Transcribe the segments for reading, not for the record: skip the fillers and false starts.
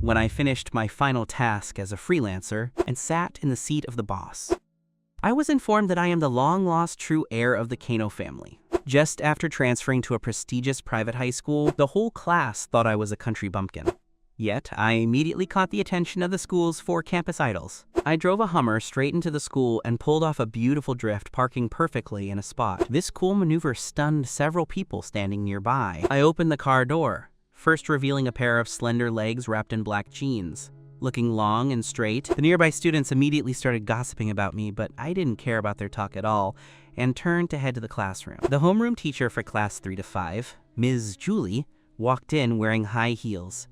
when I finished my final task as a freelancer and sat in the seat of the boss. I was informed that I am the long-lost true heir of the Kano family. Just after transferring to a prestigious private high school, the whole class thought I was a country bumpkin. Yet, I immediately caught the attention of the school's 4 campus idols. I drove a Hummer straight into the school and pulled off a beautiful drift, parking perfectly in a spot. This cool maneuver stunned several people standing nearby. I opened the car door, first revealing a pair of slender legs wrapped in black jeans. Looking long and straight, the nearby students immediately started gossiping about me, but I didn't care about their talk at all, and turned to head to the classroom. The homeroom teacher for class 3 to 5, Ms. Julie, walked in wearing high heels.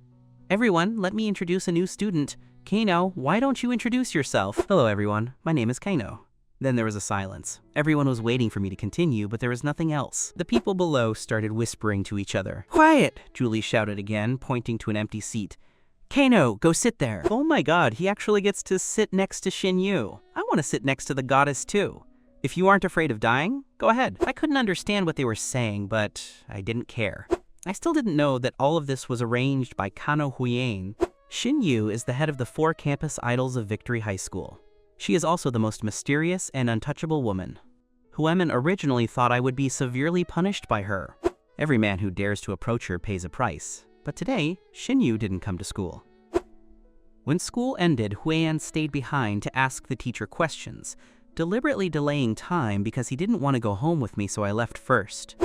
"Everyone, let me introduce a new student. Kano, why don't you introduce yourself?" "Hello everyone, my name is Kano." Then there was a silence. Everyone was waiting for me to continue, but there was nothing else. The people below started whispering to each other. "Quiet!" Julie shouted again, pointing to an empty seat. "Kano, go sit there." Oh my god, he actually gets to sit next to Shinyu. I want to sit next to the goddess too. If you aren't afraid of dying, go ahead. I couldn't understand what they were saying, but I didn't care. I still didn't know that all of this was arranged by Kano Huyen. Shinyu is the head of the 4 campus idols of Victory High School. She is also the most mysterious and untouchable woman. Huemin originally thought I would be severely punished by her. Every man who dares to approach her pays a price. But today, Shinyu didn't come to school. When school ended, Huyen stayed behind to ask the teacher questions, deliberately delaying time because he didn't want to go home with me, so I left first.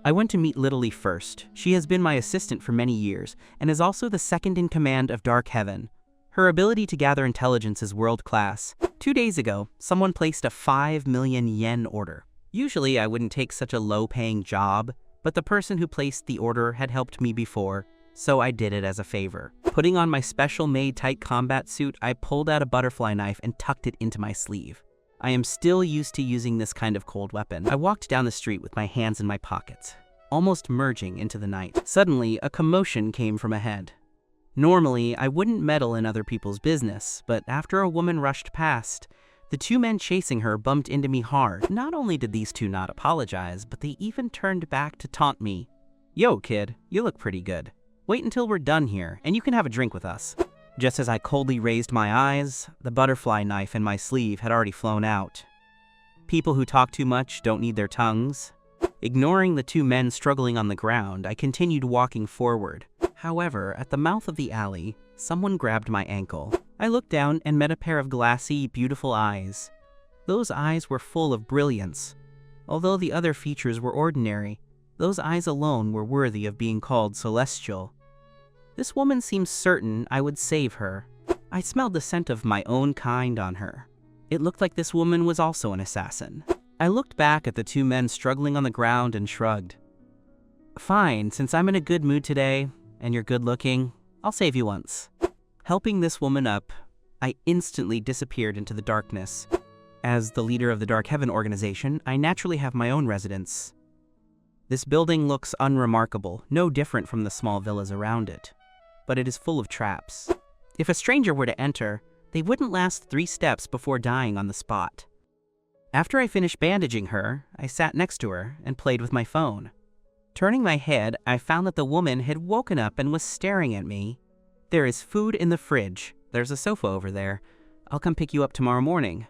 I went to meet Little Lee first. She has been my assistant for many years, and is also the second in command of Dark Heaven. Her ability to gather intelligence is world-class. 2 days ago, someone placed a 5 million yen order. Usually I wouldn't take such a low-paying job, but the person who placed the order had helped me before, so I did it as a favor. Putting on my special-made tight combat suit, I pulled out a butterfly knife and tucked it into my sleeve. I am still used to using this kind of cold weapon. I walked down the street with my hands in my pockets, almost merging into the night. Suddenly, a commotion came from ahead. Normally, I wouldn't meddle in other people's business, but after a woman rushed past, the 2 men chasing her bumped into me hard. Not only did these 2 not apologize, but they even turned back to taunt me. "Yo, kid, you look pretty good. Wait until we're done here, and you can have a drink with us." Just as I coldly raised my eyes, the butterfly knife in my sleeve had already flown out. People who talk too much don't need their tongues. Ignoring the 2 men struggling on the ground, I continued walking forward. However, at the mouth of the alley, someone grabbed my ankle. I looked down and met a pair of glassy, beautiful eyes. Those eyes were full of brilliance. Although the other features were ordinary, those eyes alone were worthy of being called celestial. This woman seemed certain I would save her. I smelled the scent of my own kind on her. It looked like this woman was also an assassin. I looked back at the 2 men struggling on the ground and shrugged. "Fine, since I'm in a good mood today, and you're good looking, I'll save you once." Helping this woman up, I instantly disappeared into the darkness. As the leader of the Dark Heaven organization, I naturally have my own residence. This building looks unremarkable, no different from the small villas around it. But it is full of traps. If a stranger were to enter, they wouldn't last 3 steps before dying on the spot. After I finished bandaging her, I sat next to her and played with my phone. Turning my head, I found that the woman had woken up and was staring at me. "There is food in the fridge. There's a sofa over there. I'll come pick you up tomorrow morning."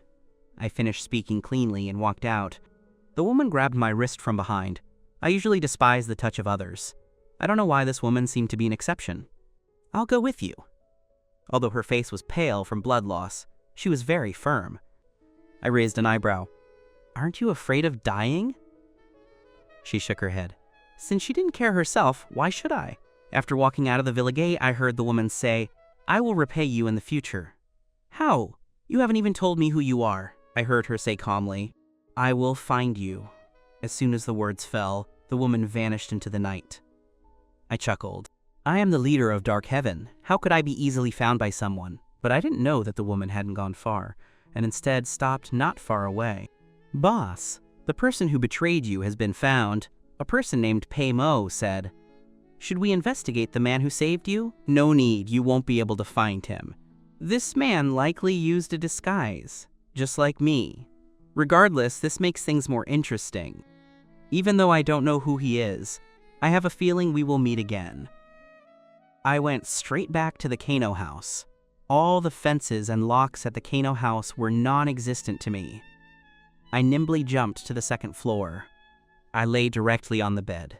I finished speaking cleanly and walked out. The woman grabbed my wrist from behind. I usually despise the touch of others. I don't know why this woman seemed to be an exception. "I'll go with you." Although her face was pale from blood loss, she was very firm. I raised an eyebrow. "Aren't you afraid of dying?" She shook her head. Since she didn't care herself, why should I? After walking out of the villa gate, I heard the woman say, "I will repay you in the future." "How? You haven't even told me who you are," I heard her say calmly. "I will find you." As soon as the words fell, the woman vanished into the night. I chuckled. I am the leader of Dark Heaven. How could I be easily found by someone? But I didn't know that the woman hadn't gone far, and instead stopped not far away. "Boss, the person who betrayed you has been found," a person named Pei Mo said. "Should we investigate the man who saved you?" "No need, you won't be able to find him. This man likely used a disguise, just like me. Regardless, this makes things more interesting. Even though I don't know who he is, I have a feeling we will meet again." I went straight back to the Kano house. All the fences and locks at the Kano house were non-existent to me. I nimbly jumped to the second floor. I lay directly on the bed.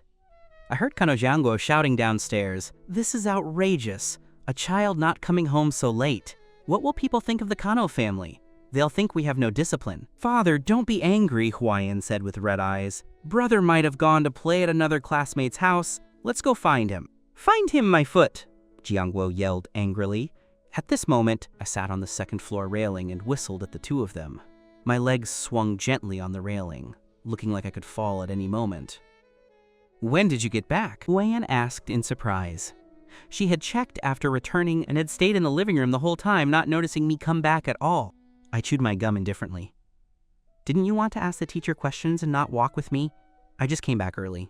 I heard Kano Jiangguo shouting downstairs, "This is outrageous. A child not coming home so late. What will people think of the Kano family? They'll think we have no discipline." "Father, don't be angry," Huayan said with red eyes. "Brother might have gone to play at another classmate's house. Let's go find him." "Find him, my foot!" Jiangguo yelled angrily. At this moment, I sat on the second floor railing and whistled at the two of them. My legs swung gently on the railing, looking like I could fall at any moment. "When did you get back?" Huayan asked in surprise. She had checked after returning and had stayed in the living room the whole time, not noticing me come back at all. I chewed my gum indifferently. "Didn't you want to ask the teacher questions and not walk with me? I just came back early."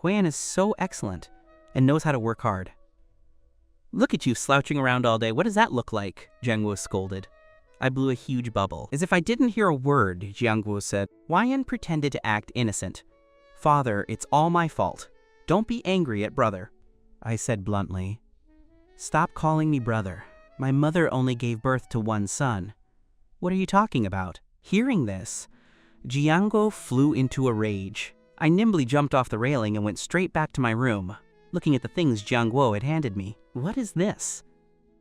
Huayan is so excellent and knows how to work hard. "Look at you slouching around all day. What does that look like?" Jiangguo scolded. I blew a huge bubble. As if I didn't hear a word, Jiangguo said. Huayan pretended to act innocent. "Father, it's all my fault. Don't be angry at brother," I said bluntly. "Stop calling me brother. My mother only gave birth to one son." "What are you talking about?" Hearing this, Jiangguo flew into a rage. I nimbly jumped off the railing and went straight back to my room, looking at the things Jiangguo had handed me. "What is this?"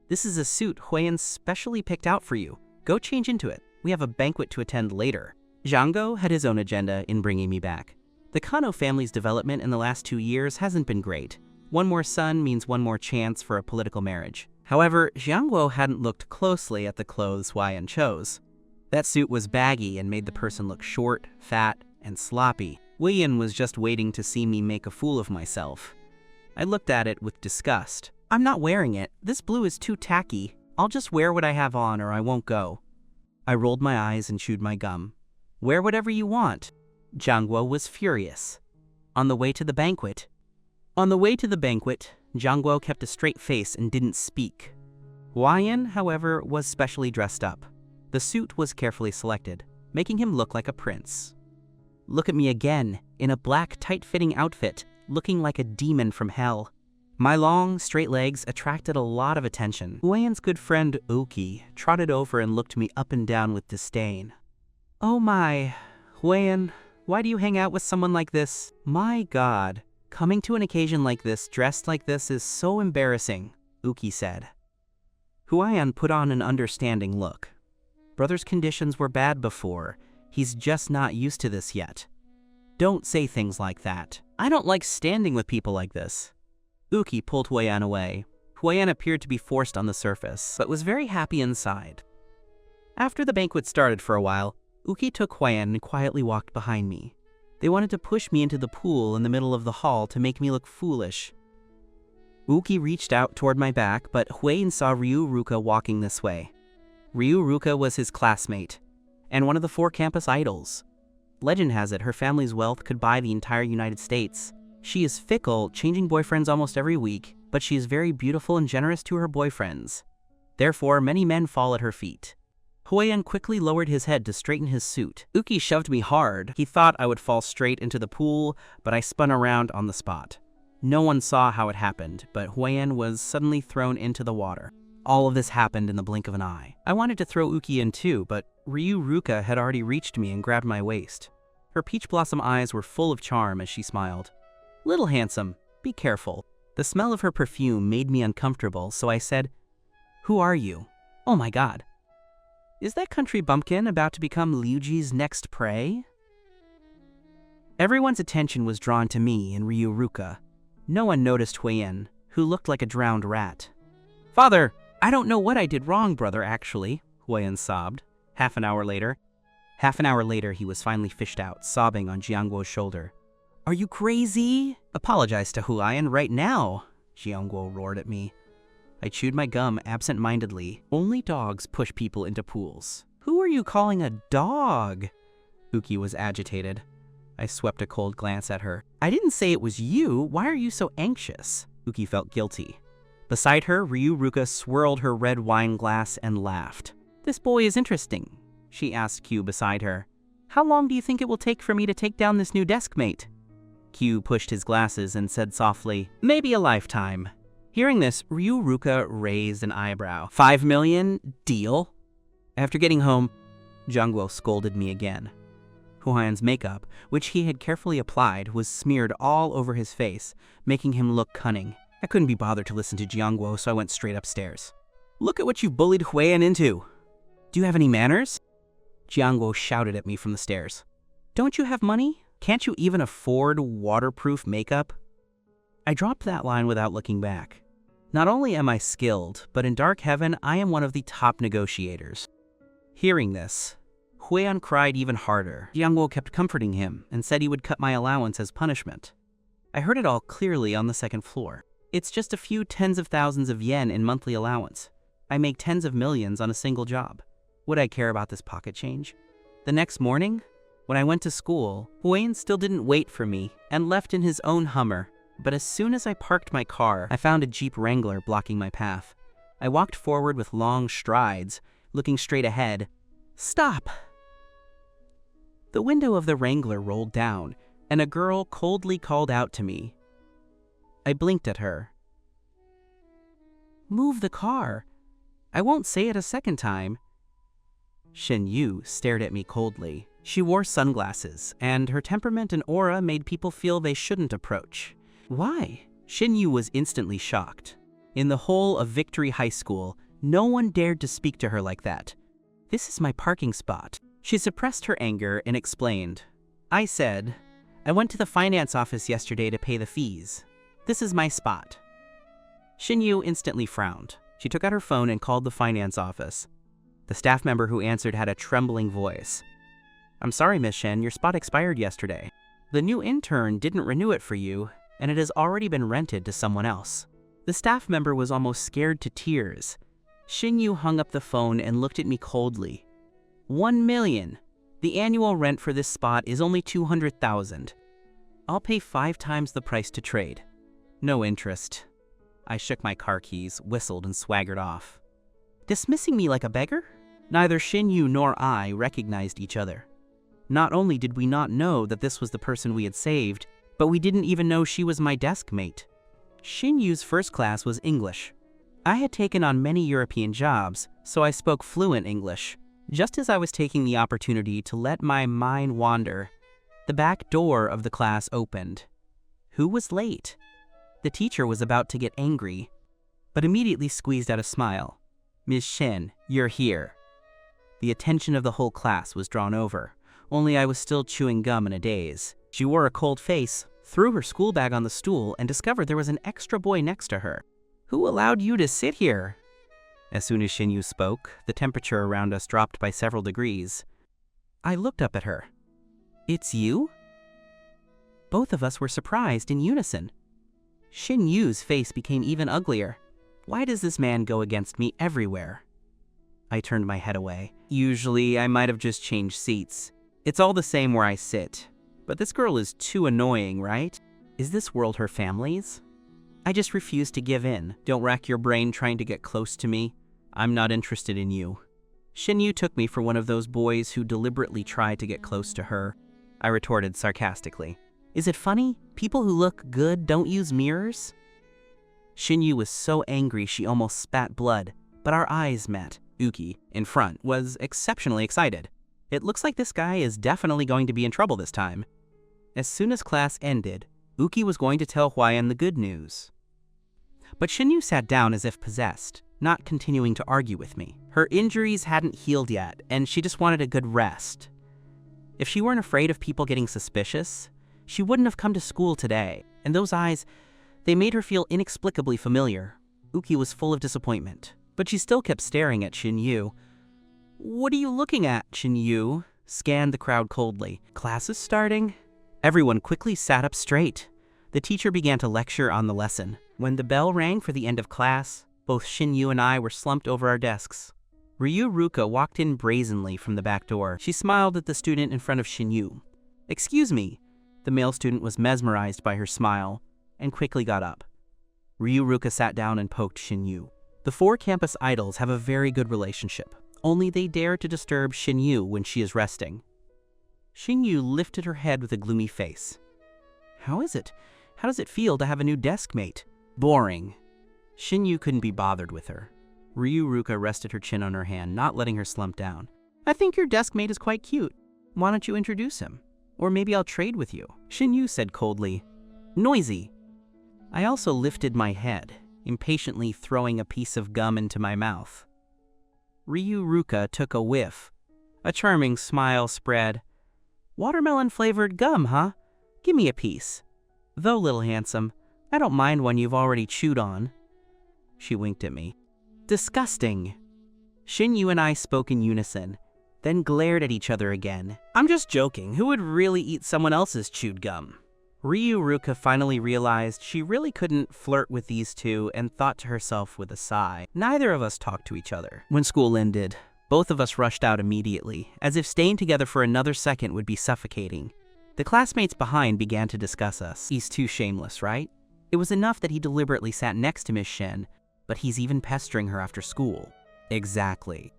"This is a suit Huayan specially picked out for you. Go change into it. We have a banquet to attend later." Jiangguo had his own agenda in bringing me back. The Kano family's development in the last 2 years hasn't been great. One more son means one more chance for a political marriage. However, Jiangguo hadn't looked closely at the clothes Huayan chose. That suit was baggy and made the person look short, fat, and sloppy. Huayan was just waiting to see me make a fool of myself. I looked at it with disgust. "I'm not wearing it. This blue is too tacky. I'll just wear what I have on or I won't go." I rolled my eyes and chewed my gum. "Wear whatever you want." Jiangguo was furious. On the way to the banquet, Jiangguo kept a straight face and didn't speak. Huayan, however, was specially dressed up. The suit was carefully selected, making him look like a prince. Look at me again, in a black, tight-fitting outfit, looking like a demon from hell. My long, straight legs attracted a lot of attention. Huayan's good friend, Uki, trotted over and looked me up and down with disdain. "Oh my, Huayan, why do you hang out with someone like this? My God, coming to an occasion like this, dressed like this, is so embarrassing," Uki said. Huayan put on an understanding look. Brother's conditions were bad before. He's just not used to this yet. "Don't say things like that. I don't like standing with people like this." Uki pulled Huayan away. Huayan appeared to be forced on the surface, but was very happy inside. After the banquet started for a while, Uki took Huayan and quietly walked behind me. They wanted to push me into the pool in the middle of the hall to make me look foolish. Uki reached out toward my back, but Huayan saw Ryu Ruka walking this way. Ryu Ruka was his classmate, and one of the 4 campus idols. Legend has it her family's wealth could buy the entire United States. She is fickle, changing boyfriends almost every week, but she is very beautiful and generous to her boyfriends. Therefore, many men fall at her feet. Huayan quickly lowered his head to straighten his suit. Uki shoved me hard. He thought I would fall straight into the pool, but I spun around on the spot. No one saw how it happened, but Huayan was suddenly thrown into the water. All of this happened in the blink of an eye. I wanted to throw Uki in too, but Ryu Ruka had already reached me and grabbed my waist. Her peach blossom eyes were full of charm as she smiled. "Little handsome, be careful." The smell of her perfume made me uncomfortable, so I said, "Who are you? Oh my God. Is that country bumpkin about to become Liuji's next prey?" Everyone's attention was drawn to me and Ryu Ruka. No one noticed Huayan, who looked like a drowned rat. "Father, I don't know what I did wrong, brother, actually," Huayan sobbed. Half an hour later, he was finally fished out, sobbing on Jiangguo's shoulder. "Are you crazy? Apologize to Huayan right now," Jiangguo roared at me. I chewed my gum absent-mindedly. "Only dogs push people into pools." "Who are you calling a dog?" Uki was agitated. I swept a cold glance at her. "I didn't say it was you. Why are you so anxious?" Uki felt guilty. Beside her, Ryu Ruka swirled her red wine glass and laughed. "This boy is interesting," she asked Q beside her. "How long do you think it will take for me to take down this new desk mate?" Q pushed his glasses and said softly, "Maybe a lifetime." Hearing this, Ryuruka raised an eyebrow. 5 million? Deal? After getting home, Jungwo scolded me again. Hwayan's makeup, which he had carefully applied, was smeared all over his face, making him look cunning. I couldn't be bothered to listen to Jungwo, so I went straight upstairs. Look at what you bullied Hwayan into. Do you have any manners? Jungwo shouted at me from the stairs. Don't you have money? Can't you even afford waterproof makeup? I dropped that line without looking back. Not only am I skilled, but in Dark Heaven, I am one of the top negotiators. Hearing this, Hwayan cried even harder. Jungwo kept comforting him and said he would cut my allowance as punishment. I heard it all clearly on the second floor. It's just a few tens of thousands of yen in monthly allowance. I make tens of millions on a single job. Would I care about this pocket change? The next morning, when I went to school, Hwayan still didn't wait for me and left in his own Hummer. But as soon as I parked my car, I found a Jeep Wrangler blocking my path. I walked forward with long strides, looking straight ahead. Stop! The window of the Wrangler rolled down, and a girl coldly called out to me. I blinked at her. Move the car. I won't say it a second time. Shin Yu stared at me coldly. She wore sunglasses, and her temperament and aura made people feel they shouldn't approach. Why? Shin Yu was instantly shocked. In the whole of Victory High School, no one dared to speak to her like that. This is my parking spot. She suppressed her anger and explained. I said, I went to the finance office yesterday to pay the fees. This is my spot. Shin Yu instantly frowned. She took out her phone and called the finance office. The staff member who answered had a trembling voice. I'm sorry, Miss Shen, your spot expired yesterday. The new intern didn't renew it for you, and it has already been rented to someone else. The staff member was almost scared to tears. Shin Yu hung up the phone and looked at me coldly. 1 million. The annual rent for this spot is only 200,000. I'll pay 5 times the price to trade. No interest. I shook my car keys, whistled, and swaggered off. Dismissing me like a beggar? Neither Shin Yu nor I recognized each other. Not only did we not know that this was the person we had saved, but we didn't even know she was my desk mate. Shin Yu's first class was English. I had taken on many European jobs, so I spoke fluent English. Just as I was taking the opportunity to let my mind wander, the back door of the class opened. Who was late? The teacher was about to get angry, but immediately squeezed out a smile. Ms. Shen, you're here. The attention of the whole class was drawn over, only I was still chewing gum in a daze. She wore a cold face, threw her school bag on the stool, and discovered there was an extra boy next to her. Who allowed you to sit here? As soon as Shin Yu spoke, the temperature around us dropped by several degrees. I looked up at her. It's you? Both of us were surprised in unison. Shin Yu's face became even uglier. Why does this man go against me everywhere? I turned my head away. Usually, I might have just changed seats. It's all the same where I sit. But this girl is too annoying, right? Is this world her family's? I just refuse to give in. Don't rack your brain trying to get close to me. I'm not interested in you. Shin Yu took me for one of those boys who deliberately try to get close to her. I retorted sarcastically. Is it funny? People who look good don't use mirrors? Shin Yu was so angry she almost spat blood, but our eyes met. Uki, in front, was exceptionally excited. It looks like this guy is definitely going to be in trouble this time. As soon as class ended, Uki was going to tell Hwayan the good news. But Shin Yu sat down as if possessed, not continuing to argue with me. Her injuries hadn't healed yet, and she just wanted a good rest. If she weren't afraid of people getting suspicious, she wouldn't have come to school today, and those eyes, they made her feel inexplicably familiar. Uki was full of disappointment, but she still kept staring at Shin Yu. What are you looking at, Shin Yu? Scanned the crowd coldly. Class is starting? Everyone quickly sat up straight. The teacher began to lecture on the lesson. When the bell rang for the end of class, both Shin Yu and I were slumped over our desks. Ryuruka walked in brazenly from the back door. She smiled at the student in front of Shin Yu. Excuse me. The male student was mesmerized by her smile and quickly got up. Ryuruka sat down and poked Shin Yu. The 4 campus idols have a very good relationship, only they dare to disturb Shin Yu when she is resting. Shin Yu lifted her head with a gloomy face. How is it? How does it feel to have a new desk mate? Boring. Shinyu couldn't be bothered with her. Ryuruka rested her chin on her hand, not letting her slump down. I think your desk mate is quite cute. Why don't you introduce him? Or maybe I'll trade with you, Shinyu said coldly. Noisy. I also lifted my head, impatiently throwing a piece of gum into my mouth. Ryuruka took a whiff. A charming smile spread. Watermelon-flavored gum, huh? Give me a piece. Though, little handsome, I don't mind one you've already chewed on. She winked at me. Disgusting. Shinyu and I spoke in unison, then glared at each other again. I'm just joking. Who would really eat someone else's chewed gum? Ryuruka finally realized she really couldn't flirt with these two and thought to herself with a sigh. Neither of us talked to each other. When school ended, both of us rushed out immediately, as if staying together for another second would be suffocating. The classmates behind began to discuss us. He's too shameless, right? It was enough that he deliberately sat next to Miss Shen, but he's even pestering her after school. Exactly.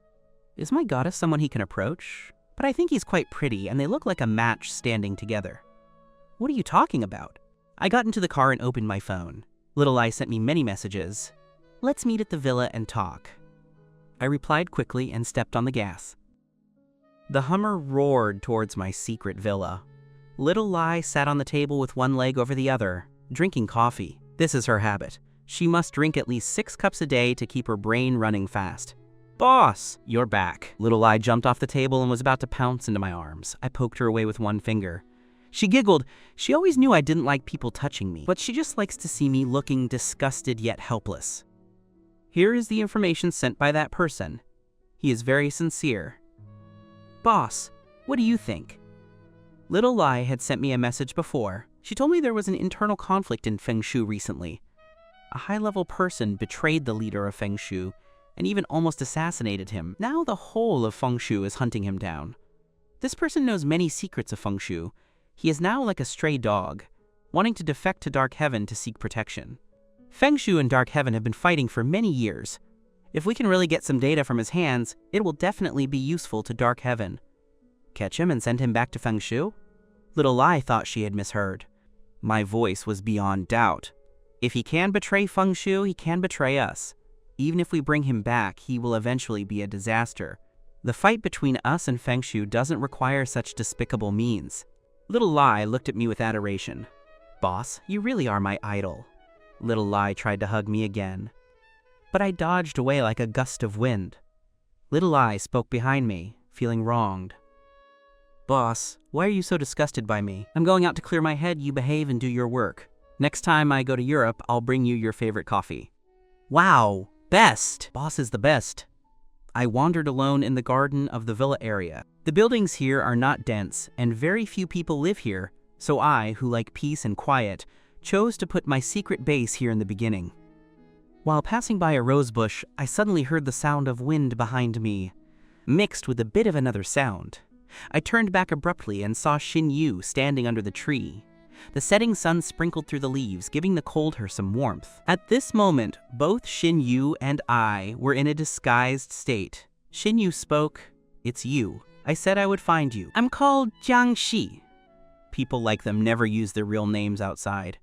Is my goddess someone he can approach? But I think he's quite pretty, and they look like a match standing together. What are you talking about? I got into the car and opened my phone. Little Eye sent me many messages. Let's meet at the villa and talk. I replied quickly and stepped on the gas. The Hummer roared towards my secret villa. Little Eye sat on the table with one leg over the other, drinking coffee. This is her habit. She must drink at least 6 cups a day to keep her brain running fast. Boss, you're back. Little Eye jumped off the table and was about to pounce into my arms. I poked her away with one finger. She giggled. She always knew I didn't like people touching me, but she just likes to see me looking disgusted yet helpless. Here is the information sent by that person. He is very sincere. Boss, what do you think? Little Eye had sent me a message before. She told me there was an internal conflict in Fengshu recently. A high-level person betrayed the leader of Fengshu and even almost assassinated him. Now the whole of Fengshu is hunting him down. This person knows many secrets of Fengshu. He is now like a stray dog, wanting to defect to Dark Heaven to seek protection. Fengshu and Dark Heaven have been fighting for many years. If we can really get some data from his hands, it will definitely be useful to Dark Heaven. Catch him and send him back to Fengshu? Little Eye thought she had misheard. My voice was beyond doubt. If he can betray Fengshu, he can betray us. Even if we bring him back, he will eventually be a disaster. The fight between us and Fengshu doesn't require such despicable means. Little Eye looked at me with adoration. Boss, you really are my idol. Little Eye tried to hug me again, but I dodged away like a gust of wind. Little Eye spoke behind me, feeling wronged. Boss, why are you so disgusted by me? I'm going out to clear my head. You behave and do your work. Next time I go to Europe, I'll bring you your favorite coffee. Wow, best! Boss is the best. I wandered alone in the garden of the villa area. The buildings here are not dense, and very few people live here, so I, who like peace and quiet, chose to put my secret base here in the beginning. While passing by a rose bush, I suddenly heard the sound of wind behind me, mixed with a bit of another sound. I turned back abruptly and saw Shinyu standing under the tree. The setting sun sprinkled through the leaves, giving the cold her some warmth. At this moment, both Shinyu and I were in a disguised state. Shinyu spoke. It's you. I said I would find you. I'm called Jiangxi. People like them never use their real names outside.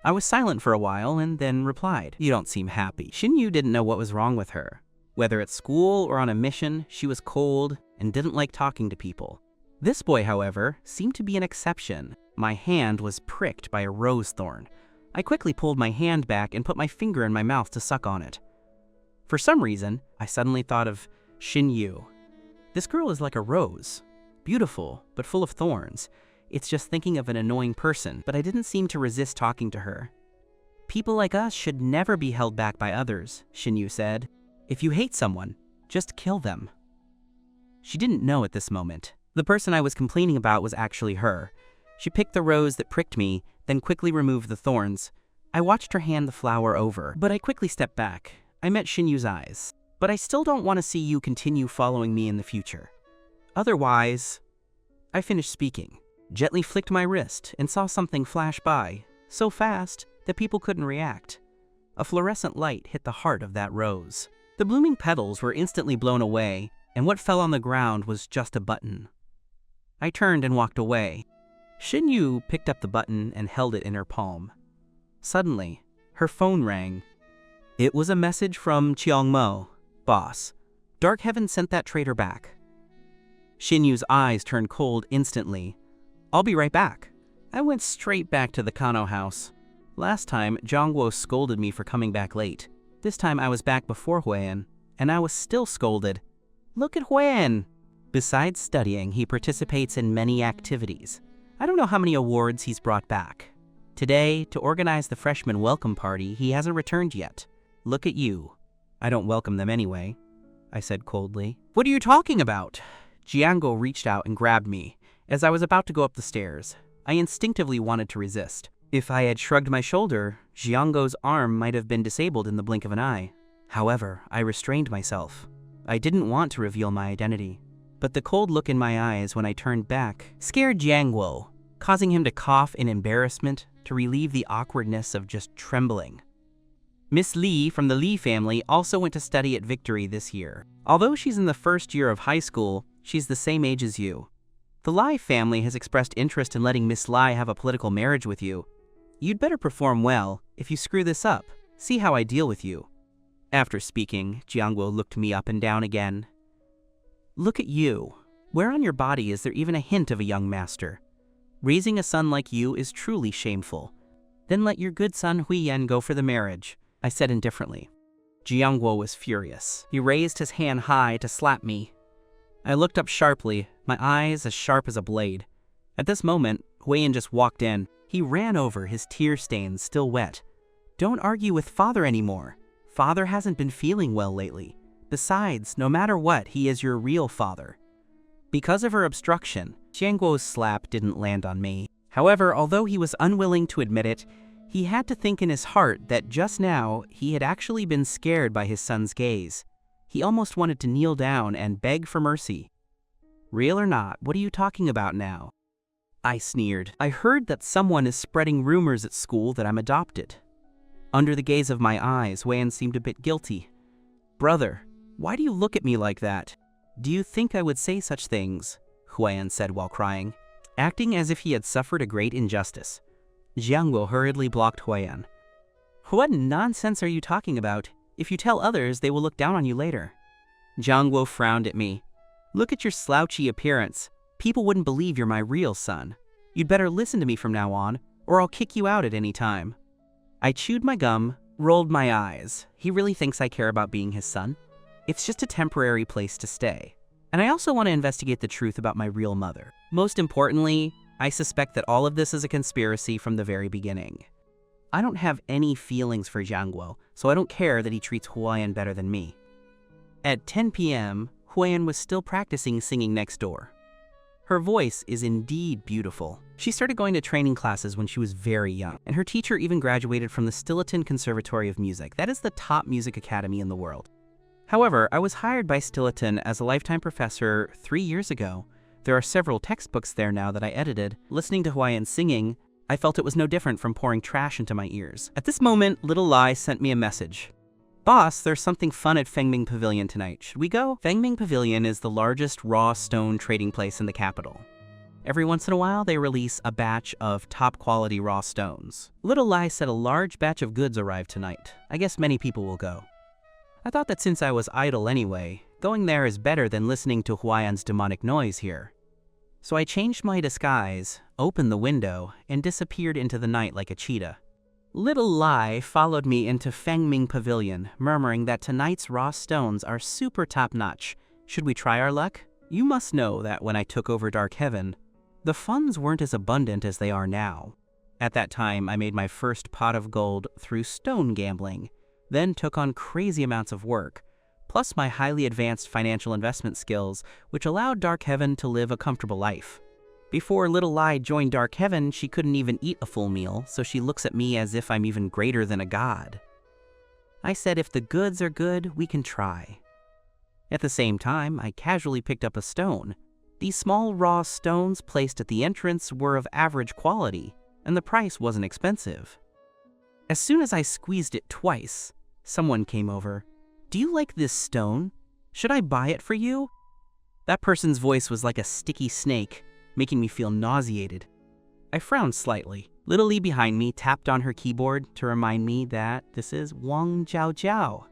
I was silent for a while and then replied. You don't seem happy. Shinyu didn't know what was wrong with her. Whether at school or on a mission, she was cold and didn't like talking to people. This boy, however, seemed to be an exception. My hand was pricked by a rose thorn. I quickly pulled my hand back and put my finger in my mouth to suck on it. For some reason, I suddenly thought of Shinyu. This girl is like a rose, beautiful, but full of thorns. It's just thinking of an annoying person, but I didn't seem to resist talking to her. People like us should never be held back by others, Shinyu said. If you hate someone, just kill them. She didn't know at this moment. The person I was complaining about was actually her. She picked the rose that pricked me, then quickly removed the thorns. I watched her hand the flower over, but I quickly stepped back. I met Shinyu's eyes. But I still don't want to see you continue following me in the future. Otherwise, I finished speaking, gently flicked my wrist, and saw something flash by, so fast that people couldn't react. A fluorescent light hit the heart of that rose. The blooming petals were instantly blown away, and what fell on the ground was just a button. I turned and walked away. Shinyu picked up the button and held it in her palm. Suddenly, her phone rang. It was a message from Mo. Boss, Dark Heaven sent that traitor back. Xinyu's eyes turned cold instantly. I'll be right back. I went straight back to the Kano house. Last time, Zhangguo scolded me for coming back late. This time I was back before Huiyan, and I was still scolded. Look at Huiyan! Besides studying, he participates in many activities. I don't know how many awards he's brought back. Today, to organize the freshman welcome party, he hasn't returned yet. Look at you. I don't welcome them anyway, I said coldly. What are you talking about? Jianguo reached out and grabbed me. As I was about to go up the stairs, I instinctively wanted to resist. If I had shrugged my shoulder, Jianguo's arm might have been disabled in the blink of an eye. However, I restrained myself. I didn't want to reveal my identity. But the cold look in my eyes when I turned back scared Jianguo, causing him to cough in embarrassment to relieve the awkwardness of just trembling. Miss Li from the Li family also went to study at Victory this year. Although she's in the first year of high school, she's the same age as you. The Lai family has expressed interest in letting Miss Lai have a political marriage with you. You'd better perform well. If you screw this up, see how I deal with you. After speaking, Jianguo looked me up and down again. Look at you. Where on your body is there even a hint of a young master? Raising a son like you is truly shameful. Then let your good son Huiyan go for the marriage, I said indifferently. Jianguo was furious. He raised his hand high to slap me. I looked up sharply, my eyes as sharp as a blade. At this moment, Huiyan just walked in. He ran over, his tear stains still wet. Don't argue with father anymore. Father hasn't been feeling well lately. Besides, no matter what, he is your real father. Because of her obstruction, Jianguo's slap didn't land on me. However, although he was unwilling to admit it, he had to think in his heart that just now he had actually been scared by his son's gaze. He almost wanted to kneel down and beg for mercy. Real or not, what are you talking about now? I sneered. I heard that someone is spreading rumors at school that I'm adopted. Under the gaze of my eyes, Huiyan seemed a bit guilty. Brother, why do you look at me like that? Do you think I would say such things? Huiyan said while crying, acting as if he had suffered a great injustice. Jianguo hurriedly blocked Huiyan. What nonsense are you talking about? If you tell others, they will look down on you later. Jianguo frowned at me. Look at your slouchy appearance. People wouldn't believe you're my real son. You'd better listen to me from now on, or I'll kick you out at any time. I chewed my gum, rolled my eyes. He really thinks I care about being his son? It's just a temporary place to stay. And I also want to investigate the truth about my real mother. Most importantly, I suspect that all of this is a conspiracy from the very beginning. I don't have any feelings for Jianguo, so I don't care that he treats Huiyan better than me. At 10 p.m., Huiyan was still practicing singing next door. Her voice is indeed beautiful. She started going to training classes when she was very young, and her teacher even graduated from the Stiliton Conservatory of Music. That is the top music academy in the world. However, I was hired by Stiliton as a lifetime professor 3 years ago. There are several textbooks there now that I edited. Listening to Huiyan singing, I felt it was no different from pouring trash into my ears. At this moment, Little Lai sent me a message. Boss, there's something fun at Fengming Pavilion tonight. Should we go? Fengming Pavilion is the largest raw stone trading place in the capital. Every once in a while, they release a batch of top-quality raw stones. Little Lai said a large batch of goods arrived tonight. I guess many people will go. I thought that since I was idle anyway, going there is better than listening to Huiyan's demonic noise here. So I changed my disguise, opened the window, and disappeared into the night like a cheetah. Little Lai followed me into Fengming Pavilion, murmuring that tonight's raw stones are super top-notch. Should we try our luck? You must know that when I took over Dark Heaven, the funds weren't as abundant as they are now. At that time, I made my first pot of gold through stone gambling, then took on crazy amounts of work, plus my highly advanced financial investment skills, which allowed Dark Heaven to live a comfortable life. Before Little Lai joined Dark Heaven, she couldn't even eat a full meal, so she looks at me as if I'm even greater than a god. I said if the goods are good, we can try. At the same time, I casually picked up a stone. These small raw stones placed at the entrance were of average quality, and the price wasn't expensive. As soon as I squeezed it twice, someone came over. Do you like this stone? Should I buy it for you? That person's voice was like a sticky snake, making me feel nauseated. I frowned slightly. Little Lee behind me tapped on her keyboard to remind me that this is Wang Jiao.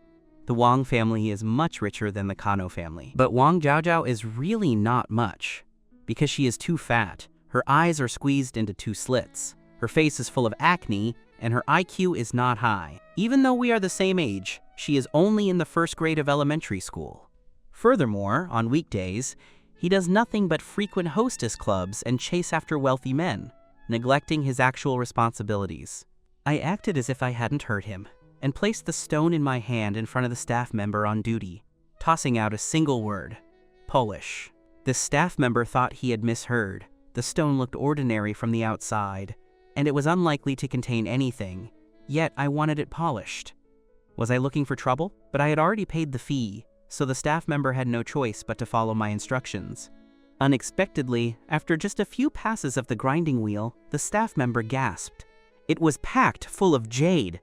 The Wang family is much richer than the Kano family. But Wang Jiao is really not much, because she is too fat. Her eyes are squeezed into two slits. Her face is full of acne, and her IQ is not high. Even though we are the same age, she is only in the first grade of elementary school. Furthermore, on weekdays, he does nothing but frequent hostess clubs and chase after wealthy men, neglecting his actual responsibilities. I acted as if I hadn't heard him, and placed the stone in my hand in front of the staff member on duty, tossing out a single word: Polish. The staff member thought he had misheard. The stone looked ordinary from the outside, and it was unlikely to contain anything, yet I wanted it polished. Was I looking for trouble? But I had already paid the fee, so the staff member had no choice but to follow my instructions. Unexpectedly, after just a few passes of the grinding wheel, the staff member gasped. It was packed full of jade.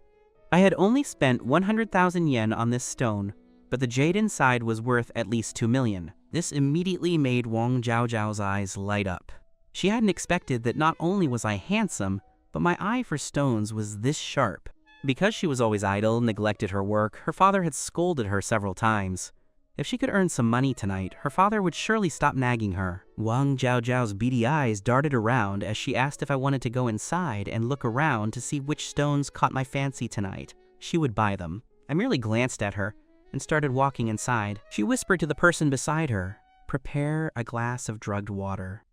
I had only spent 100,000 yen on this stone, but the jade inside was worth at least 2 million. This immediately made Wang Jiao's eyes light up. She hadn't expected that not only was I handsome, but my eye for stones was this sharp. Because she was always idle and neglected her work, her father had scolded her several times. If she could earn some money tonight, her father would surely stop nagging her. Wang Jiao's beady eyes darted around as she asked if I wanted to go inside and look around to see which stones caught my fancy tonight. She would buy them. I merely glanced at her and started walking inside. She whispered to the person beside her, "Prepare a glass of drugged water."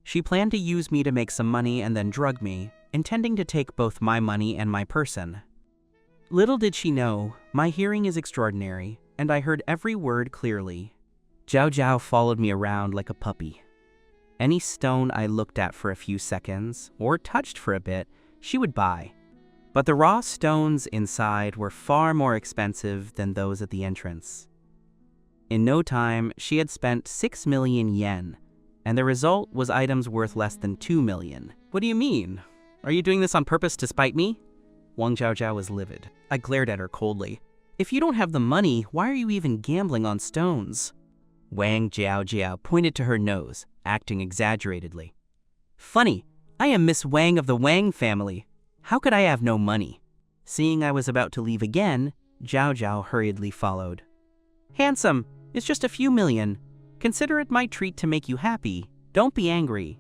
She planned to use me to make some money and then drug me, intending to take both my money and my person. Little did she know, my hearing is extraordinary, and I heard every word clearly. Jiao followed me around like a puppy. Any stone I looked at for a few seconds, or touched for a bit, she would buy. But the raw stones inside were far more expensive than those at the entrance. In no time, she had spent 6 million yen, and the result was items worth less than 2 million. What do you mean? Are you doing this on purpose to spite me? Wang Jiao was livid. I glared at her coldly. If you don't have the money, why are you even gambling on stones? Wang Jiao pointed to her nose, acting exaggeratedly. Funny, I am Miss Wang of the Wang family. How could I have no money? Seeing I was about to leave again, Jiao hurriedly followed. Handsome, it's just a few million. Consider it my treat to make you happy. Don't be angry.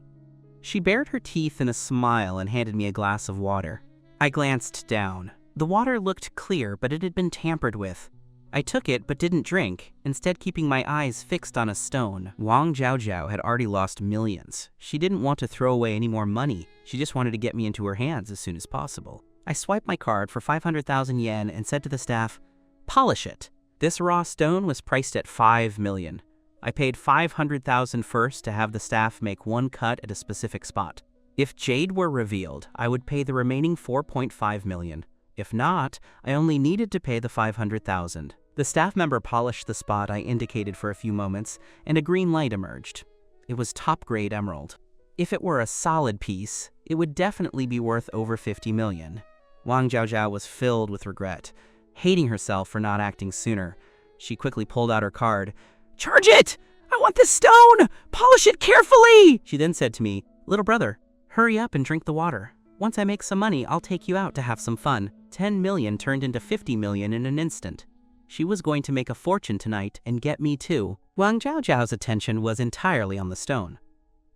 She bared her teeth in a smile and handed me a glass of water. I glanced down. The water looked clear, but it had been tampered with. I took it but didn't drink, instead keeping my eyes fixed on a stone. Wang Jiao had already lost millions. She didn't want to throw away any more money. She just wanted to get me into her hands as soon as possible. I swiped my card for 500,000 yen and said to the staff, "Polish it." This raw stone was priced at 5 million. I paid 500,000 first to have the staff make one cut at a specific spot. If jade were revealed, I would pay the remaining 4.5 million. If not, I only needed to pay the 500,000. The staff member polished the spot I indicated for a few moments, and a green light emerged. It was top-grade emerald. If it were a solid piece, it would definitely be worth over 50 million. Wang Jiao was filled with regret, hating herself for not acting sooner. She quickly pulled out her card. "Charge it! I want this stone! Polish it carefully!" She then said to me, "Little brother, hurry up and drink the water. Once I make some money, I'll take you out to have some fun." 10 million turned into 50 million in an instant. She was going to make a fortune tonight and get me too. Wang Jiao's attention was entirely on the stone.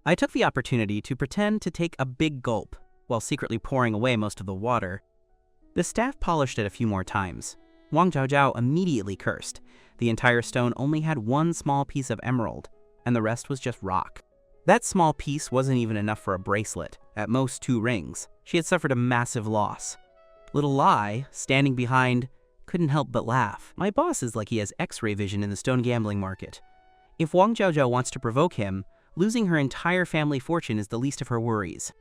I took the opportunity to pretend to take a big gulp, while secretly pouring away most of the water. The staff polished it a few more times. Wang Jiao immediately cursed. The entire stone only had one small piece of emerald, and the rest was just rock. That small piece wasn't even enough for a bracelet, at most 2 rings. She had suffered a massive loss. Little Lai, standing behind, couldn't help but laugh. My boss is like he has X-ray vision in the stone gambling market. If Wang Jiao wants to provoke him, losing her entire family fortune is the least of her worries.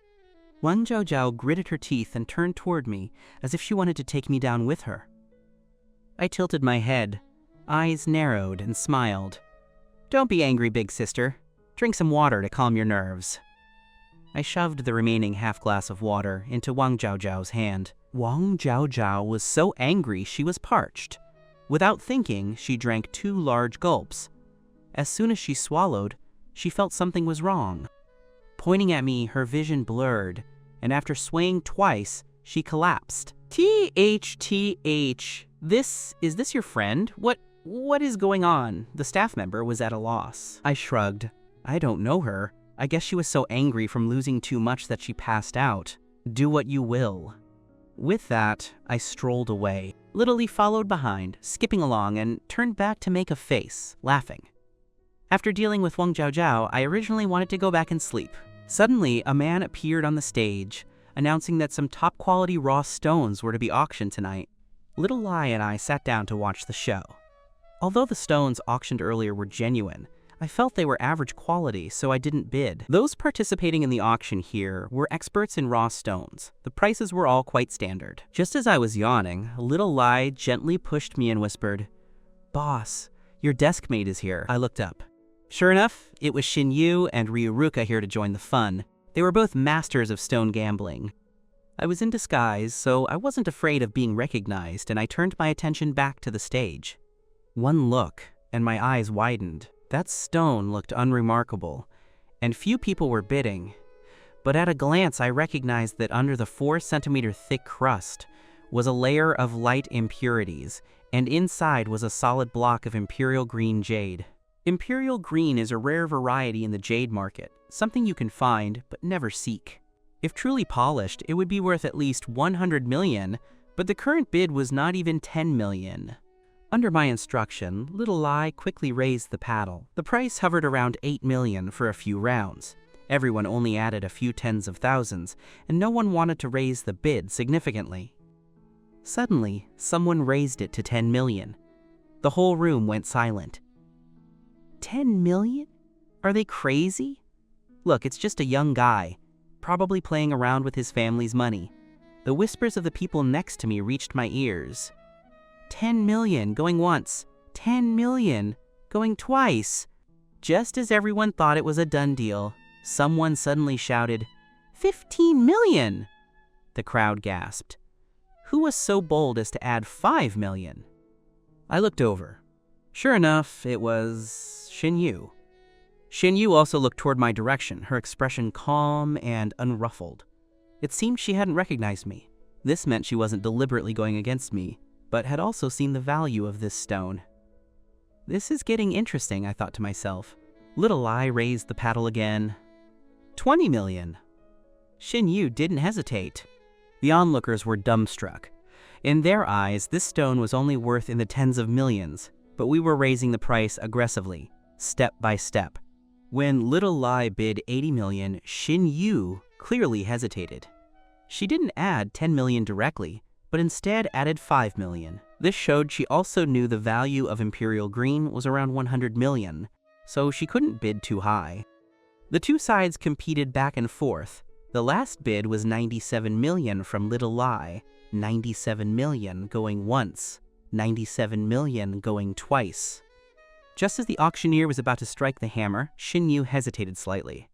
Wang Jiao gritted her teeth and turned toward me, as if she wanted to take me down with her. I tilted my head, eyes narrowed, and smiled. "Don't be angry, big sister. Drink some water to calm your nerves." I shoved the remaining half glass of water into Wang Jiao's hand. Wang Jiao was so angry she was parched. Without thinking, she drank 2 large gulps. As soon as she swallowed, she felt something was wrong. Pointing at me, her vision blurred, and after swaying twice, she collapsed. THTH. Is this your friend? What is going on? The staff member was at a loss. I shrugged. I don't know her. I guess she was so angry from losing too much that she passed out. Do what you will. With that, I strolled away. Little Lee followed behind, skipping along, and turned back to make a face, laughing. After dealing with Wang Jiao, I originally wanted to go back and sleep. Suddenly, a man appeared on the stage, announcing that some top-quality raw stones were to be auctioned tonight. Little Lai and I sat down to watch the show. Although the stones auctioned earlier were genuine, I felt they were average quality, so I didn't bid. Those participating in the auction here were experts in raw stones. The prices were all quite standard. Just as I was yawning, Little Lai gently pushed me and whispered, "Boss, your desk mate is here." I looked up. Sure enough, it was Xin Yu and Ryuruka here to join the fun. They were both masters of stone gambling. I was in disguise, so I wasn't afraid of being recognized, and I turned my attention back to the stage. One look, and my eyes widened. That stone looked unremarkable, and few people were bidding. But at a glance, I recognized that under the 4-centimeter thick crust was a layer of light impurities, and inside was a solid block of imperial green jade. Imperial green is a rare variety in the jade market, something you can find but never seek. If truly polished, it would be worth at least 100 million, but the current bid was not even 10 million. Under my instruction, Little Lai quickly raised the paddle. The price hovered around 8 million for a few rounds. Everyone only added a few tens of thousands, and no one wanted to raise the bid significantly. Suddenly, someone raised it to 10 million. The whole room went silent. 10 million? Are they crazy? Look, it's just a young guy, probably playing around with his family's money. The whispers of the people next to me reached my ears. 10 million going once, 10 million going twice. Just as everyone thought it was a done deal, someone suddenly shouted, 15 million! The crowd gasped. Who was so bold as to add 5 million? I looked over. Sure enough, it was Xin Yu. Xin Yu also looked toward my direction, her expression calm and unruffled. It seemed she hadn't recognized me. This meant she wasn't deliberately going against me, but had also seen the value of this stone. This is getting interesting, I thought to myself. Little Lai raised the paddle again. 20 million. Xin Yu didn't hesitate. The onlookers were dumbstruck. In their eyes, this stone was only worth in the tens of millions, but we were raising the price aggressively, step by step. When Little Lai bid 80 million, Xin Yu clearly hesitated. She didn't add 10 million directly, but instead added 5 million. This showed she also knew the value of Imperial Green was around 100 million, so she couldn't bid too high. The two sides competed back and forth. The last bid was 97 million from Little Lai, 97 million going once, 97 million going twice. Just as the auctioneer was about to strike the hammer, Xin Yu hesitated slightly.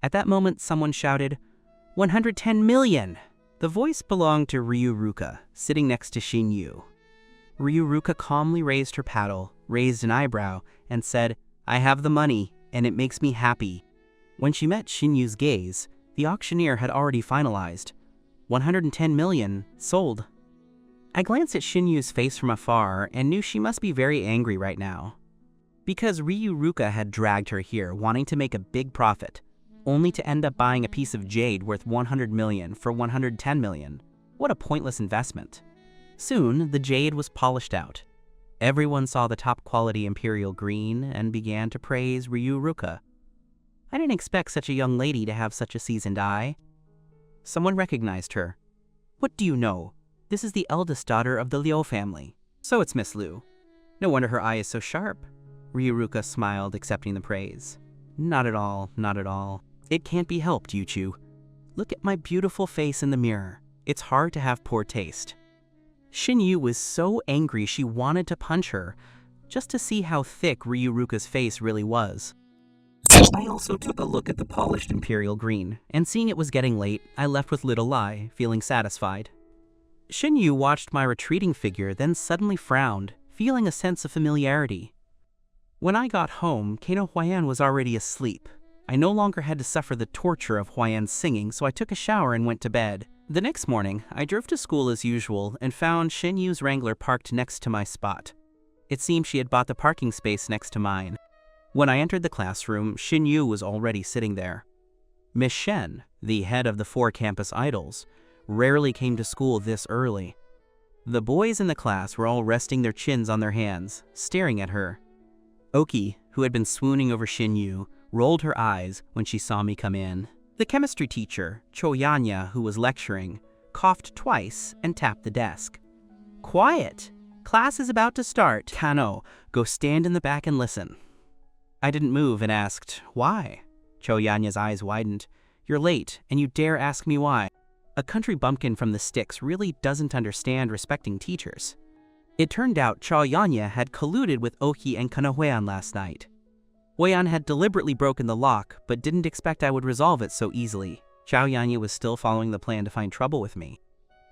At that moment, someone shouted, 110 million! The voice belonged to Ryuruka, sitting next to Xin Yu. Ryuruka calmly raised her paddle, raised an eyebrow, and said, I have the money, and it makes me happy. When she met Xin Yu's gaze, the auctioneer had already finalized. 110 million, sold. I glanced at Xin Yu's face from afar and knew she must be very angry right now. Because Ryuruka had dragged her here, wanting to make a big profit, only to end up buying a piece of jade worth 100 million for 110 million. What a pointless investment. Soon, the jade was polished out. Everyone saw the top-quality Imperial Green and began to praise Ryuruka. I didn't expect such a young lady to have such a seasoned eye. Someone recognized her. What do you know? This is the eldest daughter of the Liu family. So it's Miss Liu. No wonder her eye is so sharp. Ryuruka smiled, accepting the praise. Not at all, not at all. It can't be helped, Yuchu. Look at my beautiful face in the mirror. It's hard to have poor taste. Xin Yu was so angry she wanted to punch her, just to see how thick Ryuruka's face really was. I also took a look at the polished Imperial Green, and seeing it was getting late, I left with Little Lai, feeling satisfied. Xin Yu watched my retreating figure, then suddenly frowned, feeling a sense of familiarity. When I got home, Kano Huayan was already asleep. I no longer had to suffer the torture of Huayan's singing, so I took a shower and went to bed. The next morning, I drove to school as usual and found Xin Yu's Wrangler parked next to my spot. It seemed she had bought the parking space next to mine. When I entered the classroom, Xin Yu was already sitting there. Miss Shen, the head of the 4 campus idols, rarely came to school this early. The boys in the class were all resting their chins on their hands, staring at her. Oki, who had been swooning over Xin Yu, rolled her eyes when she saw me come in. The chemistry teacher, Cho Yanya, who was lecturing, coughed twice and tapped the desk. "Quiet! Class is about to start. Kano, go stand in the back and listen." I didn't move and asked, "Why?" Cho Yanya's eyes widened. "You're late, and you dare ask me why?" A country bumpkin from the sticks really doesn't understand respecting teachers. It turned out Cho Yanya had colluded with Oki and Kana Hueyan last night. Hueyan had deliberately broken the lock, but didn't expect I would resolve it so easily. Cho Yanya was still following the plan to find trouble with me.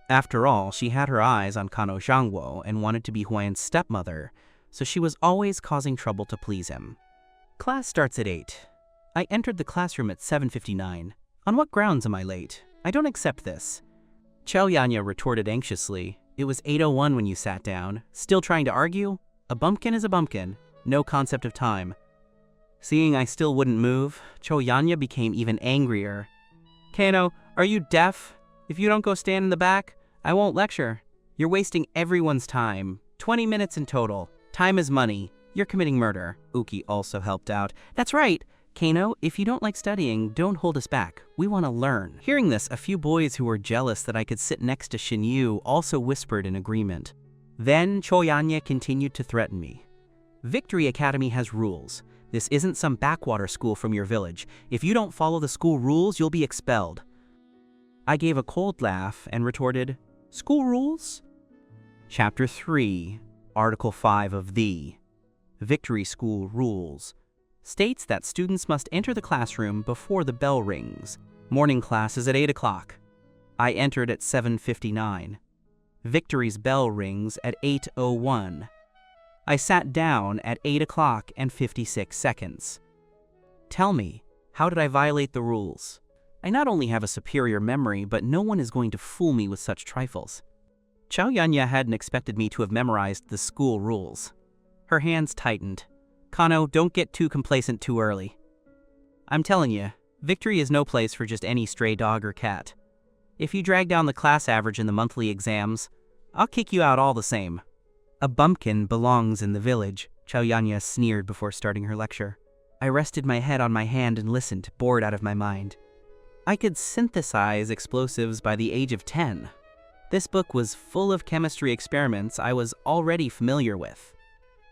After all, she had her eyes on Kano Zhangguo and wanted to be Huayan's stepmother, so she was always causing trouble to please him. Class starts at 8. I entered the classroom at 7:59. On what grounds am I late? I don't accept this. Cho Yanya retorted anxiously. "It was 8:01 when you sat down. Still trying to argue? A bumpkin is a bumpkin. No concept of time." Seeing I still wouldn't move, Cho Yanya became even angrier. "Kano, are you deaf? If you don't go stand in the back, I won't lecture. You're wasting everyone's time. 20 minutes in total. Time is money. You're committing murder." Uki also helped out. "That's right. Kano, if you don't like studying, don't hold us back. We want to learn." Hearing this, a few boys who were jealous that I could sit next to Xin Yu also whispered in agreement. Then Cho Yanya continued to threaten me. "Victory Academy has rules. This isn't some backwater school from your village. If you don't follow the school rules, you'll be expelled." I gave a cold laugh and retorted, "School rules?" Chapter 3, Article 5 of the Victory School Rules states that students must enter the classroom before the bell rings. Morning class is at 8 o'clock. I entered at 7:59. Victory's bell rings at 8:01. I sat down at 8 o'clock and 56 seconds. Tell me, how did I violate the rules? I not only have a superior memory, but no one is going to fool me with such trifles. Cho Yanya hadn't expected me to have memorized the school rules. Her hands tightened. "Kano, don't get too complacent too early. I'm telling you, victory is no place for just any stray dog or cat. If you drag down the class average in the monthly exams, I'll kick you out all the same." "A bumpkin belongs in the village," Cho Yanya sneered before starting her lecture. I rested my head on my hand and listened, bored out of my mind. I could synthesize explosives by the age of 10. This book was full of chemistry experiments I was already familiar with.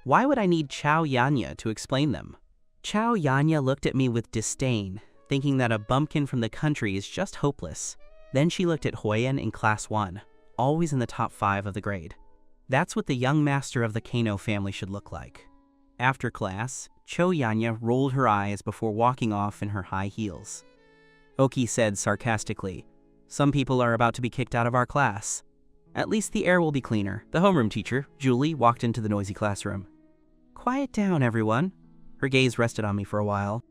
Why would I need Cho Yanya to explain them? Cho Yanya looked at me with disdain, thinking that a bumpkin from the country is just hopeless. Then she looked at Huayan in Class 1, always in the top 5 of the grade. That's what the young master of the Kano family should look like. After class, Cho Yanya rolled her eyes before walking off in her high heels. Oki said sarcastically, "Some people are about to be kicked out of our class. At least the air will be cleaner." The homeroom teacher, Julie, walked into the noisy classroom. "Quiet down, everyone." Her gaze rested on me for a while.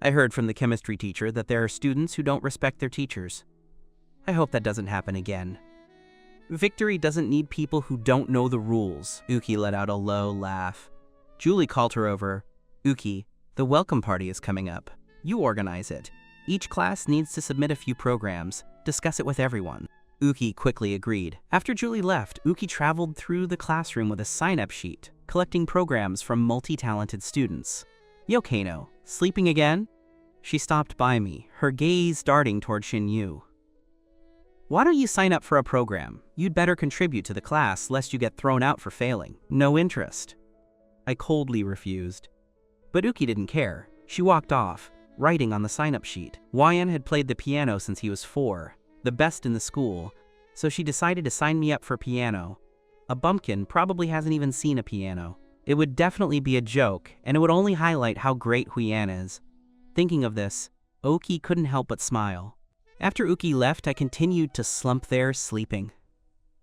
I heard from the chemistry teacher that there are students who don't respect their teachers. I hope that doesn't happen again. "Victory doesn't need people who don't know the rules." Uki let out a low laugh. Julie called her over. "Uki, the welcome party is coming up. You organize it. Each class needs to submit a few programs. Discuss it with everyone." Uki quickly agreed. After Julie left, Uki traveled through the classroom with a sign-up sheet, collecting programs from multi-talented students. "Yo, Kano, sleeping again?" She stopped by me, her gaze darting toward Xin Yu. "Why don't you sign up for a program? You'd better contribute to the class lest you get thrown out for failing." "No interest." I coldly refused. But Uki didn't care. She walked off, writing on the sign-up sheet. Huayan had played the piano since he was 4, the best in the school, so she decided to sign me up for piano. A bumpkin probably hasn't even seen a piano. It would definitely be a joke, and it would only highlight how great Huayan is. Thinking of this, Oki couldn't help but smile. After Uki left, I continued to slump there, sleeping.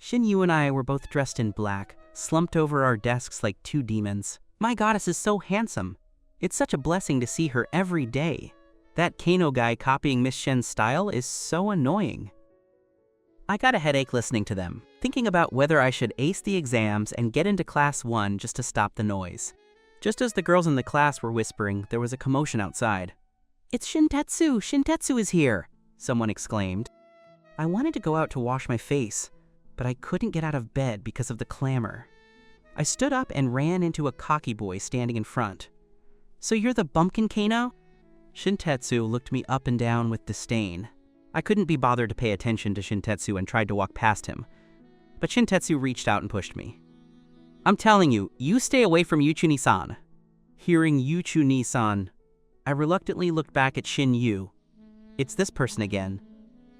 Xin Yu and I were both dressed in black, slumped over our desks like 2 demons. My goddess is so handsome. It's such a blessing to see her every day. That Kano guy copying Miss Shen's style is so annoying. I got a headache listening to them, thinking about whether I should ace the exams and get into class 1 just to stop the noise. Just as the girls in the class were whispering, there was a commotion outside. "It's Shintetsu! Shintetsu is here!" someone exclaimed. I wanted to go out to wash my face, but I couldn't get out of bed because of the clamor. I stood up and ran into a cocky boy standing in front. "So you're the bumpkin Kano?" Shintetsu looked me up and down with disdain. I couldn't be bothered to pay attention to Shintetsu and tried to walk past him, but Shintetsu reached out and pushed me. "I'm telling you, you stay away from Yuchuni-san." Hearing Yuchuni-san, I reluctantly looked back at Shin Yu. It's this person again.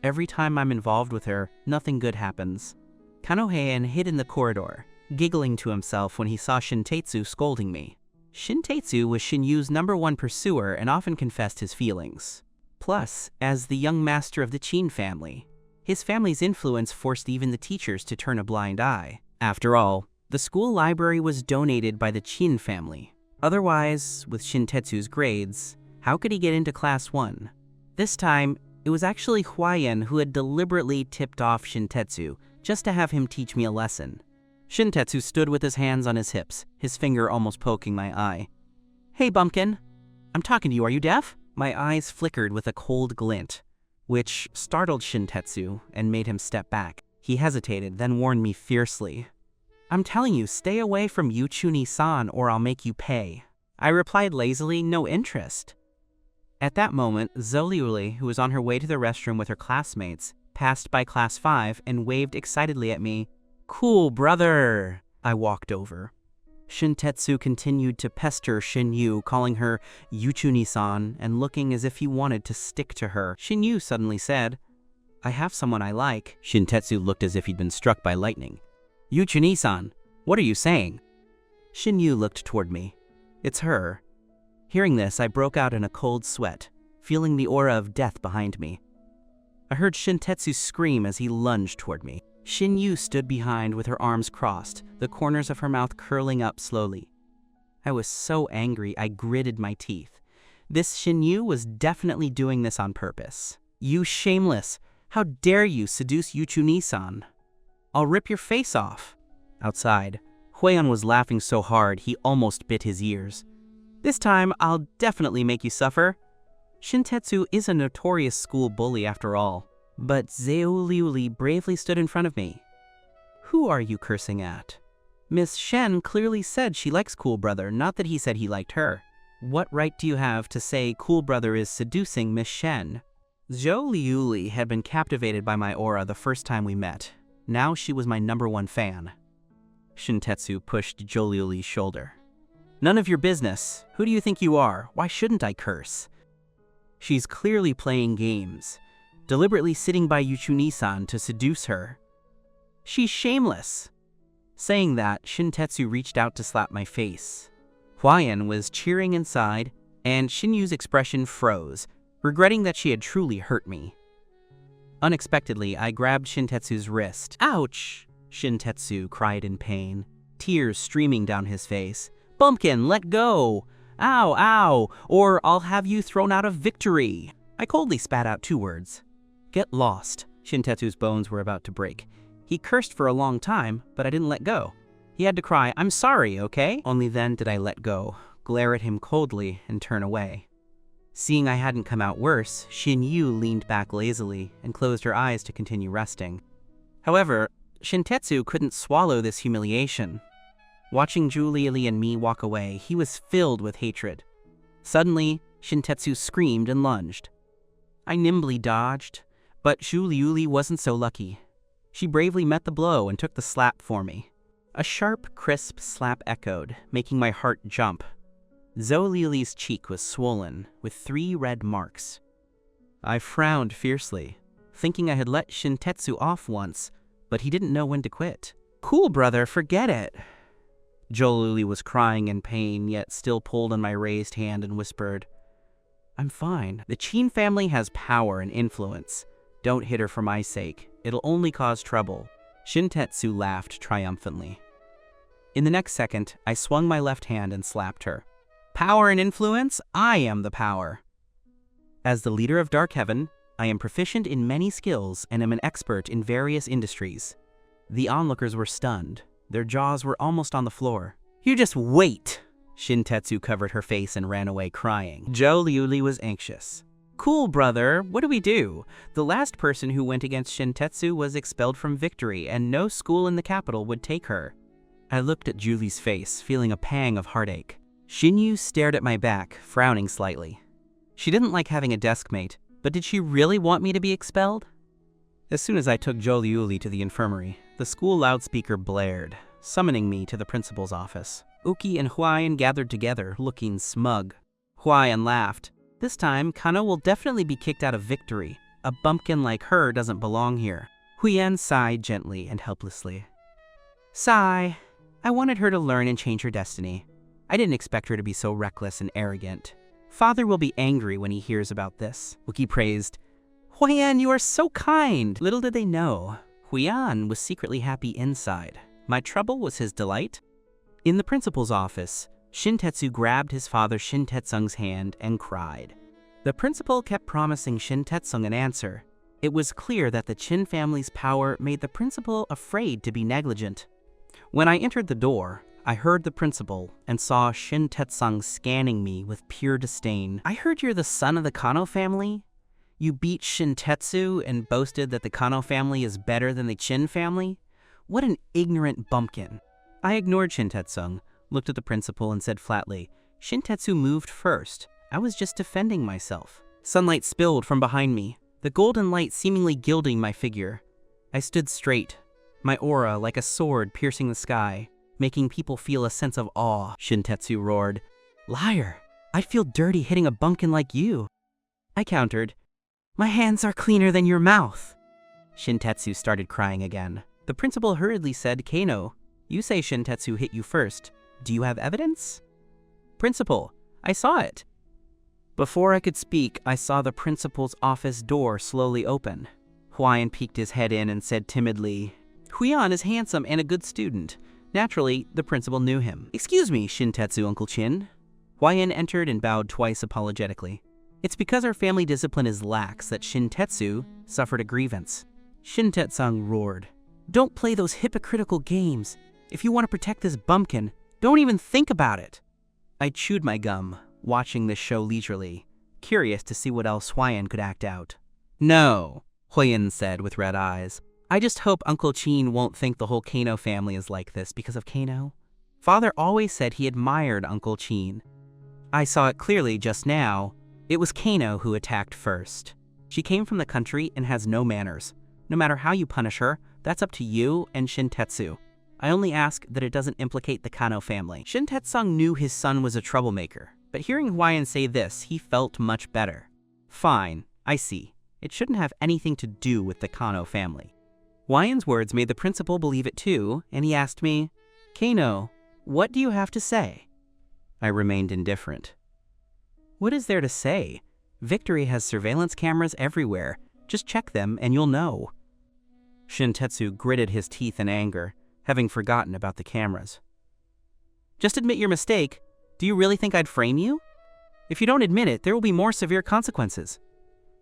Every time I'm involved with her, nothing good happens. Kanohei hid in the corridor, giggling to himself when he saw Shintetsu scolding me. Shintetsu was Shin Yu's #1 pursuer and often confessed his feelings. Plus, as the young master of the Chin family, his family's influence forced even the teachers to turn a blind eye. After all, the school library was donated by the Chin family. Otherwise, with Shintetsu's grades, how could he get into class 1? This time, it was actually Huayan who had deliberately tipped off Shintetsu just to have him teach me a lesson. Shintetsu stood with his hands on his hips, his finger almost poking my eye. "Hey, bumpkin. I'm talking to you, are you deaf?" My eyes flickered with a cold glint, which startled Shintetsu and made him step back. He hesitated, then warned me fiercely. "I'm telling you, stay away from Yuchuni-san or I'll make you pay." I replied lazily, no interest. At that moment, Zoliuli, who was on her way to the restroom with her classmates, passed by class 5 and waved excitedly at me. "Cool, brother!" I walked over. Shintetsu continued to pester Shin Yu, calling her Yuchuni-san and looking as if he wanted to stick to her. Shin Yu suddenly said, "I have someone I like." Shintetsu looked as if he'd been struck by lightning. "Yuchuni-san, what are you saying?" Shin Yu looked toward me. "It's her." Hearing this, I broke out in a cold sweat, feeling the aura of death behind me. I heard Shintetsu scream as he lunged toward me. Shin Yu stood behind with her arms crossed, the corners of her mouth curling up slowly. I was so angry I gritted my teeth. This Shin Yu was definitely doing this on purpose. "You shameless! How dare you seduce Yuchuni-san? I'll rip your face off." Outside, Huayan was laughing so hard he almost bit his ears. "This time, I'll definitely make you suffer." Shintetsu is a notorious school bully after all, but Zoliuli bravely stood in front of me. "Who are you cursing at? Miss Shen clearly said she likes Cool Brother, not that he said he liked her. What right do you have to say Cool Brother is seducing Miss Shen?" Zoliuli had been captivated by my aura the first time we met. Now she was my #1 fan. Shintetsu pushed Zoliuli's shoulder. "None of your business. Who do you think you are? Why shouldn't I curse?" She's clearly playing games, deliberately sitting by Yuchuni-san to seduce her. She's shameless. Saying that, Shintetsu reached out to slap my face. Huayan was cheering inside, and Shinyu's expression froze, regretting that she had truly hurt me. Unexpectedly, I grabbed Shintetsu's wrist. "Ouch!" Shintetsu cried in pain, tears streaming down his face. "Bumpkin, let go! Ow, ow! Or I'll have you thrown out of victory!" I coldly spat out 2 words. "Get lost." Shintetsu's bones were about to break. He cursed for a long time, but I didn't let go. He had to cry, "I'm sorry, okay?" Only then did I let go, glare at him coldly, and turn away. Seeing I hadn't come out worse, Shin Yu leaned back lazily and closed her eyes to continue resting. However, Shintetsu couldn't swallow this humiliation. Watching Zoliuli and me walk away, he was filled with hatred. Suddenly, Shintetsu screamed and lunged. I nimbly dodged, but Zoliuli wasn't so lucky. She bravely met the blow and took the slap for me. A sharp, crisp slap echoed, making my heart jump. Zoliuli's cheek was swollen, with 3 red marks. I frowned fiercely, thinking I had let Shintetsu off once, but he didn't know when to quit. "Cool, brother, forget it." Zoliuli was crying in pain, yet still pulled on my raised hand and whispered, "I'm fine. The Chin family has power and influence. Don't hit her for my sake. It'll only cause trouble." Shintetsu laughed triumphantly. In the next second, I swung my left hand and slapped her. "Power and influence? I am the power." As the leader of Dark Heaven, I am proficient in many skills and am an expert in various industries. The onlookers were stunned. Their jaws were almost on the floor. You just wait! Shintetsu covered her face and ran away crying. Zhou Liuli was anxious. Cool, brother. What do we do? The last person who went against Shintetsu was expelled from Victory, and no school in the capital would take her. I looked at Julie's face, feeling a pang of heartache. Shinyu stared at my back, frowning slightly. She didn't like having a desk mate, but did she really want me to be expelled? As soon as I took Zhou Liuli to the infirmary, the school loudspeaker blared, summoning me to the principal's office. Uki and Huayan gathered together, looking smug. Huayan laughed. This time, Kano will definitely be kicked out of Victory. A bumpkin like her doesn't belong here. Huiyan sighed gently and helplessly. Sigh. I wanted her to learn and change her destiny. I didn't expect her to be so reckless and arrogant. Father will be angry when he hears about this. Uki praised. Huiyan, you are so kind! Little did they know, Huiyan was secretly happy inside. My trouble was his delight. In the principal's office, Shintetsu grabbed his father Shintetsung's hand and cried. The principal kept promising Shintetsung an answer. It was clear that the Qin family's power made the principal afraid to be negligent. When I entered the door, I heard the principal and saw Shintetsung scanning me with pure disdain. I heard you're the son of the Kano family? You beat Shintetsu and boasted that the Kano family is better than the Qin family? What an ignorant bumpkin. I ignored Shintetsung, looked at the principal and said flatly, Shintetsu moved first. I was just defending myself. Sunlight spilled from behind me, the golden light seemingly gilding my figure. I stood straight, my aura like a sword piercing the sky, making people feel a sense of awe. Shintetsu roared, Liar! I'd feel dirty hitting a bumpkin like you. I countered, My hands are cleaner than your mouth. Shintetsu started crying again. The principal hurriedly said, Kano, you say Shintetsu hit you first. Do you have evidence? Principal, I saw it. Before I could speak, I saw the principal's office door slowly open. Huayan peeked his head in and said timidly, Huiyan is handsome and a good student. Naturally, the principal knew him. Excuse me, Shintetsu, Uncle Chin. Huayan entered and bowed twice apologetically. It's because our family discipline is lax that Shintetsu suffered a grievance. Shintetsung roared, Don't play those hypocritical games. If you want to protect this bumpkin, don't even think about it. I chewed my gum, watching this show leisurely, curious to see what else Huayan could act out. No, Huayan said with red eyes. I just hope Uncle Chin won't think the whole Kano family is like this because of Kano. Father always said he admired Uncle Chin. I saw it clearly just now. It was Kano who attacked first. She came from the country and has no manners. No matter how you punish her, that's up to you and Shintetsu. I only ask that it doesn't implicate the Kano family. Shintetsung knew his son was a troublemaker, but hearing Huayan say this, he felt much better. Fine, I see. It shouldn't have anything to do with the Kano family. Huayan's words made the principal believe it too, and he asked me, Kano, what do you have to say? I remained indifferent. What is there to say? Victory has surveillance cameras everywhere. Just check them and you'll know. Shintetsu gritted his teeth in anger, having forgotten about the cameras. Just admit your mistake. Do you really think I'd frame you? If you don't admit it, there will be more severe consequences.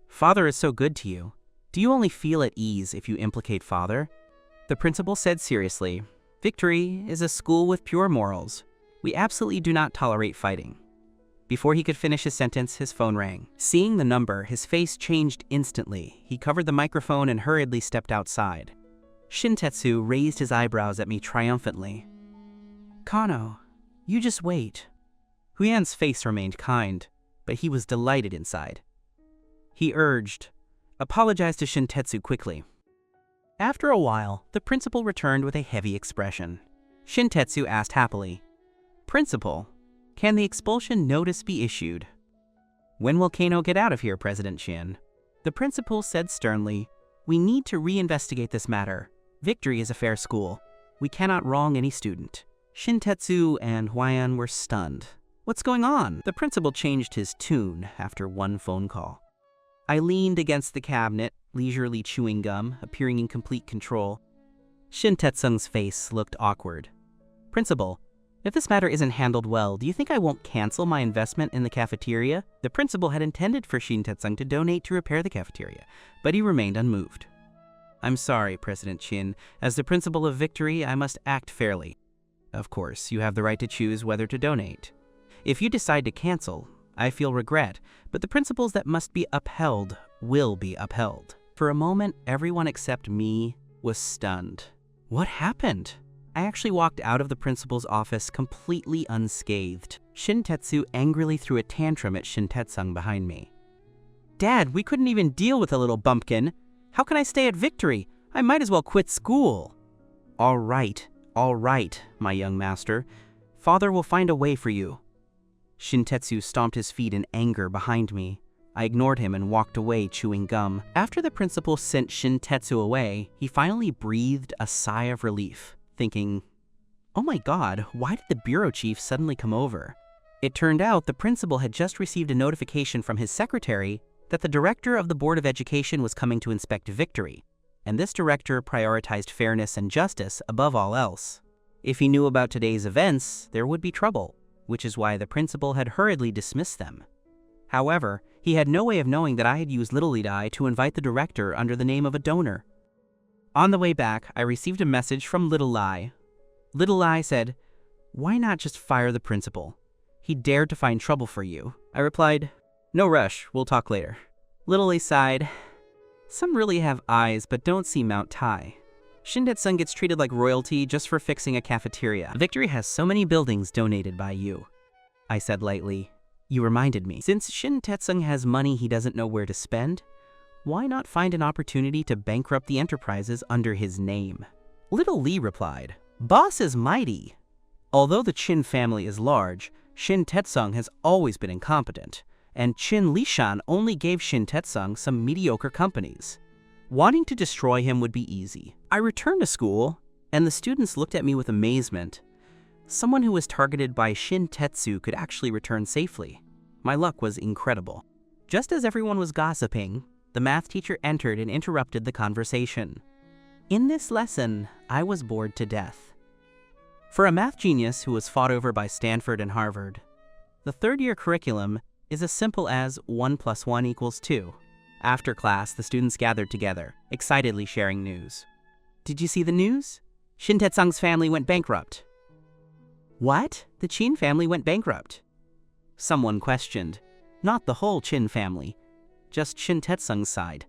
Father is so good to you. Do you only feel at ease if you implicate Father? The principal said seriously, Victory is a school with pure morals. We absolutely do not tolerate fighting. Before he could finish his sentence, his phone rang. Seeing the number, his face changed instantly. He covered the microphone and hurriedly stepped outside. Shintetsu raised his eyebrows at me triumphantly. Kano, you just wait. Huiyan's face remained kind, but he was delighted inside. He urged, Apologize to Shintetsu quickly. After a while, the principal returned with a heavy expression. Shintetsu asked happily, Principal, can the expulsion notice be issued? When will Kano get out of here, President Shin? The principal said sternly, We need to reinvestigate this matter. Victory is a fair school. We cannot wrong any student. Shintetsu and Huayan were stunned. What's going on? The principal changed his tune after one phone call. I leaned against the cabinet, leisurely chewing gum, appearing in complete control. Shintetsung's face looked awkward. Principal, If this matter isn't handled well, do you think I won't cancel my investment in the cafeteria? The principal had intended for Shin Tae-sung to donate to repair the cafeteria, but he remained unmoved. I'm sorry, President Shin. As the principal of Victory, I must act fairly. Of course, you have the right to choose whether to donate. If you decide to cancel, I feel regret, but the principles that must be upheld will be upheld. For a moment, everyone except me was stunned. What happened? I actually walked out of the principal's office completely unscathed. Shin Tetsu angrily threw a tantrum at Shin Tae-sung behind me. Dad, we couldn't even deal with a little bumpkin. How can I stay at Victory? I might as well quit school. All right, my young master. Father will find a way for you. Shin Tetsu stomped his feet in anger behind me. I ignored him and walked away chewing gum. After the principal sent Shin Tetsu away, he finally breathed a sigh of relief, thinking, oh my god, why did the bureau chief suddenly come over? It turned out the principal had just received a notification from his secretary that the director of the Board of Education was coming to inspect Victory, and this director prioritized fairness and justice above all else. If he knew about today's events, there would be trouble, which is why the principal had hurriedly dismissed them. However, he had no way of knowing that I had used Little Eye to invite the director under the name of a donor. On the way back, I received a message from Little Eye. Little Eye said, why not just fire the principal? He dared to find trouble for you. I replied, no rush, we'll talk later. Little Eye sighed, some really have eyes but don't see Mount Tai. Shin Tae-sung gets treated like royalty just for fixing a cafeteria. Victory has so many buildings donated by you. I said lightly. You reminded me. Since Shin Tae-sung has money he doesn't know where to spend, why not find an opportunity to bankrupt the enterprises under his name? Little Lee replied, boss is mighty. Although the Chin family is large, Shin Tae-sung has always been incompetent, and Chin Lishan only gave Shin Tae-sung some mediocre companies. Wanting to destroy him would be easy. I returned to school, and the students looked at me with amazement. Someone who was targeted by Shin Tetsu could actually return safely. My luck was incredible. Just as everyone was gossiping, the math teacher entered and interrupted the conversation. In this lesson, I was bored to death. For a math genius who was fought over by Stanford and Harvard, the third-year curriculum is as simple as 1 + 1 = 2. After class, the students gathered together, excitedly sharing news. Did you see the news? Shin Tae-sung's family went bankrupt. What? The Chin family went bankrupt? Someone questioned. Not the whole Chin family, just Shin Tae-sung's side.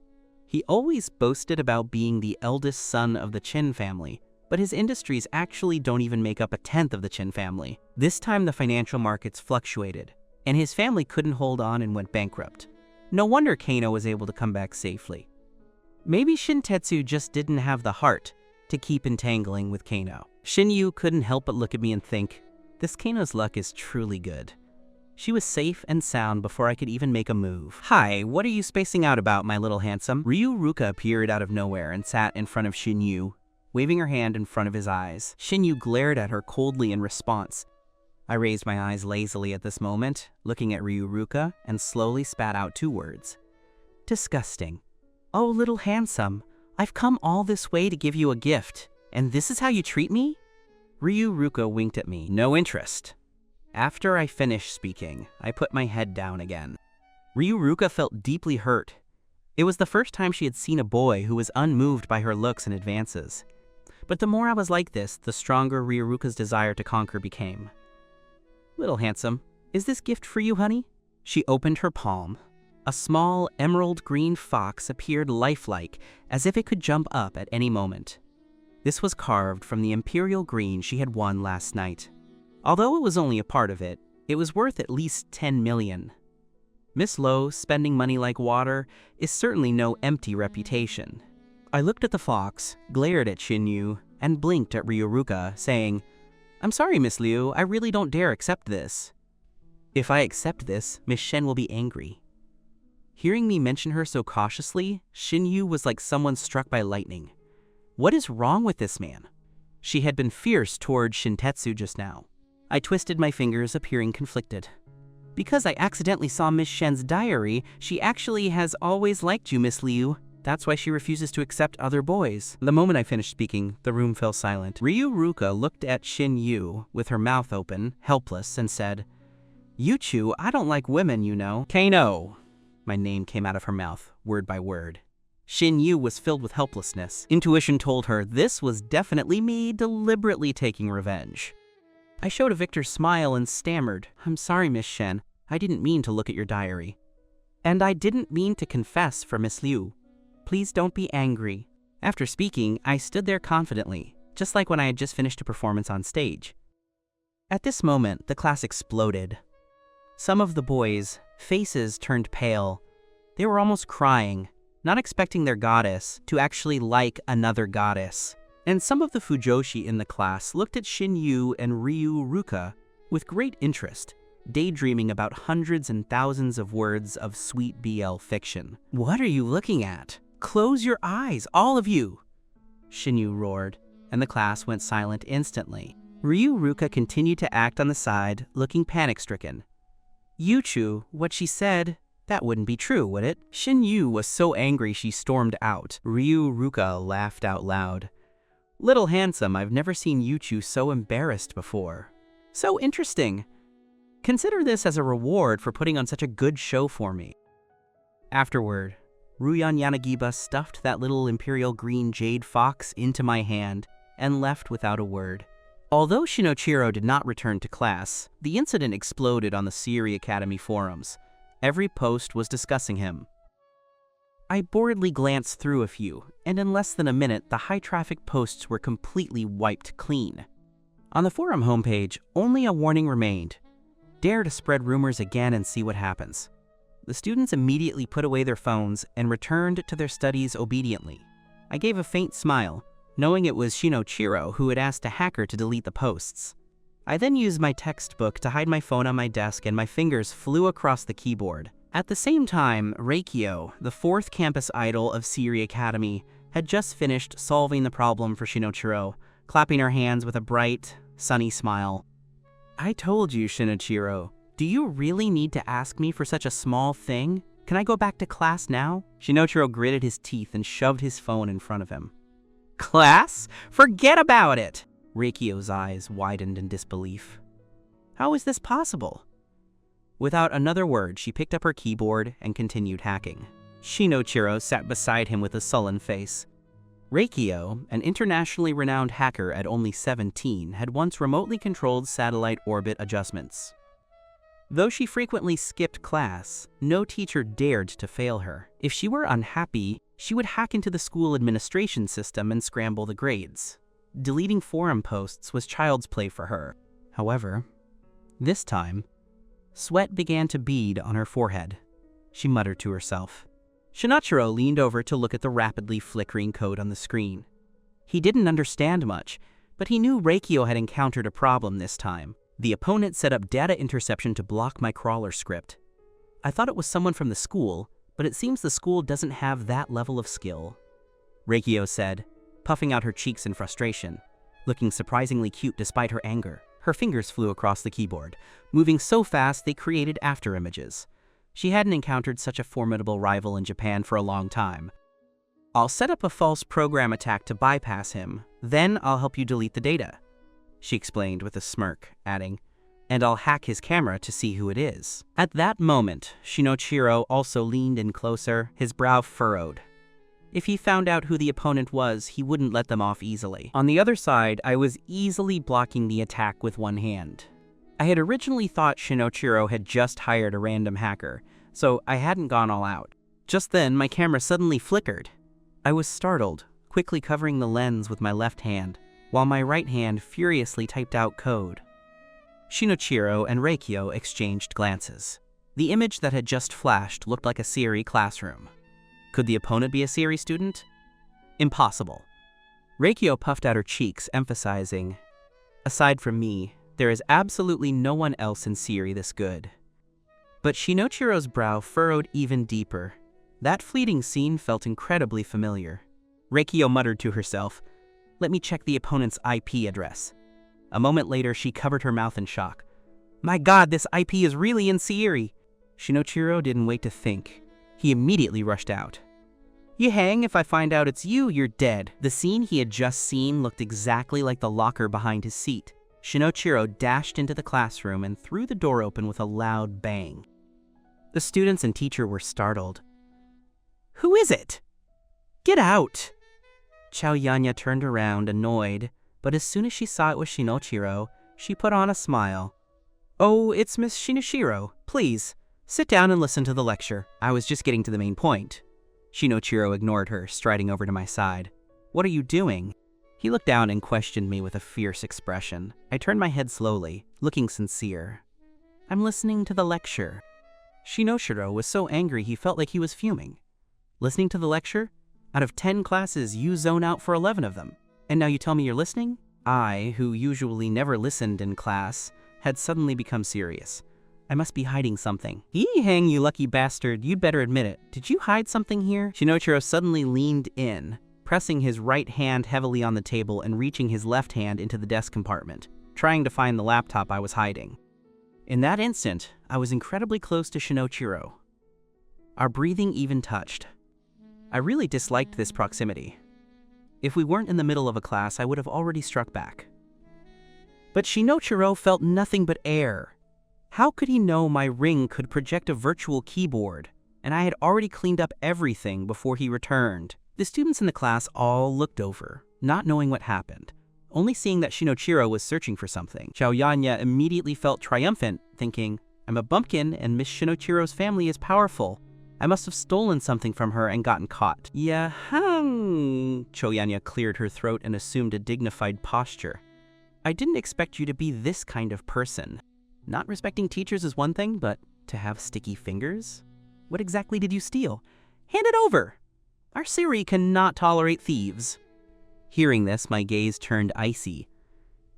He always boasted about being the eldest son of the Chin family, but his industries actually don't even make up a tenth of the Chin family. This time the financial markets fluctuated, and his family couldn't hold on and went bankrupt. No wonder Kano was able to come back safely. Maybe Shin Tetsu just didn't have the heart to keep entangling with Kano. Shin Yu couldn't help but look at me and think, this Kano's luck is truly good. She was safe and sound before I could even make a move. Hi, what are you spacing out about, my little handsome? Ryu Ruka appeared out of nowhere and sat in front of Shin Yu, waving her hand in front of his eyes. Shin Yu glared at her coldly in response. I raised my eyes lazily at this moment, looking at Ryu Ruka, and slowly spat out 2 words. Disgusting. Oh, little handsome, I've come all this way to give you a gift, and this is how you treat me? Ryu Ruka winked at me. No interest. After I finished speaking, I put my head down again. Ryu Ruka felt deeply hurt. It was the first time she had seen a boy who was unmoved by her looks and advances. But the more I was like this, the stronger Ryu Ruka's desire to conquer became. Little handsome, is this gift for you, honey? She opened her palm. A small emerald green fox appeared lifelike, as if it could jump up at any moment. This was carved from the imperial green she had won last night. Although it was only a part of it, it was worth at least 10 million. Miss Lowe spending money like water is certainly no empty reputation. I looked at the fox, glared at Shin Yu, and blinked at Ryu Ruka, saying, I'm sorry, Miss Liu, I really don't dare accept this. If I accept this, Miss Shen will be angry. Hearing me mention her so cautiously, Shin Yu was like someone struck by lightning. What is wrong with this man? She had been fierce toward Shin Tetsu just now. I twisted my fingers, appearing conflicted. Because I accidentally saw Miss Shen's diary, she actually has always liked you, Miss Liu. That's why she refuses to accept other boys. The moment I finished speaking, the room fell silent. Ryu Ruka looked at Shin Yu with her mouth open, helpless, and said, "Yuchu, I don't like women, you know." Kano. My name came out of her mouth, word by word. Shin Yu was filled with helplessness. Intuition told her this was definitely me deliberately taking revenge. I showed a victor's smile and stammered, "I'm sorry, Miss Shen. I didn't mean to look at your diary. And I didn't mean to confess for Miss Liu. Please don't be angry." After speaking, I stood there confidently, just like when I had just finished a performance on stage. At this moment, the class exploded. Some of the boys' faces turned pale. They were almost crying, not expecting their goddess to actually like another goddess. And some of the Fujoshi in the class looked at Shin Yu and Ryu Ruka with great interest, daydreaming about hundreds and thousands of words of sweet BL fiction. "What are you looking at? Close your eyes, all of you!" Shin Yu roared, and the class went silent instantly. Ryu Ruka continued to act on the side, looking panic-stricken. "Yuchu, what she said, that wouldn't be true, would it?" Shin Yu was so angry she stormed out. Ryu Ruka laughed out loud. "Little handsome, I've never seen Yuchu so embarrassed before. So interesting. Consider this as a reward for putting on such a good show for me." Afterward, Ruyan Yanagiba stuffed that little imperial green jade fox into my hand and left without a word. Although Shinochiro did not return to class, the incident exploded on the Siri Academy forums. Every post was discussing him. I boredly glanced through a few, and in less than a minute, the high-traffic posts were completely wiped clean. On the forum homepage, only a warning remained. Dare to spread rumors again and see what happens. The students immediately put away their phones and returned to their studies obediently. I gave a faint smile, knowing it was Shinochiro who had asked a hacker to delete the posts. I then used my textbook to hide my phone on my desk and my fingers flew across the keyboard. At the same time, Reikio, the fourth campus idol of Siri Academy, had just finished solving the problem for Shinochiro, clapping her hands with a bright, sunny smile. "I told you, Shinochiro. Do you really need to ask me for such a small thing? Can I go back to class now?" Shinochiro gritted his teeth and shoved his phone in front of him. "Class? Forget about it!" Reikio's eyes widened in disbelief. "How is this possible?" Without another word, she picked up her keyboard and continued hacking. Shinochiro sat beside him with a sullen face. Reikio, an internationally renowned hacker at only 17, had once remotely controlled satellite orbit adjustments. Though she frequently skipped class, no teacher dared to fail her. If she were unhappy, she would hack into the school administration system and scramble the grades. Deleting forum posts was child's play for her. However, this time, sweat began to bead on her forehead. She muttered to herself. Shinochiro leaned over to look at the rapidly flickering code on the screen. He didn't understand much, but he knew Reikio had encountered a problem this time. The opponent set up data interception to block my crawler script. I thought it was someone from the school, but it seems the school doesn't have that level of skill. Reikio said, puffing out her cheeks in frustration, looking surprisingly cute despite her anger. Her fingers flew across the keyboard, moving so fast they created afterimages. She hadn't encountered such a formidable rival in Japan for a long time. "I'll set up a false program attack to bypass him, then I'll help you delete the data," she explained with a smirk, adding, "and I'll hack his camera to see who it is." At that moment, Shinochiro also leaned in closer, his brow furrowed. If he found out who the opponent was, he wouldn't let them off easily. On the other side, I was easily blocking the attack with one hand. I had originally thought Shinochiro had just hired a random hacker, so I hadn't gone all out. Just then, my camera suddenly flickered. I was startled, quickly covering the lens with my left hand, while my right hand furiously typed out code. Shinochiro and Reikio exchanged glances. The image that had just flashed looked like a Siri classroom. Could the opponent be a Siri student? Impossible. Reikio puffed out her cheeks, emphasizing, "Aside from me, there is absolutely no one else in Siri this good." But Shinochiro's brow furrowed even deeper. That fleeting scene felt incredibly familiar. Reikio muttered to herself, "Let me check the opponent's IP address." A moment later, she covered her mouth in shock. "My god, this IP is really in Siri!" Shinochiro didn't wait to think. He immediately rushed out. You hang, if I find out it's you, you're dead. The scene he had just seen looked exactly like the locker behind his seat. Shinichiro dashed into the classroom and threw the door open with a loud bang. The students and teacher were startled. Who is it? Get out! Chaoyanya turned around, annoyed, but as soon as she saw it was Shinichiro, she put on a smile. Oh, it's Miss Shinichiro. Please, sit down and listen to the lecture. I was just getting to the main point. Shinichiro ignored her, striding over to my side. What are you doing? He looked down and questioned me with a fierce expression. I turned my head slowly, looking sincere. I'm listening to the lecture. Shinichiro was so angry he felt like he was fuming. Listening to the lecture? Out of 10 classes, you zone out for 11 of them. And now you tell me you're listening? I, who usually never listened in class, had suddenly become serious. I must be hiding something. Heng, you lucky bastard, you'd better admit it. Did you hide something here? Shinichiro suddenly leaned in, pressing his right hand heavily on the table and reaching his left hand into the desk compartment, trying to find the laptop I was hiding. In that instant, I was incredibly close to Shinichiro. Our breathing even touched. I really disliked this proximity. If we weren't in the middle of a class, I would have already struck back. But Shinichiro felt nothing but air. How could he know my ring could project a virtual keyboard, and I had already cleaned up everything before he returned? The students in the class all looked over, not knowing what happened, only seeing that Shinichiro was searching for something. Chaoyanya immediately felt triumphant, thinking, I'm a bumpkin and Miss Shinichiro's family is powerful. I must have stolen something from her and gotten caught. Yeah, Chaoyanya cleared her throat and assumed a dignified posture. I didn't expect you to be this kind of person. Not respecting teachers is one thing, but to have sticky fingers? What exactly did you steal? Hand it over! Our Siri cannot tolerate thieves. Hearing this, my gaze turned icy.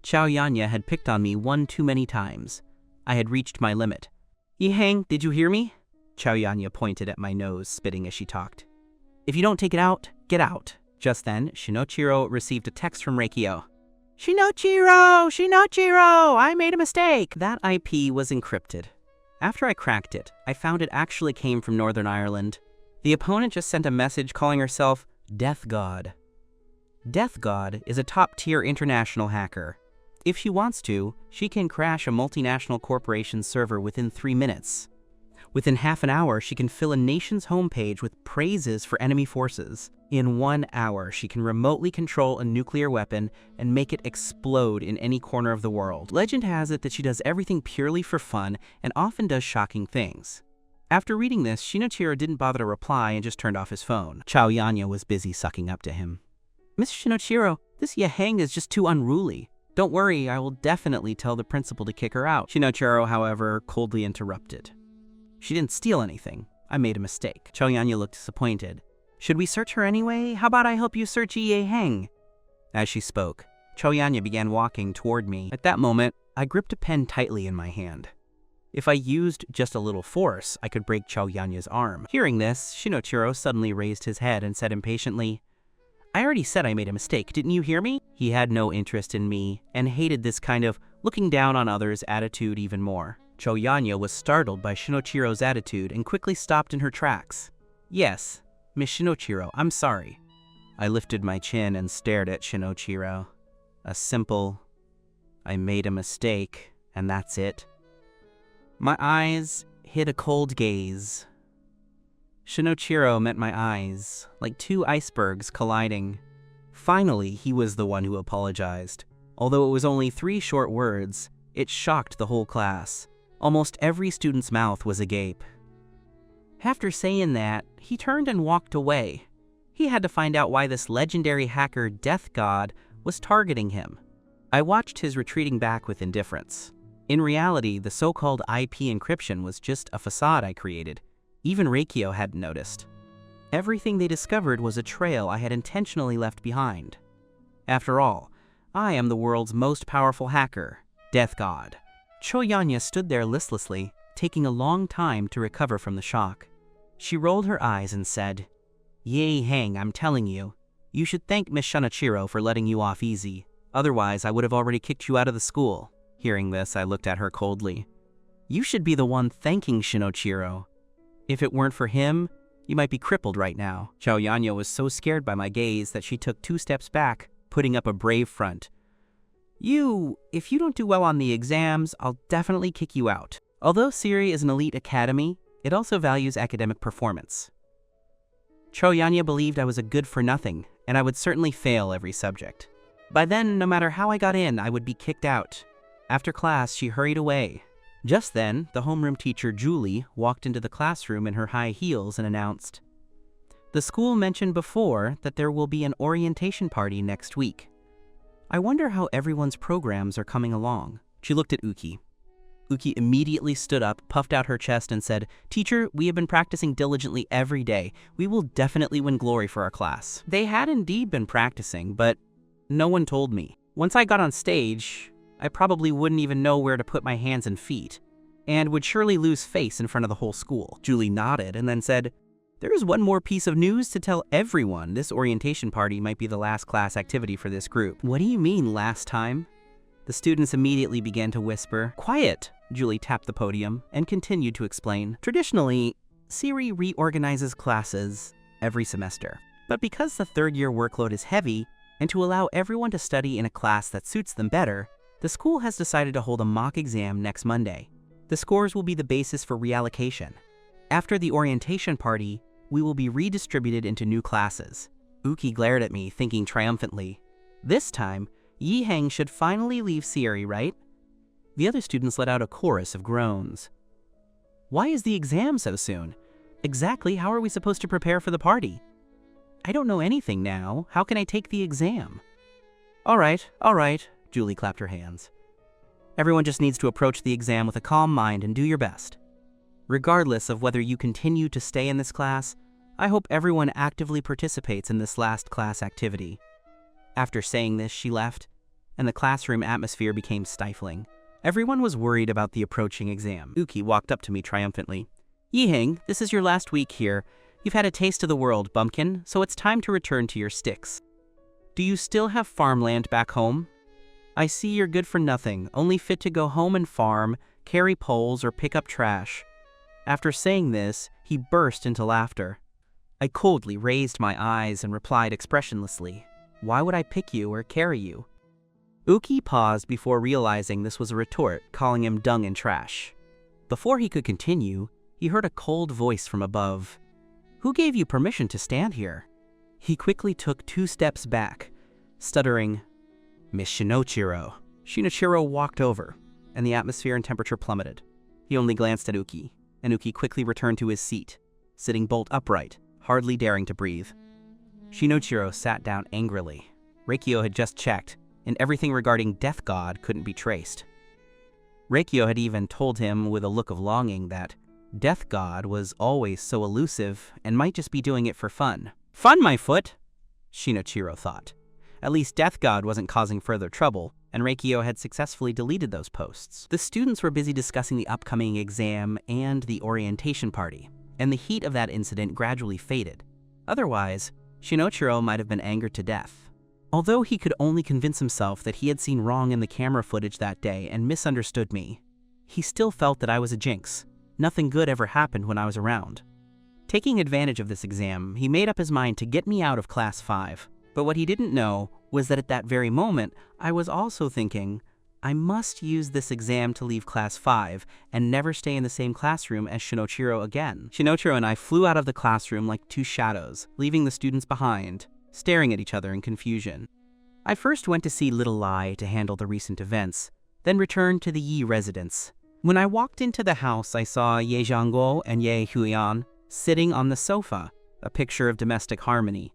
Chaoyanya had picked on me one too many times. I had reached my limit. Heng, did you hear me? Chaoyanya pointed at my nose, spitting as she talked. If you don't take it out, get out. Just then, Shinichiro received a text from Reikio. Shinichiro, I made a mistake. That IP was encrypted. After I cracked it, I found it actually came from Northern Ireland. The opponent just sent a message calling herself Death God. Death God is a top-tier international hacker. If she wants to, she can crash a multinational corporation's server within 3 minutes. Within half an hour, she can fill a nation's homepage with praises for enemy forces. In 1 hour, she can remotely control a nuclear weapon and make it explode in any corner of the world. Legend has it that she does everything purely for fun and often does shocking things. After reading this, Shinichiro didn't bother to reply and just turned off his phone. Chaoyanya was busy sucking up to him. Miss Shinichiro, this Heng is just too unruly. Don't worry, I will definitely tell the principal to kick her out. Shinichiro, however, coldly interrupted. She didn't steal anything. I made a mistake. Chaoyanya looked disappointed. Should we search her anyway? How about I help you search Heng? As she spoke, Chaoyanya began walking toward me. At that moment, I gripped a pen tightly in my hand. If I used just a little force, I could break Chaoyanya's arm. Hearing this, Shinichiro suddenly raised his head and said impatiently, I already said I made a mistake, didn't you hear me? He had no interest in me and hated this kind of looking down on others attitude even more. Chaoyanya was startled by Shinichiro's attitude and quickly stopped in her tracks. Yes, Miss Shinichiro, I'm sorry. I lifted my chin and stared at Shinichiro. A simple, I made a mistake, and that's it. My eyes hit a cold gaze. Shinichiro met my eyes, like two icebergs colliding. Finally, he was the one who apologized. Although it was only 3 short words, it shocked the whole class. Almost every student's mouth was agape. After saying that, he turned and walked away. He had to find out why this legendary hacker Death God was targeting him. I watched his retreating back with indifference. In reality, the so-called IP encryption was just a facade I created. Even Reikio hadn't noticed. Everything they discovered was a trail I had intentionally left behind. After all, I am the world's most powerful hacker, Death God. Chaoyanya stood there listlessly, taking a long time to recover from the shock. She rolled her eyes and said, Heng, I'm telling you, you should thank Miss Shinichiro for letting you off easy. Otherwise, I would have already kicked you out of the school. Hearing this, I looked at her coldly. You should be the one thanking Shinichiro. If it weren't for him, You might be crippled right now. Xiao Yanyo was so scared by my gaze that she took 2 steps back, putting up a brave front. If you don't do well on the exams, I'll definitely kick you out. Although Siri is an elite academy, it also values academic performance. Xiao Yanyo believed I was a good-for-nothing, and I would certainly fail every subject. By then, no matter how I got in, I would be kicked out. After class, she hurried away. Just then, the homeroom teacher, Julie, walked into the classroom in her high heels and announced, "The school mentioned before that there will be an orientation party next week. I wonder how everyone's programs are coming along." She looked at Uki. Uki immediately stood up, puffed out her chest, and said, "Teacher, we have been practicing diligently every day. We will definitely win glory for our class." They had indeed been practicing, but no one told me. Once I got on stage, I probably wouldn't even know where to put my hands and feet, and would surely lose face in front of the whole school. Julie nodded and then said, "There is one more piece of news to tell everyone. This orientation party might be the last class activity for this group." "What do you mean, last time?" The students immediately began to whisper. "Quiet!" Julie tapped the podium and continued to explain. "Traditionally, Siri reorganizes classes every semester. But because the third-year workload is heavy, and to allow everyone to study in a class that suits them better, the school has decided to hold a mock exam next Monday. The scores will be the basis for reallocation. After the orientation party, we will be redistributed into new classes." Uki glared at me, thinking triumphantly, "This time, Heng should finally leave Siri, right?" The other students let out a chorus of groans. "Why is the exam so soon? Exactly how are we supposed to prepare for the party? I don't know anything now. How can I take the exam?" All right, Julie clapped her hands. "Everyone just needs to approach the exam with a calm mind and do your best. Regardless of whether you continue to stay in this class, I hope everyone actively participates in this last class activity." After saying this, she left, and the classroom atmosphere became stifling. Everyone was worried about the approaching exam. Uki walked up to me triumphantly. "Heng, this is your last week here. You've had a taste of the world, bumpkin, so it's time to return to your sticks. Do you still have farmland back home? I see you're good for nothing, only fit to go home and farm, carry poles, or pick up trash." After saying this, he burst into laughter. I coldly raised my eyes and replied expressionlessly, "Why would I pick you or carry you?" Uki paused before realizing this was a retort, calling him dung and trash. Before he could continue, he heard a cold voice from above. "Who gave you permission to stand here?" He quickly took 2 steps back, stuttering, "Miss Shinochiro." Shinochiro walked over, and the atmosphere and temperature plummeted. He only glanced at Uki, and Uki quickly returned to his seat, sitting bolt upright, hardly daring to breathe. Shinochiro sat down angrily. Reikyo had just checked, and everything regarding Death God couldn't be traced. Reikyo had even told him with a look of longing that Death God was always so elusive and might just be doing it for fun. Fun, my foot, Shinochiro thought. At least Death God wasn't causing further trouble, and Reikyo had successfully deleted those posts. The students were busy discussing the upcoming exam and the orientation party, and the heat of that incident gradually faded. Otherwise, Shinochiro might have been angered to death. Although he could only convince himself that he had seen wrong in the camera footage that day and misunderstood me, he still felt that I was a jinx. Nothing good ever happened when I was around. Taking advantage of this exam, he made up his mind to get me out of Class 5. But what he didn't know was that at that very moment, I was also thinking, I must use this exam to leave Class 5 and never stay in the same classroom as Shinochiro again. Shinochiro and I flew out of the classroom like 2 shadows, leaving the students behind, staring at each other in confusion. I first went to see Little Lai to handle the recent events, then returned to the Yi residence. When I walked into the house, I saw Ye Zhangguo and Ye Huiyan sitting on the sofa, a picture of domestic harmony.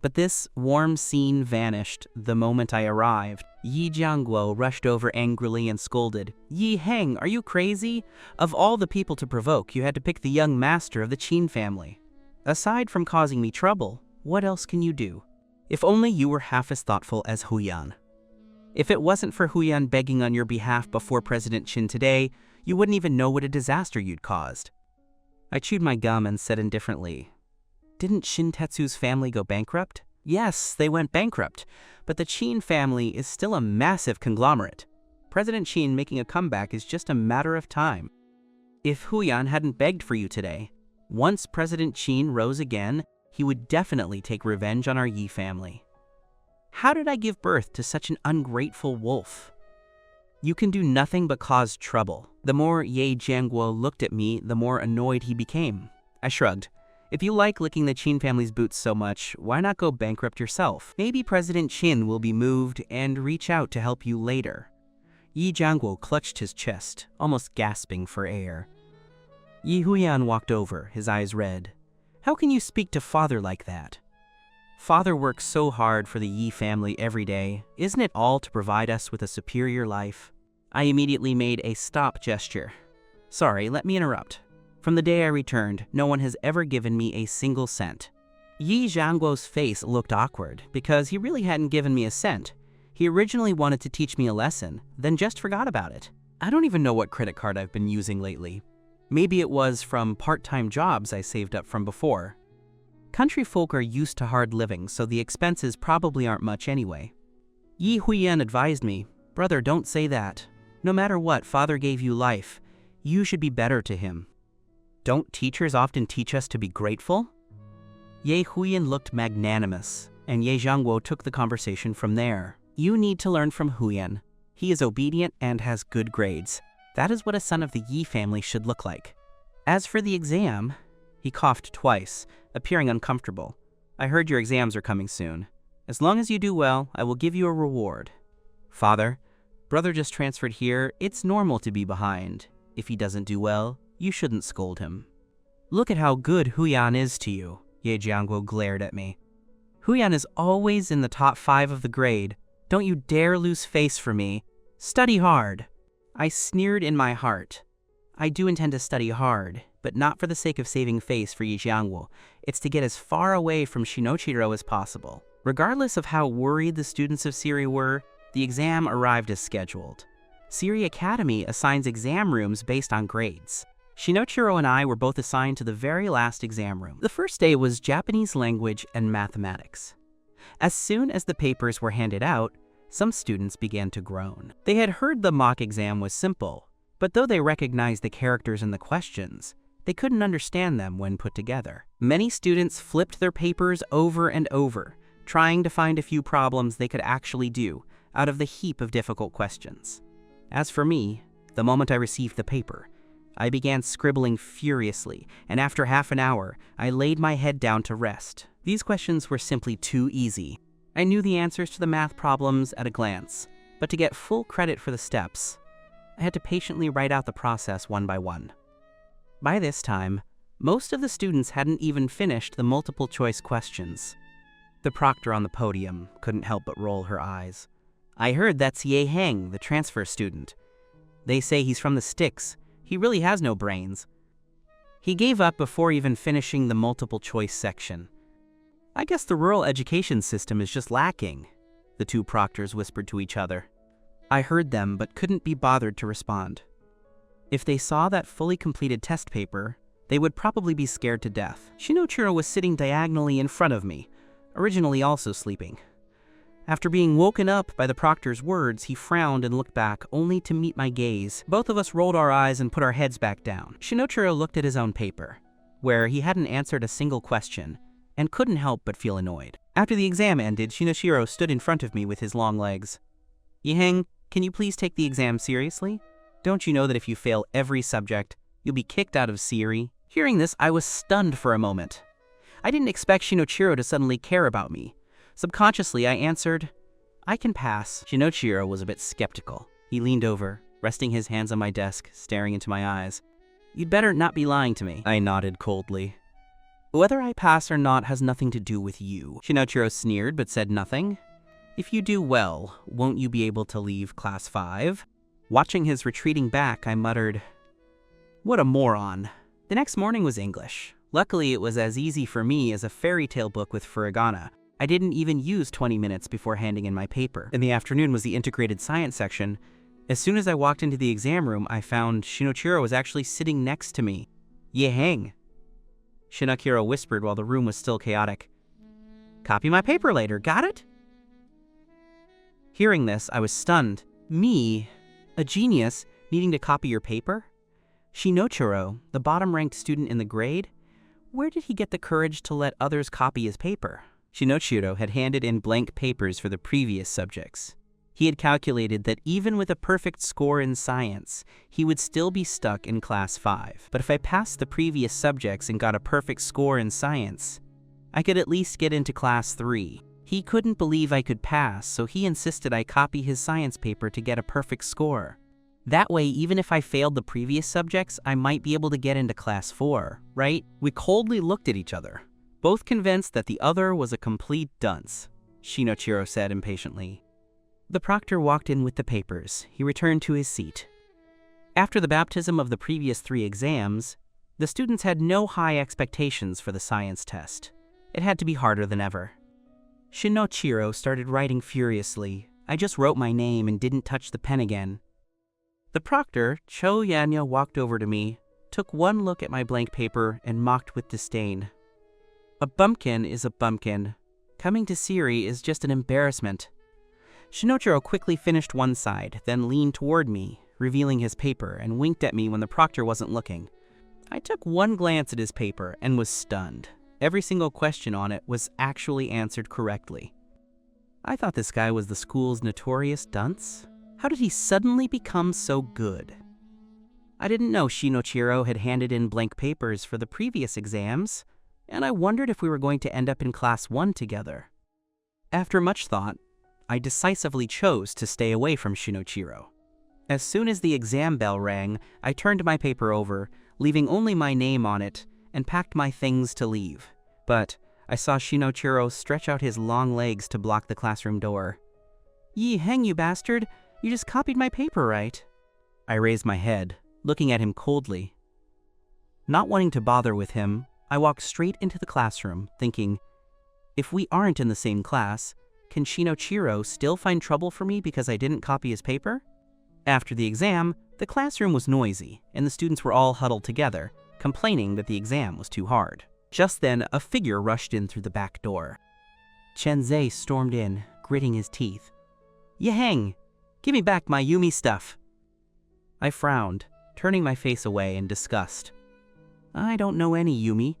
But this warm scene vanished the moment I arrived. Yi Jiangguo rushed over angrily and scolded, "Yi Heng, are you crazy? Of all the people to provoke, you had to pick the young master of the Qin family. Aside from causing me trouble, what else can you do? If only you were half as thoughtful as Huiyan. If it wasn't for Huiyan begging on your behalf before President Qin today, you wouldn't even know what a disaster you'd caused." I chewed my gum and said indifferently, "Didn't Shintetsu's family go bankrupt?" "Yes, they went bankrupt, but the Qin family is still a massive conglomerate. President Qin making a comeback is just a matter of time. If Huiyan hadn't begged for you today, Once President Qin rose again, he would definitely take revenge on our Yi family. How did I give birth to such an ungrateful wolf? You can do nothing but cause trouble. The more Ye Jianguo looked at me, the more annoyed he became. I shrugged. If you like licking the Qin family's boots so much, why not go bankrupt yourself? Maybe President Qin will be moved and reach out to help you later. Yi Jianguo clutched his chest, almost gasping for air. Yi Huyan walked over, his eyes red. How can you speak to father like that? Father works so hard for the Yi family every day. Isn't it all to provide us with a superior life? I immediately made a stop gesture. Sorry, let me interrupt. From the day I returned, no one has ever given me a single cent. Yi Jianguo's face looked awkward because he really hadn't given me a cent. He originally wanted to teach me a lesson, then just forgot about it. I don't even know what credit card I've been using lately. Maybe it was from part-time jobs I saved up from before. Country folk are used to hard living, so the expenses probably aren't much anyway. Yi Huyan advised me, "Brother, don't say that. No matter what, father gave you life. You should be better to him." Don't teachers often teach us to be grateful? Ye Huyan looked magnanimous, and Ye Jianguo took the conversation from there. You need to learn from Huyan. He is obedient and has good grades. That is what a son of the Yi family should look like. As for the exam, he coughed twice, appearing uncomfortable. I heard your exams are coming soon. As long as you do well, I will give you a reward. Father, brother just transferred here. It's normal to be behind. If he doesn't do well, you shouldn't scold him. Look at how good Huyan is to you, Ye Jianguo glared at me. Huyan is always in the top 5 of the grade. Don't you dare lose face for me. Study hard. I sneered in my heart. I do intend to study hard, but not for the sake of saving face for Ye Jianguo. It's to get as far away from Shinochiro as possible. Regardless of how worried the students of Siri were, the exam arrived as scheduled. Siri Academy assigns exam rooms based on grades. Shinochiro and I were both assigned to the very last exam room. The first day was Japanese language and mathematics. As soon as the papers were handed out, some students began to groan. They had heard the mock exam was simple, but though they recognized the characters in the questions, they couldn't understand them when put together. Many students flipped their papers over and over, trying to find a few problems they could actually do out of the heap of difficult questions. As for me, the moment I received the paper, I began scribbling furiously, and after half an hour, I laid my head down to rest. These questions were simply too easy. I knew the answers to the math problems at a glance, but to get full credit for the steps, I had to patiently write out the process one by one. By this time, most of the students hadn't even finished the multiple choice questions. The proctor on the podium couldn't help but roll her eyes. I heard that's Heng, the transfer student. They say he's from the sticks. He really has no brains. He gave up before even finishing the multiple choice section. I guess the rural education system is just lacking, the two proctors whispered to each other. I heard them but couldn't be bothered to respond. If they saw that fully completed test paper, they would probably be scared to death. Shinochiro was sitting diagonally in front of me, originally also sleeping. After being woken up by the proctor's words, he frowned and looked back, only to meet my gaze. Both of us rolled our eyes and put our heads back down. Shinochiro looked at his own paper, where he hadn't answered a single question, and couldn't help but feel annoyed. After the exam ended, Shinochiro stood in front of me with his long legs. Heng, can you please take the exam seriously? Don't you know that if you fail every subject, you'll be kicked out of Siri? Hearing this, I was stunned for a moment. I didn't expect Shinochiro to suddenly care about me. Subconsciously, I answered, I can pass. Shinochiro was a bit skeptical. He leaned over, resting his hands on my desk, staring into my eyes. You'd better not be lying to me. I nodded coldly. Whether I pass or not has nothing to do with you. Shinochiro sneered but said nothing. If you do well, won't you be able to leave class 5? Watching his retreating back, I muttered, what a moron. The next morning was English. Luckily, it was as easy for me as a fairy tale book with furigana. I didn't even use 20 minutes before handing in my paper. In the afternoon was the integrated science section. As soon as I walked into the exam room, I found Shinochiro was actually sitting next to me. Heng. Shinochiro whispered while the room was still chaotic. Copy my paper later, got it? Hearing this, I was stunned. Me, a genius, needing to copy your paper? Shinochiro, the bottom-ranked student in the grade? Where did he get the courage to let others copy his paper? Shinochiro had handed in blank papers for the previous subjects. He had calculated that even with a perfect score in science, he would still be stuck in class 5. But if I passed the previous subjects and got a perfect score in science, I could at least get into class 3. He couldn't believe I could pass, so he insisted I copy his science paper to get a perfect score. That way, even if I failed the previous subjects, I might be able to get into class 4, right? We coldly looked at each other, both convinced that the other was a complete dunce, Shinochiro said impatiently. The proctor walked in with the papers. He returned to his seat. After the baptism of the previous 3 exams, the students had no high expectations for the science test. It had to be harder than ever. Shinochiro started writing furiously. I just wrote my name and didn't touch the pen again. The proctor, Cho Yanya, walked over to me, took one look at my blank paper, and mocked with disdain. A bumpkin is a bumpkin. Coming to Siri is just an embarrassment. Shinochiro quickly finished one side, then leaned toward me, revealing his paper, and winked at me when the proctor wasn't looking. I took one glance at his paper and was stunned. Every single question on it was actually answered correctly. I thought this guy was the school's notorious dunce. How did he suddenly become so good? I didn't know Shinochiro had handed in blank papers for the previous exams, and I wondered if we were going to end up in class 1 together. After much thought, I decisively chose to stay away from Shinochiro. As soon as the exam bell rang, I turned my paper over, leaving only my name on it, and packed my things to leave. But I saw Shinochiro stretch out his long legs to block the classroom door. "Yi Heng, you bastard! You just copied my paper, right?" I raised my head, looking at him coldly. Not wanting to bother with him, I walked straight into the classroom, thinking, if we aren't in the same class, can Shinochiro still find trouble for me because I didn't copy his paper? After the exam, the classroom was noisy, and the students were all huddled together, complaining that the exam was too hard. Just then, a figure rushed in through the back door. Chenzei stormed in, gritting his teeth. "Ye Heng, give me back my Yumi stuff." I frowned, turning my face away in disgust. I don't know any Yumi.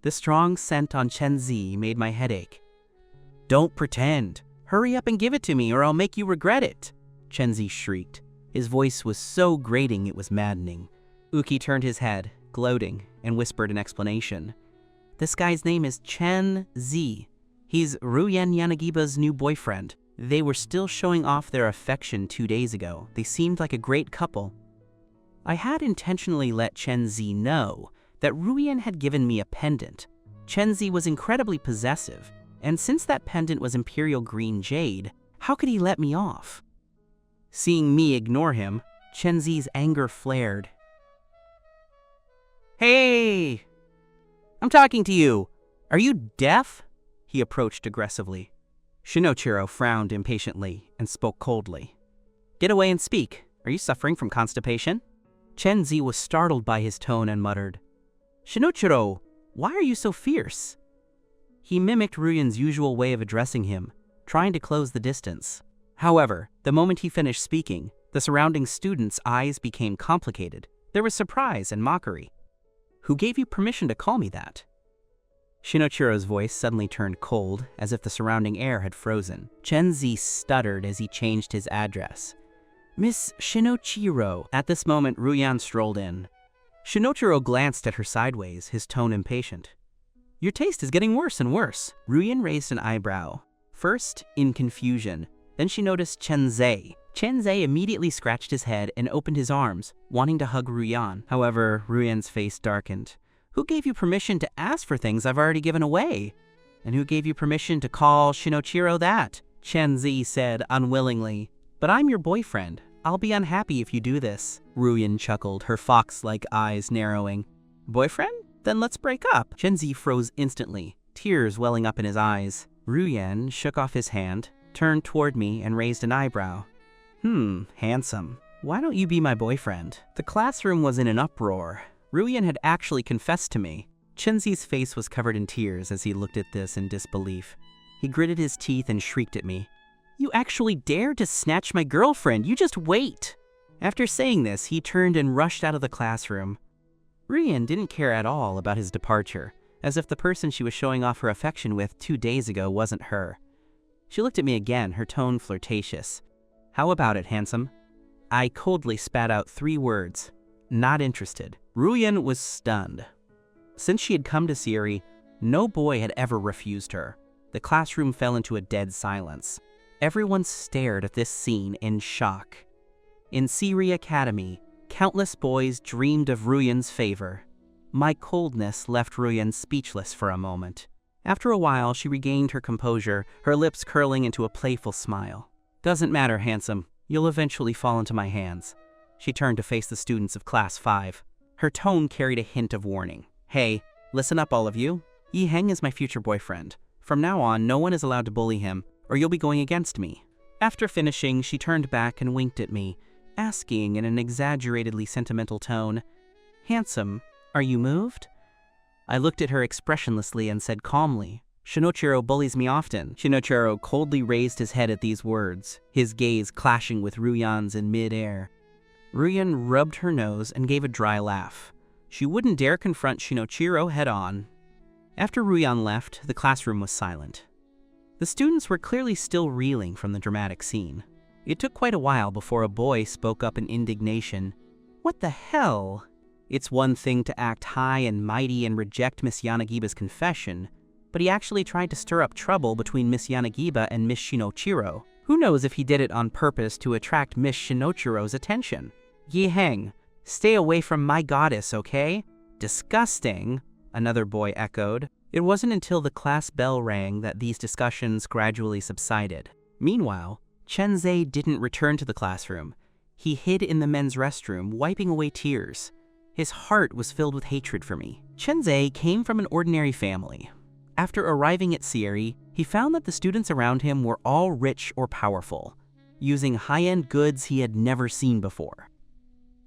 The strong scent on Chenzei made my head ache. "Don't pretend. Hurry up and give it to me or I'll make you regret it," Chenzei shrieked. His voice was so grating it was maddening. Uki turned his head, gloating, and whispered an explanation. "This guy's name is Chenzei. He's Ruyen Yanagiba's new boyfriend. They were still showing off their affection 2 days ago. They seemed like a great couple." I had intentionally let Chenzei know that Ruyen had given me a pendant. Chenzei was incredibly possessive, and since that pendant was Imperial Green Jade, how could he let me off? Seeing me ignore him, Chenzei's anger flared. "Hey! I'm talking to you! Are you deaf?" He approached aggressively. Shinochiro frowned impatiently and spoke coldly. "Get away and speak. Are you suffering from constipation?" Chenzei was startled by his tone and muttered, "Shinochiro, why are you so fierce?" He mimicked Ruyen's usual way of addressing him, trying to close the distance. However, the moment he finished speaking, the surrounding students' eyes became complicated. There was surprise and mockery. "Who gave you permission to call me that?" Shinochiro's voice suddenly turned cold, as if the surrounding air had frozen. Chenzei stuttered as he changed his address. "Miss Shinochiro." At this moment, Ruyen strolled in. Shinochiro glanced at her sideways, his tone impatient. "Your taste is getting worse and worse." Ruyen raised an eyebrow, first in confusion. Then she noticed Chenzei. Chenzei immediately scratched his head and opened his arms, wanting to hug Ruyen. However, Ruyen's face darkened. "Who gave you permission to ask for things I've already given away? And who gave you permission to call Shinochiro that?" Chenzei said unwillingly. "But I'm your boyfriend. I'll be unhappy if you do this." Ruyen chuckled, her fox-like eyes narrowing. "Boyfriend? Then let's break up." Chenzei froze instantly, tears welling up in his eyes. Ruyen shook off his hand, turned toward me, and raised an eyebrow. Handsome. Why don't you be my boyfriend?" The classroom was in an uproar. Ruyen had actually confessed to me. Chenzei's face was covered in tears as he looked at this in disbelief. He gritted his teeth and shrieked at me. "You actually dared to snatch my girlfriend! You just wait!" After saying this, he turned and rushed out of the classroom. Ruyan didn't care at all about his departure, as if the person she was showing off her affection with 2 days ago wasn't her. She looked at me again, her tone flirtatious. "How about it, handsome?" I coldly spat out 3 words. "Not interested." Ruyan was stunned. Since she had come to Siri, no boy had ever refused her. The classroom fell into a dead silence. Everyone stared at this scene in shock. In Siri Academy, countless boys dreamed of Ruyan's favor. My coldness left Ruyan speechless for a moment. After a while, she regained her composure, her lips curling into a playful smile. "Doesn't matter, handsome. You'll eventually fall into my hands." She turned to face the students of Class 5. Her tone carried a hint of warning. "Hey, listen up all of you. Heng is my future boyfriend. From now on, no one is allowed to bully him, or you'll be going against me." After finishing, she turned back and winked at me, asking in an exaggeratedly sentimental tone, "Handsome, are you moved?" I looked at her expressionlessly and said calmly, "Shinichiro bullies me often." Shinichiro coldly raised his head at these words, his gaze clashing with Ruyan's in mid-air. Ruyan rubbed her nose and gave a dry laugh. She wouldn't dare confront Shinichiro head-on. After Ruyan left, the classroom was silent. The students were clearly still reeling from the dramatic scene. It took quite a while before a boy spoke up in indignation. "What the hell? It's one thing to act high and mighty and reject Miss Yanagiba's confession, but he actually tried to stir up trouble between Miss Yanagiba and Miss Shinichiro. Who knows if he did it on purpose to attract Miss Shinichiro's attention? Heng, stay away from my goddess, okay?" "Disgusting," another boy echoed. It wasn't until the class bell rang that these discussions gradually subsided. Meanwhile, Chenzei didn't return to the classroom. He hid in the men's restroom, wiping away tears. His heart was filled with hatred for me. Chenzei came from an ordinary family. After arriving at Siri, he found that the students around him were all rich or powerful, using high-end goods he had never seen before.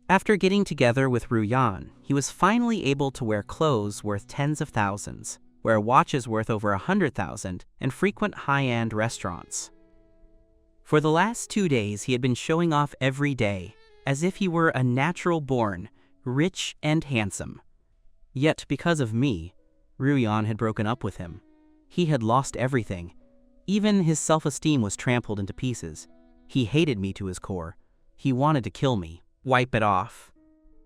After getting together with Ruyan, he was finally able to wear clothes worth tens of thousands, wear watches worth over 100,000, and frequent high-end restaurants. For the last 2 days, he had been showing off every day, as if he were a natural born, rich and handsome. Yet because of me, Ruyan had broken up with him. He had lost everything. Even his self-esteem was trampled into pieces. He hated me to his core. He wanted to kill me. "Wipe it off."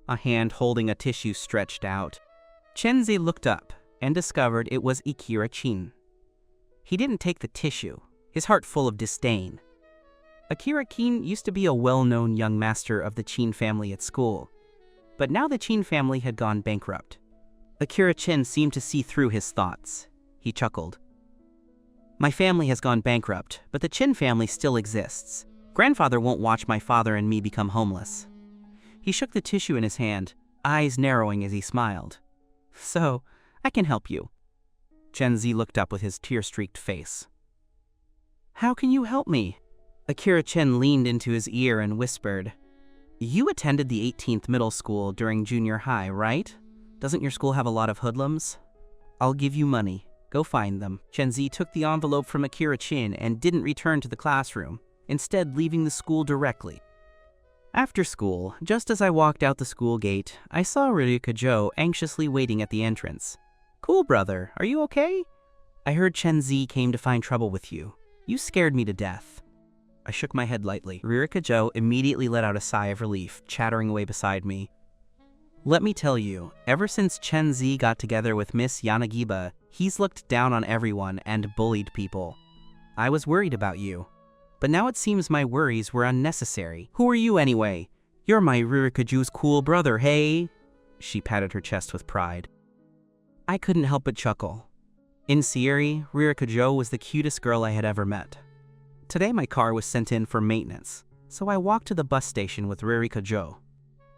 A hand holding a tissue stretched out. Chenzei looked up and discovered it was Akira-chin. He didn't take the tissue, his heart full of disdain. Akira-chin used to be a well-known young master of the Chin family at school, but now the Chin family had gone bankrupt. Akira-chin seemed to see through his thoughts. He chuckled. "My family has gone bankrupt, but the Chin family still exists. Grandfather won't watch my father and me become homeless." He shook the tissue in his hand, eyes narrowing as he smiled. "So, I can help you." Chenzei looked up with his tear-streaked face. "How can you help me?" Akira-chin leaned into his ear and whispered, "You attended the 18th middle school during junior high, right? Doesn't your school have a lot of hoodlums? I'll give you money. Go find them." Chenzei took the envelope from Akira-chin and didn't return to the classroom, instead leaving the school directly. After school, just as I walked out the school gate, I saw Ryukajo anxiously waiting at the entrance. "Cool, brother. Are you okay? I heard Chenzei came to find trouble with you. You scared me to death." I shook my head lightly. Ryukajo immediately let out a sigh of relief, chattering away beside me. "Let me tell you, ever since Chenzei got together with Miss Yanagiba, he's looked down on everyone and bullied people. I was worried about you. But now it seems my worries were unnecessary. Who are you anyway? You're my Ryukaju's cool brother, hey?" She patted her chest with pride. I couldn't help but chuckle. In Siri, Ryukajo was the cutest girl I had ever met. Today my car was sent in for maintenance, so I walked to the bus station with Ryukajo.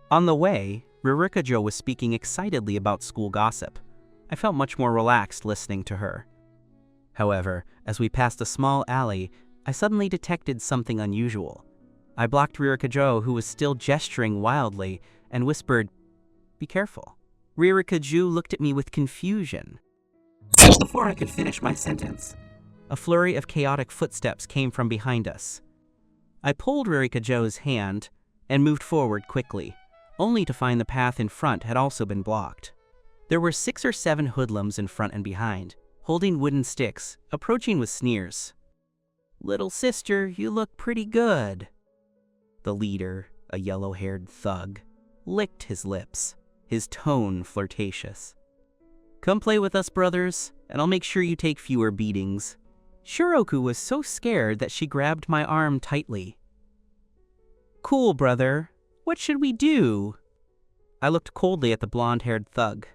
On the way, Ryukajo was speaking excitedly about school gossip. I felt much more relaxed listening to her. However, as we passed a small alley, I suddenly detected something unusual. I blocked Ryukajo, who was still gesturing wildly, and whispered, "Be careful." Ryukajo looked at me with confusion. Just before I could finish my sentence, a flurry of chaotic footsteps came from behind us. I pulled Ryukajo's hand and moved forward quickly, only to find the path in front had also been blocked. There were 6 or 7 hoodlums in front and behind, holding wooden sticks, approaching with sneers. "Little sister, you look pretty good." The leader, a yellow-haired thug, licked his lips, his tone flirtatious. "Come play with us, brothers, and I'll make sure you take fewer beatings." Shiroku was so scared that she grabbed my arm tightly. "Cool, brother. What should we do?" I looked coldly at the blonde-haired thug.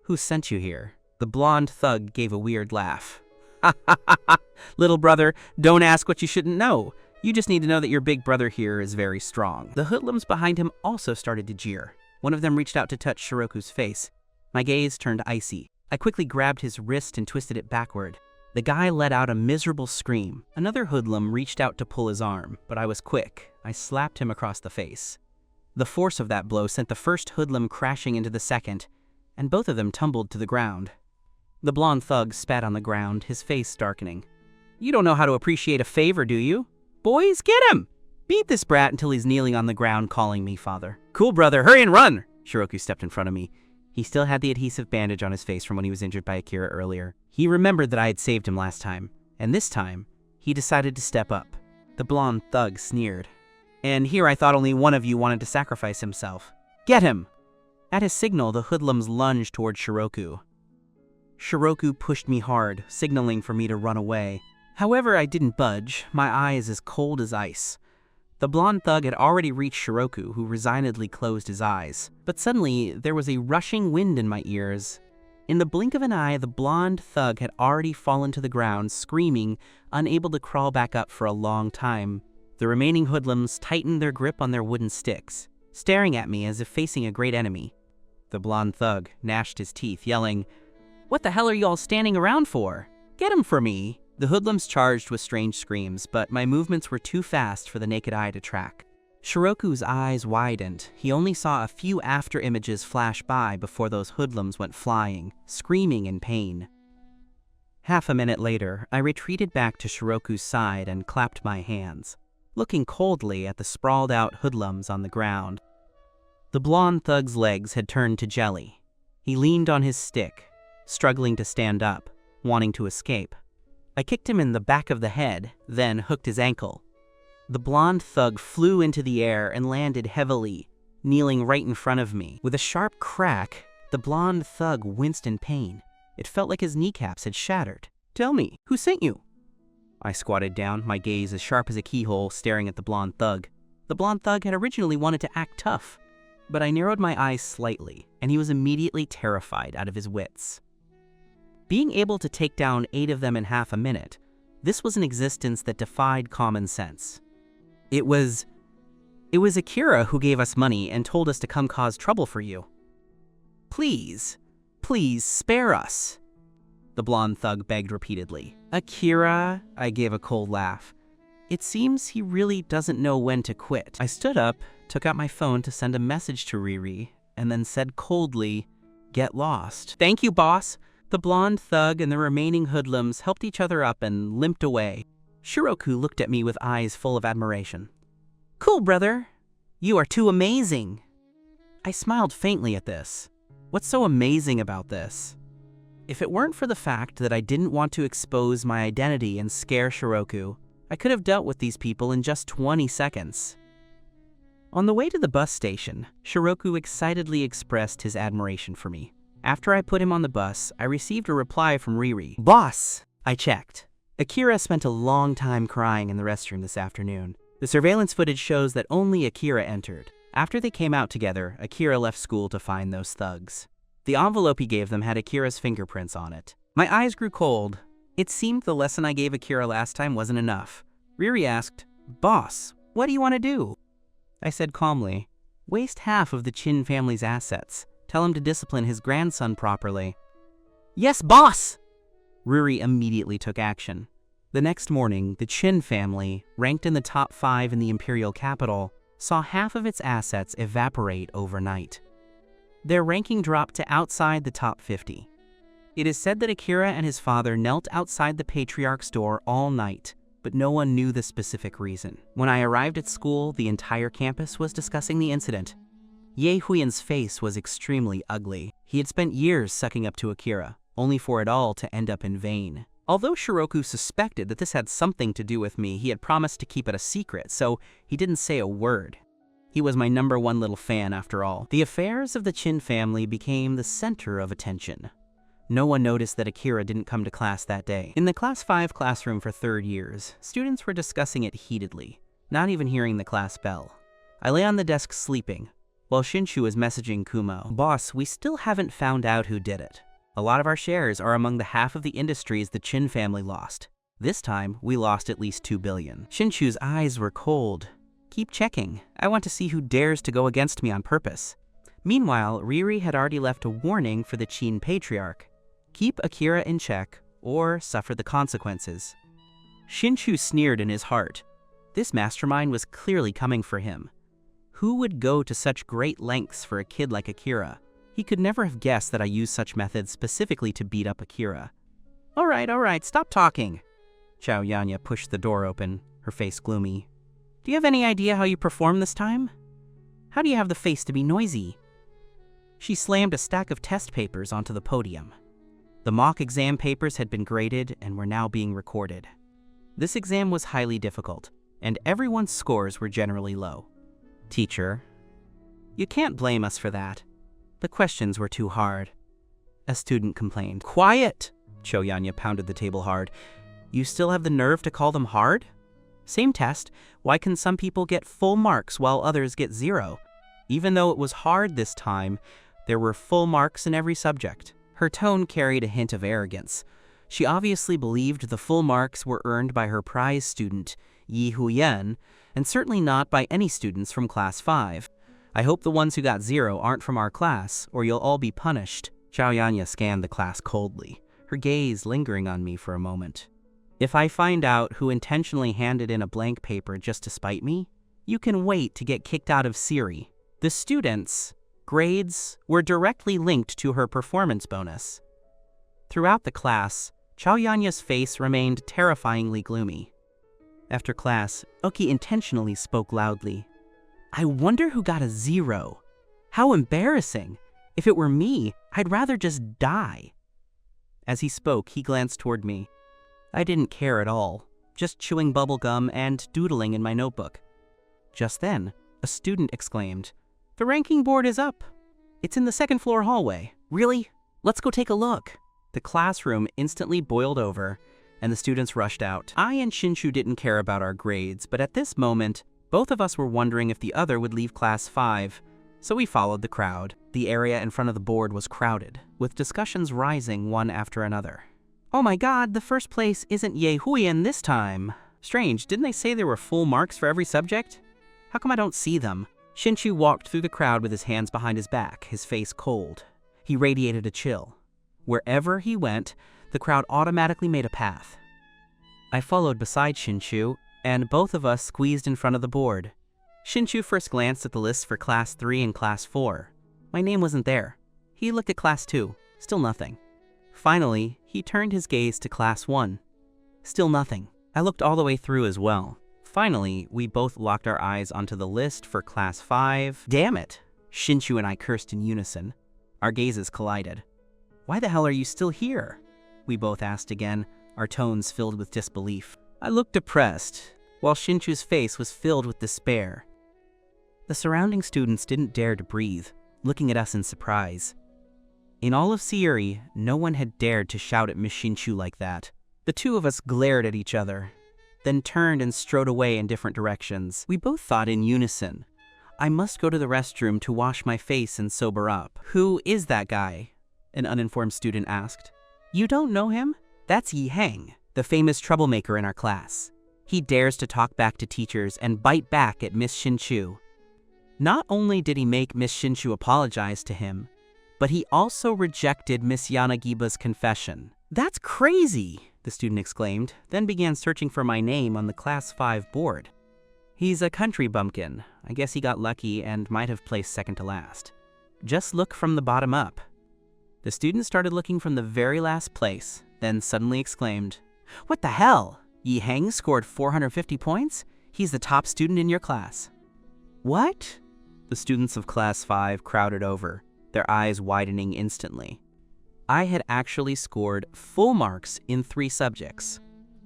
"Who sent you here?" The blonde thug gave a weird laugh. "Ha ha ha ha! Little brother, don't ask what you shouldn't know. You just need to know that your big brother here is very strong." The hoodlums behind him also started to jeer. One of them reached out to touch Shiroku's face. My gaze turned icy. I quickly grabbed his wrist and twisted it backward. The guy let out a miserable scream. Another hoodlum reached out to pull his arm, but I was quick. I slapped him across the face. The force of that blow sent the first hoodlum crashing into the second, and both of them tumbled to the ground. The blonde thug spat on the ground, his face darkening. "You don't know how to appreciate a favor, do you? Boys, get him! Beat this brat until he's kneeling on the ground calling me father." "Cool, brother, hurry and run!" Shiroku stepped in front of me. He still had the adhesive bandage on his face from when he was injured by Akira earlier. He remembered that I had saved him last time, and this time, he decided to step up. The blonde thug sneered. "And here I thought only one of you wanted to sacrifice himself. Get him!" At his signal, the hoodlums lunged toward Shiroku. Shiroku pushed me hard, signaling for me to run away. However, I didn't budge, my eyes as cold as ice. The blonde thug had already reached Shiroku, who resignedly closed his eyes. But suddenly, there was a rushing wind in my ears. In the blink of an eye, the blonde thug had already fallen to the ground, screaming, unable to crawl back up for a long time. The remaining hoodlums tightened their grip on their wooden sticks, staring at me as if facing a great enemy. The blonde thug gnashed his teeth, yelling, "What the hell are you all standing around for? Get him for me!" The hoodlums charged with strange screams, but my movements were too fast for the naked eye to track. Shiroku's eyes widened. He only saw a few after images flash by before those hoodlums went flying, screaming in pain. Half a minute later, I retreated back to Shiroku's side and clapped my hands, looking coldly at the sprawled-out hoodlums on the ground. The blonde thug's legs had turned to jelly. He leaned on his stick, struggling to stand up, wanting to escape. I kicked him in the back of the head, then hooked his ankle. The blonde thug flew into the air and landed heavily, kneeling right in front of me. With a sharp crack, the blonde thug winced in pain. It felt like his kneecaps had shattered. "Tell me, who sent you?" I squatted down, my gaze as sharp as a keyhole, staring at the blonde thug. The blonde thug had originally wanted to act tough, but I narrowed my eyes slightly, and he was immediately terrified out of his wits. Being able to take down 8 of them in half a minute, this was an existence that defied common sense. It was Akira who gave us money and told us to come cause trouble for you. Please, spare us," the blonde thug begged repeatedly. "Akira?" I gave a cold laugh. "It seems he really doesn't know when to quit." I stood up, took out my phone to send a message to Riri, and then said coldly, "Get lost." "Thank you, boss." The blonde thug and the remaining hoodlums helped each other up and limped away. Shiroku looked at me with eyes full of admiration. "Cool, brother. You are too amazing." I smiled faintly at this. What's so amazing about this? If it weren't for the fact that I didn't want to expose my identity and scare Shiroku, I could have dealt with these people in just 20 seconds. On the way to the bus station, Shiroku excitedly expressed his admiration for me. After I put him on the bus, I received a reply from Riri. "Boss!" I checked. Akira spent a long time crying in the restroom this afternoon. The surveillance footage shows that only Akira entered. After they came out together, Akira left school to find those thugs. The envelope he gave them had Akira's fingerprints on it. My eyes grew cold. It seemed the lesson I gave Akira last time wasn't enough. Riri asked, "Boss, what do you want to do?" I said calmly, "Waste half of the Chin family's assets. Tell him to discipline his grandson properly." "Yes, boss!" Riri immediately took action. The next morning, the Chin family, ranked in the top 5 in the imperial capital, saw half of its assets evaporate overnight. Their ranking dropped to outside the top 50. It is said that Akira and his father knelt outside the patriarch's door all night, but no one knew the specific reason. When I arrived at school, the entire campus was discussing the incident. Ye Huiyan's face was extremely ugly. He had spent years sucking up to Akira, only for it all to end up in vain. Although Shiroku suspected that this had something to do with me, he had promised to keep it a secret, so he didn't say a word. He was my #1 little fan after all. The affairs of the Chin family became the center of attention. No one noticed that Akira didn't come to class that day. In the Class 5 classroom for 3rd years, students were discussing it heatedly, not even hearing the class bell. I lay on the desk sleeping, while Shinshu was messaging Kumo. "Boss, we still haven't found out who did it. A lot of our shares are among the half of the industries the Chin family lost. This time, we lost at least 2 billion. Shinshu's eyes were cold. "Keep checking. I want to see who dares to go against me on purpose." Meanwhile, Riri had already left a warning for the Qin patriarch. Keep Akira in check, or suffer the consequences. Shinshu sneered in his heart. This mastermind was clearly coming for him. Who would go to such great lengths for a kid like Akira? He could never have guessed that I used such methods specifically to beat up Akira. All right, stop talking." Xiao Yanya pushed the door open, her face gloomy. "Do you have any idea how you performed this time? How do you have the face to be noisy?" She slammed a stack of test papers onto the podium. The mock exam papers had been graded and were now being recorded. This exam was highly difficult, and everyone's scores were generally low. "Teacher, you can't blame us for that. The questions were too hard," a student complained. "Quiet!" Choyanya pounded the table hard. "You still have the nerve to call them hard? Same test, why can some people get full marks while others get 0? Even though it was hard this time, there were full marks in every subject." Her tone carried a hint of arrogance. She obviously believed the full marks were earned by her prize student, Yi Huyan, and certainly not by any students from Class 5. "I hope the ones who got 0 aren't from our class, or you'll all be punished." Xiaoyanya scanned the class coldly, her gaze lingering on me for a moment. "If I find out who intentionally handed in a blank paper just to spite me, you can wait to get kicked out of Siri." The students' grades were directly linked to her performance bonus. Throughout the class, Xiaoyanya's face remained terrifyingly gloomy. After class, Oki intentionally spoke loudly. "I wonder who got a 0. How embarrassing. If it were me, I'd rather just die." As he spoke, he glanced toward me. I didn't care at all, just chewing bubble gum and doodling in my notebook. Just then, a student exclaimed, "The ranking board is up. It's in the 2nd floor hallway." "Really? Let's go take a look." The classroom instantly boiled over, and the students rushed out. I and Shinshu didn't care about our grades, but at this moment, both of us were wondering if the other would leave Class 5, so we followed the crowd. The area in front of the board was crowded, with discussions rising one after another. "Oh my god, the first place isn't Ye Huiyan this time. Strange, didn't they say there were full marks for every subject? How come I don't see them?" Shinshu walked through the crowd with his hands behind his back, his face cold. He radiated a chill. Wherever he went, the crowd automatically made a path. I followed beside Shinshu, and both of us squeezed in front of the board. Shinshu first glanced at the list for Class 3 and Class 4. My name wasn't there. He looked at Class 2. Still nothing. Finally, he turned his gaze to Class 1. Still nothing. I looked all the way through as well. Finally, we both locked our eyes onto the list for Class 5. Damn it! Shinshu and I cursed in unison. Our gazes collided. "Why the hell are you still here?" we both asked again, our tones filled with disbelief. I looked depressed, while Shinshu's face was filled with despair. The surrounding students didn't dare to breathe, looking at us in surprise. In all of Sayuri, no one had dared to shout at Miss Shinshu like that. The two of us glared at each other, then turned and strode away in different directions. We both thought in unison, "I must go to the restroom to wash my face and sober up." "Who is that guy?" an uninformed student asked. "You don't know him? That's Heng, the famous troublemaker in our class. He dares to talk back to teachers and bite back at Miss Shinshu. Not only did he make Miss Shinshu apologize to him, but he also rejected Miss Yanagiba's confession." "That's crazy!" the student exclaimed, then began searching for my name on the Class 5 board. "He's a country bumpkin. I guess he got lucky and might have placed second to last. Just look from the bottom up." The student started looking from the very last place, then suddenly exclaimed, "What the hell? Yi Heng scored 450 points? He's the top student in your class." "What? The students of Class 5 crowded over, their eyes widening instantly. I had actually scored full marks in 3 subjects: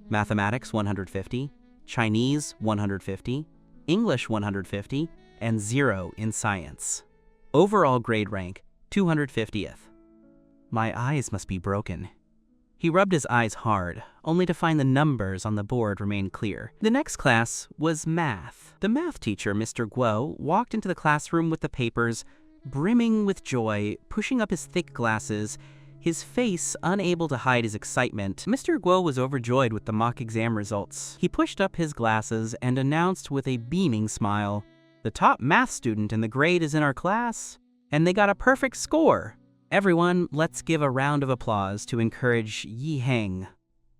Mathematics 150, Chinese 150, English 150, and 0 in Science. Overall grade rank 250th. My eyes must be broken. He rubbed his eyes hard, only to find the numbers on the board remained clear. The next class was math. The math teacher, Mr. Guo, walked into the classroom with the papers, brimming with joy, pushing up his thick glasses, his face unable to hide his excitement. Mr. Guo was overjoyed with the mock exam results. He pushed up his glasses and announced with a beaming smile, "The top math student in the grade is in our class, and they got a perfect score. Everyone, let's give a round of applause to encourage Heng."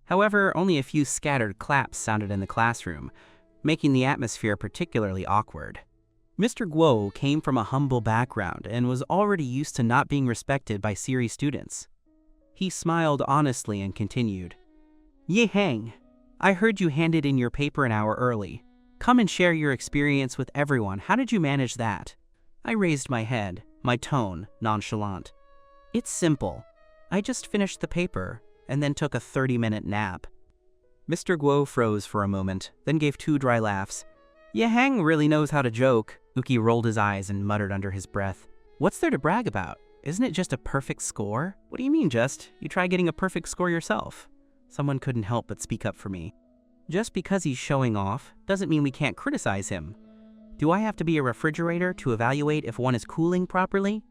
However, only a few scattered claps sounded in the classroom, making the atmosphere particularly awkward. Mr. Guo came from a humble background and was already used to not being respected by serious students. He smiled honestly and continued, "Heng, I heard you handed in your paper an hour early. Come and share your experience with everyone. How did you manage that?" I raised my head, my tone nonchalant. "It's simple. I just finished the paper and then took a 30-minute nap." Mr. Guo froze for a moment, then gave 2 dry laughs. "Heng really knows how to joke." Uki rolled his eyes and muttered under his breath, "What's there to brag about? Isn't it just a perfect score?" "What do you mean, just? You try getting a perfect score yourself." Someone couldn't help but speak up for me. "Just because he's showing off doesn't mean we can't criticize him. Do I have to be a refrigerator to evaluate if one is cooling properly?"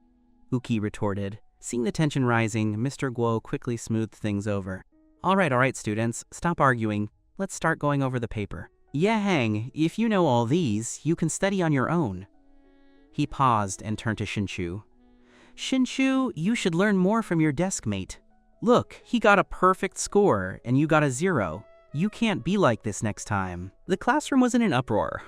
Uki retorted. Seeing the tension rising, Mr. Guo quickly smoothed things over. All right, students, stop arguing. Let's start going over the paper. Heng, if you know all these, you can study on your own." He paused and turned to Shinchu. "Shinchu, you should learn more from your desk mate. Look, he got a perfect score, and you got a 0. You can't be like this next time." The classroom was in an uproar.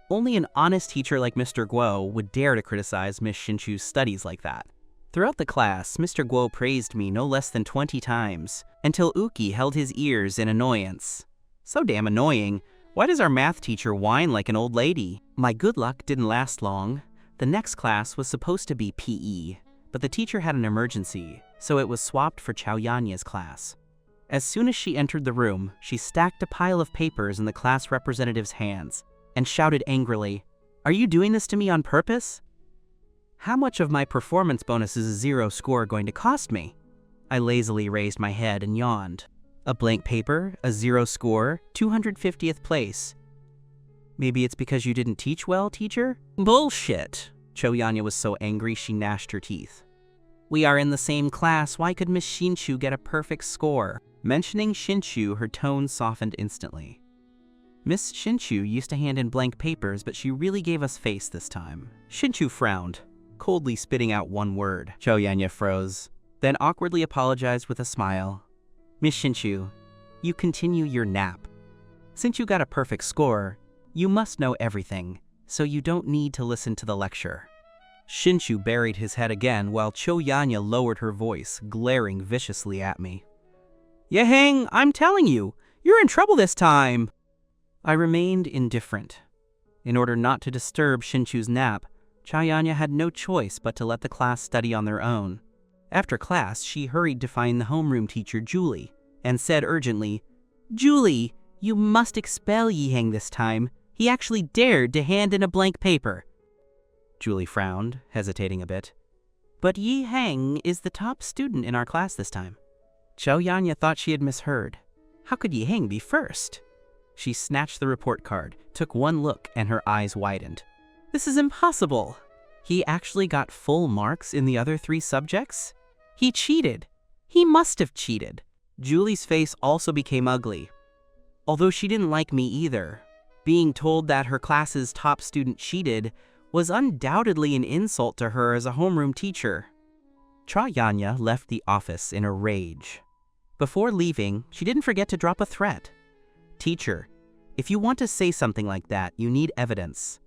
Only an honest teacher like Mr. Guo would dare to criticize Miss Shinchu's studies like that. Throughout the class, Mr. Guo praised me no less than 20 times, until Uki held his ears in annoyance. So damn annoying. Why does our math teacher whine like an old lady? My good luck didn't last long. The next class was supposed to be PE, but the teacher had an emergency, so it was swapped for Chaoyanya's class. As soon as she entered the room, she stacked a pile of papers in the class representative's hands and shouted angrily, "Are you doing this to me on purpose? How much of my performance bonus is a 0 score going to cost me?" I lazily raised my head and yawned. A blank paper, a 0 score, 250th place. Maybe it's because you didn't teach well, teacher? Bullshit! Chaoyanya was so angry she gnashed her teeth. We are in the same class, why could Miss Shinchu get a perfect score? Mentioning Shinchu, her tone softened instantly. Miss Shinchu used to hand in blank papers, but she really gave us face this time. Shinchu frowned, coldly spitting out one word. Chaoyanya froze, then awkwardly apologized with a smile. Miss Shinchu, you continue your nap. Since you got a perfect score, you must know everything, so you don't need to listen to the lecture. Shinchu buried his head again while Chaoyanya lowered her voice, glaring viciously at me. Heng, I'm telling you, you're in trouble this time. I remained indifferent. In order not to disturb Shinchu's nap, Chaoyanya had no choice but to let the class study on their own. After class, she hurried to find the homeroom teacher, Julie, and said urgently, Julie, you must expel Heng this time. He actually dared to hand in a blank paper. Julie frowned, hesitating a bit. But Heng is the top student in our class this time. Chaoyanya thought she had misheard. How could Heng be first? She snatched the report card, took one look, and her eyes widened. This is impossible. He actually got full marks in the other 3 subjects? He cheated. He must have cheated. Julie's face also became ugly. Although she didn't like me either, being told that her class's top student cheated was undoubtedly an insult to her as a homeroom teacher. Chaoyanya left the office in a rage. Before leaving, she didn't forget to drop a threat. Teacher, if you want to say something like that, you need evidence.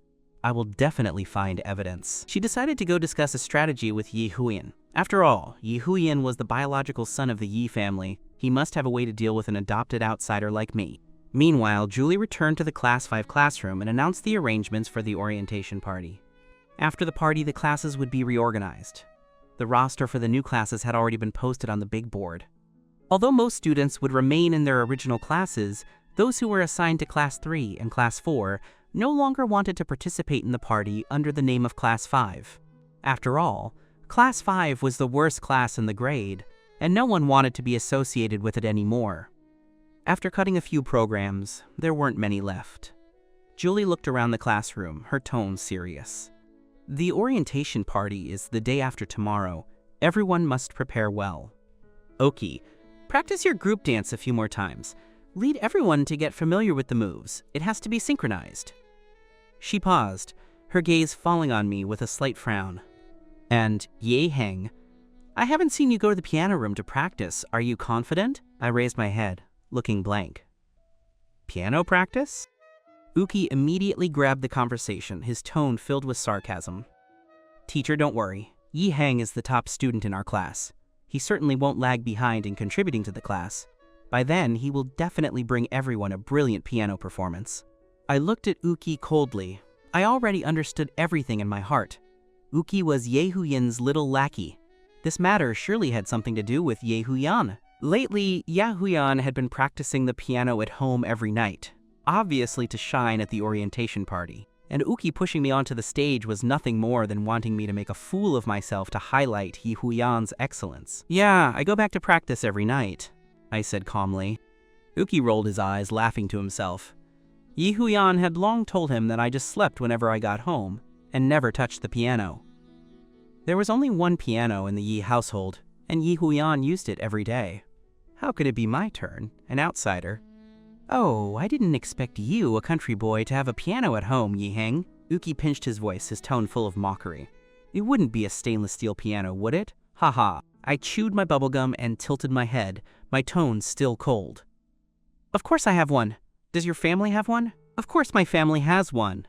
I will definitely find evidence. She decided to go discuss a strategy with Yi Huiyan. After all, Yi Huiyan was the biological son of the Yi family. He must have a way to deal with an adopted outsider like me. Meanwhile, Julie returned to the Class 5 classroom and announced the arrangements for the orientation party. After the party, the classes would be reorganized. The roster for the new classes had already been posted on the big board. Although most students would remain in their original classes, those who were assigned to Class 3 and Class 4 no longer wanted to participate in the party under the name of Class 5. After all, Class 5 was the worst class in the grade, and no one wanted to be associated with it anymore. After cutting a few programs, there weren't many left. Julie looked around the classroom, her tone serious. The orientation party is the day after tomorrow. Everyone must prepare well. Oki, practice your group dance a few more times. Lead everyone to get familiar with the moves. It has to be synchronized. She paused, her gaze falling on me with a slight frown. And, Heng, I haven't seen you go to the piano room to practice. Are you confident? I raised my head, looking blank. Piano practice? Uki immediately grabbed the conversation, his tone filled with sarcasm. Teacher, don't worry. Heng is the top student in our class. He certainly won't lag behind in contributing to the class. By then, he will definitely bring everyone a brilliant piano performance. I looked at Uki coldly. I already understood everything in my heart. Uki was Yehuyan's little lackey. This matter surely had something to do with Yehuyan. Lately, Yehuyan had been practicing the piano at home every night, obviously to shine at the orientation party. And Uki pushing me onto the stage was nothing more than wanting me to make a fool of myself to highlight Yehuyan's excellence. Yeah, I go back to practice every night, I said calmly. Uki rolled his eyes, laughing to himself. Yehuyan had long told him that I just slept whenever I got home, and never touched the piano. There was only one piano in the Yi household, and Yehuyan used it every day. How could it be my turn, an outsider? Oh, I didn't expect you, a country boy, to have a piano at home, Heng. Uki pinched his voice, his tone full of mockery. It wouldn't be a stainless steel piano, would it? Haha. I chewed my bubblegum and tilted my head, my tone still cold. Of course I have one. Does your family have one? Of course my family has one.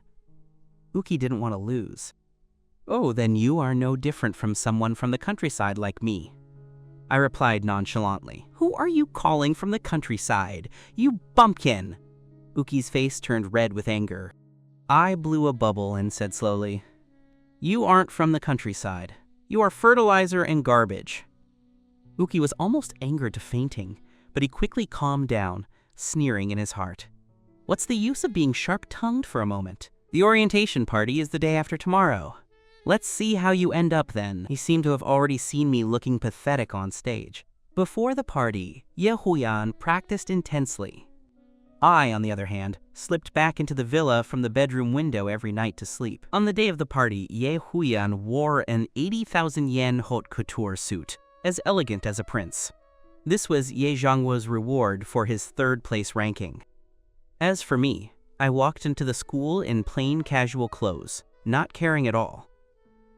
Uki didn't want to lose. Oh, then you are no different from someone from the countryside like me. I replied nonchalantly. Who are you calling from the countryside? You bumpkin! Uki's face turned red with anger. I blew a bubble and said slowly, You aren't from the countryside. You are fertilizer and garbage. Uki was almost angered to fainting, but he quickly calmed down, sneering in his heart. What's the use of being sharp-tongued for a moment? The orientation party is the day after tomorrow. Let's see how you end up then. He seemed to have already seen me looking pathetic on stage. Before the party, Yehuyan practiced intensely. I, on the other hand, slipped back into the villa from the bedroom window every night to sleep. On the day of the party, Yehuyan wore an 80,000 yen haute couture suit, as elegant as a prince. This was Ye Zhangwo's reward for his third-place ranking. As for me, I walked into the school in plain casual clothes, not caring at all.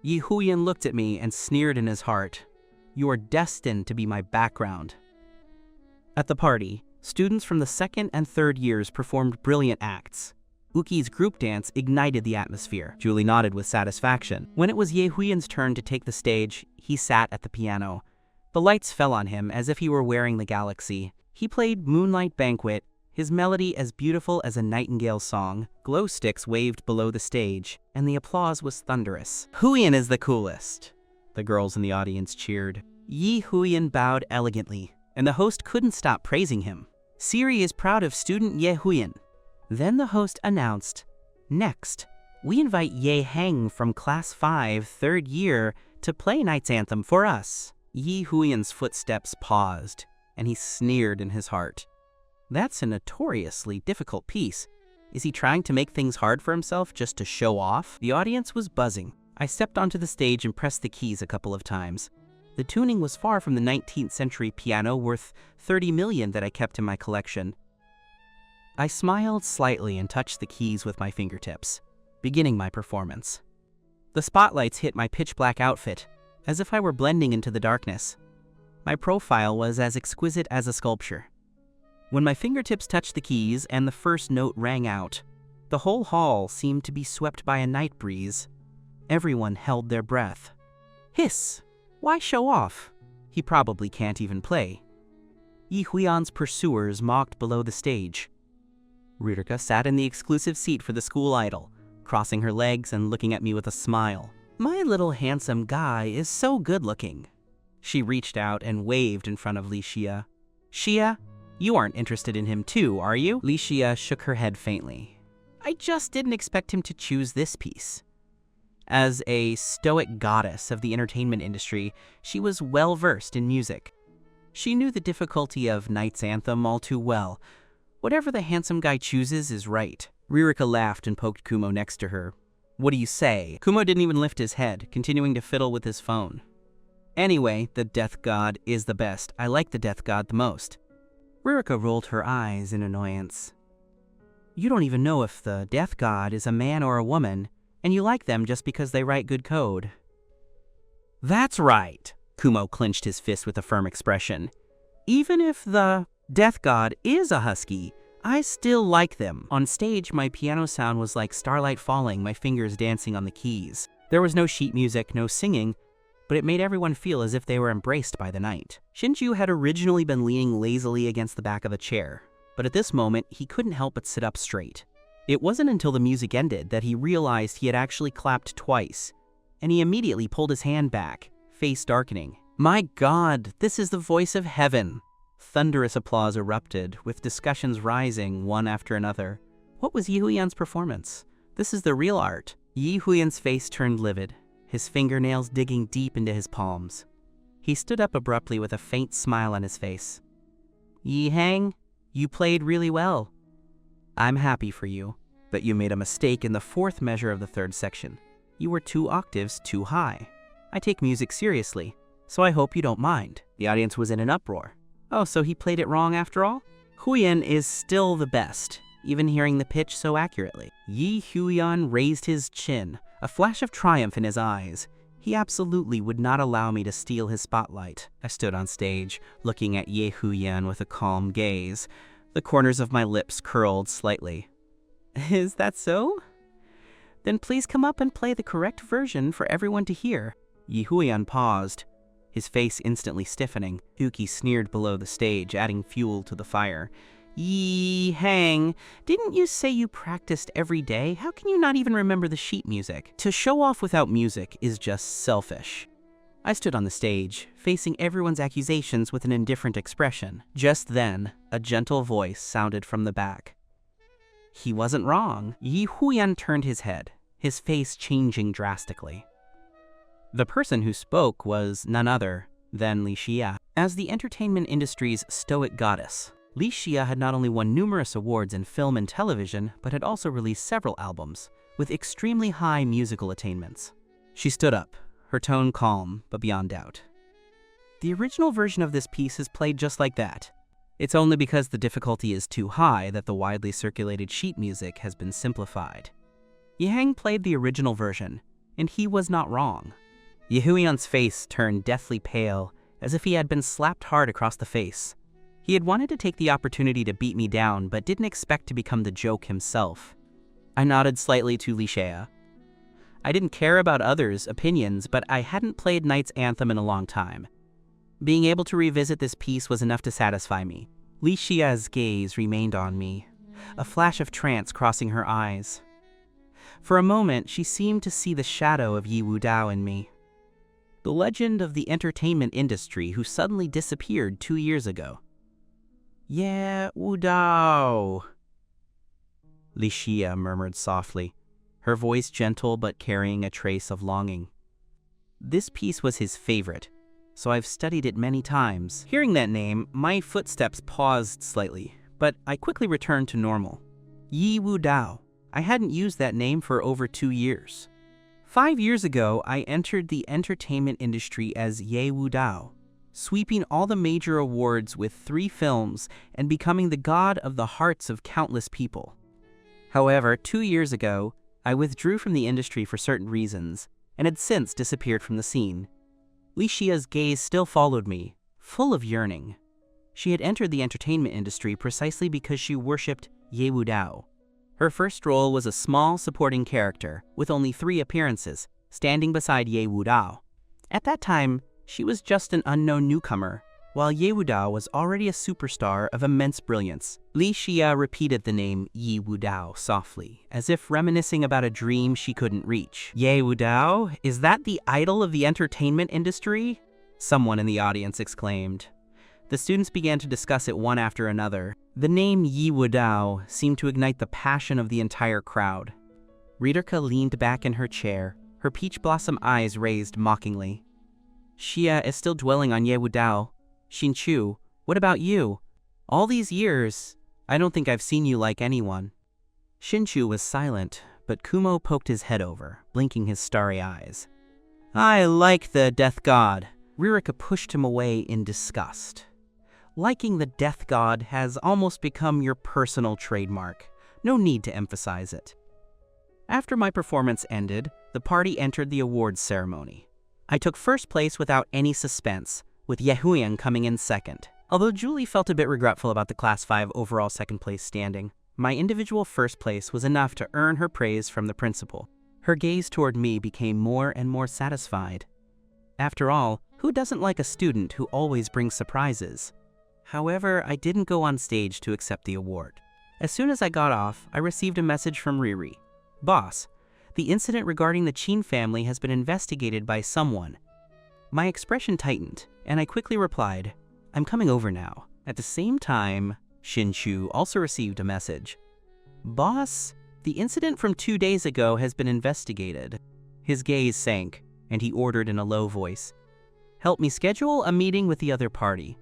Yehuyan looked at me and sneered in his heart. You are destined to be my background. At the party, students from the second and third years performed brilliant acts. Uki's group dance ignited the atmosphere. Julie nodded with satisfaction. When it was Yehuyan's turn to take the stage, he sat at the piano. The lights fell on him as if he were wearing the galaxy. He played Moonlight Banquet, his melody as beautiful as a nightingale's song. Glow sticks waved below the stage, and the applause was thunderous. Huyan is the coolest, the girls in the audience cheered. Yehuyan bowed elegantly, and the host couldn't stop praising him. Siri is proud of student Yehuyan. Then the host announced, Next, we invite Heng from Class 5, 3rd year, to play Knight's Anthem for us. Yehuyan's footsteps paused, and he sneered in his heart. That's a notoriously difficult piece. Is he trying to make things hard for himself just to show off? The audience was buzzing. I stepped onto the stage and pressed the keys a couple of times. The tuning was far from the 19th century piano worth 30 million that I kept in my collection. I smiled slightly and touched the keys with my fingertips, beginning my performance. The spotlights hit my pitch-black outfit, as if I were blending into the darkness. My profile was as exquisite as a sculpture. When my fingertips touched the keys and the first note rang out, the whole hall seemed to be swept by a night breeze. Everyone held their breath. Hiss! Why show off? He probably can't even play. Yehuyan's pursuers mocked below the stage. Ruderka sat in the exclusive seat for the school idol, crossing her legs and looking at me with a smile. "My little handsome guy is so good-looking." She reached out and waved in front of Li Xia. "Xia, you aren't interested in him too, are you?" Li Xia shook her head faintly. "I just didn't expect him to choose this piece." As a stoic goddess of the entertainment industry, she was well-versed in music. She knew the difficulty of Knight's Anthem all too well. Whatever the handsome guy chooses is right. Ririka laughed and poked Kumo next to her. "What do you say?" Kumo didn't even lift his head, continuing to fiddle with his phone. "Anyway, the Death God is the best. I like the Death God the most." Ririka rolled her eyes in annoyance. "You don't even know if the Death God is a man or a woman, and you like them just because they write good code." "That's right." Kumo clenched his fist with a firm expression. "Even if the Death God is a husky, I still like them." On stage, my piano sound was like starlight falling, my fingers dancing on the keys. There was no sheet music, no singing, but it made everyone feel as if they were embraced by the night. Shinju had originally been leaning lazily against the back of a chair, but at this moment, he couldn't help but sit up straight. It wasn't until the music ended that he realized he had actually clapped twice, and he immediately pulled his hand back, face darkening. "My God, this is the voice of heaven!" Thunderous applause erupted, with discussions rising one after another. What was Yi Huiyan's performance? This is the real art. Yi Huiyan's face turned livid, his fingernails digging deep into his palms. He stood up abruptly with a faint smile on his face. "Yi Heng, you played really well. I'm happy for you, but you made a mistake in the fourth measure of the third section. You were 2 octaves too high. I take music seriously, so I hope you don't mind." The audience was in an uproar. "Oh, so he played it wrong after all?" "Huiyan is still the best, even hearing the pitch so accurately." Yi Huiyan raised his chin, a flash of triumph in his eyes. He absolutely would not allow me to steal his spotlight. I stood on stage, looking at Yi Huiyan with a calm gaze. The corners of my lips curled slightly. "Is that so? Then please come up and play the correct version for everyone to hear." Yi Huiyan paused, his face instantly stiffening. Uki sneered below the stage, adding fuel to the fire. "Yi Heng, didn't you say you practiced every day? How can you not even remember the sheet music? To show off without music is just selfish." I stood on the stage, facing everyone's accusations with an indifferent expression. Just then, a gentle voice sounded from the back. He wasn't wrong. Yi Huiyan turned his head, his face changing drastically. The person who spoke was none other than Li Xia. As the entertainment industry's stoic goddess, Li Xia had not only won numerous awards in film and television, but had also released several albums, with extremely high musical attainments. She stood up, her tone calm, but beyond doubt. "The original version of this piece is played just like that. It's only because the difficulty is too high that the widely circulated sheet music has been simplified. Yi Heng played the original version, and he was not wrong." Yi Huiyan's face turned deathly pale, as if he had been slapped hard across the face. He had wanted to take the opportunity to beat me down, but didn't expect to become the joke himself. I nodded slightly to Li Xia. I didn't care about others' opinions, but I hadn't played Knight's Anthem in a long time. Being able to revisit this piece was enough to satisfy me. Li Xia's gaze remained on me, a flash of trance crossing her eyes. For a moment, she seemed to see the shadow of Yi Wudao in me, the legend of the entertainment industry who suddenly disappeared 2 years ago. "Yeah, Wudao," Li Xia murmured softly, her voice gentle but carrying a trace of longing. This piece was his favorite, so I've studied it many times. Hearing that name, my footsteps paused slightly, but I quickly returned to normal. Yi Wudao. I hadn't used that name for over 2 years. 5 years ago, I entered the entertainment industry as Ye Wudao, sweeping all the major awards with 3 films and becoming the god of the hearts of countless people. However, 2 years ago, I withdrew from the industry for certain reasons and had since disappeared from the scene. Li Xia's gaze still followed me, full of yearning. She had entered the entertainment industry precisely because she worshipped Ye Wudao. Her first role was a small supporting character, with only 3 appearances, standing beside Ye Wudao. At that time, she was just an unknown newcomer, While Ye Wudao was already a superstar of immense brilliance, Li Xia repeated the name Ye Wudao softly, as if reminiscing about a dream she couldn't reach. Ye Wudao? Is that the idol of the entertainment industry? Someone in the audience exclaimed. The students began to discuss it one after another. The name Ye Wudao seemed to ignite the passion of the entire crowd. Ridika leaned back in her chair, her peach blossom eyes raised mockingly. Xia is still dwelling on Ye Wudao. Xinchu, what about you? All these years, I don't think I've seen you like anyone. Xinchu was silent, but Kumo poked his head over, blinking his starry eyes. I like the death god. Ririka pushed him away in disgust. Liking the death god has almost become your personal trademark. No need to emphasize it. After my performance ended, the party entered the awards ceremony. I took first place without any suspense, with Yehuyan coming in second. Although Julie felt a bit regretful about the Class 5 overall second place standing, my individual first place was enough to earn her praise from the principal. Her gaze toward me became more and more satisfied. After all, who doesn't like a student who always brings surprises? However, I didn't go on stage to accept the award. As soon as I got off, I received a message from Riri. Boss, the incident regarding the Qin family has been investigated by someone. My expression tightened, and I quickly replied, I'm coming over now. At the same time, Xinchu also received a message. Boss, the incident from 2 days ago has been investigated. His gaze sank, and he ordered in a low voice, help me schedule a meeting with the other party.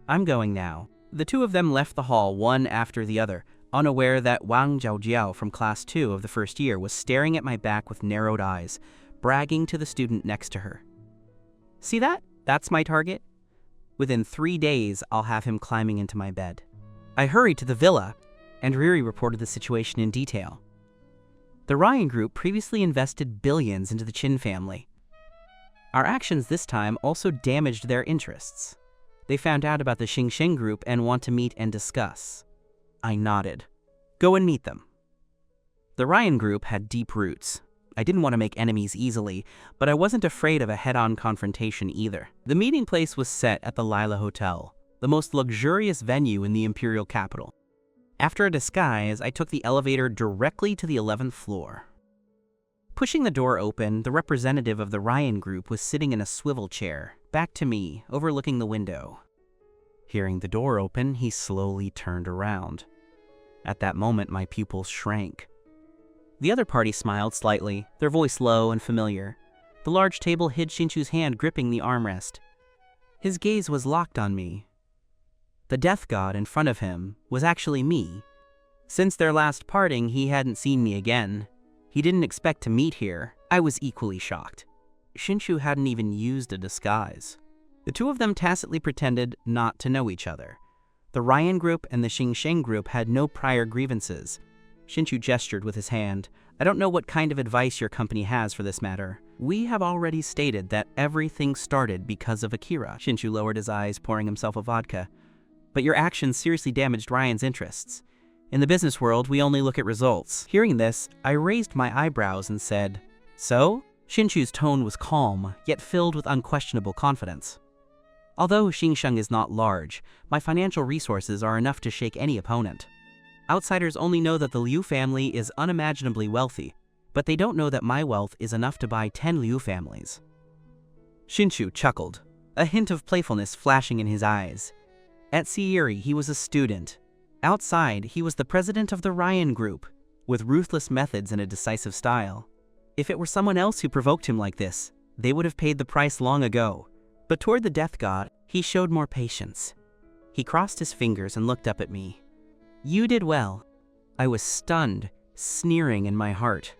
I'm going now. The two of them left the hall one after the other, unaware that Wang Jiaojiao from Class 2 of the first year was staring at my back with narrowed eyes, bragging to the student next to her. See that? That's my target. Within 3 days, I'll have him climbing into my bed. I hurried to the villa, and Riri reported the situation in detail. The Ryan Group previously invested billions into the Qin family. Our actions this time also damaged their interests. They found out about the Xingxing Group and want to meet and discuss. I nodded. Go and meet them. The Ryan Group had deep roots. I didn't want to make enemies easily, but I wasn't afraid of a head-on confrontation either. The meeting place was set at the Lila Hotel, the most luxurious venue in the imperial capital. After a disguise, I took the elevator directly to the 11th floor. Pushing the door open, the representative of the Ryan Group was sitting in a swivel chair, back to me, overlooking the window. Hearing the door open, he slowly turned around. At that moment, my pupils shrank. The other party smiled slightly, their voice low and familiar. The large table hid Xinchu's hand gripping the armrest. His gaze was locked on me. The death god in front of him was actually me. Since their last parting, he hadn't seen me again. He didn't expect to meet here. I was equally shocked. Xinchu hadn't even used a disguise. The two of them tacitly pretended not to know each other. The Ryan Group and the Xingxing Group had no prior grievances. Xinchu gestured with his hand. I don't know what kind of advice your company has for this matter. We have already stated that everything started because of Akira. Xinchu lowered his eyes, pouring himself a vodka. But your actions seriously damaged Ryan's interests. In the business world, we only look at results. Hearing this, I raised my eyebrows and said, So? Xinchu's tone was calm, yet filled with unquestionable confidence. Although Xingsheng is not large, my financial resources are enough to shake any opponent. Outsiders only know that the Liu family is unimaginably wealthy, but they don't know that my wealth is enough to buy 10 Liu families. Xinchu chuckled, a hint of playfulness flashing in his eyes. At Sierre, he was a student. Outside, he was the president of the Ryan Group, with ruthless methods and a decisive style. If it were someone else who provoked him like this, they would have paid the price long ago. But toward the death god, he showed more patience. He crossed his fingers and looked up at me. You did well. I was stunned, sneering in my heart.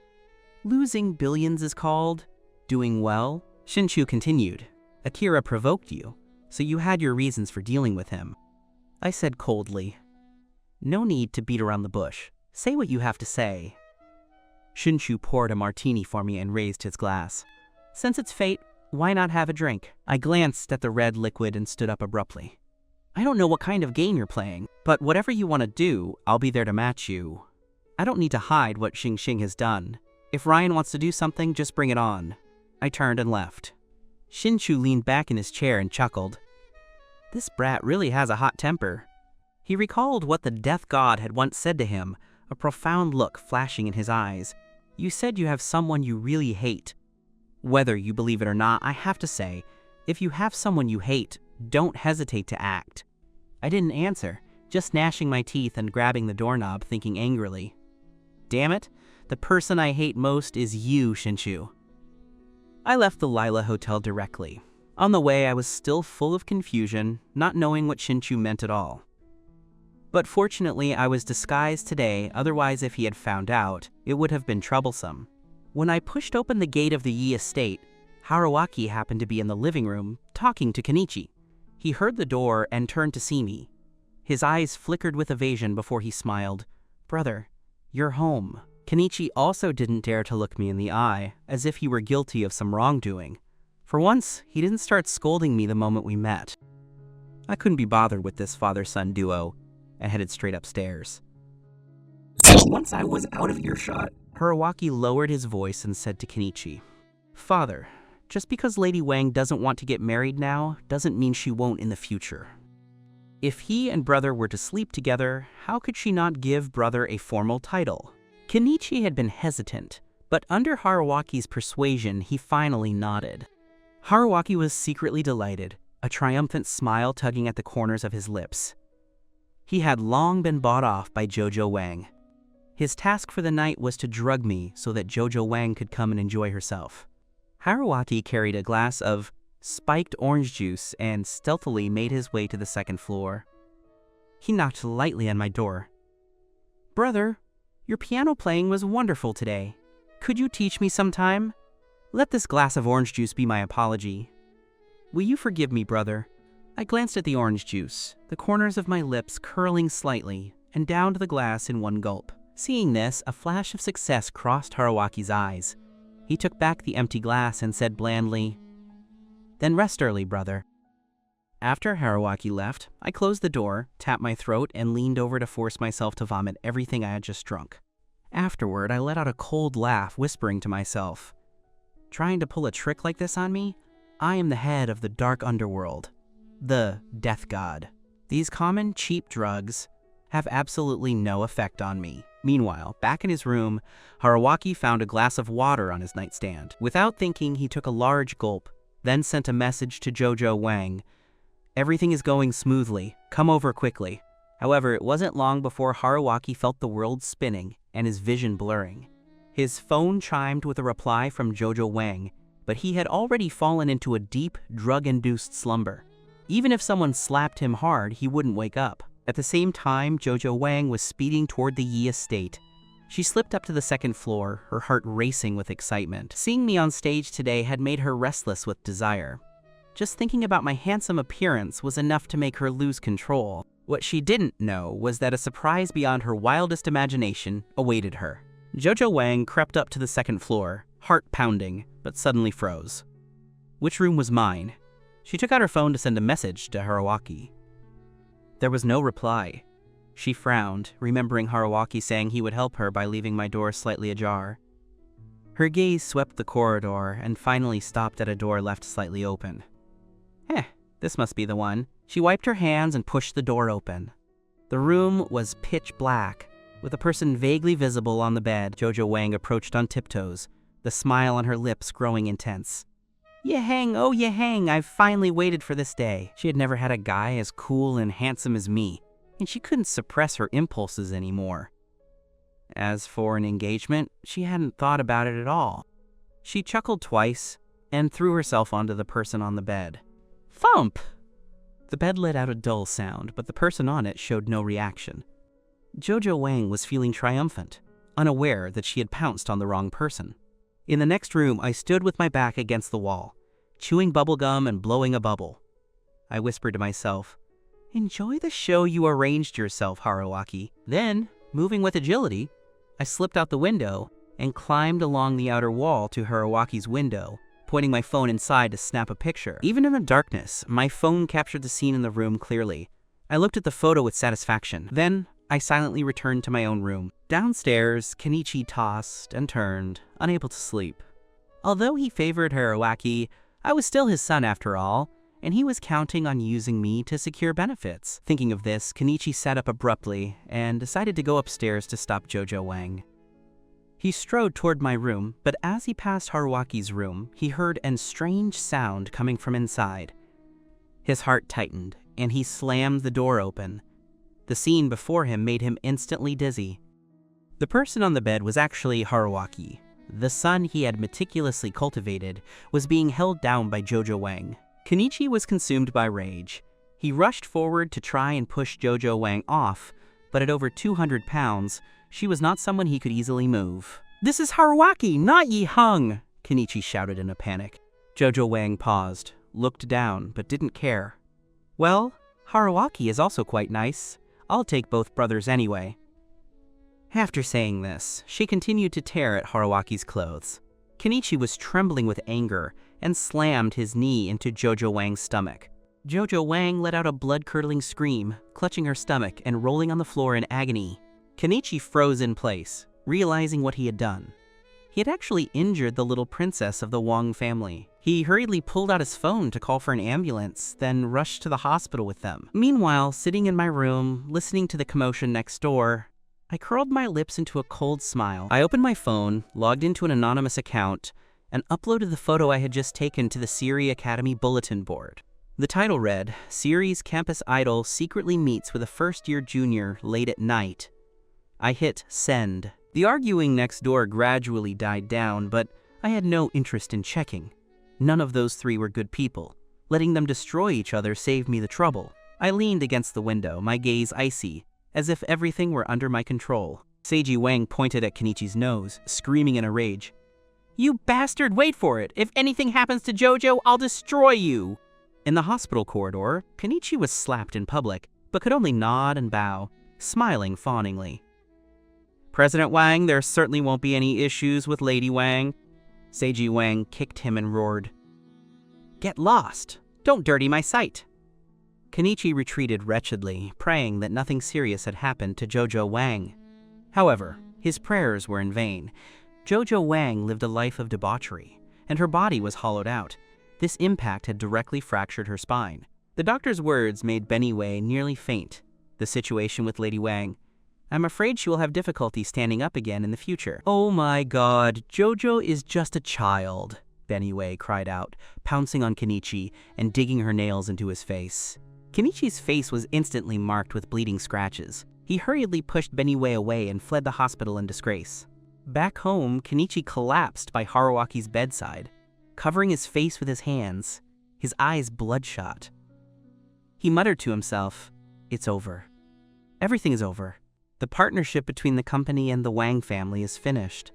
Losing billions is called doing well? Xinchu continued. Akira provoked you, so you had your reasons for dealing with him. I said coldly. No need to beat around the bush. Say what you have to say. Xinchu poured a martini for me and raised his glass. Since it's fate, why not have a drink? I glanced at the red liquid and stood up abruptly. I don't know what kind of game you're playing, but whatever you want to do, I'll be there to match you. I don't need to hide what Xingxing has done. If Ryan wants to do something, just bring it on. I turned and left. Xinchu leaned back in his chair and chuckled. This brat really has a hot temper. He recalled what the death god had once said to him, a profound look flashing in his eyes. You said you have someone you really hate. Whether you believe it or not, I have to say, if you have someone you hate, don't hesitate to act. I didn't answer, just gnashing my teeth and grabbing the doorknob, thinking angrily. Damn it, the person I hate most is you, Shinshu. I left the Lila Hotel directly. On the way, I was still full of confusion, not knowing what Shinshu meant at all. But fortunately, I was disguised today, otherwise if he had found out, it would have been troublesome. When I pushed open the gate of the Yi estate, Haruwaki happened to be in the living room, talking to Kenichi. He heard the door and turned to see me. His eyes flickered with evasion before he smiled. Brother, you're home. Kenichi also didn't dare to look me in the eye, as if he were guilty of some wrongdoing. For once, he didn't start scolding me the moment we met. I couldn't be bothered with this father-son duo, and headed straight upstairs. Once I was out of earshot, Haruwaki lowered his voice and said to Kenichi, Father, just because Lady Wang doesn't want to get married now doesn't mean she won't in the future. If he and brother were to sleep together, how could she not give brother a formal title? Kenichi had been hesitant, but under Haruwaki's persuasion, he finally nodded. Haruwaki was secretly delighted, a triumphant smile tugging at the corners of his lips. He had long been bought off by Jojo Wang. His task for the night was to drug me so that Jojo Wang could come and enjoy herself. Haruwaki carried a glass of spiked orange juice and stealthily made his way to the second floor. He knocked lightly on my door. Brother, your piano playing was wonderful today. Could you teach me sometime? Let this glass of orange juice be my apology. Will you forgive me, brother? I glanced at the orange juice, the corners of my lips curling slightly, and downed the glass in one gulp. Seeing this, a flash of success crossed Haruwaki's eyes. He took back the empty glass and said blandly, Then rest early, brother. After Haruwaki left, I closed the door, tapped my throat, and leaned over to force myself to vomit everything I had just drunk. Afterward, I let out a cold laugh, whispering to myself, Trying to pull a trick like this on me? I am the head of the dark underworld. The death god. These common, cheap drugs have absolutely no effect on me. Meanwhile, back in his room, Haruwaki found a glass of water on his nightstand. Without thinking, he took a large gulp, then sent a message to Jojo Wang. Everything is going smoothly. Come over quickly. However, it wasn't long before Haruwaki felt the world spinning and his vision blurring. His phone chimed with a reply from Jojo Wang, but he had already fallen into a deep, drug-induced slumber. Even if someone slapped him hard, he wouldn't wake up. At the same time, Jojo Wang was speeding toward the Yi estate. She slipped up to the second floor, her heart racing with excitement. Seeing me on stage today had made her restless with desire. Just thinking about my handsome appearance was enough to make her lose control. What she didn't know was that a surprise beyond her wildest imagination awaited her. Jojo Wang crept up to the second floor, heart pounding, but suddenly froze. Which room was mine? She took out her phone to send a message to Haruwaki. There was no reply. She frowned, remembering Haruwaki saying he would help her by leaving my door slightly ajar. Her gaze swept the corridor and finally stopped at a door left slightly open. This must be the one. She wiped her hands and pushed the door open. The room was pitch black, with a person vaguely visible on the bed. Jojo Wang approached on tiptoes, the smile on her lips growing intense. Yeah, Heng, oh yeah, Heng, I've finally waited for this day. She had never had a guy as cool and handsome as me, and she couldn't suppress her impulses anymore. As for an engagement, she hadn't thought about it at all. She chuckled twice and threw herself onto the person on the bed. Thump! The bed let out a dull sound, but the person on it showed no reaction. Jojo Wang was feeling triumphant, unaware that she had pounced on the wrong person. In the next room, I stood with my back against the wall, chewing bubblegum and blowing a bubble. I whispered to myself, Enjoy the show you arranged yourself, Haruwaki. Then, moving with agility, I slipped out the window and climbed along the outer wall to Haruwaki's window, pointing my phone inside to snap a picture. Even in the darkness, my phone captured the scene in the room clearly. I looked at the photo with satisfaction. Then, I silently returned to my own room. Downstairs, Kenichi tossed and turned, unable to sleep. Although he favored Haruwaki, I was still his son after all, and he was counting on using me to secure benefits. Thinking of this, Kenichi sat up abruptly and decided to go upstairs to stop Jojo Wang. He strode toward my room, but as he passed Haruwaki's room, he heard a strange sound coming from inside. His heart tightened, and he slammed the door open. The scene before him made him instantly dizzy. The person on the bed was actually Haruwaki. The son he had meticulously cultivated was being held down by Jojo Wang. Kenichi was consumed by rage. He rushed forward to try and push Jojo Wang off, but at over 200 pounds, she was not someone he could easily move. "This is Haruwaki, not Yi Heng!" Kenichi shouted in a panic. Jojo Wang paused, looked down, but didn't care. "Well, Haruwaki is also quite nice. I'll take both brothers anyway." After saying this, she continued to tear at Haruwaki's clothes. Kenichi was trembling with anger and slammed his knee into Jojo Wang's stomach. Jojo Wang let out a blood-curdling scream, clutching her stomach and rolling on the floor in agony. Kenichi froze in place, realizing what he had done. He had actually injured the little princess of the Wang family. He hurriedly pulled out his phone to call for an ambulance, then rushed to the hospital with them. Meanwhile, sitting in my room, listening to the commotion next door, I curled my lips into a cold smile. I opened my phone, logged into an anonymous account, and uploaded the photo I had just taken to the Siri Academy bulletin board. The title read, "Siri's Campus Idol Secretly Meets with a First-Year Junior Late at Night." I hit send. The arguing next door gradually died down, but I had no interest in checking. None of those three were good people. Letting them destroy each other saved me the trouble. I leaned against the window, my gaze icy, as if everything were under my control. Seiji Wang pointed at Kenichi's nose, screaming in a rage. "You bastard, wait for it! If anything happens to Jojo, I'll destroy you!" In the hospital corridor, Kenichi was slapped in public, but could only nod and bow, smiling fawningly. "President Wang, there certainly won't be any issues with Lady Wang." Seiji Wang kicked him and roared, "Get lost! Don't dirty my sight!" Kenichi retreated wretchedly, praying that nothing serious had happened to Jojo Wang. However, his prayers were in vain. Jojo Wang lived a life of debauchery, and her body was hollowed out. This impact had directly fractured her spine. The doctor's words made Benny Wei nearly faint. The situation with Lady Wang. "I'm afraid she will have difficulty standing up again in the future." "Oh my god, Jojo is just a child," Benny Wei cried out, pouncing on Kenichi and digging her nails into his face. Kenichi's face was instantly marked with bleeding scratches. He hurriedly pushed Benny Wei away and fled the hospital in disgrace. Back home, Kenichi collapsed by Haruwaki's bedside, covering his face with his hands, his eyes bloodshot. He muttered to himself, "It's over. Everything is over. The partnership between the company and the Wang family is finished.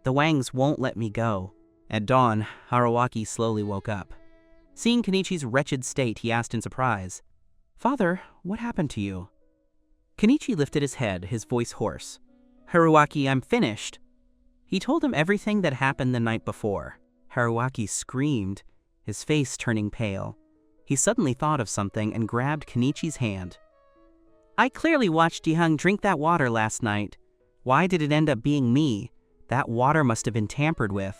The Wangs won't let me go." At dawn, Haruwaki slowly woke up. Seeing Kenichi's wretched state, he asked in surprise, "Father, what happened to you?" Kenichi lifted his head, his voice hoarse. "Haruwaki, I'm finished." He told him everything that happened the night before. Haruwaki screamed, his face turning pale. He suddenly thought of something and grabbed Kenichi's hand. "I clearly watched Yi Heng drink that water last night. Why did it end up being me? That water must have been tampered with."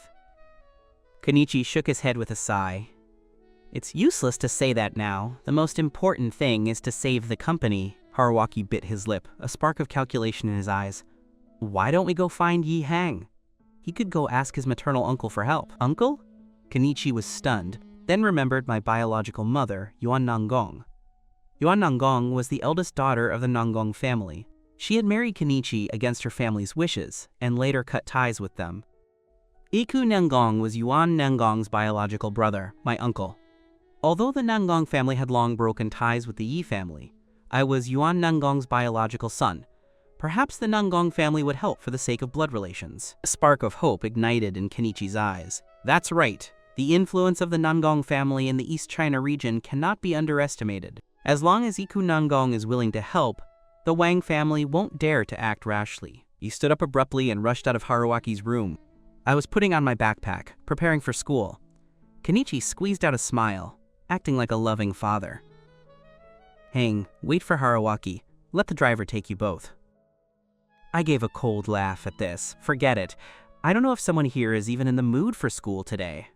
Kenichi shook his head with a sigh. "It's useless to say that now. The most important thing is to save the company." Haruwaki bit his lip, a spark of calculation in his eyes. "Why don't we go find Yi Heng? He could go ask his maternal uncle for help." "Uncle?" Kenichi was stunned, then remembered my biological mother, Yuan Nanggong. Yuan Nanggong was the eldest daughter of the Nanggong family. She had married Kenichi against her family's wishes, and later cut ties with them. Iku Nanggong was Yuan Nanggong's biological brother, my uncle. Although the Nanggong family had long broken ties with the Yi family, I was Yuan Nanggong's biological son. Perhaps the Nanggong family would help for the sake of blood relations. A spark of hope ignited in Kenichi's eyes. That's right. The influence of the Nanggong family in the East China region cannot be underestimated. As long as Iku Nanggong is willing to help, the Wang family won't dare to act rashly. He stood up abruptly and rushed out of Haruwaki's room. I was putting on my backpack, preparing for school. Kenichi squeezed out a smile, acting like a loving father. "Heng, wait for Haruwaki. Let the driver take you both." I gave a cold laugh at this. Forget it. I don't know if someone here is even in the mood for school today.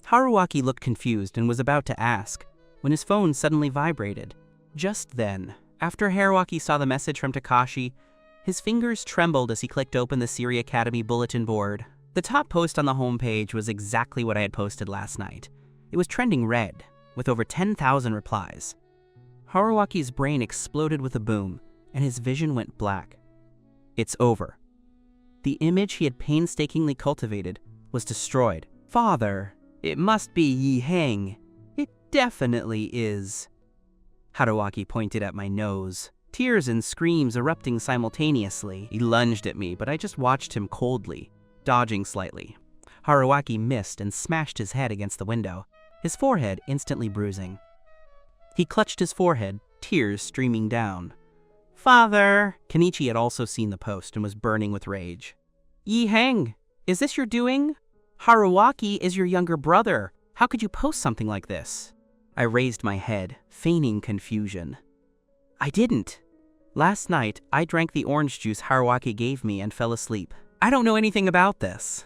Haruwaki looked confused and was about to ask, when his phone suddenly vibrated. Just then, after Haruwaki saw the message from Takashi, his fingers trembled as he clicked open the Siri Academy bulletin board. The top post on the homepage was exactly what I had posted last night. It was trending red, with over 10,000 replies. Haruwaki's brain exploded with a boom, and his vision went black. It's over. The image he had painstakingly cultivated was destroyed. Father, it must be Heng. It definitely is. Haruwaki pointed at my nose, tears and screams erupting simultaneously. He lunged at me, but I just watched him coldly, dodging slightly. Haruwaki missed and smashed his head against the window, his forehead instantly bruising. He clutched his forehead, tears streaming down. Father! Kenichi had also seen the post and was burning with rage. Heng, is this your doing? Haruwaki is your younger brother. How could you post something like this? I raised my head, feigning confusion. I didn't. Last night, I drank the orange juice Haruwaki gave me and fell asleep. I don't know anything about this.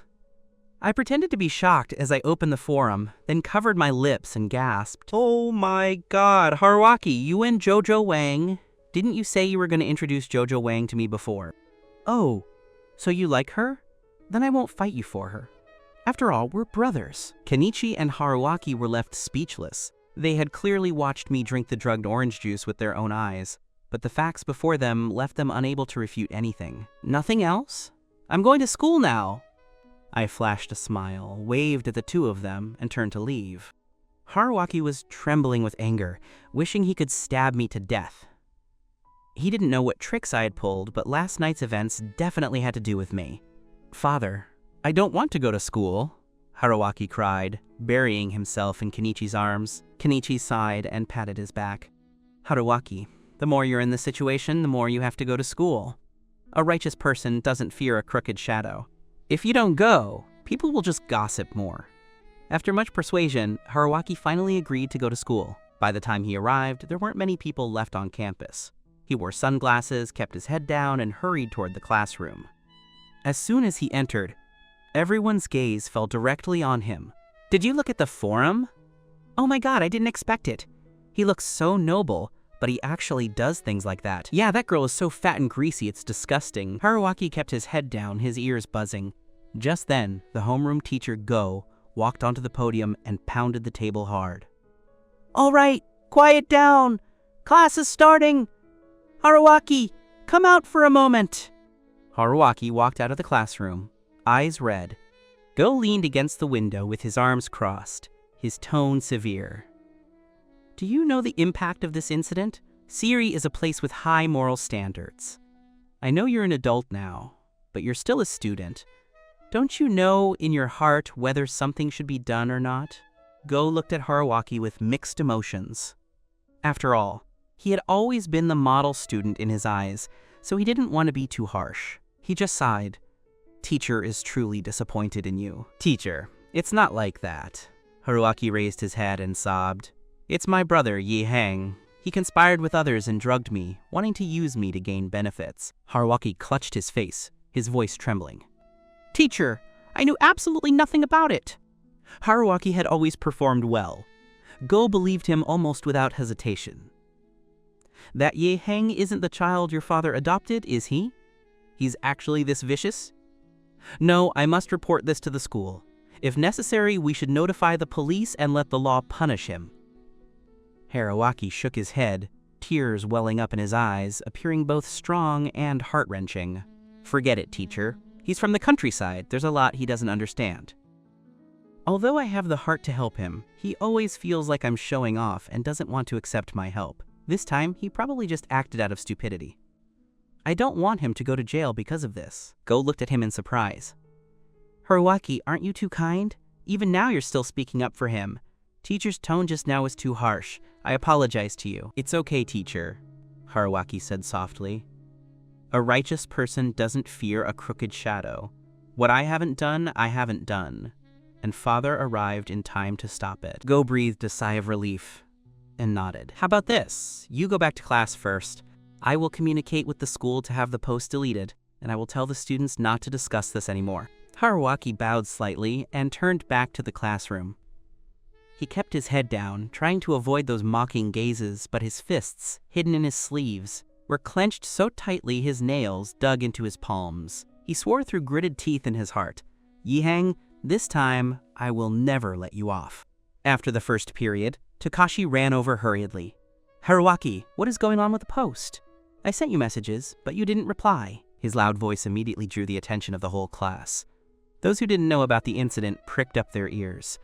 I pretended to be shocked as I opened the forum, then covered my lips and gasped. Oh my god, Haruwaki, you and Jojo Wang. Didn't you say you were going to introduce Jojo Wang to me before? Oh, so you like her? Then I won't fight you for her. After all, we're brothers. Kenichi and Haruwaki were left speechless. They had clearly watched me drink the drugged orange juice with their own eyes, but the facts before them left them unable to refute anything. Nothing else? I'm going to school now. I flashed a smile, waved at the two of them, and turned to leave. Haruwaki was trembling with anger, wishing he could stab me to death. He didn't know what tricks I had pulled, but last night's events definitely had to do with me. Father, I don't want to go to school, Haruwaki cried, burying himself in Kenichi's arms. Kenichi sighed and patted his back. Haruwaki, the more you're in this situation, the more you have to go to school. A righteous person doesn't fear a crooked shadow. If you don't go, people will just gossip more. After much persuasion, Haruwaki finally agreed to go to school. By the time he arrived, there weren't many people left on campus. He wore sunglasses, kept his head down, and hurried toward the classroom. As soon as he entered, everyone's gaze fell directly on him. Did you look at the forum? Oh my god, I didn't expect it. He looks so noble, but he actually does things like that. Yeah, that girl is so fat and greasy, it's disgusting. Haruwaki kept his head down, his ears buzzing. Just then, the homeroom teacher, Go, walked onto the podium and pounded the table hard. All right, quiet down. Class is starting. Haruwaki, come out for a moment. Haruwaki walked out of the classroom, eyes red. Go leaned against the window with his arms crossed, his tone severe. Do you know the impact of this incident? Siri is a place with high moral standards. I know you're an adult now, but you're still a student. Don't you know in your heart whether something should be done or not? Go looked at Haruwaki with mixed emotions. After all, he had always been the model student in his eyes, so he didn't want to be too harsh. He just sighed. Teacher is truly disappointed in you. Teacher, it's not like that. Haruwaki raised his head and sobbed. It's my brother, Heng. He conspired with others and drugged me, wanting to use me to gain benefits. Haruwaki clutched his face, his voice trembling. Teacher, I knew absolutely nothing about it. Haruwaki had always performed well. Go believed him almost without hesitation. That Heng isn't the child your father adopted, is he? He's actually this vicious? No, I must report this to the school. If necessary, we should notify the police and let the law punish him. Haruwaki shook his head, tears welling up in his eyes, appearing both strong and heart-wrenching. Forget it, teacher. He's from the countryside. There's a lot he doesn't understand. Although I have the heart to help him, he always feels like I'm showing off and doesn't want to accept my help. This time, he probably just acted out of stupidity. I don't want him to go to jail because of this. Go looked at him in surprise. Haruwaki, aren't you too kind? Even now you're still speaking up for him. Teacher's tone just now was too harsh. I apologize to you. It's okay, teacher, Haruwaki said softly. A righteous person doesn't fear a crooked shadow. What I haven't done, I haven't done. And father arrived in time to stop it. Go breathed a sigh of relief and nodded. How about this? You go back to class first. I will communicate with the school to have the post deleted, and I will tell the students not to discuss this anymore. Haruwaki bowed slightly and turned back to the classroom. He kept his head down, trying to avoid those mocking gazes, but his fists, hidden in his sleeves, were clenched so tightly his nails dug into his palms. He swore through gritted teeth in his heart, "Heng, this time I will never let you off." After the first period, Takashi ran over hurriedly. "Haruaki, what is going on with the post? I sent you messages, but you didn't reply." His loud voice immediately drew the attention of the whole class. Those who didn't know about the incident pricked up their ears.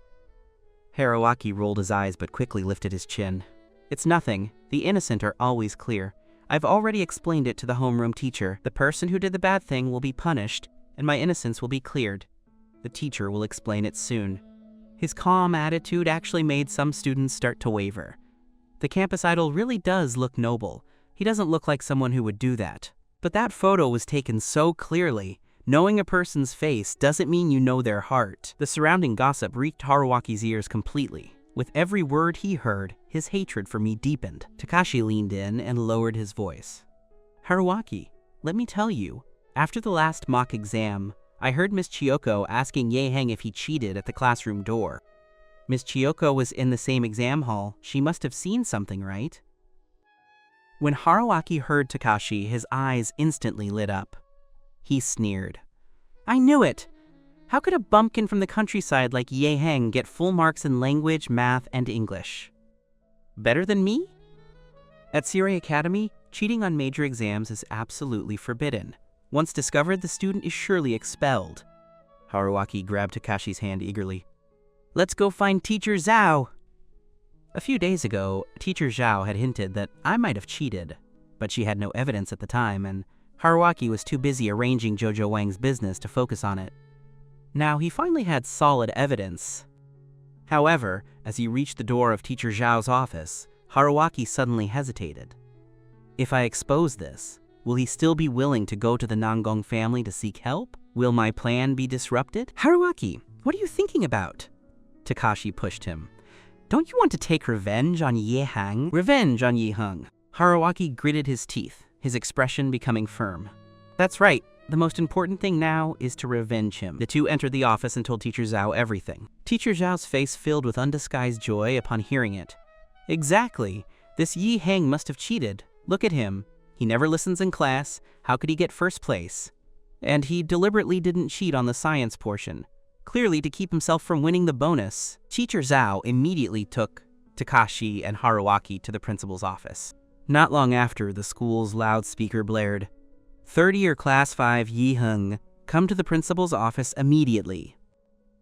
Haruaki rolled his eyes but quickly lifted his chin. "It's nothing. The innocent are always clear. I've already explained it to the homeroom teacher. The person who did the bad thing will be punished, and my innocence will be cleared. The teacher will explain it soon." His calm attitude actually made some students start to waver. The campus idol really does look noble. He doesn't look like someone who would do that. But that photo was taken so clearly. Knowing a person's face doesn't mean you know their heart. The surrounding gossip reached Haruaki's ears completely. With every word he heard, his hatred for me deepened. Takashi leaned in and lowered his voice. "Haruaki, let me tell you, after the last mock exam, I heard Miss Chiyoko asking Heng if he cheated at the classroom door. Miss Chiyoko was in the same exam hall. She must have seen something, right?" When Haruaki heard Takashi, his eyes instantly lit up. He sneered. "I knew it! How could a bumpkin from the countryside like Heng get full marks in language, math, and English? Better than me? At Siri Academy, cheating on major exams is absolutely forbidden. Once discovered, the student is surely expelled." Haruaki grabbed Takashi's hand eagerly. "Let's go find Teacher Zhao!" A few days ago, Teacher Zhao had hinted that I might have cheated, but she had no evidence at the time, and Haruaki was too busy arranging Jojo Wang's business to focus on it. Now he finally had solid evidence. However, as he reached the door of Teacher Zhao's office, Haruaki suddenly hesitated. If I expose this, will he still be willing to go to the Nangong family to seek help? Will my plan be disrupted? "Haruaki, what are you thinking about?" Takashi pushed him. "Don't you want to take revenge on Heng?" "Revenge on Heng." Haruaki gritted his teeth, his expression becoming firm. "That's right. The most important thing now is to revenge him." The two entered the office and told Teacher Zhao everything. Teacher Zhao's face filled with undisguised joy upon hearing it. "Exactly. This Heng must have cheated. Look at him. He never listens in class. How could he get first place? And he deliberately didn't cheat on the science portion, clearly to keep himself from winning the bonus." Teacher Zhao immediately took Takashi and Haruaki to the principal's office. Not long after, the school's loudspeaker blared, "Third-year Class 5 Heng, come to the principal's office immediately."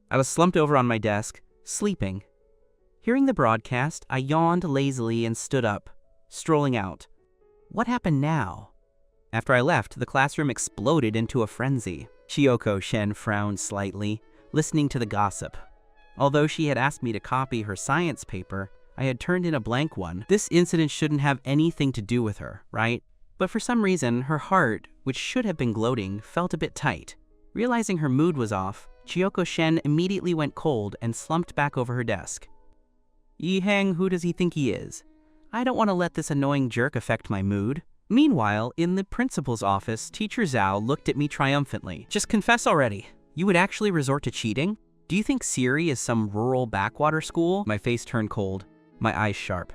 I was slumped over on my desk, sleeping. Hearing the broadcast, I yawned lazily and stood up, strolling out. What happened now? After I left, the classroom exploded into a frenzy. Chiyoko Shen frowned slightly, listening to the gossip. Although she had asked me to copy her science paper, I had turned in a blank one. This incident shouldn't have anything to do with her, right? But for some reason, her heart, which should have been gloating, felt a bit tight. Realizing her mood was off, Chiyoko Shen immediately went cold and slumped back over her desk. "Heng, who does he think he is? I don't want to let this annoying jerk affect my mood." Meanwhile, in the principal's office, Teacher Zhao looked at me triumphantly. "Just confess already. You would actually resort to cheating? Do you think Siri is some rural backwater school?" My face turned cold, my eyes sharp.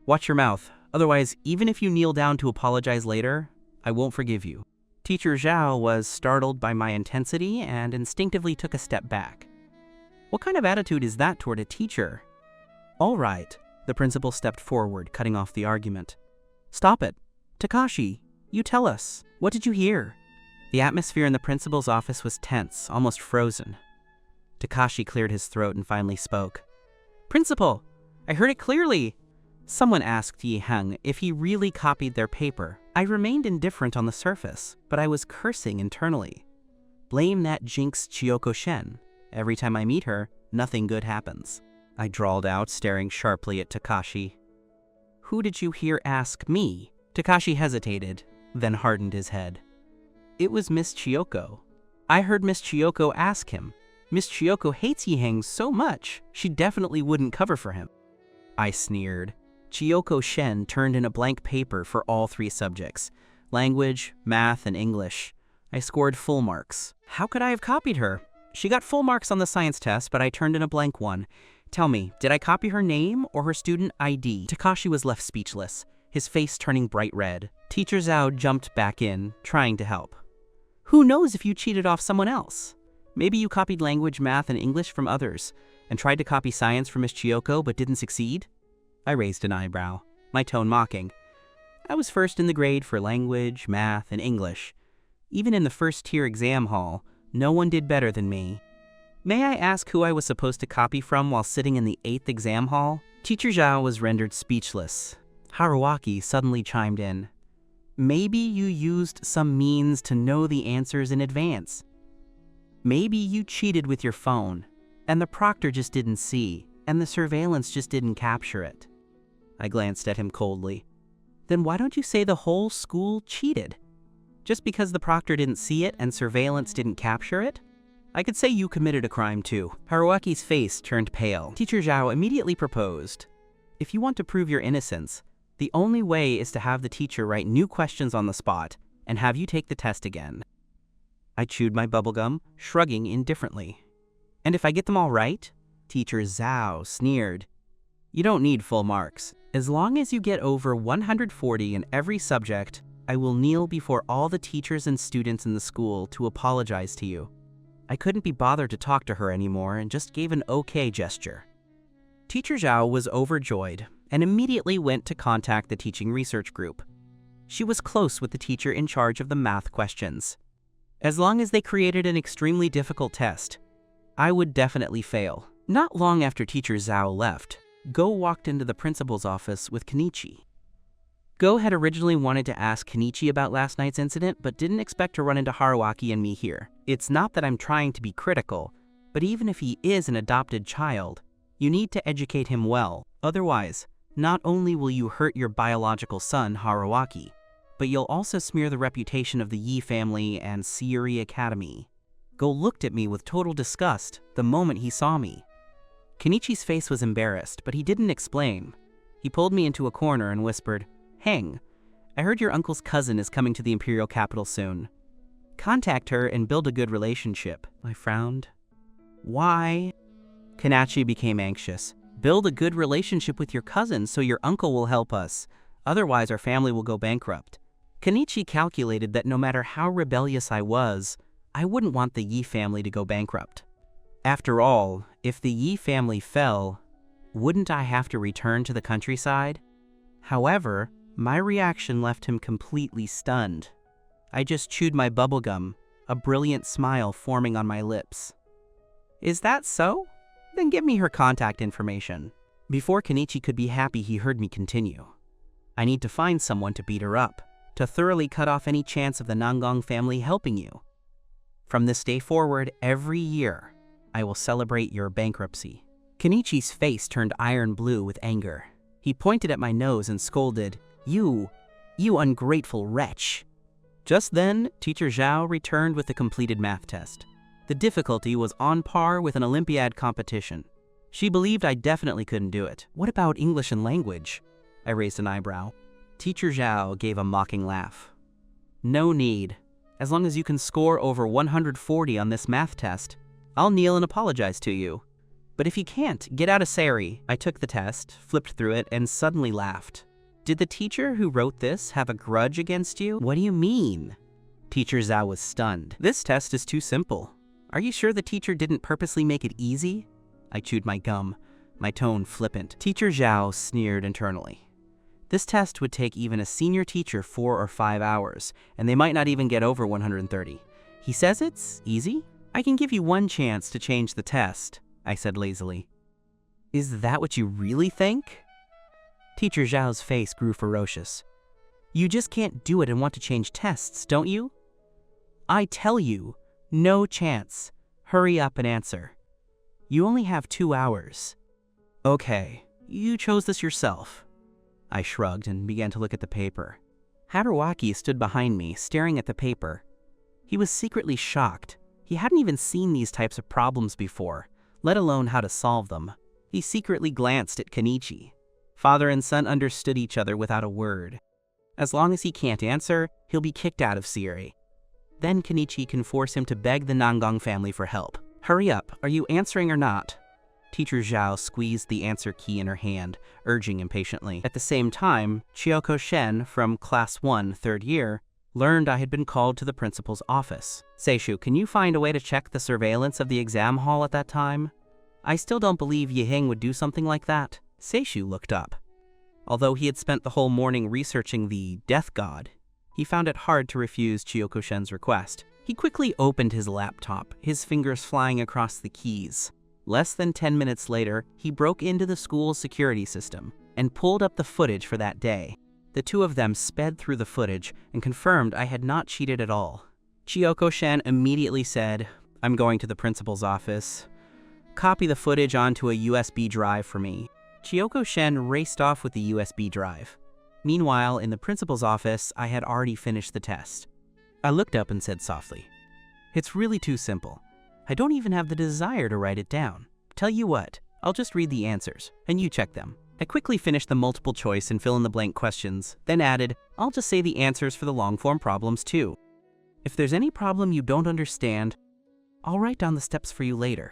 "Watch your mouth. Otherwise, even if you kneel down to apologize later, I won't forgive you." Teacher Zhao was startled by my intensity and instinctively took a step back. What kind of attitude is that toward a teacher? "All right." The principal stepped forward, cutting off the argument. "Stop it. Takashi, you tell us. What did you hear?" The atmosphere in the principal's office was tense, almost frozen. Takashi cleared his throat and finally spoke. "Principal, I heard it clearly." Someone asked Heng if he really copied their paper. I remained indifferent on the surface, but I was cursing internally. Blame that jinx Chiyoko Shen. Every time I meet her, nothing good happens. I drawled out, staring sharply at Takashi. "Who did you hear ask me?" Takashi hesitated, then hardened his head. "It was Miss Chiyoko. I heard Miss Chiyoko ask him. Miss Chiyoko hates Heng so much, she definitely wouldn't cover for him." I sneered. Chiyoko Shen turned in a blank paper for all three subjects, language, math, and English. I scored full marks. How could I have copied her? She got full marks on the science test, but I turned in a blank one. Tell me, did I copy her name or her student ID? Takashi was left speechless, his face turning bright red. Teacher Zhao jumped back in, trying to help. Who knows if you cheated off someone else? Maybe you copied language, math, and English from others, and tried to copy science from Miss Chiyoko but didn't succeed? I raised an eyebrow, my tone mocking. I was first in the grade for language, math, and English. Even in the first-tier exam hall, no one did better than me. May I ask who I was supposed to copy from while sitting in the 8th exam hall? Teacher Zhao was rendered speechless. Haruaki suddenly chimed in. Maybe you used some means to know the answers in advance. Maybe you cheated with your phone, and the proctor just didn't see, and the surveillance just didn't capture it. I glanced at him coldly. Then why don't you say the whole school cheated? Just because the proctor didn't see it and surveillance didn't capture it? I could say you committed a crime too. Haruaki's face turned pale. Teacher Zhao immediately proposed, if you want to prove your innocence, the only way is to have the teacher write new questions on the spot and have you take the test again. I chewed my bubblegum, shrugging indifferently. And if I get them all right? Teacher Zhao sneered. You don't need full marks. As long as you get over 140 in every subject, I will kneel before all the teachers and students in the school to apologize to you. I couldn't be bothered to talk to her anymore and just gave an okay gesture. Teacher Zhao was overjoyed and immediately went to contact the teaching research group. She was close with the teacher in charge of the math questions. As long as they created an extremely difficult test, I would definitely fail. Not long after Teacher Zhao left, Go walked into the principal's office with Kenichi. Go had originally wanted to ask Kenichi about last night's incident, but didn't expect to run into Haruaki and me here. It's not that I'm trying to be critical, but even if he is an adopted child, you need to educate him well. Otherwise, not only will you hurt your biological son, Haruaki, but you'll also smear the reputation of the Yi family and Sayuri Academy. Go looked at me with total disgust the moment he saw me. Kenichi's face was embarrassed, but he didn't explain. He pulled me into a corner and whispered, Heng, I heard your uncle's cousin is coming to the imperial capital soon. Contact her and build a good relationship. I frowned. Why? Kenichi became anxious. Build a good relationship with your cousin so your uncle will help us. Otherwise, our family will go bankrupt. Kenichi calculated that no matter how rebellious I was, I wouldn't want the Yi family to go bankrupt. After all, if the Yi family fell, wouldn't I have to return to the countryside? However, my reaction left him completely stunned. I just chewed my bubblegum, a brilliant smile forming on my lips. Is that so? Then give me her contact information. Before Kenichi could be happy, he heard me continue. I need to find someone to beat her up, to thoroughly cut off any chance of the Nangang family helping you. From this day forward, every year, I will celebrate your bankruptcy. Kenichi's face turned iron blue with anger. He pointed at my nose and scolded, You ungrateful wretch. Just then, Teacher Zhao returned with the completed math test. The difficulty was on par with an Olympiad competition. She believed I definitely couldn't do it. What about English and language? I raised an eyebrow. Teacher Zhao gave a mocking laugh. No need. As long as you can score over 140 on this math test, I'll kneel and apologize to you. But if you can't, get out of Sayuri. I took the test, flipped through it, and suddenly laughed. Did the teacher who wrote this have a grudge against you? What do you mean? Teacher Zhao was stunned. This test is too simple. Are you sure the teacher didn't purposely make it easy? I chewed my gum, my tone flippant. Teacher Zhao sneered internally. This test would take even a senior teacher 4 or 5 hours, and they might not even get over 130. He says it's easy? I can give you one chance to change the test, I said lazily. Is that what you really think? Teacher Zhao's face grew ferocious. You just can't do it and want to change tests, don't you? I tell you, no chance. Hurry up and answer. You only have 2 hours. Okay, you chose this yourself. I shrugged and began to look at the paper. Haruaki stood behind me, staring at the paper. He was secretly shocked. He hadn't even seen these types of problems before, let alone how to solve them. He secretly glanced at Kenichi. Father and son understood each other without a word. As long as he can't answer, he'll be kicked out of Sayuri. Then Kenichi can force him to beg the Nangang family for help. Hurry up, are you answering or not? Teacher Zhao squeezed the answer key in her hand, urging impatiently. At the same time, Chioko Shen from Class 1, 3rd year, learned I had been called to the principal's office. Seishu, can you find a way to check the surveillance of the exam hall at that time? I still don't believe Heng would do something like that. Seishu looked up. Although he had spent the whole morning researching the death god, he found it hard to refuse Chioko Shen's request. He quickly opened his laptop, his fingers flying across the keys. Less than 10 minutes later, he broke into the school's security system and pulled up the footage for that day. The two of them sped through the footage and confirmed I had not cheated at all. Chioko Shen immediately said, "I'm going to the principal's office. Copy the footage onto a USB drive for me." Chioko Shen raced off with the USB drive. Meanwhile, in the principal's office, I had already finished the test. I looked up and said softly, "It's really too simple. I don't even have the desire to write it down. Tell you what, I'll just read the answers, and you check them." I quickly finished the multiple choice and fill-in-the-blank questions, then added, "I'll just say the answers for the long-form problems too. If there's any problem you don't understand, I'll write down the steps for you later."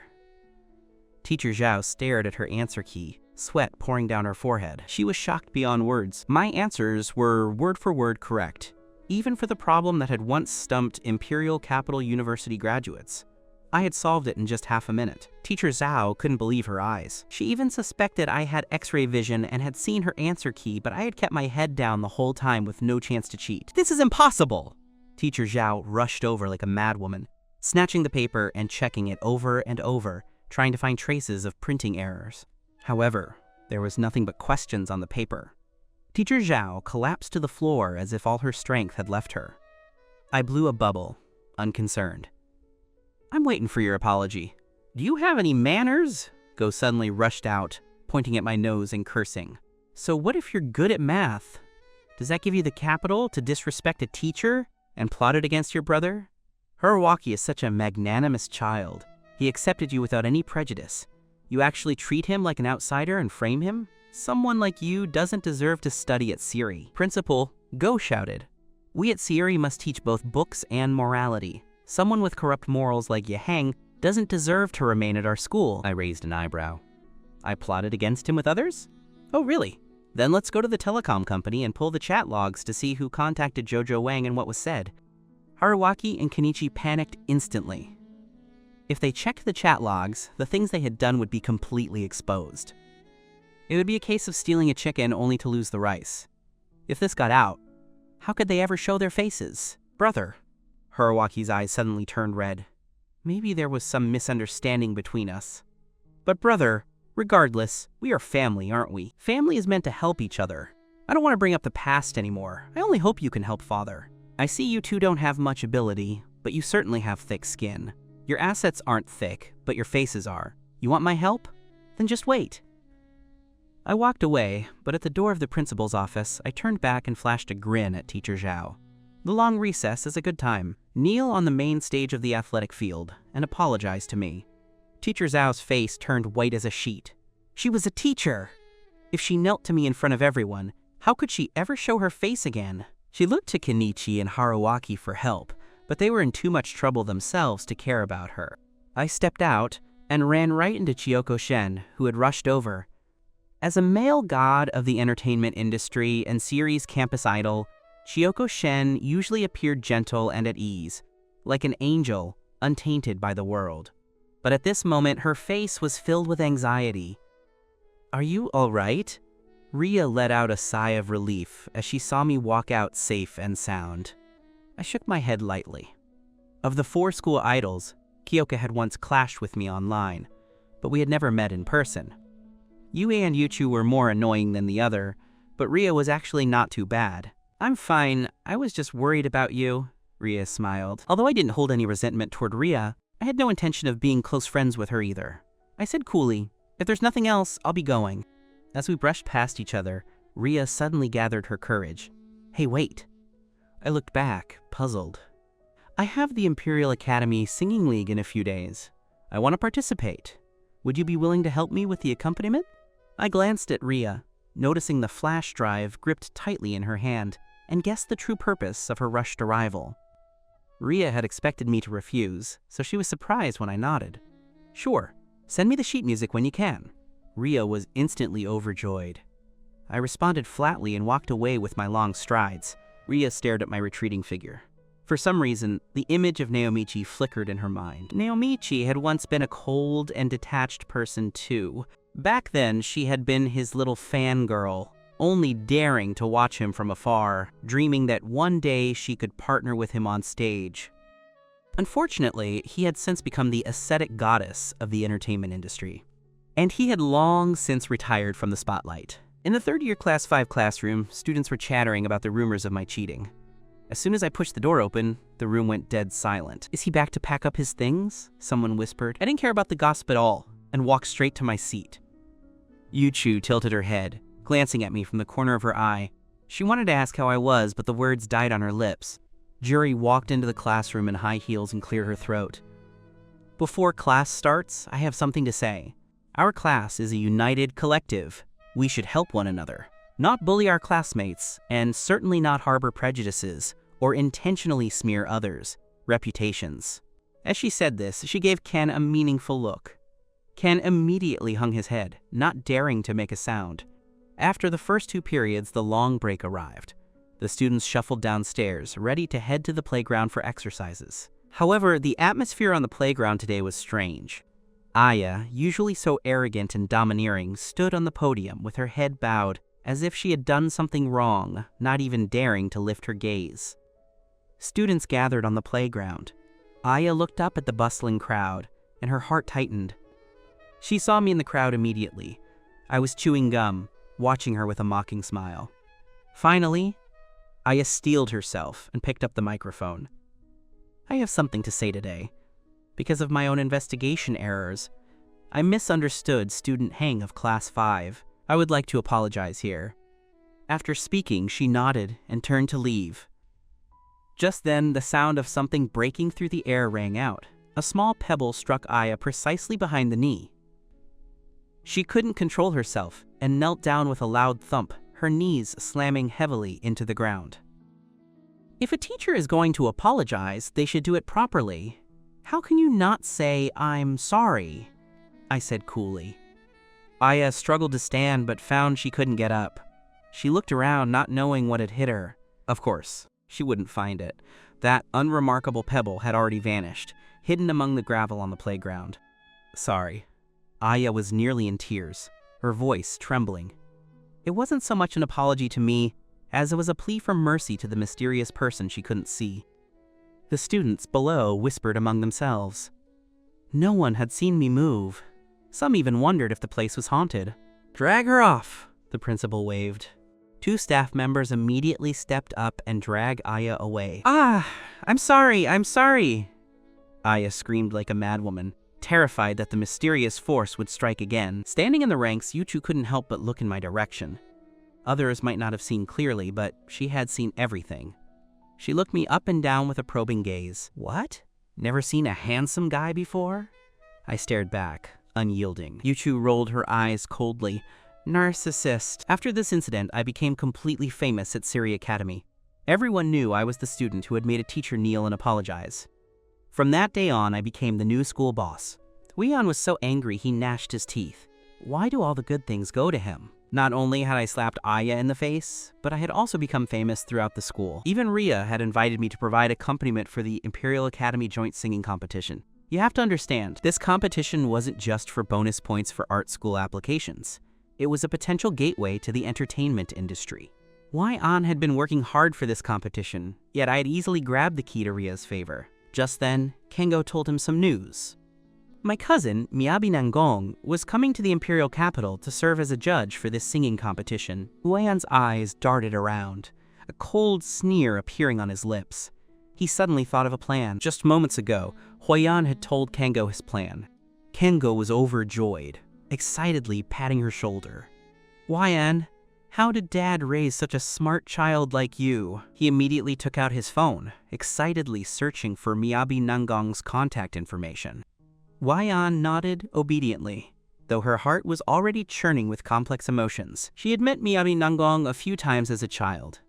Teacher Zhao stared at her answer key, sweat pouring down her forehead. She was shocked beyond words. My answers were word-for-word correct, even for the problem that had once stumped Imperial Capital University graduates. I had solved it in just half a minute. Teacher Zhao couldn't believe her eyes. She even suspected I had X-ray vision and had seen her answer key, but I had kept my head down the whole time with no chance to cheat. "This is impossible!" Teacher Zhao rushed over like a madwoman, snatching the paper and checking it over and over, trying to find traces of printing errors. However, there was nothing but questions on the paper. Teacher Zhao collapsed to the floor as if all her strength had left her. I blew a bubble, unconcerned. "I'm waiting for your apology. Do you have any manners?" Go suddenly rushed out, pointing at my nose and cursing. "So what if you're good at math? Does that give you the capital to disrespect a teacher and plot it against your brother? Hirawaki is such a magnanimous child. He accepted you without any prejudice. You actually treat him like an outsider and frame him? Someone like you doesn't deserve to study at Siri." "Principal," Go shouted. "We at Siri must teach both books and morality. Someone with corrupt morals like Heng doesn't deserve to remain at our school." I raised an eyebrow. "I plotted against him with others? Oh, really? Then let's go to the telecom company and pull the chat logs to see who contacted Jojo Wang and what was said." Haruwaki and Kenichi panicked instantly. If they checked the chat logs, the things they had done would be completely exposed. It would be a case of stealing a chicken only to lose the rice. If this got out, how could they ever show their faces? "Brother." Harawaki's eyes suddenly turned red. "Maybe there was some misunderstanding between us. But brother, regardless, we are family, aren't we? Family is meant to help each other. I don't want to bring up the past anymore. I only hope you can help father. I see you two don't have much ability, but you certainly have thick skin. Your assets aren't thick, but your faces are. You want my help? Then just wait." I walked away, but at the door of the principal's office, I turned back and flashed a grin at Teacher Zhao. The long recess is a good time. Kneel on the main stage of the athletic field and apologize to me. Teacher Zhao's face turned white as a sheet. She was a teacher! If she knelt to me in front of everyone, how could she ever show her face again? She looked to Kenichi and Haruwaki for help, but they were in too much trouble themselves to care about her. I stepped out and ran right into Chioko Shen, who had rushed over. As a male god of the entertainment industry and Siri's campus idol, Chioko Shen usually appeared gentle and at ease, like an angel, untainted by the world. But at this moment, her face was filled with anxiety. "Are you all right?" Ria let out a sigh of relief as she saw me walk out safe and sound. I shook my head lightly. Of the 4 school idols, Kyoka had once clashed with me online, but we had never met in person. Yue and Yuchu were more annoying than the other, but Ria was actually not too bad. "I'm fine, I was just worried about you," Ria smiled. Although I didn't hold any resentment toward Ria, I had no intention of being close friends with her either. I said coolly, "If there's nothing else, I'll be going." As we brushed past each other, Ria suddenly gathered her courage. "Hey, wait." I looked back, puzzled. "I have the Imperial Academy Singing League in a few days. I want to participate. Would you be willing to help me with the accompaniment?" I glanced at Ria, noticing the flash drive gripped tightly in her hand, and guessed the true purpose of her rushed arrival. Ria had expected me to refuse, so she was surprised when I nodded. "Sure, Send me the sheet music when you can. Ria was instantly overjoyed. I responded flatly and walked away with my long strides. Ria stared at my retreating figure. For some reason, the image of Naomichi flickered in her mind. Naomichi had once been a cold and detached person too. Back then, she had been his little fangirl, only daring to watch him from afar, dreaming that one day she could partner with him on stage. Unfortunately, he had since become the ascetic goddess of the entertainment industry, and he had long since retired from the spotlight. In the third-year Class 5 classroom, students were chattering about the rumors of my cheating. As soon as I pushed the door open, the room went dead silent. Is he back to pack up his things? Someone whispered. I didn't care about the gossip at all, and walked straight to my seat. Yuchu tilted her head, glancing at me from the corner of her eye. She wanted to ask how I was, but the words died on her lips. Juri walked into the classroom in high heels and cleared her throat. Before class starts, I have something to say. Our class is a united collective. We should help one another, not bully our classmates, and certainly not harbor prejudices or intentionally smear others' reputations. As she said this, she gave Ken a meaningful look. Ken immediately hung his head, not daring to make a sound. After the first 2 periods, the long break arrived. The students shuffled downstairs, ready to head to the playground for exercises. However, the atmosphere on the playground today was strange. Aya, usually so arrogant and domineering, stood on the podium with her head bowed, as if she had done something wrong, not even daring to lift her gaze. Students gathered on the playground. Aya looked up at the bustling crowd, and her heart tightened. She saw me in the crowd immediately. I was chewing gum, watching her with a mocking smile. Finally, Aya steeled herself and picked up the microphone. I have something to say today. Because of my own investigation errors, I misunderstood student Heng of Class 5. I would like to apologize here. After speaking, she nodded and turned to leave. Just then, the sound of something breaking through the air rang out. A small pebble struck Aya precisely behind the knee. She couldn't control herself and knelt down with a loud thump, her knees slamming heavily into the ground. If a teacher is going to apologize, they should do it properly. How can you not say, "I'm sorry"? I said coolly. Aya struggled to stand but found she couldn't get up. She looked around, not knowing what had hit her. Of course, she wouldn't find it. That unremarkable pebble had already vanished, hidden among the gravel on the playground. Sorry. Aya was nearly in tears, her voice trembling. It wasn't so much an apology to me as it was a plea for mercy to the mysterious person she couldn't see. The students below whispered among themselves. No one had seen me move. Some even wondered if the place was haunted. Drag her off, the principal waved. 2 staff members immediately stepped up and dragged Aya away. I'm sorry. Aya screamed like a madwoman, terrified that the mysterious force would strike again. Standing in the ranks, Yuchu couldn't help but look in my direction. Others might not have seen clearly, but she had seen everything. She looked me up and down with a probing gaze. What? Never seen a handsome guy before? I stared back, unyielding. Yuchu rolled her eyes coldly. Narcissist. After this incident, I became completely famous at Siri Academy. Everyone knew I was the student who had made a teacher kneel and apologize. From that day on, I became the new school boss. Weon was so angry he gnashed his teeth. Why do all the good things go to him? Not only had I slapped Aya in the face, but I had also become famous throughout the school. Even Ria had invited me to provide accompaniment for the Imperial Academy Joint Singing Competition. You have to understand, this competition wasn't just for bonus points for art school applications. It was a potential gateway to the entertainment industry. Wai-an had been working hard for this competition, yet I had easily grabbed the key to Ria's favor. Just then, Kengo told him some news. My cousin, Miyabi Nangong, was coming to the imperial capital to serve as a judge for this singing competition. Wei-an's eyes darted around, a cold sneer appearing on his lips. He suddenly thought of a plan. Just moments ago, Wei-an had told Kengo his plan. Kengo was overjoyed, excitedly patting her shoulder. Wei-an, how did Dad raise such a smart child like you? He immediately took out his phone, excitedly searching for Miyabi Nangong's contact information. Wei-an nodded obediently, though her heart was already churning with complex emotions. She had met Miyabi Nangong a few times as a child.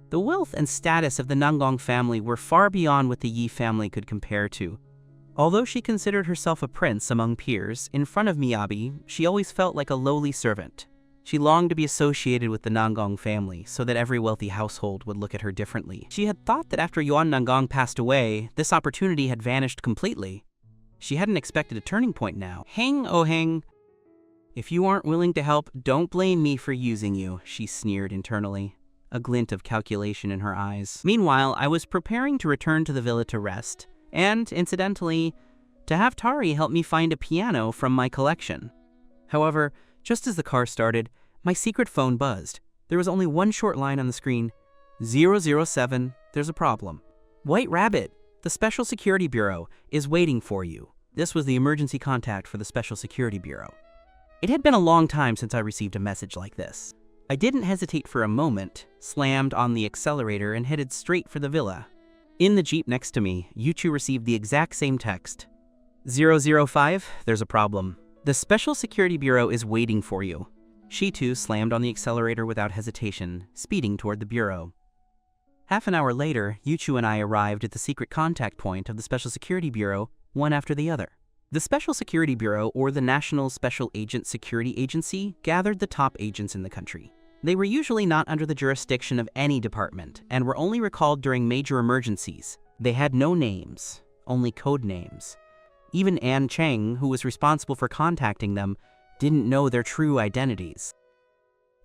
The wealth and status of the Nangong family were far beyond what the Yi family could compare to. Although she considered herself a prince among peers, in front of Miyabi, she always felt like a lowly servant. She longed to be associated with the Nanggong family so that every wealthy household would look at her differently. She had thought that after Yuan Nanggong passed away, this opportunity had vanished completely. She hadn't expected a turning point now. Heng, oh Heng. If you aren't willing to help, don't blame me for using you, she sneered internally, a glint of calculation in her eyes. Meanwhile, I was preparing to return to the villa to rest, and, incidentally, to have Tari help me find a piano from my collection. However, just as the car started, my secret phone buzzed. There was only one short line on the screen. 007, there's a problem. White Rabbit, the Special Security Bureau, is waiting for you. This was the emergency contact for the Special Security Bureau. It had been a long time since I received a message like this. I didn't hesitate for a moment, slammed on the accelerator and headed straight for the villa. In the jeep next to me, Yuchu received the exact same text. 005, there's a problem. The Special Security Bureau is waiting for you. She too slammed on the accelerator without hesitation, speeding toward the bureau. Half an hour later, Yuchu and I arrived at the secret contact point of the Special Security Bureau, one after the other. The Special Security Bureau, or the National Special Agent Security Agency, gathered the top agents in the country. They were usually not under the jurisdiction of any department, and were only recalled during major emergencies. They had no names, only code names. Even Anne Cheng, who was responsible for contacting them, didn't know their true identities.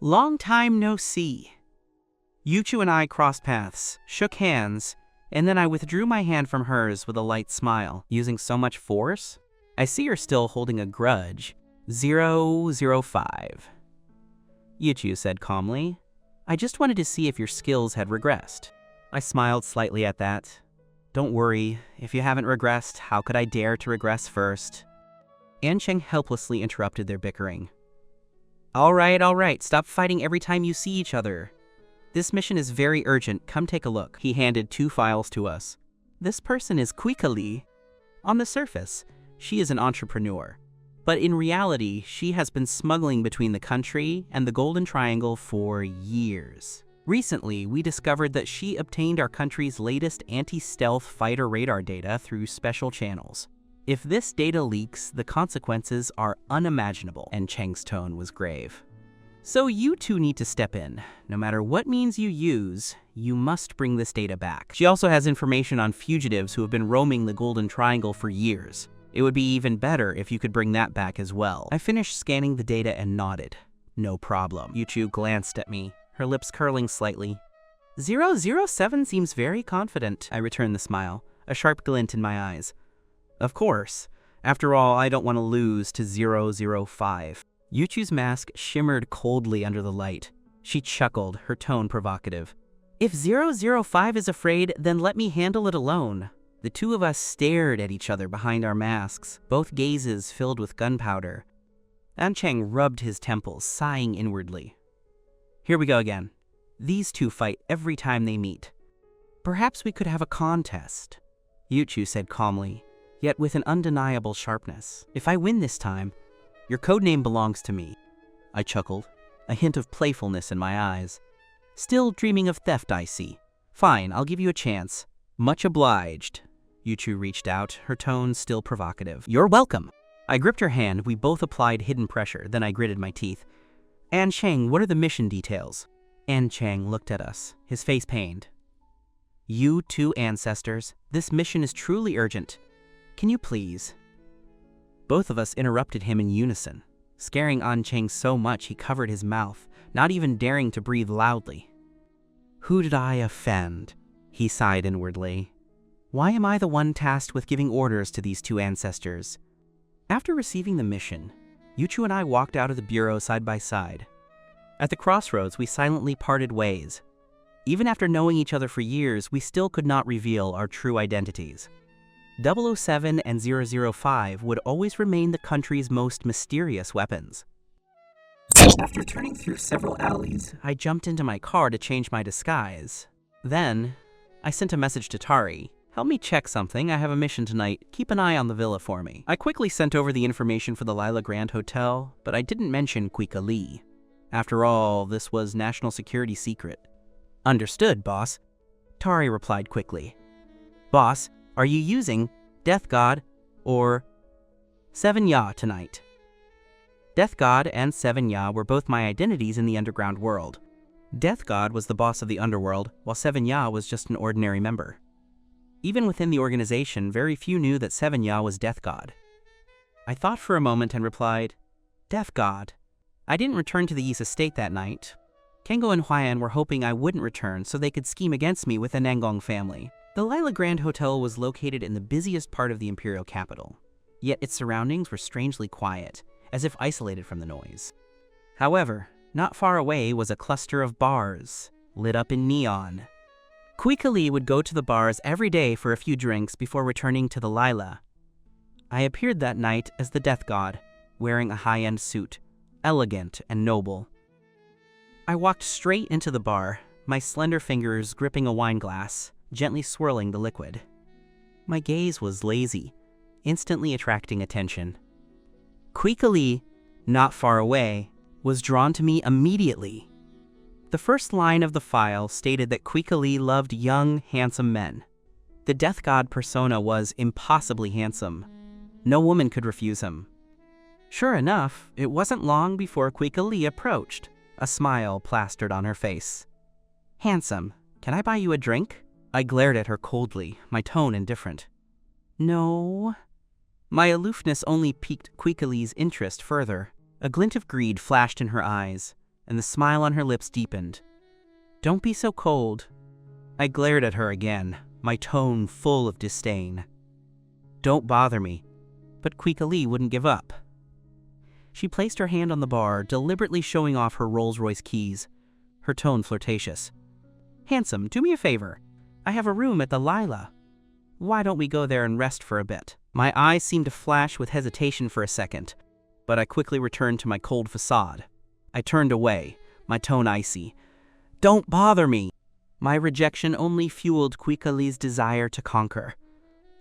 Long time no see. Yuchu and I crossed paths, shook hands, and then I withdrew my hand from hers with a light smile. Using so much force? I see you're still holding a grudge. 005. Yuchu said calmly. I just wanted to see if your skills had regressed. I smiled slightly at that. Don't worry, if you haven't regressed, how could I dare to regress first? Anne Cheng helplessly interrupted their bickering. All right, stop fighting every time you see each other. This mission is very urgent, come take a look. He handed 2 files to us. This person is Kwikali. On the surface, she is an entrepreneur. But in reality, she has been smuggling between the country and the Golden Triangle for years. Recently, we discovered that she obtained our country's latest anti-stealth fighter radar data through special channels. If this data leaks, the consequences are unimaginable, and Cheng's tone was grave. So you two need to step in. No matter what means you use, you must bring this data back. She also has information on fugitives who have been roaming the Golden Triangle for years. It would be even better if you could bring that back as well. I finished scanning the data and nodded. No problem. Yuchu glanced at me, her lips curling slightly. 007 seems very confident. I returned the smile, a sharp glint in my eyes. Of course. After all, I don't want to lose to 005. Yuchu's mask shimmered coldly under the light. She chuckled, her tone provocative. If 005 is afraid, then let me handle it alone. The two of us stared at each other behind our masks, both gazes filled with gunpowder. An Cheng rubbed his temples, sighing inwardly. Here we go again. These two fight every time they meet. Perhaps we could have a contest, Yuchu said calmly, yet with an undeniable sharpness. If I win this time, your codename belongs to me. I chuckled, a hint of playfulness in my eyes. Still dreaming of theft, I see. Fine, I'll give you a chance. Much obliged. Yuchu reached out, her tone still provocative. You're welcome. I gripped her hand, we both applied hidden pressure, then I gritted my teeth. An Cheng, what are the mission details? An Cheng looked at us, his face pained. You two ancestors, this mission is truly urgent. Can you please? Both of us interrupted him in unison, scaring An Cheng so much he covered his mouth, not even daring to breathe loudly. Who did I offend? He sighed inwardly. Why am I the one tasked with giving orders to these two ancestors? After receiving the mission, Yuchu and I walked out of the bureau side by side. At the crossroads, we silently parted ways. Even after knowing each other for years, we still could not reveal our true identities. 007 and 005 would always remain the country's most mysterious weapons. After turning through several alleys, I jumped into my car to change my disguise. Then, I sent a message to Tari. Help me check something, I have a mission tonight. Keep an eye on the villa for me. I quickly sent over the information for the Lila Grand Hotel, but I didn't mention Kwikali. After all, this was national security secret. Understood, boss. Tari replied quickly. Boss, are you using Death God or 7 Ya tonight. Death God and 7 Ya were both my identities in the underground world. Death God was the boss of the underworld, while 7 Ya was just an ordinary member. Even within the organization, very few knew that 7 Ya was Death God. I thought for a moment and replied, Death God. I didn't return to the East Estate that night. Kengo and Huayan were hoping I wouldn't return so they could scheme against me with the Nangong family. The Lila Grand Hotel was located in the busiest part of the imperial capital, yet its surroundings were strangely quiet, as if isolated from the noise. However, not far away was a cluster of bars, lit up in neon. Kui would go to the bars every day for a few drinks before returning to the Lila. I appeared that night as the Death God, wearing a high-end suit, elegant and noble. I walked straight into the bar, my slender fingers gripping a wine glass, gently swirling the liquid. My gaze was lazy, instantly attracting attention. Kui, not far away, was drawn to me immediately. The first line of the file stated that Kui loved young, handsome men. The Death God persona was impossibly handsome. No woman could refuse him. Sure enough, it wasn't long before Kui approached, a smile plastered on her face. Handsome, can I buy you a drink? I glared at her coldly, my tone indifferent. No. My aloofness only piqued Kui interest further. A glint of greed flashed in her eyes, and the smile on her lips deepened. Don't be so cold. I glared at her again, my tone full of disdain. Don't bother me. But Kui wouldn't give up. She placed her hand on the bar, deliberately showing off her Rolls-Royce keys, her tone flirtatious. Handsome, do me a favor. I have a room at the Lila. Why don't we go there and rest for a bit? My eyes seemed to flash with hesitation for a second, but I quickly returned to my cold facade. I turned away, my tone icy. Don't bother me! My rejection only fueled Kui desire to conquer.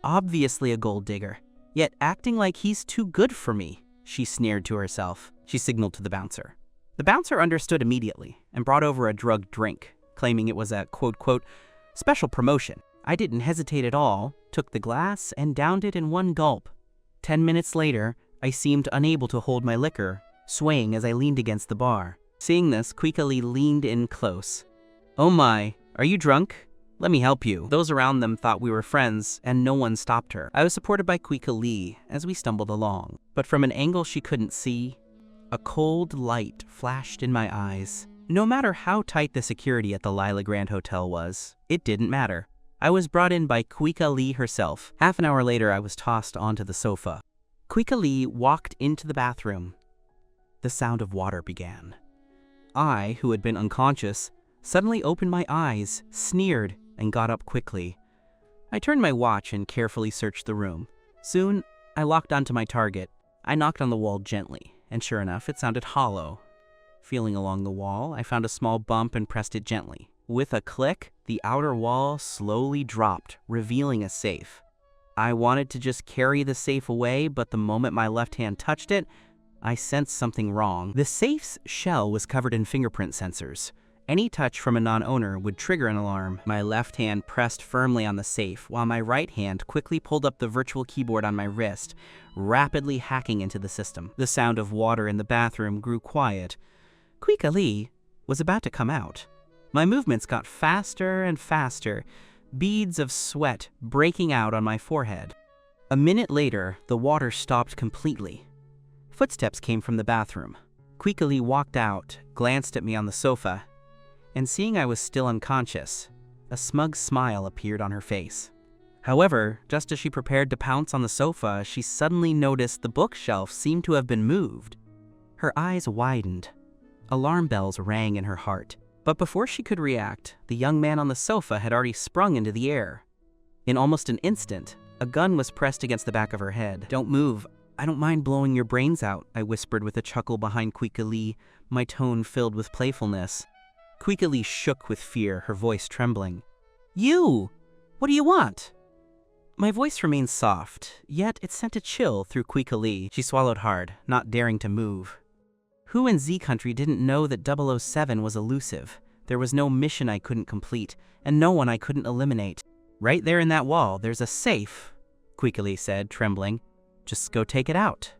Obviously a gold digger, yet acting like he's too good for me, she sneered to herself. She signaled to the bouncer. The bouncer understood immediately and brought over a drugged drink, claiming it was a quote-quote special promotion. I didn't hesitate at all, took the glass and downed it in one gulp. 10 minutes later, I seemed unable to hold my liquor, swaying as I leaned against the bar. Seeing this, Kui leaned in close. Oh my, are you drunk? Let me help you. Those around them thought we were friends, and no one stopped her. I was supported by Kui as we stumbled along, but from an angle she couldn't see, a cold light flashed in my eyes. No matter how tight the security at the Lila Grand Hotel was, it didn't matter. I was brought in by Kui herself. Half an hour later, I was tossed onto the sofa. Kui walked into the bathroom. The sound of water began. I, who had been unconscious, suddenly opened my eyes, sneered, and got up quickly. I turned my watch and carefully searched the room. Soon, I locked onto my target. I knocked on the wall gently, and sure enough, it sounded hollow. Feeling along the wall, I found a small bump and pressed it gently. With a click, the outer wall slowly dropped, revealing a safe. I wanted to just carry the safe away, but the moment my left hand touched it, I sensed something wrong. The safe's shell was covered in fingerprint sensors. Any touch from a non-owner would trigger an alarm. My left hand pressed firmly on the safe, while my right hand quickly pulled up the virtual keyboard on my wrist, rapidly hacking into the system. The sound of water in the bathroom grew quiet. Kui was about to come out. My movements got faster and faster, beads of sweat breaking out on my forehead. A minute later, the water stopped completely. Footsteps came from the bathroom. Kui walked out, glanced at me on the sofa, and seeing I was still unconscious, a smug smile appeared on her face. However, just as she prepared to pounce on the sofa, she suddenly noticed the bookshelf seemed to have been moved. Her eyes widened. Alarm bells rang in her heart. But before she could react, the young man on the sofa had already sprung into the air. In almost an instant, a gun was pressed against the back of her head. Don't move. I don't mind blowing your brains out, I whispered with a chuckle behind Kui, my tone filled with playfulness. Kui shook with fear, her voice trembling. You! What do you want? My voice remained soft, yet it sent a chill through Kui. She swallowed hard, not daring to move. Who in Z Country didn't know that 007 was elusive? There was no mission I couldn't complete, and no one I couldn't eliminate. Right there in that wall, there's a safe, Kui said, trembling. Just go take it out.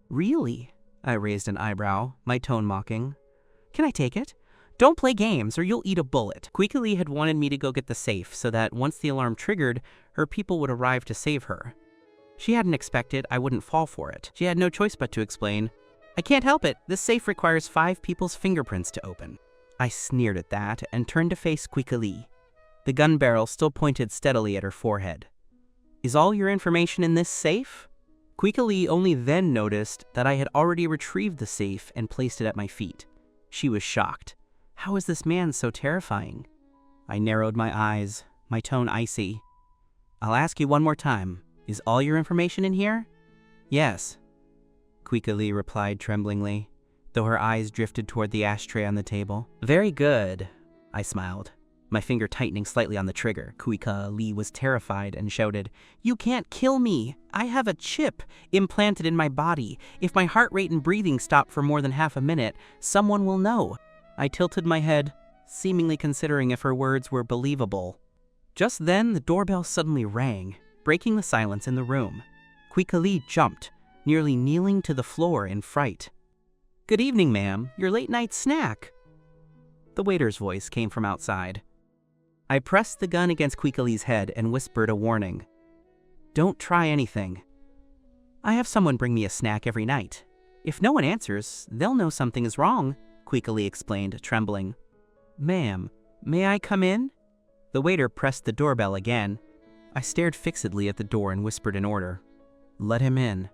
Really? I raised an eyebrow, my tone mocking. Can I take it? Don't play games or you'll eat a bullet. Quickly had wanted me to go get the safe so that once the alarm triggered, her people would arrive to save her. She hadn't expected I wouldn't fall for it. She had no choice but to explain, I can't help it. This safe requires 5 people's fingerprints to open. I sneered at that and turned to face Quickly. The gun barrel still pointed steadily at her forehead. Is all your information in this safe? Quickly only then noticed that I had already retrieved the safe and placed it at my feet. She was shocked. How is this man so terrifying? I narrowed my eyes, my tone icy. I'll ask you one more time. Is all your information in here? Yes. Quickly replied tremblingly, though her eyes drifted toward the ashtray on the table. Very good, I smiled, my finger tightening slightly on the trigger. Quickly was terrified and shouted, You can't kill me! I have a chip implanted in my body. If my heart rate and breathing stop for more than half a minute, someone will know. I tilted my head, seemingly considering if her words were believable. Just then, the doorbell suddenly rang, breaking the silence in the room. Quickly jumped, nearly kneeling to the floor in fright. Good evening, ma'am. Your late-night snack. The waiter's voice came from outside. I pressed the gun against Quickly's head and whispered a warning. Don't try anything. I have someone bring me a snack every night. If no one answers, they'll know something is wrong, Quickly explained, trembling. Ma'am, may I come in? The waiter pressed the doorbell again. I stared fixedly at the door and whispered an order. Let him in.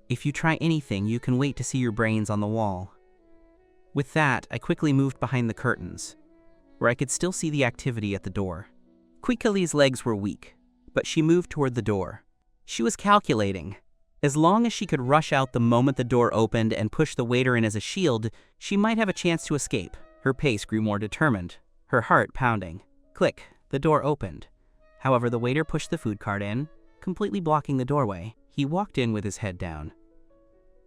If you try anything, you can wait to see your brains on the wall. With that, I quickly moved behind the curtains, where I could still see the activity at the door. Quickly's legs were weak, but she moved toward the door. She was calculating. As long as she could rush out the moment the door opened and push the waiter in as a shield, she might have a chance to escape. Her pace grew more determined, her heart pounding. Click, the door opened. However, the waiter pushed the food cart in, completely blocking the doorway. He walked in with his head down.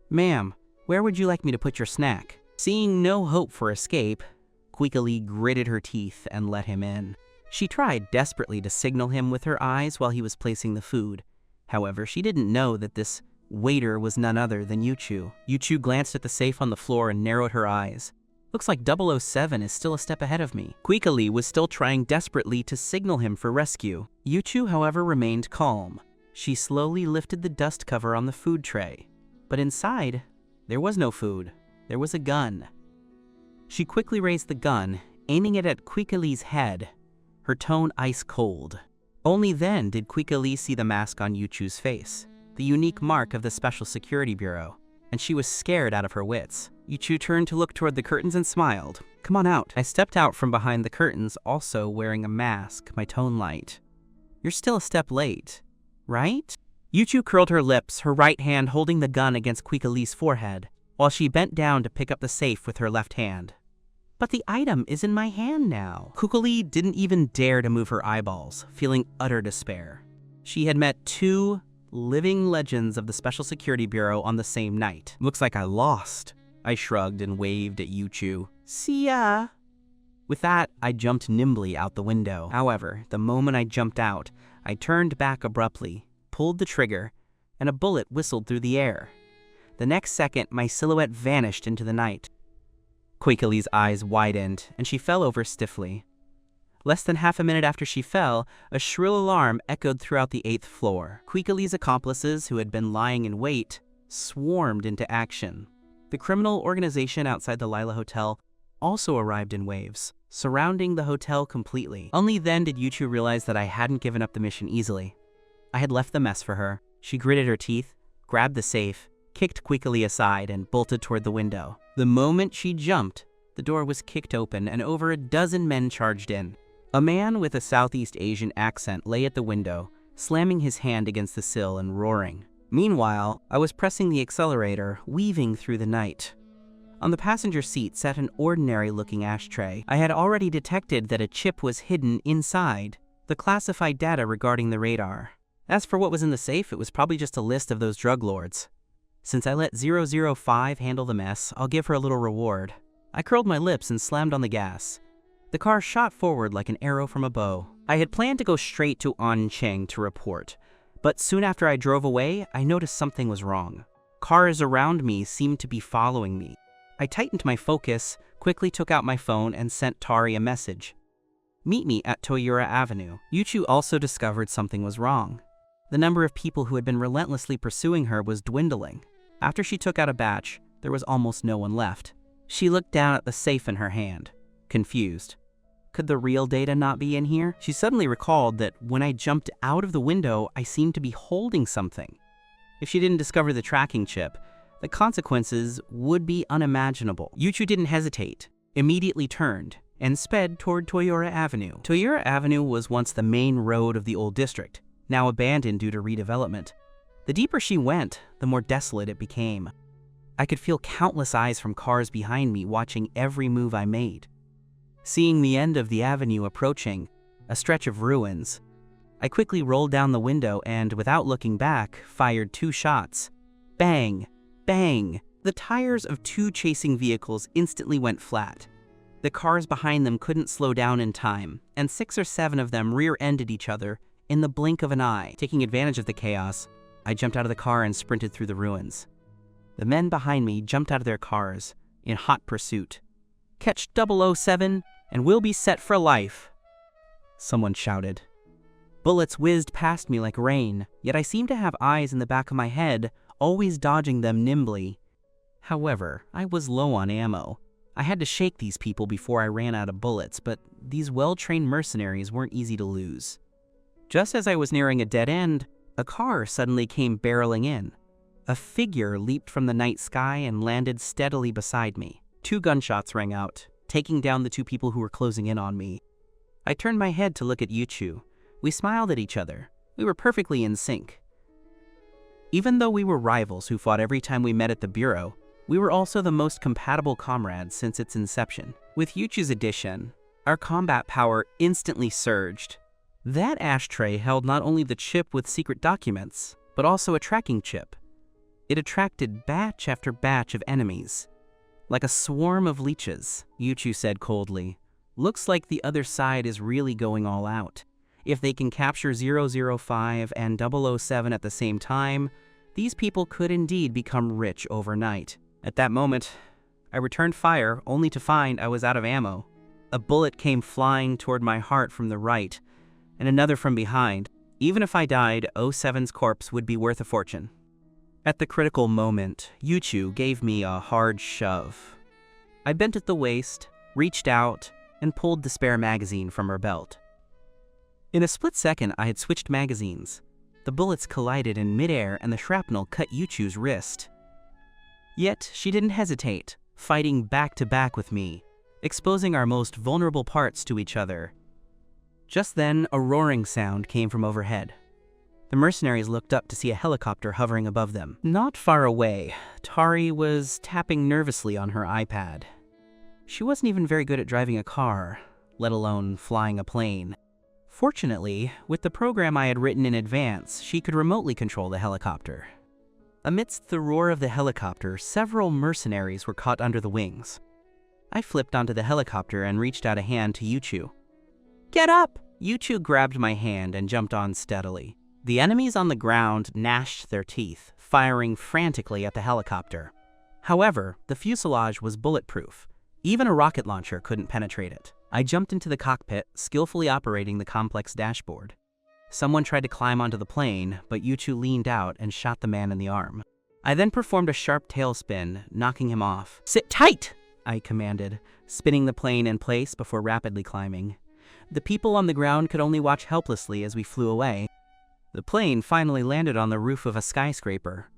Ma'am, where would you like me to put your snack? Seeing no hope for escape, Quickly gritted her teeth and let him in. She tried desperately to signal him with her eyes while he was placing the food. However, she didn't know that this waiter was none other than Yuchu. Yuchu glanced at the safe on the floor and narrowed her eyes. Looks like 007 is still a step ahead of me. Quickly was still trying desperately to signal him for rescue. Yuchu, however, remained calm. She slowly lifted the dust cover on the food tray. But inside, there was no food. There was a gun. She quickly raised the gun, aiming it at Quickly's head, her tone ice cold. Only then did Quickly see the mask on Yuchu's face, the unique mark of the Special Security Bureau, and she was scared out of her wits. Yuchu turned to look toward the curtains and smiled. Come on out. I stepped out from behind the curtains, also wearing a mask, my tone light. You're still a step late, right? Yuchu curled her lips, her right hand holding the gun against Quickly's forehead, while she bent down to pick up the safe with her left hand. But the item is in my hand now. Quickly didn't even dare to move her eyeballs, feeling utter despair. She had met 2 living legends of the Special Security Bureau on the same night. Looks like I lost. I shrugged and waved at Yuchu. See ya. With that, I jumped nimbly out the window. However, the moment I jumped out, I turned back abruptly, pulled the trigger, and a bullet whistled through the air. The next second, my silhouette vanished into the night. Quickly's eyes widened, and she fell over stiffly. Less than half a minute after she fell, a shrill alarm echoed throughout the 8th floor. Quickly's accomplices, who had been lying in wait, swarmed into action. The criminal organization outside the Lila Hotel also arrived in waves, surrounding the hotel completely. Only then did Yuchu realize that I hadn't given up the mission easily. I had left the mess for her. She gritted her teeth, grabbed the safe, kicked Quickly aside, and bolted toward the window. The moment she jumped, the door was kicked open and over a dozen men charged in. A man with a Southeast Asian accent lay at the window, slamming his hand against the sill and roaring. Meanwhile, I was pressing the accelerator, weaving through the night. On the passenger seat sat an ordinary-looking ashtray. I had already detected that a chip was hidden inside, the classified data regarding the radar. As for what was in the safe, it was probably just a list of those drug lords. Since I let 005 handle the mess, I'll give her a little reward. I curled my lips and slammed on the gas. The car shot forward like an arrow from a bow. I had planned to go straight to Cheng to report, But soon after I drove away, I noticed something was wrong. Cars around me seemed to be following me. I tightened my focus, quickly took out my phone and sent Tari a message. Meet me at Toyura Avenue. Yuchu also discovered something was wrong. The number of people who had been relentlessly pursuing her was dwindling. After she took out a batch, there was almost no one left. She looked down at the safe in her hand, confused. Could the real data not be in here? She suddenly recalled that when I jumped out of the window, I seemed to be holding something. If she didn't discover the tracking chip, the consequences would be unimaginable. Yuchu didn't hesitate, immediately turned, and sped toward Toyura Avenue. Toyura Avenue was once the main road of the old district, now abandoned due to redevelopment. The deeper she went, the more desolate it became. I could feel countless eyes from cars behind me watching every move I made. Seeing the end of the avenue approaching, a stretch of ruins, I quickly rolled down the window and, without looking back, fired 2 shots. Bang! Bang! The tires of 2 chasing vehicles instantly went flat. The cars behind them couldn't slow down in time, and 6 or 7 of them rear-ended each other in the blink of an eye. Taking advantage of the chaos, I jumped out of the car and sprinted through the ruins. The men behind me jumped out of their cars in hot pursuit. "Catch 007 and we'll be set for life," someone shouted. Bullets whizzed past me like rain, yet I seemed to have eyes in the back of my head, always dodging them nimbly. However, I was low on ammo. I had to shake these people before I ran out of bullets, but these well-trained mercenaries weren't easy to lose. Just as I was nearing a dead end, a car suddenly came barreling in. A figure leaped from the night sky and landed steadily beside me. 2 gunshots rang out, taking down the 2 people who were closing in on me. I turned my head to look at Yuchu. We smiled at each other. We were perfectly in sync. Even though we were rivals who fought every time we met at the Bureau, we were also the most compatible comrades since its inception. With Yuchu's addition, our combat power instantly surged. That ashtray held not only the chip with secret documents, but also a tracking chip. It attracted batch after batch of enemies. Like a swarm of leeches, Yuchu said coldly. Looks like the other side is really going all out. If they can capture 005 and 007 at the same time, these people could indeed become rich overnight. At that moment, I returned fire only to find I was out of ammo. A bullet came flying toward my heart from the right, and another from behind. Even if I died, 07's corpse would be worth a fortune. At the critical moment, Yuchu gave me a hard shove. I bent at the waist, reached out, and pulled the spare magazine from her belt. In a split second, I had switched magazines. The bullets collided in midair and the shrapnel cut Yuchu's wrist. Yet, she didn't hesitate, fighting back to back with me, exposing our most vulnerable parts to each other. Just then, a roaring sound came from overhead. The mercenaries looked up to see a helicopter hovering above them. Not far away, Tari was tapping nervously on her iPad. She wasn't even very good at driving a car, let alone flying a plane. Fortunately, with the program I had written in advance, she could remotely control the helicopter. Amidst the roar of the helicopter, several mercenaries were caught under the wings. I flipped onto the helicopter and reached out a hand to Yuchu. "Get up!" Yuchu grabbed my hand and jumped on steadily. The enemies on the ground gnashed their teeth, firing frantically at the helicopter. However, the fuselage was bulletproof. Even a rocket launcher couldn't penetrate it. I jumped into the cockpit, skillfully operating the complex dashboard. Someone tried to climb onto the plane, but Yuchu leaned out and shot the man in the arm. I then performed a sharp tailspin, knocking him off. "Sit tight!" I commanded, spinning the plane in place before rapidly climbing. The people on the ground could only watch helplessly as we flew away. The plane finally landed on the roof of a skyscraper.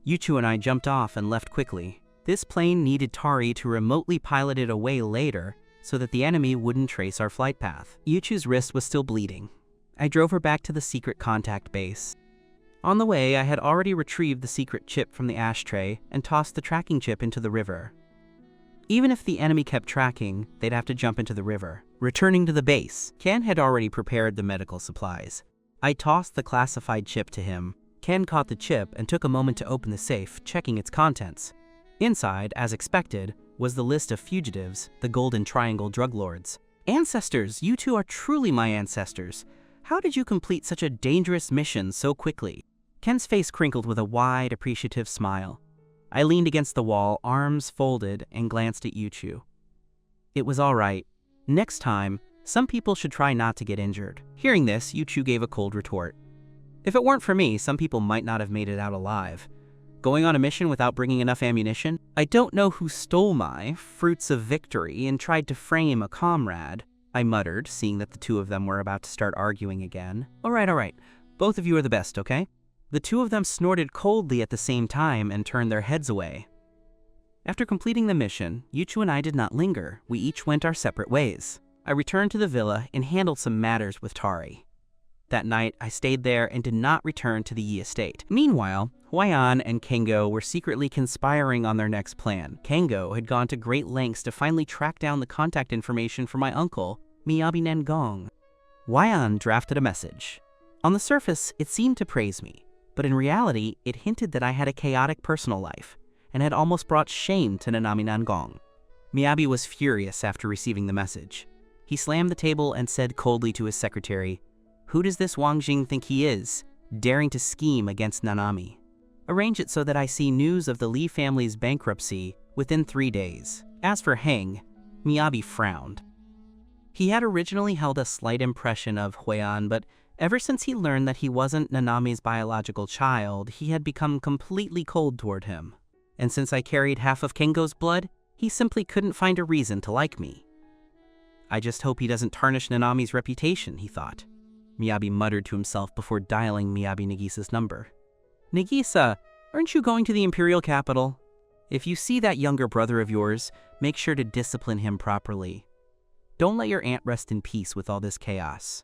Yuchu and I jumped off and left quickly. This plane needed Tari to remotely pilot it away later so that the enemy wouldn't trace our flight path. Yuchu's wrist was still bleeding. I drove her back to the secret contact base. On the way, I had already retrieved the secret chip from the ashtray and tossed the tracking chip into the river. Even if the enemy kept tracking, they'd have to jump into the river. Returning to the base, Ken had already prepared the medical supplies. I tossed the classified chip to him. Ken caught the chip and took a moment to open the safe, checking its contents. Inside, as expected, was the list of fugitives, the Golden Triangle drug lords. Ancestors, you two are truly my ancestors. How did you complete such a dangerous mission so quickly? Ken's face crinkled with a wide, appreciative smile. I leaned against the wall, arms folded, and glanced at Yuchu. It was all right. Next time, some people should try not to get injured. Hearing this, Yuchu gave a cold retort. If it weren't for me, some people might not have made it out alive. Going on a mission without bringing enough ammunition? I don't know who stole my fruits of victory and tried to frame a comrade, I muttered, seeing that the two of them were about to start arguing again. All right. Both of you are the best, okay? The two of them snorted coldly at the same time and turned their heads away. After completing the mission, Yuchu and I did not linger. We each went our separate ways. I returned to the villa and handled some matters with Tari. That night, I stayed there and did not return to the Yi estate. Meanwhile, Huayan and Kengo were secretly conspiring on their next plan. Kengo had gone to great lengths to finally track down the contact information for my uncle, Miyabi Nengong. Huayan drafted a message. On the surface, it seemed to praise me, but in reality, it hinted that I had a chaotic personal life and had almost brought shame to Nanami Nengong. Miyabi was furious after receiving the message. He slammed the table and said coldly to his secretary, "Who does this Wang Jing think he is, daring to scheme against Nanami? Arrange it so that I see news of the Li family's bankruptcy within 3 days." As for Heng, Miyabi frowned. He had originally held a slight impression of Huayan, but ever since he learned that he wasn't Nanami's biological child, he had become completely cold toward him. And since I carried half of Kengo's blood, he simply couldn't find a reason to like me. I just hope he doesn't tarnish Nanami's reputation, he thought. Miyabi muttered to himself before dialing Miyabi Nagisa's number. "Nagisa, aren't you going to the imperial capital? If you see that younger brother of yours, make sure to discipline him properly. Don't let your aunt rest in peace with all this chaos."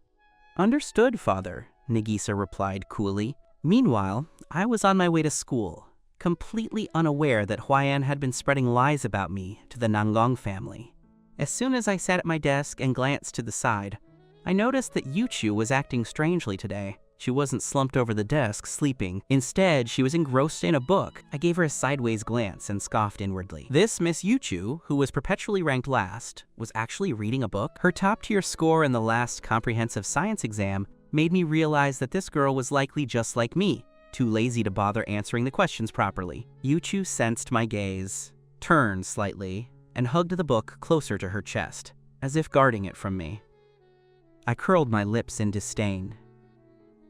"Understood, father," Nagisa replied coolly. Meanwhile, I was on my way to school, completely unaware that Huayan had been spreading lies about me to the Nengong family. As soon as I sat at my desk and glanced to the side, I noticed that Yuchu was acting strangely today. She wasn't slumped over the desk, sleeping. Instead, she was engrossed in a book. I gave her a sideways glance and scoffed inwardly. This Miss Yuchu, who was perpetually ranked last, was actually reading a book? Her top-tier score in the last comprehensive science exam made me realize that this girl was likely just like me, too lazy to bother answering the questions properly. Yuchu sensed my gaze, turned slightly, and hugged the book closer to her chest, as if guarding it from me. I curled my lips in disdain.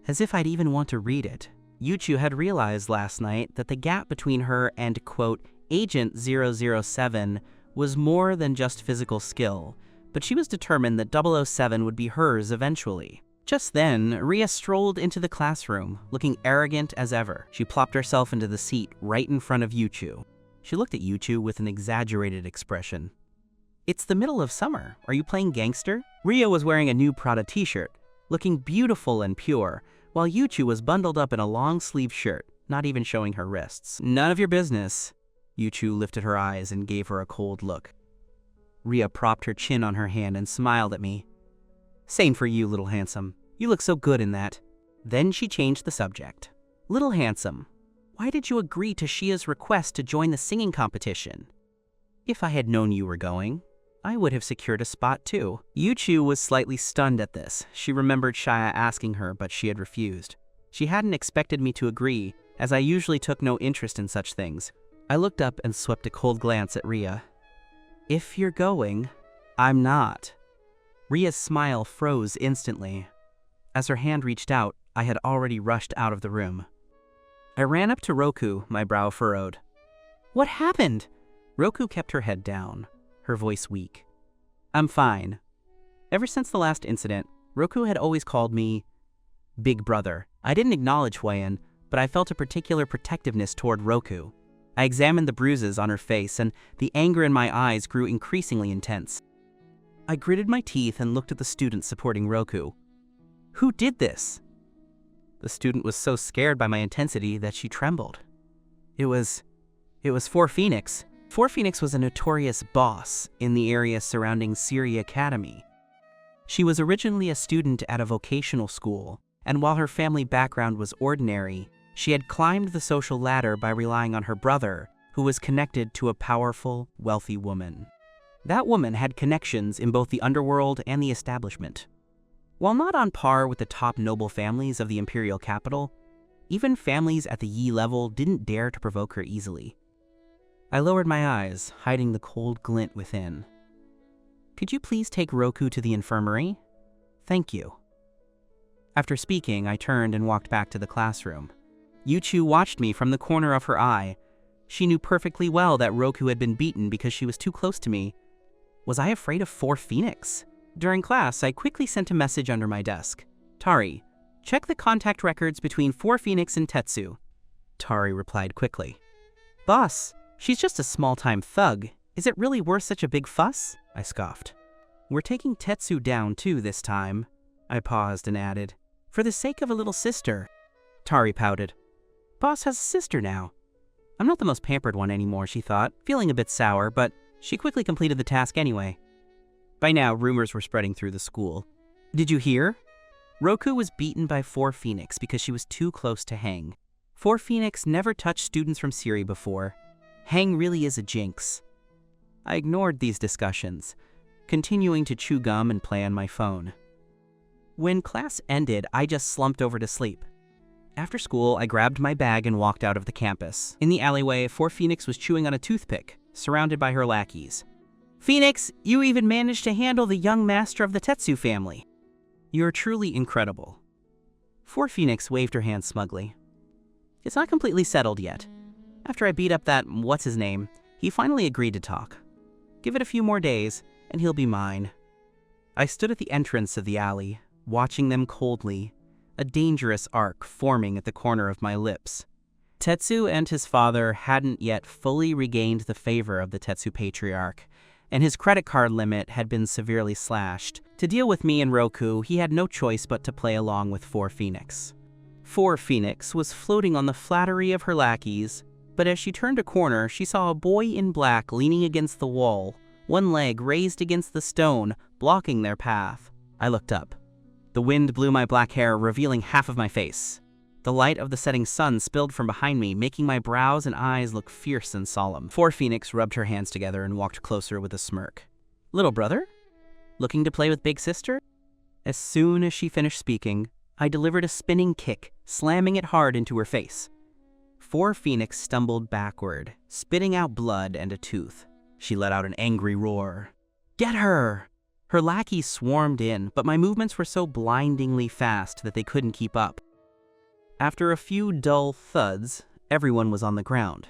As if I'd even want to read it. Yuchu had realized last night that the gap between her and, quote, Agent 007 was more than just physical skill, but she was determined that 007 would be hers eventually. Just then, Ria strolled into the classroom, looking arrogant as ever. She plopped herself into the seat right in front of Yuchu. She looked at Yuchu with an exaggerated expression. "It's the middle of summer. Are you playing gangster?" Ria was wearing a new Prada t-shirt, looking beautiful and pure, while Yuchu was bundled up in a long-sleeved shirt, not even showing her wrists. "None of your business." Yuchu lifted her eyes and gave her a cold look. Ria propped her chin on her hand and smiled at me. "Same for you, little handsome. You look so good in that." Then she changed the subject. "Little handsome, why did you agree to Shia's request to join the singing competition? If I had known you were going, I would have secured a spot too." Yuchu was slightly stunned at this. She remembered Shia asking her, but she had refused. She hadn't expected me to agree, as I usually took no interest in such things. I looked up and swept a cold glance at Ria. "If you're going, I'm not." Ria's smile froze instantly. As her hand reached out, I had already rushed out of the room. I ran up to Roku, my brow furrowed. "What happened?" Roku kept her head down, her voice weak. "I'm fine." Ever since the last incident, Roku had always called me Big Brother. I didn't acknowledge Huayan, but I felt a particular protectiveness toward Roku. I examined the bruises on her face, and the anger in my eyes grew increasingly intense. I gritted my teeth and looked at the student supporting Roku. "Who did this?" The student was so scared by my intensity that she trembled. It was 4 Phoenix. 4 Phoenix was a notorious boss in the area surrounding Siri Academy. She was originally a student at a vocational school, and while her family background was ordinary, she had climbed the social ladder by relying on her brother, who was connected to a powerful, wealthy woman. That woman had connections in both the underworld and the establishment. While not on par with the top noble families of the imperial capital, even families at the Yi level didn't dare to provoke her easily. I lowered my eyes, hiding the cold glint within. "Could you please take Roku to the infirmary? Thank you." After speaking, I turned and walked back to the classroom. Yuchu watched me from the corner of her eye. She knew perfectly well that Roku had been beaten because she was too close to me. Was I afraid of 4 Phoenix? During class, I quickly sent a message under my desk. "Tari, check the contact records between 4 Phoenix and Tetsu." Tari replied quickly. "Boss, she's just a small-time thug. Is it really worth such a big fuss?" I scoffed. "We're taking Tetsu down too this time." I paused and added, "For the sake of a little sister." Tari pouted. "Boss has a sister now." I'm not the most pampered one anymore, she thought, feeling a bit sour, but she quickly completed the task anyway. By now, rumors were spreading through the school. "Did you hear? Roku was beaten by 4 Phoenix because she was too close to Heng. 4 Phoenix never touched students from Siri before. Heng really is a jinx." I ignored these discussions, continuing to chew gum and play on my phone. When class ended, I just slumped over to sleep. After school, I grabbed my bag and walked out of the campus. In the alleyway, 4 Phoenix was chewing on a toothpick, surrounded by her lackeys. "Phoenix, you even managed to handle the young master of the Tetsu family. You're truly incredible." 4 Phoenix waved her hand smugly. "It's not completely settled yet. After I beat up that what's-his-name, he finally agreed to talk. Give it a few more days, and he'll be mine." I stood at the entrance of the alley, watching them coldly, a dangerous arc forming at the corner of my lips. Tetsu and his father hadn't yet fully regained the favor of the Tetsu patriarch, and his credit card limit had been severely slashed. To deal with me and Roku, he had no choice but to play along with 4 Phoenix. 4 Phoenix was floating on the flattery of her lackeys, but as she turned a corner, she saw a boy in black leaning against the wall, one leg raised against the stone, blocking their path. I looked up. The wind blew my black hair, revealing half of my face. The light of the setting sun spilled from behind me, making my brows and eyes look fierce and solemn. 4 Phoenix rubbed her hands together and walked closer with a smirk. "Little brother? Looking to play with big sister?" As soon as she finished speaking, I delivered a spinning kick, slamming it hard into her face. 4 Phoenix stumbled backward, spitting out blood and a tooth. She let out an angry roar. "Get her!" Her lackeys swarmed in, but my movements were so blindingly fast that they couldn't keep up. After a few dull thuds, everyone was on the ground.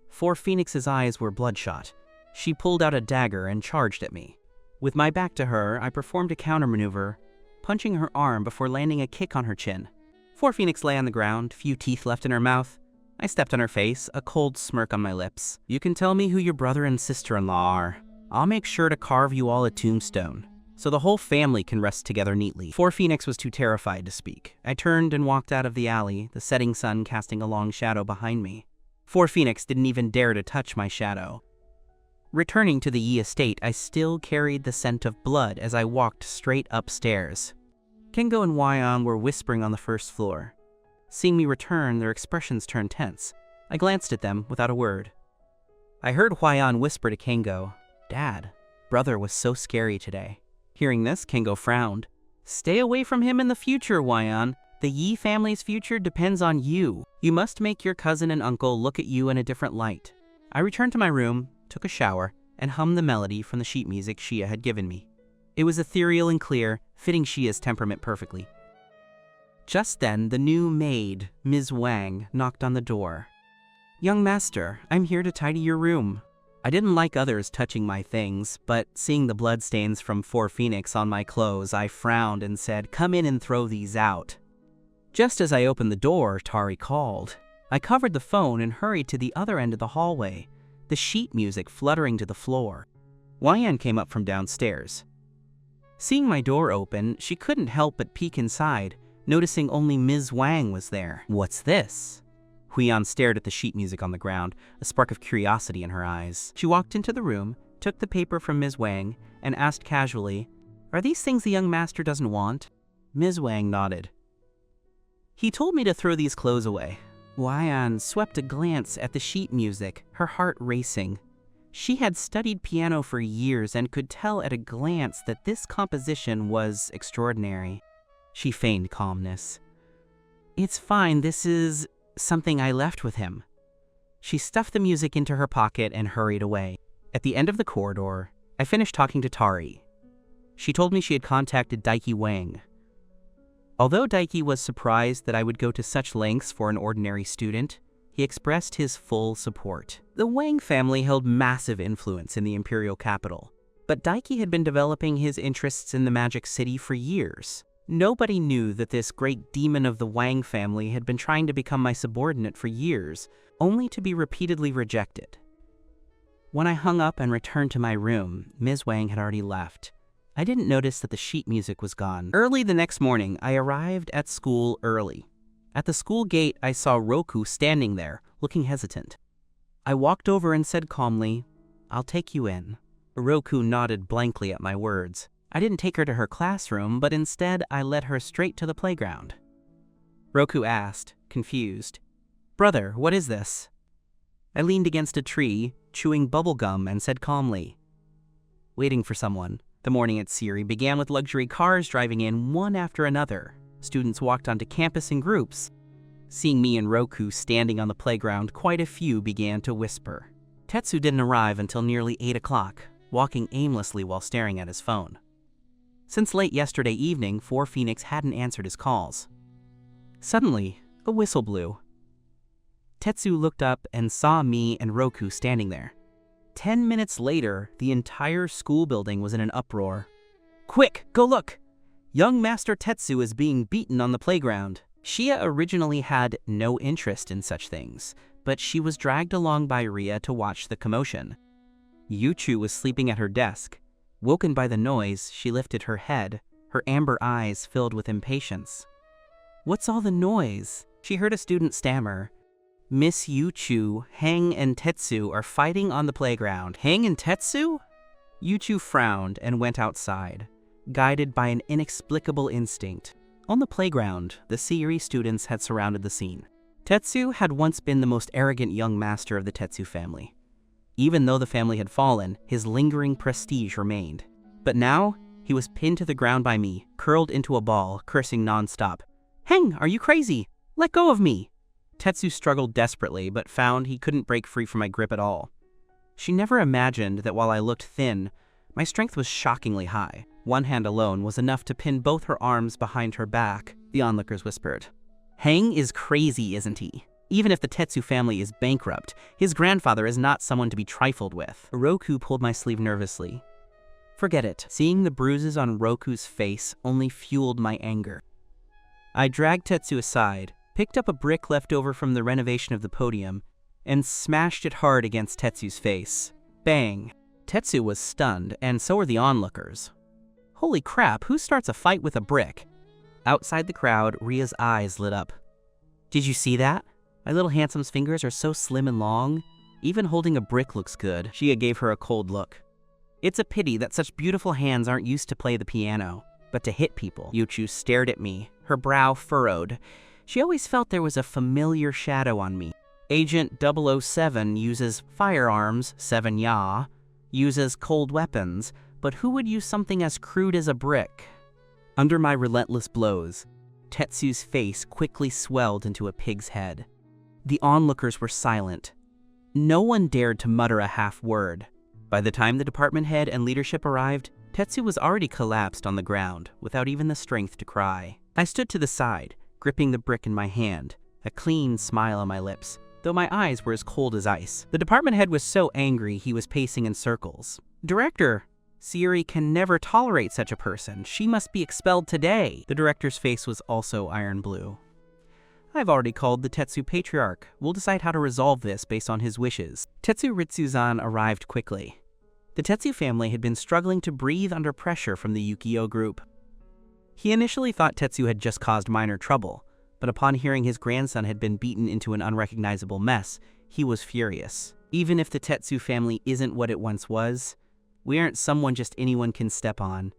4 Phoenix's eyes were bloodshot. She pulled out a dagger and charged at me. With my back to her, I performed a countermaneuver, punching her arm before landing a kick on her chin. 4 Phoenix lay on the ground, few teeth left in her mouth. I stepped on her face, a cold smirk on my lips. "You can tell me who your brother and sister-in-law are. I'll make sure to carve you all a tombstone, so the whole family can rest together neatly." 4 Phoenix was too terrified to speak. I turned and walked out of the alley, the setting sun casting a long shadow behind me. 4 Phoenix didn't even dare to touch my shadow. Returning to the Yi estate, I still carried the scent of blood as I walked straight upstairs. Kengo and Wyon were whispering on the first floor. Seeing me return, their expressions turned tense. I glanced at them without a word. I heard Wyon whisper to Kengo, "Dad, brother was so scary today." Hearing this, Kengo frowned. "Stay away from him in the future, Wyon. The Yi family's future depends on you. You must make your cousin and uncle look at you in a different light." I returned to my room, took a shower, and hummed the melody from the sheet music Shia had given me. It was ethereal and clear, fitting Shia's temperament perfectly. Just then, the new maid, Ms. Wang, knocked on the door. "Young master, I'm here to tidy your room." I didn't like others touching my things, but seeing the bloodstains from 4 Phoenix on my clothes, I frowned and said, "Come in and throw these out." Just as I opened the door, Tari called. I covered the phone and hurried to the other end of the hallway, the sheet music fluttering to the floor. Wyan came up from downstairs. Seeing my door open, she couldn't help but peek inside, noticing only Ms. Wang was there. "What's this?" Huiyan stared at the sheet music on the ground, a spark of curiosity in her eyes. She walked into the room, took the paper from Ms. Wang, and asked casually, "Are these things the young master doesn't want?" Ms. Wang nodded. "He told me to throw these clothes away." Wyan swept a glance at the sheet music, her heart racing. She had studied piano for years and could tell at a glance that this composition was extraordinary. She feigned calmness. It's fine, this is something I left with him. She stuffed the music into her pocket and hurried away. At the end of the corridor, I finished talking to Tari. She told me she had contacted Daiki Wang. Although Daiki was surprised that I would go to such lengths for an ordinary student, he expressed his full support. The Wang family held massive influence in the imperial capital, but Daiki had been developing his interests in the Magic City for years. Nobody knew that this great demon of the Wang family had been trying to become my subordinate for years, only to be repeatedly rejected. When I hung up and returned to my room, Ms. Wang had already left. I didn't notice that the sheet music was gone. Early the next morning, I arrived at school early. At the school gate, I saw Roku standing there, looking hesitant. I walked over and said calmly, "I'll take you in." Roku nodded blankly at my words. I didn't take her to her classroom, but instead I led her straight to the playground. Roku asked, confused, "Brother, what is this?" I leaned against a tree, chewing bubble gum, and said calmly, "Waiting for someone." The morning at Siri began with luxury cars driving in one after another. Students walked onto campus in groups. Seeing me and Roku standing on the playground, quite a few began to whisper. Tetsu didn't arrive until nearly 8 o'clock, walking aimlessly while staring at his phone. Since late yesterday evening, 4 Phoenix hadn't answered his calls. Suddenly, a whistle blew. Tetsu looked up and saw me and Roku standing there. 10 minutes later, the entire school building was in an uproar. "Quick, go look! Young Master Tetsu is being beaten on the playground." Shia originally had no interest in such things, but she was dragged along by Ria to watch the commotion. Yuchu was sleeping at her desk. Woken by the noise, she lifted her head, her amber eyes filled with impatience. "What's all the noise?" She heard a student stammer. "Miss Yuchu, Heng and Tetsu are fighting on the playground." "Heng and Tetsu?" Yuchu frowned and went outside, guided by an inexplicable instinct. On the playground, the Seiri students had surrounded the scene. Tetsu had once been the most arrogant young master of the Tetsu family. Even though the family had fallen, his lingering prestige remained. But now, he was pinned to the ground by me, curled into a ball, cursing non-stop. "Heng, are you crazy? Let go of me!" Tetsu struggled desperately, but found he couldn't break free from my grip at all. She never imagined that while I looked thin, my strength was shockingly high. One hand alone was enough to pin both her arms behind her back, the onlookers whispered. "Heng is crazy, isn't he? Even if the Tetsu family is bankrupt, his grandfather is not someone to be trifled with." Roku pulled my sleeve nervously. "Forget it." Seeing the bruises on Roku's face only fueled my anger. I dragged Tetsu aside, picked up a brick left over from the renovation of the podium, and smashed it hard against Tetsu's face. Bang! Tetsu was stunned, and so were the onlookers. Holy crap, who starts a fight with a brick? Outside the crowd, Ria's eyes lit up. "Did you see that? My little handsome's fingers are so slim and long. Even holding a brick looks good." Shia gave her a cold look. "It's a pity that such beautiful hands aren't used to play the piano, but to hit people." Yuchu stared at me, her brow furrowed. She always felt there was a familiar shadow on me. Agent 007 uses firearms, 7 Ya, uses cold weapons, but who would use something as crude as a brick? Under my relentless blows, Tetsu's face quickly swelled into a pig's head. The onlookers were silent. No one dared to mutter a half word. By the time the department head and leadership arrived, Tetsu was already collapsed on the ground, without even the strength to cry. I stood to the side, gripping the brick in my hand, a clean smile on my lips, though my eyes were as cold as ice. The department head was so angry he was pacing in circles. "Director, Siri can never tolerate such a person. She must be expelled today." The director's face was also iron blue. "I've already called the Tetsu patriarch. We'll decide how to resolve this based on his wishes." Tetsu Ritsuzan arrived quickly. The Tetsu family had been struggling to breathe under pressure from the Yukio group. He initially thought Tetsu had just caused minor trouble, but upon hearing his grandson had been beaten into an unrecognizable mess, he was furious. Even if the Tetsu family isn't what it once was, we aren't someone just anyone can step on.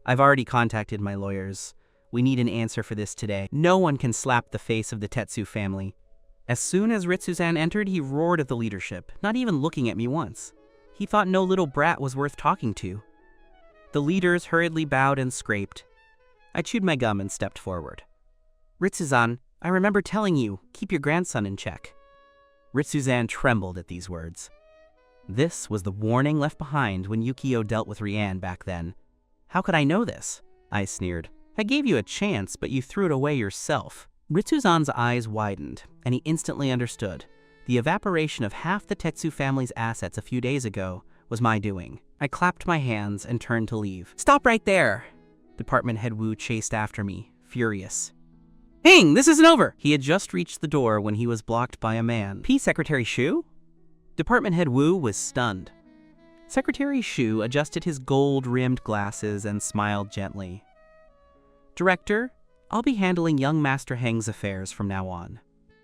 I've already contacted my lawyers. We need an answer for this today. No one can slap the face of the Tetsu family. As soon as Ritsuzan entered, he roared at the leadership, not even looking at me once. He thought no little brat was worth talking to. The leaders hurriedly bowed and scraped. I chewed my gum and stepped forward. Ritsuzan, I remember telling you, keep your grandson in check. Ritsuzan trembled at these words. This was the warning left behind when Yukio dealt with Rian back then. How could I know this? I sneered. I gave you a chance, but you threw it away yourself. Ritsuzan's eyes widened, and he instantly understood. The evaporation of half the Tetsu family's assets a few days ago was my doing. I clapped my hands and turned to leave. Stop right there! Department Head Wu chased after me, furious. Heng, this isn't over! He had just reached the door when he was blocked by a man. P. Secretary Shu? Department Head Wu was stunned. Secretary Shu adjusted his gold-rimmed glasses and smiled gently. Director, I'll be handling young Master Heng's affairs from now on.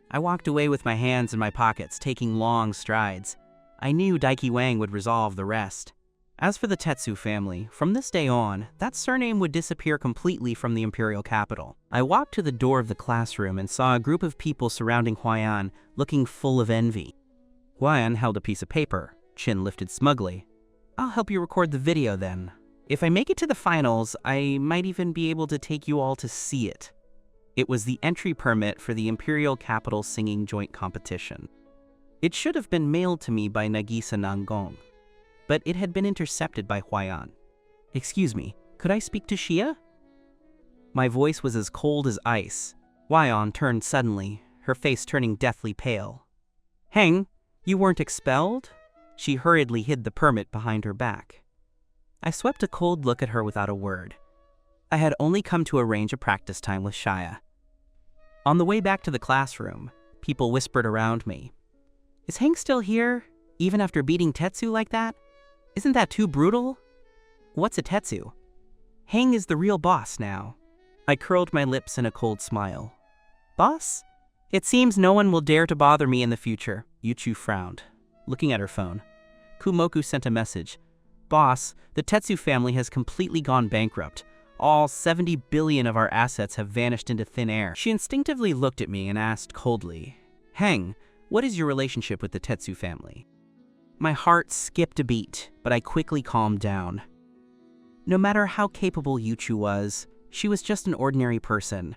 I walked away with my hands in my pockets, taking long strides. I knew Daiki Wang would resolve the rest. As for the Tetsu family, from this day on, that surname would disappear completely from the imperial capital. I walked to the door of the classroom and saw a group of people surrounding Huayan, looking full of envy. Huayan held a piece of paper, chin lifted smugly. I'll help you record the video then. If I make it to the finals, I might even be able to take you all to see it. It was the entry permit for the Imperial Capital Singing Joint Competition. It should have been mailed to me by Nagisa Nangong, but it had been intercepted by Huayan. Excuse me, could I speak to Xia? My voice was as cold as ice. Huayan turned suddenly, her face turning deathly pale. Heng, you weren't expelled? She hurriedly hid the permit behind her back. I swept a cold look at her without a word. I had only come to arrange a practice time with Xia. On the way back to the classroom, people whispered around me. Is Heng still here, even after beating Tetsu like that? Isn't that too brutal? What's a Tetsu? Heng is the real boss now. I curled my lips in a cold smile. Boss? It seems no one will dare to bother me in the future. Yuchu frowned, looking at her phone. Kumoku sent a message. Boss, the Tetsu family has completely gone bankrupt. All 70 billion of our assets have vanished into thin air. She instinctively looked at me and asked coldly, Heng, what is your relationship with the Tetsu family? My heart skipped a beat, but I quickly calmed down. No matter how capable Yuchu was, she was just an ordinary person.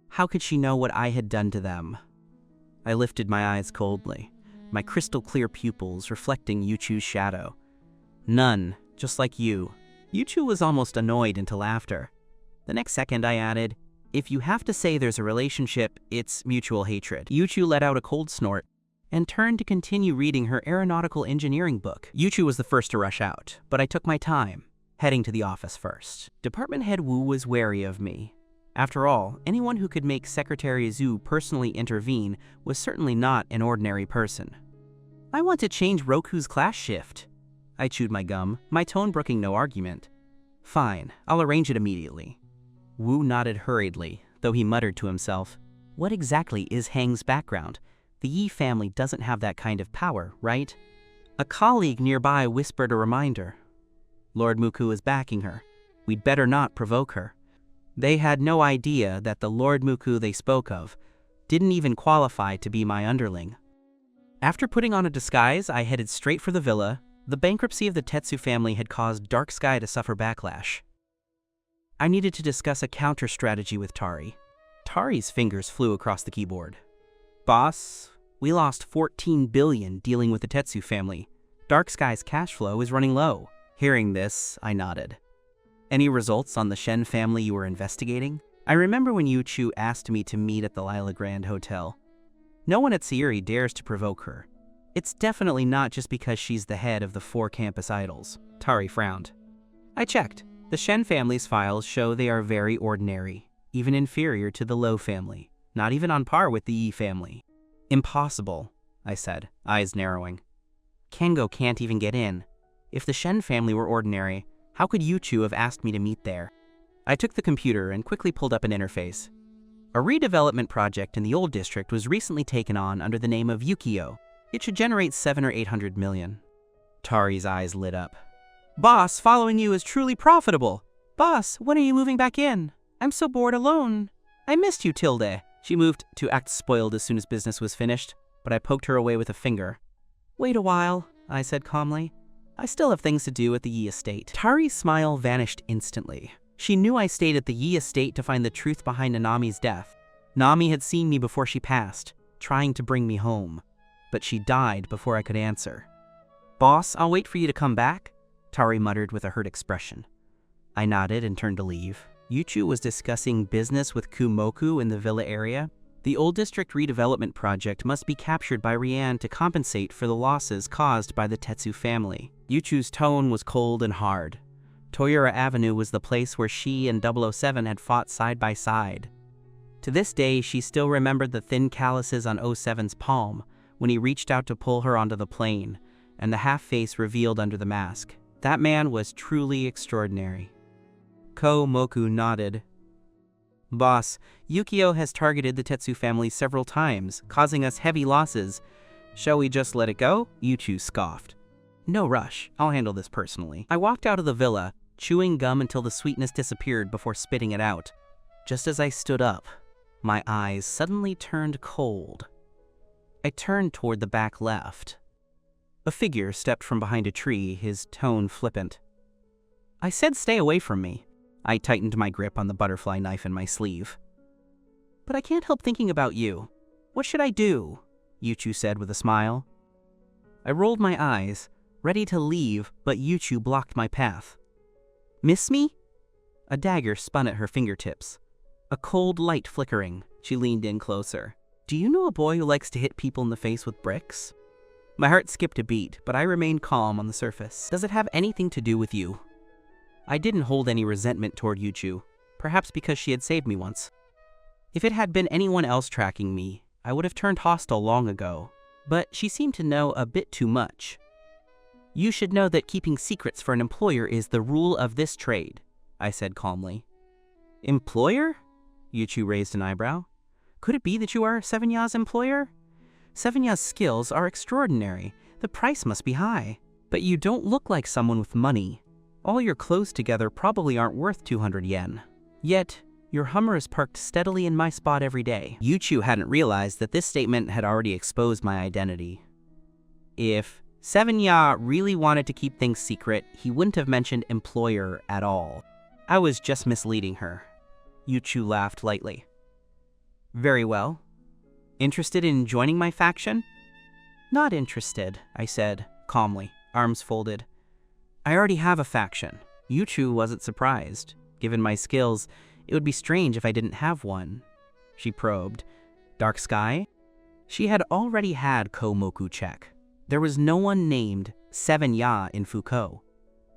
How could she know what I had done to them? I lifted my eyes coldly, my crystal-clear pupils reflecting Yuchu's shadow. None, just like you. Yuchu was almost annoyed into laughter. The next second I added, if you have to say there's a relationship, it's mutual hatred. Yuchu let out a cold snort and turned to continue reading her aeronautical engineering book. Yuchu was the first to rush out, but I took my time, heading to the office first. Department Head Wu was wary of me. After all, anyone who could make Secretary Zhu personally intervene was certainly not an ordinary person. I want to change Roku's class shift. I chewed my gum, my tone brooking no argument. Fine, I'll arrange it immediately. Wu nodded hurriedly, though he muttered to himself, what exactly is Heng's background? The Yi family doesn't have that kind of power, right? A colleague nearby whispered a reminder. Lord Muku is backing her. We'd better not provoke her. They had no idea that the Lord Muku they spoke of didn't even qualify to be my underling. After putting on a disguise, I headed straight for the villa. The bankruptcy of the Tetsu family had caused Dark Sky to suffer backlash. I needed to discuss a counter strategy with Tari. Tari's fingers flew across the keyboard. Boss, we lost 14 billion dealing with the Tetsu family. Dark Sky's cash flow is running low. Hearing this, I nodded. Any results on the Shen family you were investigating? I remember when Yuchu asked me to meet at the Lila Grand Hotel. No one at Sayuri dares to provoke her. It's definitely not just because she's the head of the 4 campus idols. Tari frowned. I checked. The Shen family's files show they are very ordinary, even inferior to the Lo family, not even on par with the Yi family. Impossible, I said, eyes narrowing. Kengo can't even get in. If the Shen family were ordinary, how could Yuchu have asked me to meet there? I took the computer and quickly pulled up an interface. A redevelopment project in the old district was recently taken on under the name of Yukio. It should generate 700 or 800 million. Tari's eyes lit up. Boss, following you is truly profitable. Boss, when are you moving back in? I'm so bored alone. I missed you, Tilde. She moved to act spoiled as soon as business was finished, but I poked her away with a finger. Wait a while, I said calmly. I still have things to do at the Yi estate. Tari's smile vanished instantly. She knew I stayed at the Yi estate to find the truth behind Nanami's death. Nami had seen me before she passed, trying to bring me home, but she died before I could answer. "Boss, I'll wait for you to come back," Tari muttered with a hurt expression. I nodded and turned to leave. Yuchu was discussing business with Kumoku in the villa area. The old district redevelopment project must be captured by Rian to compensate for the losses caused by the Tetsu family. Yuchu's tone was cold and hard. Toyura Avenue was the place where she and 007 had fought side by side. To this day, she still remembered the thin calluses on 07's palm when he reached out to pull her onto the plane, and the half-face revealed under the mask. That man was truly extraordinary. Komoku nodded. "Boss, Yukio has targeted the Tetsu family several times, causing us heavy losses. Shall we just let it go?" Yuchu scoffed. "No rush. I'll handle this personally." I walked out of the villa, chewing gum until the sweetness disappeared before spitting it out. Just as I stood up, my eyes suddenly turned cold. I turned toward the back left. A figure stepped from behind a tree, his tone flippant. "I said stay away from me." I tightened my grip on the butterfly knife in my sleeve. "But I can't help thinking about you. What should I do?" Yuchu said with a smile. I rolled my eyes, ready to leave, but Yuchu blocked my path. "Miss me?" A dagger spun at her fingertips. A cold light flickering, she leaned in closer. "Do you know a boy who likes to hit people in the face with bricks?" My heart skipped a beat, but I remained calm on the surface. "Does it have anything to do with you?" I didn't hold any resentment toward Yuchu, perhaps because she had saved me once. If it had been anyone else tracking me, I would have turned hostile long ago, but she seemed to know a bit too much. "You should know that keeping secrets for an employer is the rule of this trade," I said calmly. "Employer?" Yuchu raised an eyebrow. "Could it be that you are Seven Ya's employer? Seven Ya's skills are extraordinary. The price must be high. But you don't look like someone with money. All your clothes together probably aren't worth 200 yen. Yet, your Hummer is parked steadily in my spot every day." Yuchu hadn't realized that this statement had already exposed my identity. If Seven Ya really wanted to keep things secret, he wouldn't have mentioned employer at all. I was just misleading her. Yuchu laughed lightly. "Very well. Interested in joining my faction?" "Not interested," I said, calmly, arms folded. "I already have a faction." Yuchu wasn't surprised. Given my skills, it would be strange if I didn't have one. She probed. "Dark Sky?" She had already had Komoku check. There was no one named Seven Ya in Foucault.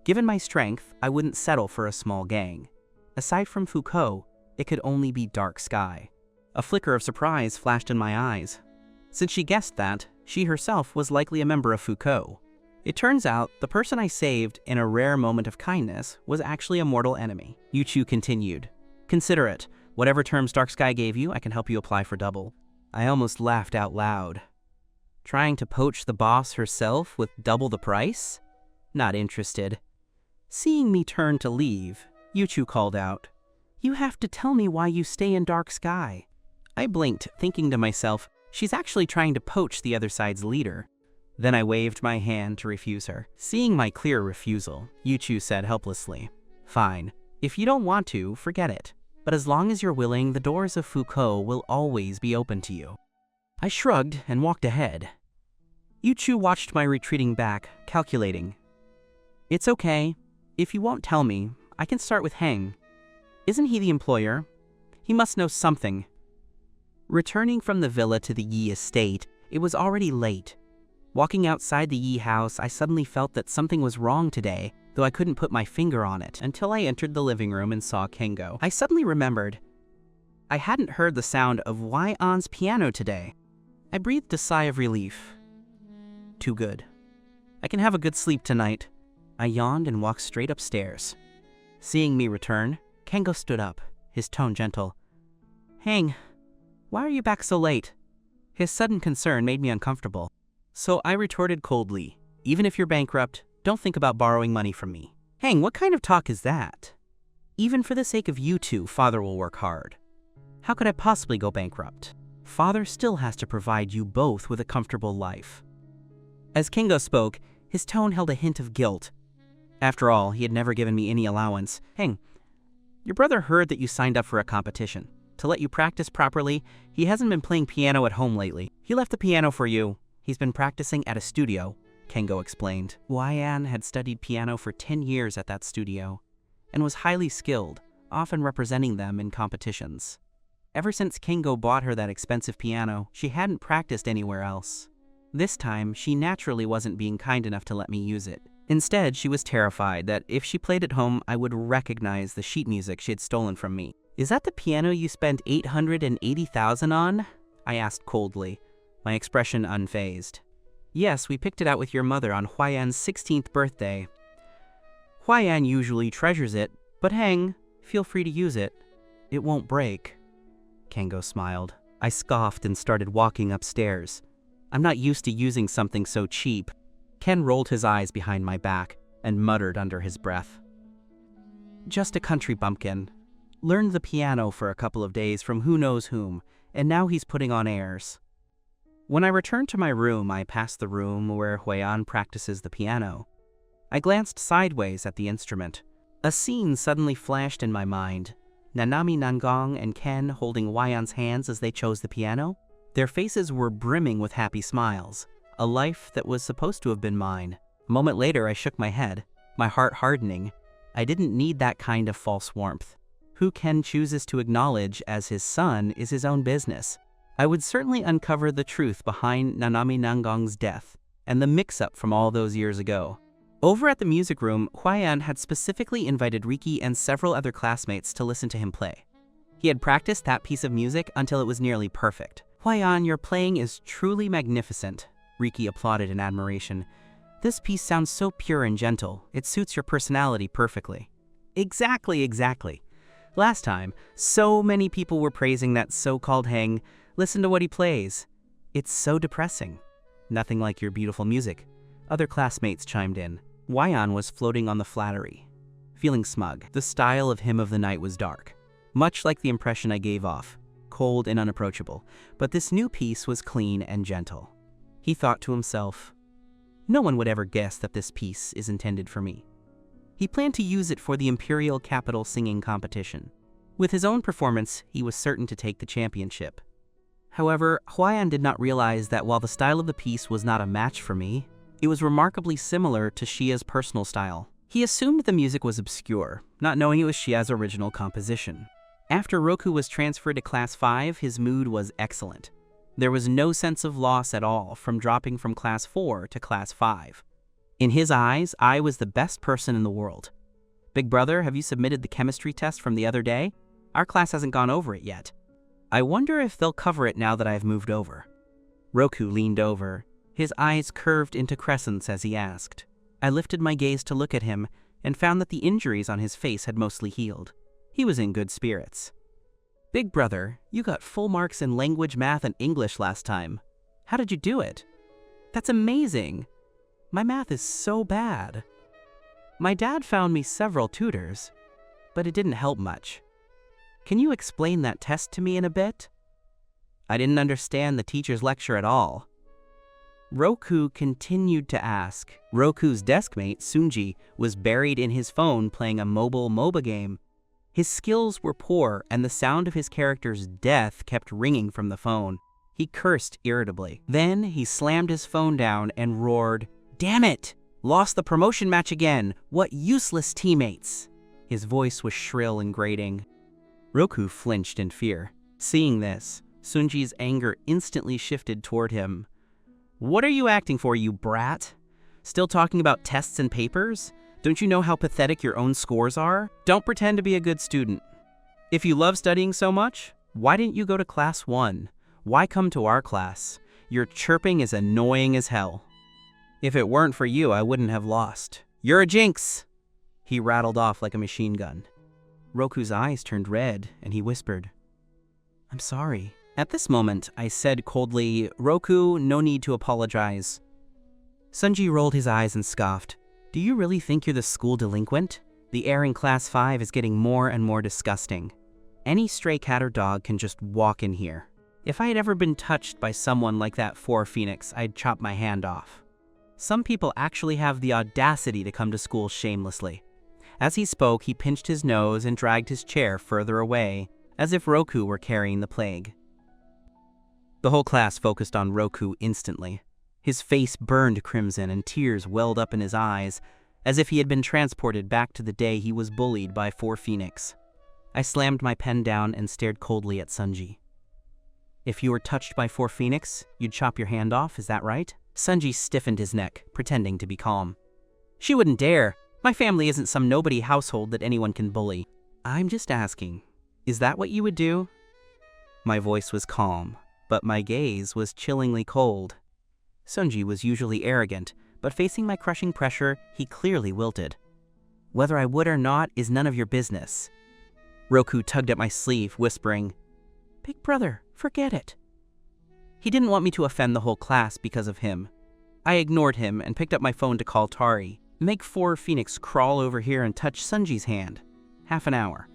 Given my strength, I wouldn't settle for a small gang. Aside from Foucault, it could only be Dark Sky. A flicker of surprise flashed in my eyes. Since she guessed that, she herself was likely a member of Foucault. It turns out the person I saved in a rare moment of kindness was actually a mortal enemy. Yuchu continued. "Consider it. Whatever terms Dark Sky gave you, I can help you apply for double." I almost laughed out loud. Trying to poach the boss herself with double the price? Not interested. Seeing me turn to leave, Yuchu called out, "You have to tell me why you stay in Dark Sky." I blinked, thinking to myself, she's actually trying to poach the other side's leader. Then I waved my hand to refuse her. Seeing my clear refusal, Yuchu said helplessly, "Fine. If you don't want to, forget it. But as long as you're willing, the doors of Foucault will always be open to you." I shrugged and walked ahead. Yuchu watched my retreating back, calculating. "It's okay. If you won't tell me, I can start with Heng. Isn't he the employer? He must know something." Returning from the villa to the Yi estate, it was already late. Walking outside the Yi house, I suddenly felt that something was wrong today, though I couldn't put my finger on it until I entered the living room and saw Kengo. I suddenly remembered. I hadn't heard the sound of Wai-On's piano today. I breathed a sigh of relief. Too good. I can have a good sleep tonight. I yawned and walked straight upstairs. Seeing me return, Kengo stood up, his tone gentle. "Heng, why are you back so late?" His sudden concern made me uncomfortable. So I retorted coldly, "Even if you're bankrupt, don't think about borrowing money from me." "Heng, what kind of talk is that?" "Even for the sake of you two, Father will work hard. How could I possibly go bankrupt? Father still has to provide you both with a comfortable life." As Kengo spoke, his tone held a hint of guilt. After all, he had never given me any allowance. "Heng, Your brother heard that you signed up for a competition. To let you practice properly, he hasn't been playing piano at home lately. He left the piano for you. He's been practicing at a studio, Kengo explained. Huaiyan had studied piano for 10 years at that studio and was highly skilled, often representing them in competitions. Ever since Kengo bought her that expensive piano, she hadn't practiced anywhere else. This time, she naturally wasn't being kind enough to let me use it. Instead, she was terrified that if she played at home, I would recognize the sheet music she had stolen from me. Is that the piano you spent $880,000 on? I asked coldly, my expression unfazed. Yes, we picked it out with your mother on Huaiyan's 16th birthday. Huaiyan usually treasures it, but Heng, feel free to use it. It won't break. Kengo smiled. I scoffed and started walking upstairs. I'm not used to using something so cheap. Ken rolled his eyes behind my back and muttered under his breath. Just a country bumpkin. Learned the piano for a couple of days from who knows whom, and now he's putting on airs. When I returned to my room, I passed the room where Huaiyan practices the piano. I glanced sideways at the instrument. A scene suddenly flashed in my mind. Nanami Nangong and Ken holding Huaiyan's hands as they chose the piano. Their faces were brimming with happy smiles, a life that was supposed to have been mine. A moment later, I shook my head, my heart hardening. I didn't need that kind of false warmth. Who Ken chooses to acknowledge as his son is his own business. I would certainly uncover the truth behind Nanami Nangong's death and the mix-up from all those years ago. Over at the music room, Huaiyan had specifically invited Riki and several other classmates to listen to him play. He had practiced that piece of music until it was nearly perfect. Huaiyan, your playing is truly magnificent, Riki applauded in admiration. This piece sounds so pure and gentle. It suits your personality perfectly. Exactly. Last time, so many people were praising that so-called Heng. Listen to what he plays. It's so depressing. Nothing like your beautiful music. Other classmates chimed in. Huaiyan was floating on the flattery, feeling smug. The style of Hymn of the Night was dark, much like the impression I gave off, cold and unapproachable, but this new piece was clean and gentle. He thought to himself, no one would ever guess that this piece is intended for me. He planned to use it for the Imperial Capital singing competition. With his own performance, he was certain to take the championship. However, Huaiyan did not realize that while the style of the piece was not a match for me, it was remarkably similar to Xia's personal style. He assumed the music was obscure, not knowing it was Xia's original composition. After Roku was transferred to Class 5, his mood was excellent. There was no sense of loss at all from dropping from Class 4 to Class 5. In his eyes, I was the best person in the world. Big brother, have you submitted the chemistry test from the other day? Our class hasn't gone over it yet. I wonder if they'll cover it now that I've moved over. Roku leaned over, his eyes curved into crescents as he asked. I lifted my gaze to look at him and found that the injuries on his face had mostly healed. He was in good spirits. Big brother, you got full marks in language, math, and English last time. How did you do it? That's amazing. My math is so bad. My dad found me several tutors, but it didn't help much. Can you explain that test to me in a bit? I didn't understand the teacher's lecture at all. Roku continued to ask. Roku's deskmate, Sunji, was buried in his phone playing a mobile MOBA game. His skills were poor, and the sound of his character's death kept ringing from the phone. He cursed irritably. Then he slammed his phone down and roared, "Damn it! Lost the promotion match again! What useless teammates!" His voice was shrill and grating. Roku flinched in fear. Seeing this, Sunji's anger instantly shifted toward him. What are you acting for, you brat? Still talking about tests and papers? Don't you know how pathetic your own scores are? Don't pretend to be a good student. If you love studying so much, why didn't you go to Class 1? Why come to our class? Your chirping is annoying as hell. If it weren't for you, I wouldn't have lost. You're a jinx! He rattled off like a machine gun. Roku's eyes turned red, and he whispered, I'm sorry. At this moment, I said coldly, Roku, no need to apologize. Sunji rolled his eyes and scoffed. Do you really think you're the school delinquent? The air in Class 5 is getting more and more disgusting. Any stray cat or dog can just walk in here. If I had ever been touched by someone like that 4 Phoenix, I'd chop my hand off. Some people actually have the audacity to come to school shamelessly. As he spoke, he pinched his nose and dragged his chair further away, as if Roku were carrying the plague. The whole class focused on Roku instantly. His face burned crimson and tears welled up in his eyes, as if he had been transported back to the day he was bullied by 4 Phoenix. I slammed my pen down and stared coldly at Sunji. If you were touched by 4 Phoenix, you'd chop your hand off, is that right? Sunji stiffened his neck, pretending to be calm. She wouldn't dare. My family isn't some nobody household that anyone can bully. I'm just asking, is that what you would do? My voice was calm, but my gaze was chillingly cold. Sunji was usually arrogant, but facing my crushing pressure, he clearly wilted. Whether I would or not is none of your business. Roku tugged at my sleeve, whispering, Big brother, forget it. He didn't want me to offend the whole class because of him. I ignored him and picked up my phone to call Tari. Make 4 Phoenix crawl over here and touch Sunji's hand. Half an hour.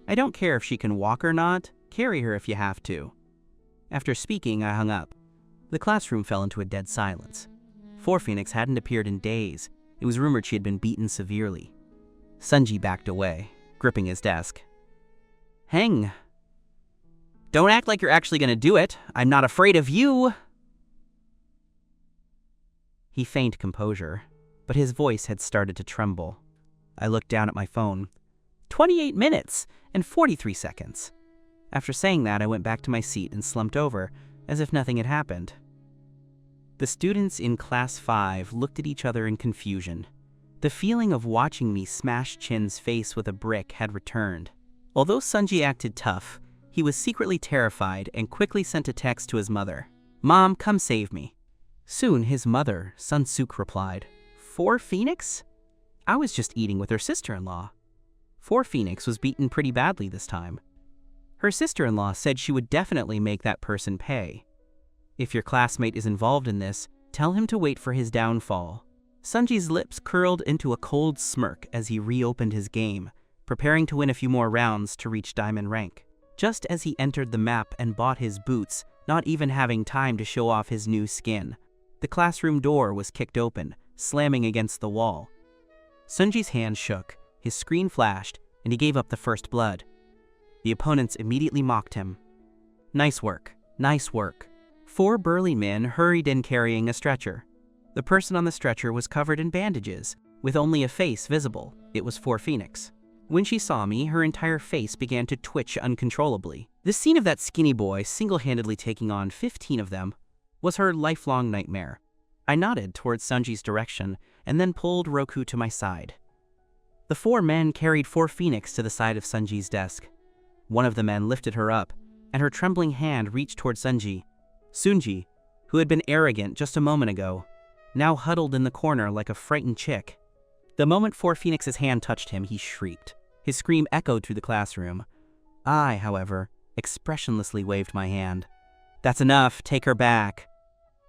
I don't care if she can walk or not. Carry her if you have to. After speaking, I hung up. The classroom fell into a dead silence. 4 Phoenix hadn't appeared in days. It was rumored she had been beaten severely. Sunji backed away, gripping his desk. Heng. Don't act like you're actually going to do it. I'm not afraid of you. He feigned composure, but his voice had started to tremble. I looked down at my phone. 28 minutes and 43 seconds. After saying that, I went back to my seat and slumped over, as if nothing had happened. The students in Class 5 looked at each other in confusion. The feeling of watching me smash Chin's face with a brick had returned. Although Sunji acted tough, he was secretly terrified and quickly sent a text to his mother. Mom, come save me. Soon his mother, Sun-suk, replied, 4 Phoenix? I was just eating with her sister-in-law. 4 Phoenix was beaten pretty badly this time. Her sister-in-law said she would definitely make that person pay. If your classmate is involved in this, tell him to wait for his downfall. Sunji's lips curled into a cold smirk as he reopened his game, preparing to win a few more rounds to reach diamond rank. Just as he entered the map and bought his boots, not even having time to show off his new skin, the classroom door was kicked open, slamming against the wall. Sunji's hand shook, his screen flashed, and he gave up the first blood. The opponents immediately mocked him. Nice work, nice work. 4 burly men hurried in carrying a stretcher. The person on the stretcher was covered in bandages, with only a face visible. It was 4 Phoenix. When she saw me, her entire face began to twitch uncontrollably. The scene of that skinny boy single-handedly taking on 15 of them was her lifelong nightmare. I nodded towards Sunji's direction and then pulled Roku to my side. The 4 men carried 4 Phoenix to the side of Sunji's desk. One of the men lifted her up, and her trembling hand reached toward Sunji. Sunji, who had been arrogant just a moment ago, now huddled in the corner like a frightened chick. The moment 4 Phoenix's hand touched him, he shrieked. His scream echoed through the classroom. I, however, expressionlessly waved my hand. That's enough, take her back.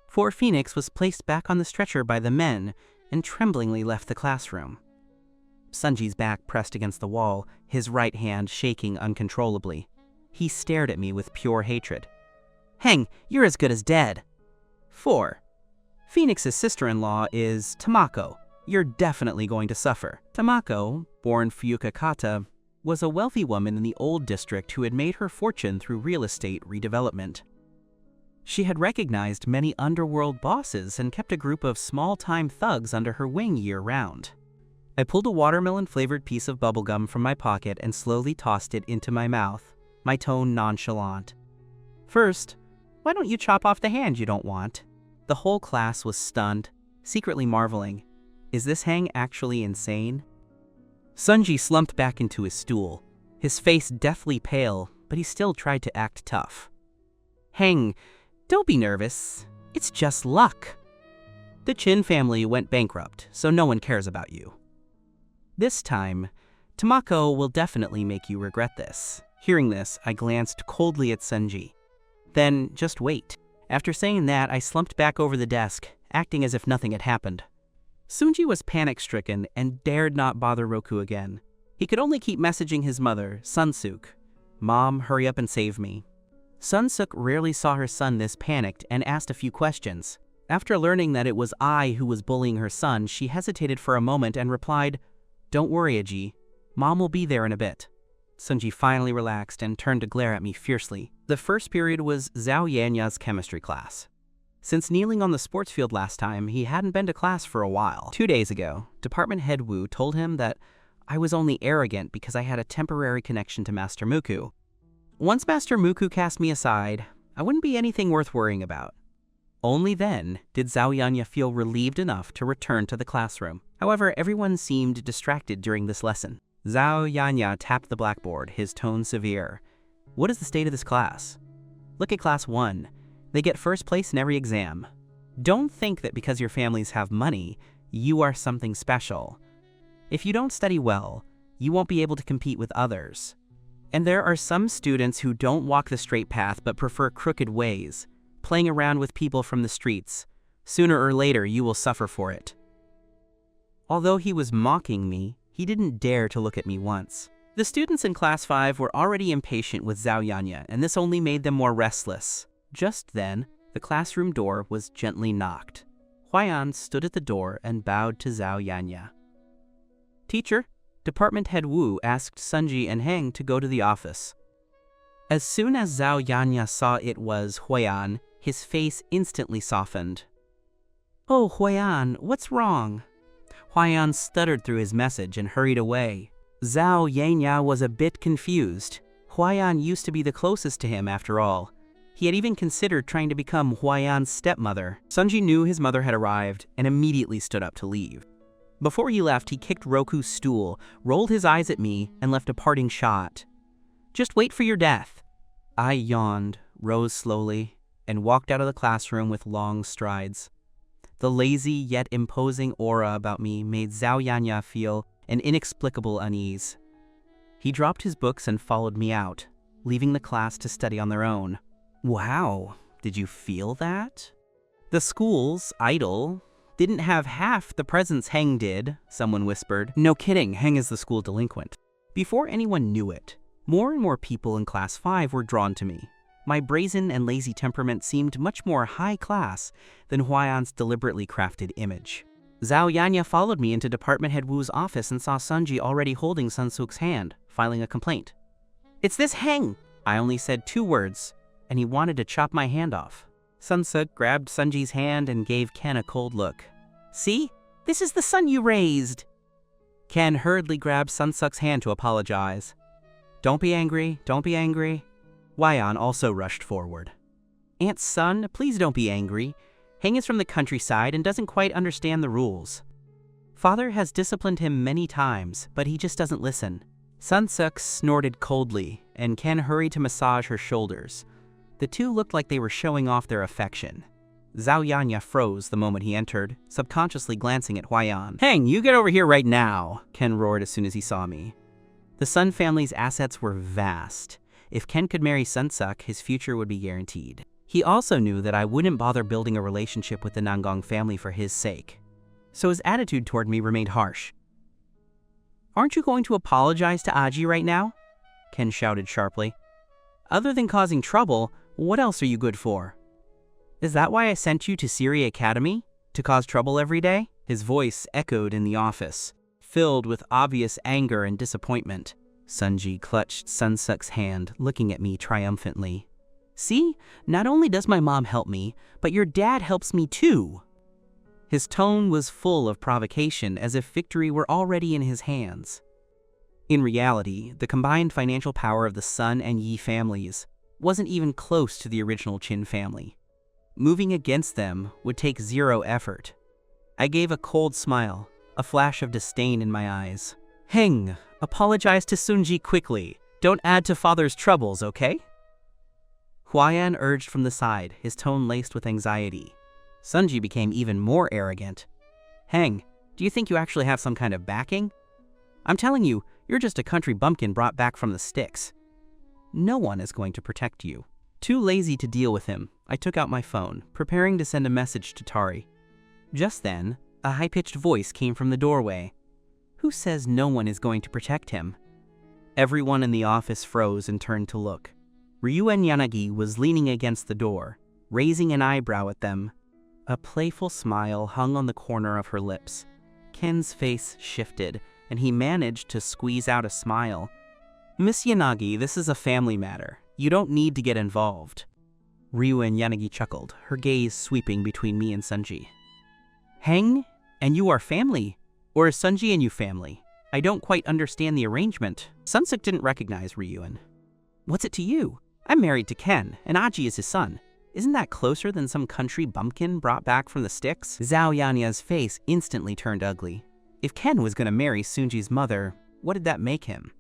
4 Phoenix was placed back on the stretcher by the men and tremblingly left the classroom. Sunji's back pressed against the wall, his right hand shaking uncontrollably. He stared at me with pure hatred. Heng, you're as good as dead. 4. Phoenix's sister-in-law is Tamako. You're definitely going to suffer. Tamako, born Fuyukakata, was a wealthy woman in the old district who had made her fortune through real estate redevelopment. She had recognized many underworld bosses and kept a group of small-time thugs under her wing year-round. I pulled a watermelon-flavored piece of bubblegum from my pocket and slowly tossed it into my mouth, my tone nonchalant. First, why don't you chop off the hand you don't want? The whole class was stunned, secretly marveling. Is this Heng actually insane? Sunji slumped back into his stool, his face deathly pale, but he still tried to act tough. Heng, don't be nervous. It's just luck. The Chin family went bankrupt, so no one cares about you. This time, Tamako will definitely make you regret this. Hearing this, I glanced coldly at Sunji. Then, just wait. After saying that, I slumped back over the desk, acting as if nothing had happened. Sunji was panic-stricken and dared not bother Roku again. He could only keep messaging his mother, Sun-suk. Mom, hurry up and save me. Sun-suk rarely saw her son this panicked and asked a few questions. After learning that it was I who was bullying her son, she hesitated for a moment and replied, Don't worry, Aji. Mom will be there in a bit. Sunji finally relaxed and turned to glare at me fiercely. The first period was Zhao Yanya's chemistry class. Since kneeling on the sports field last time, he hadn't been to class for a while. 2 days ago, Department Head Wu told him that I was only arrogant because I had a temporary connection to Master Muku. Once Master Muku cast me aside, I wouldn't be anything worth worrying about. Only then did Zhao Yanya feel relieved enough to return to the classroom. However, everyone seemed distracted during this lesson. Zhao Yanya tapped the blackboard, his tone severe. What is the state of this class? Look at class 1. They get first place in every exam. Don't think that because your families have money, you are something special. If you don't study well, you won't be able to compete with others. And there are some students who don't walk the straight path but prefer crooked ways, playing around with people from the streets. Sooner or later, you will suffer for it. Although he was mocking me, he didn't dare to look at me once. The students in class 5 were already impatient with Zhao Yanya, and this only made them more restless. Just then, the classroom door was gently knocked. Huaiyan stood at the door and bowed to Zhao Yanya. Teacher, Department Head Wu asked Sunji and Heng to go to the office. As soon as Zhao Yanya saw it was Huaiyan, his face instantly softened. Oh, Huaiyan, what's wrong? Huaiyan stuttered through his message and hurried away. Zhao Yanya was a bit confused. Huaiyan used to be the closest to him after all. He had even considered trying to become Huaiyan's stepmother. Sunji knew his mother had arrived and immediately stood up to leave. Before he left, he kicked Roku's stool, rolled his eyes at me, and left a parting shot. Just wait for your death. I yawned, rose slowly, and walked out of the classroom with long strides. The lazy yet imposing aura about me made Zhao Yanya feel an inexplicable unease. He dropped his books and followed me out, leaving the class to study on their own. Wow, did you feel that? The school's idol didn't have half the presents Heng did, someone whispered. No kidding, Heng is the school delinquent. Before anyone knew it, more and more people in class 5 were drawn to me. My brazen and lazy temperament seemed much more high class than Huaiyan's deliberately crafted image. Zhao Yanya followed me into Department Head Wu's office and saw Sunji already holding Sun Suk's hand, filing a complaint. It's this Heng! I only said 2 words, and he wanted to chop my hand off. Sun Suk grabbed Sunji's hand and gave Ken a cold look. See? This is the son you raised! Ken hurriedly grabbed Sun Suk's hand to apologize. Don't be angry, don't be angry. Huaiyan also rushed forward. Aunt's son, please don't be angry. Heng is from the countryside and doesn't quite understand the rules. Father has disciplined him many times, but he just doesn't listen. Sun Suk snorted coldly, and Ken hurried to massage her shoulders. The two looked like they were showing off their affection. Zhao Yanya froze the moment he entered, subconsciously glancing at Huaiyan. Heng, you get over here right now, Ken roared as soon as he saw me. The Sun family's assets were vast. If Ken could marry Sun Suk, his future would be guaranteed. He also knew that I wouldn't bother building a relationship with the Nangong family for his sake. So his attitude toward me remained harsh. Aren't you going to apologize to Aji right now? Ken shouted sharply. Other than causing trouble, what else are you good for? Is that why I sent you to Siri Academy? To cause trouble every day? His voice echoed in the office, filled with obvious anger and disappointment. Sunji clutched Sun Suk's hand, looking at me triumphantly. See, not only does my mom help me, but your dad helps me too. His tone was full of provocation, as if victory were already in his hands. In reality, the combined financial power of the Sun and Yi families wasn't even close to the original Qin family. Moving against them would take 0 effort. I gave a cold smile, a flash of disdain in my eyes. Heng, apologize to Sunji quickly. Don't add to father's troubles, okay? Huaiyan urged from the side, his tone laced with anxiety. Sunji became even more arrogant. Heng, do you think you actually have some kind of backing? I'm telling you, you're just a country bumpkin brought back from the sticks. No one is going to protect you. Too lazy to deal with him, I took out my phone, preparing to send a message to Tari. Just then, a high-pitched voice came from the doorway. Who says no one is going to protect him? Everyone in the office froze and turned to look. Ryuen Yanagi was leaning against the door, raising an eyebrow at them. A playful smile hung on the corner of her lips. Ken's face shifted, and he managed to squeeze out a smile. "Miss Yanagi, this is a family matter. You don't need to get involved." Ryuen Yanagi chuckled, her gaze sweeping between me and Sunji. "Heng, and you are family? Or is Sunji and you family? I don't quite understand the arrangement." Sunsuk didn't recognize Ryuen. "What's it to you? I'm married to Ken, and Aji is his son. Isn't that closer than some country bumpkin brought back from the sticks?" Zhao Yanya's face instantly turned ugly. If Ken was going to marry Sunji's mother, what did that make him?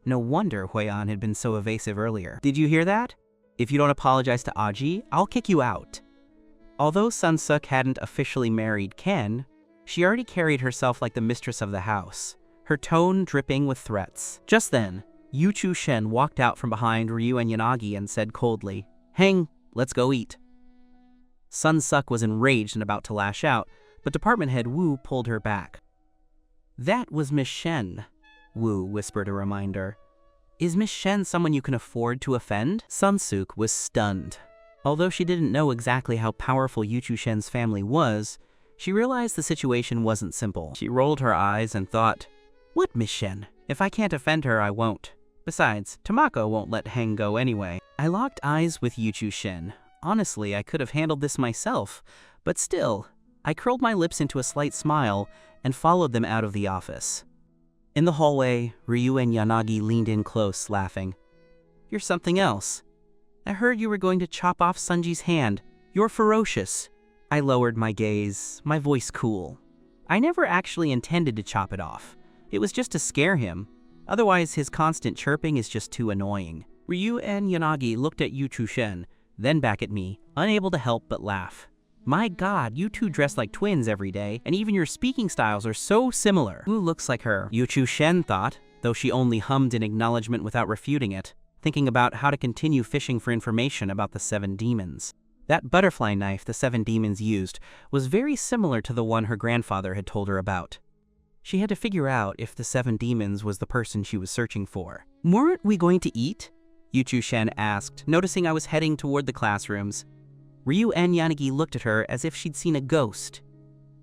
No wonder Huiyan had been so evasive earlier. "Did you hear that? If you don't apologize to Aji, I'll kick you out." Although Sunsuk hadn't officially married Ken, she already carried herself like the mistress of the house, her tone dripping with threats. Just then, Yu Chu Shen walked out from behind Ryuen Yanagi and said coldly, "Heng, let's go eat." Sunsuk was enraged and about to lash out, but Department Head Wu pulled her back. "That was Miss Shen," Wu whispered a reminder. "Is Miss Shen someone you can afford to offend?" Sunsuk was stunned. Although she didn't know exactly how powerful Yu Chu Shen's family was, she realized the situation wasn't simple. She rolled her eyes and thought, "What Miss Shen? If I can't offend her, I won't. Besides, Tamako won't let Heng go anyway." I locked eyes with Yu Chu Shen. Honestly, I could have handled this myself, but still, I curled my lips into a slight smile and followed them out of the office. In the hallway, Ryuen Yanagi leaned in close, laughing. "You're something else. I heard you were going to chop off Sunji's hand. You're ferocious." I lowered my gaze, my voice cool. I never actually intended to chop it off. It was just to scare him. Otherwise, his constant chirping is just too annoying. Ryuen Yanagi looked at Yu Chu Shen, then back at me, unable to help but laugh. "My god, you two dress like twins every day, and even your speaking styles are so similar. Who looks like her?" Yu Chu Shen thought, though she only hummed in acknowledgement without refuting it, thinking about how to continue fishing for information about the 7 demons. That butterfly knife the 7 demons used was very similar to the one her grandfather had told her about. She had to figure out if the 7 demons was the person she was searching for. "Weren't we going to eat?" Yu Chu Shen asked, noticing I was heading toward the classrooms. Ryuen Yanagi looked at her as if she'd seen a ghost.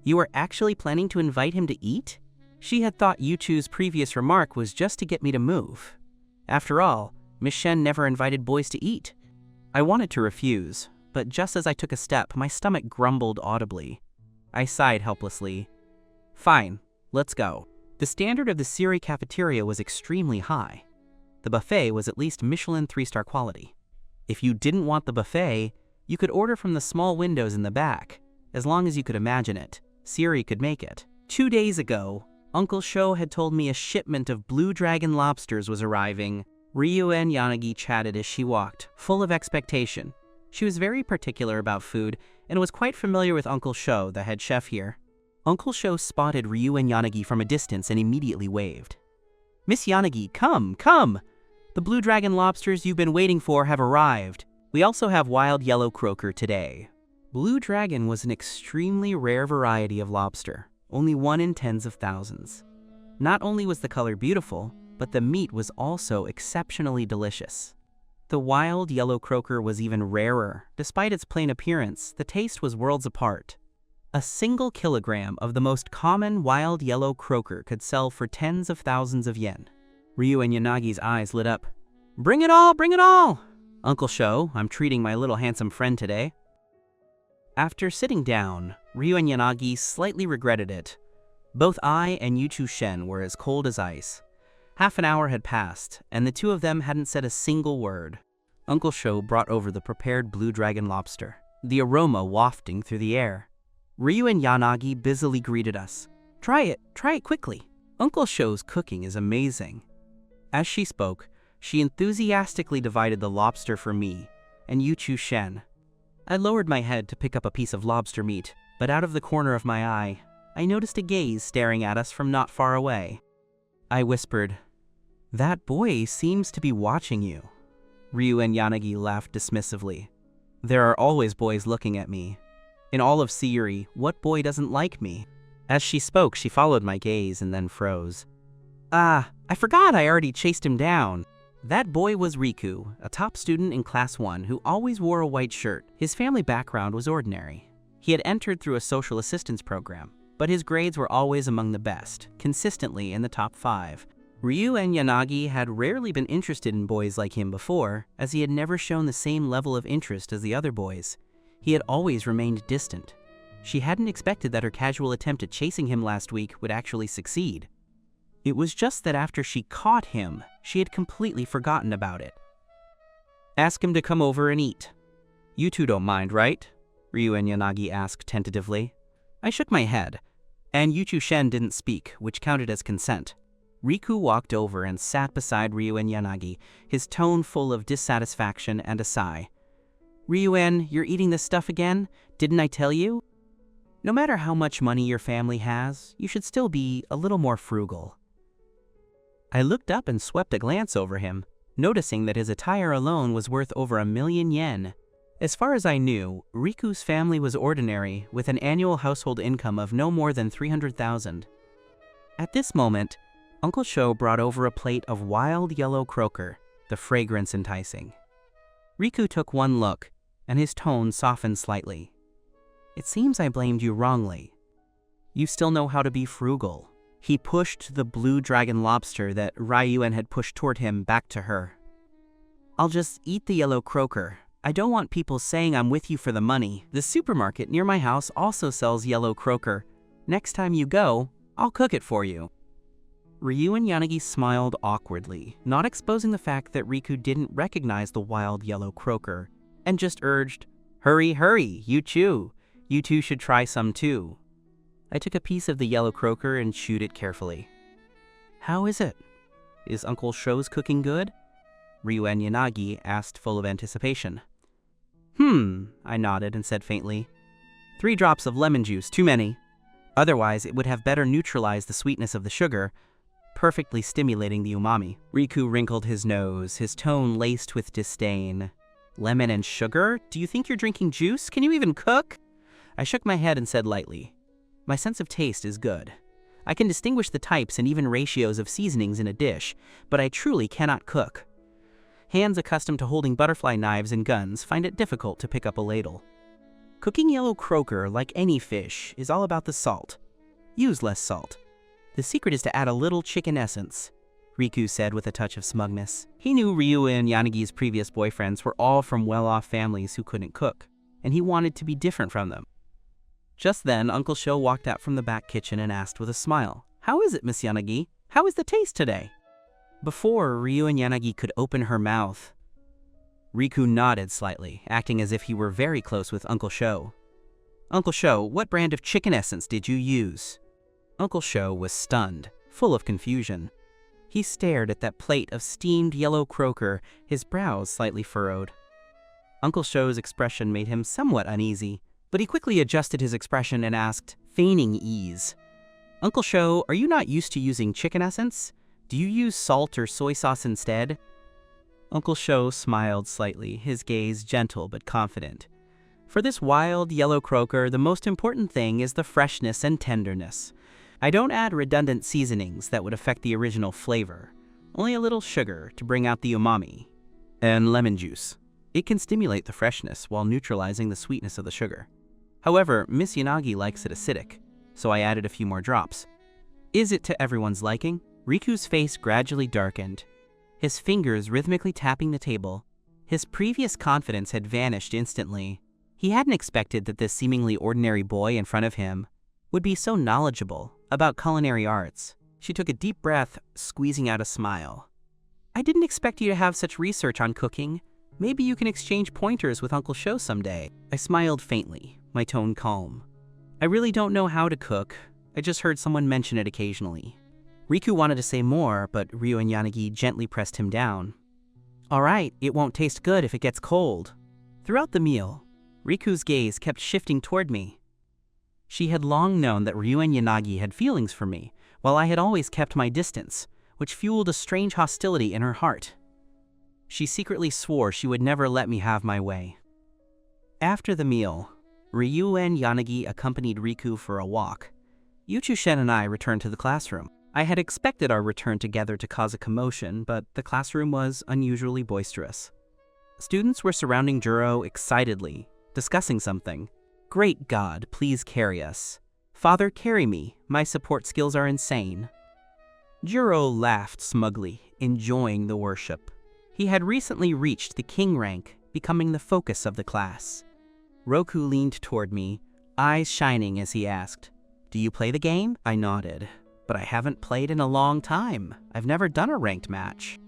"You were actually planning to invite him to eat?" She had thought Yu Chu's previous remark was just to get me to move. After all, Miss Shen never invited boys to eat. I wanted to refuse, but just as I took a step, my stomach grumbled audibly. I sighed helplessly. "Fine, let's go." The standard of the Siri cafeteria was extremely high. The buffet was at least Michelin 3-star quality. If you didn't want the buffet, you could order from the small windows in the back. As long as you could imagine it, Siri could make it. 2 days ago, Uncle Sho had told me a shipment of blue dragon lobsters was arriving. Ryuen Yanagi chatted as she walked, full of expectation. She was very particular about food and was quite familiar with Uncle Sho, the head chef here. Uncle Sho spotted Ryuen Yanagi from a distance and immediately waved. "Miss Yanagi, come, come! The blue dragon lobsters you've been waiting for have arrived. We also have wild yellow croaker today." Blue dragon was an extremely rare variety of lobster, only 1 in tens of thousands. Not only was the color beautiful, but the meat was also exceptionally delicious. The wild yellow croaker was even rarer. Despite its plain appearance, the taste was worlds apart. A single kilogram of the most common wild yellow croaker could sell for tens of thousands of yen. Ryuen Yanagi's eyes lit up. "Bring it all, bring it all! Uncle Sho, I'm treating my little handsome friend today." After sitting down, Ryuen Yanagi slightly regretted it. Both I and Yu Chu Shen were as cold as ice. Half an hour had passed, and the two of them hadn't said a single word. Uncle Sho brought over the prepared blue dragon lobster, the aroma wafting through the air. Ryuen Yanagi busily greeted us. Try it quickly. Uncle Sho's cooking is amazing." As she spoke, she enthusiastically divided the lobster for me and Yu Chu Shen. I lowered my head to pick up a piece of lobster meat, but out of the corner of my eye, I noticed a gaze staring at us from not far away. I whispered, "That boy seems to be watching you." Ryuen Yanagi laughed dismissively. "There are always boys looking at me. In all of Siri, what boy doesn't like me?" As she spoke, she followed my gaze and then froze. I forgot I already chased him down." That boy was Riku, a top student in Class 1 who always wore a white shirt. His family background was ordinary. He had entered through a social assistance program. but his grades were always among the best, consistently in the top 5. Ryu and Yanagi had rarely been interested in boys like him before, as he had never shown the same level of interest as the other boys. He had always remained distant. She hadn't expected that her casual attempt at chasing him last week would actually succeed. It was just that after she caught him, she had completely forgotten about it. "Ask him to come over and eat. You two don't mind, right?" Ryu and Yanagi asked tentatively. I shook my head, and Yuchu Shen didn't speak, which counted as consent. Riku walked over and sat beside Ryu and Yanagi, his tone full of dissatisfaction and a sigh. "Ryuen, you're eating this stuff again? Didn't I tell you? No matter how much money your family has, you should still be a little more frugal." I looked up and swept a glance over him, noticing that his attire alone was worth over 1,000,000 yen. As far as I knew, Riku's family was ordinary, with an annual household income of no more than 300,000. At this moment, Uncle Sho brought over a plate of wild yellow croaker, the fragrance enticing. Riku took one look, and his tone softened slightly. "It seems I blamed you wrongly. You still know how to be frugal." He pushed the blue dragon lobster that Ryuen had pushed toward him back to her. "I'll just eat the yellow croaker. I don't want people saying I'm with you for the money. The supermarket near my house also sells yellow croaker. Next time you go, I'll cook it for you." Ryu and Yanagi smiled awkwardly, not exposing the fact that Riku didn't recognize the wild yellow croaker, and just urged, "Hurry, hurry, you chew. You two should try some too." I took a piece of the yellow croaker and chewed it carefully. "How is it? Is Uncle Sho's cooking good?" Ryu and Yanagi asked, full of anticipation. I nodded and said faintly, 3 drops of lemon juice, too many. Otherwise, it would have better neutralized the sweetness of the sugar, perfectly stimulating the umami." Riku wrinkled his nose, his tone laced with disdain. "Lemon and sugar? Do you think you're drinking juice? Can you even cook?" I shook my head and said lightly, "My sense of taste is good. I can distinguish the types and even ratios of seasonings in a dish, but I truly cannot cook. Hands accustomed to holding butterfly knives and guns find it difficult to pick up a ladle. Cooking yellow croaker, like any fish, is all about the salt. Use less salt. The secret is to add a little chicken essence," Riku said with a touch of smugness. He knew Ryu and Yanagi's previous boyfriends were all from well-off families who couldn't cook, and he wanted to be different from them. Just then, Uncle Sho walked out from the back kitchen and asked with a smile, "How is it, Miss Yanagi? How is the taste today?" Before Ryu and Yanagi could open her mouth, Riku nodded slightly, acting as if he were very close with Uncle Sho. "Uncle Sho, what brand of chicken essence did you use?" Uncle Sho was stunned, full of confusion. He stared at that plate of steamed yellow croaker, his brows slightly furrowed. Uncle Sho's expression made him somewhat uneasy, but he quickly adjusted his expression and asked, feigning ease, "Uncle Sho, are you not used to using chicken essence? Do you use salt or soy sauce instead?" Uncle Sho smiled slightly, his gaze gentle but confident. "For this wild yellow croaker, the most important thing is the freshness and tenderness. I don't add redundant seasonings that would affect the original flavor. Only a little sugar to bring out the umami. And lemon juice. It can stimulate the freshness while neutralizing the sweetness of the sugar. However, Miss Yanagi likes it acidic, so I added a few more drops. Is it to everyone's liking?" Riku's face gradually darkened, his fingers rhythmically tapping the table. His previous confidence had vanished instantly. He hadn't expected that this seemingly ordinary boy in front of him would be so knowledgeable about culinary arts. She took a deep breath, squeezing out a smile. "I didn't expect you to have such research on cooking. Maybe you can exchange pointers with Uncle Sho someday." I smiled faintly, my tone calm. "I really don't know how to cook. I just heard someone mention it occasionally." Riku wanted to say more, but Ryu and Yanagi gently pressed him down. "All right, it won't taste good if it gets cold." Throughout the meal, Riku's gaze kept shifting toward me. She had long known that Ryu and Yanagi had feelings for me, while I had always kept my distance, which fueled a strange hostility in her heart. She secretly swore she would never let me have my way. After the meal, Ryu and Yanagi accompanied Riku for a walk. Yuchu-shen and I returned to the classroom. I had expected our return together to cause a commotion, but the classroom was unusually boisterous. Students were surrounding Juro excitedly, discussing something. "Great God, please carry us." Father, carry me. My support skills are insane. Juro laughed smugly, enjoying the worship. He had recently reached the king rank, becoming the focus of the class. Roku leaned toward me, eyes shining as he asked, "Do you play the game?" I nodded. "But I haven't played in a long time. I've never done a ranked match."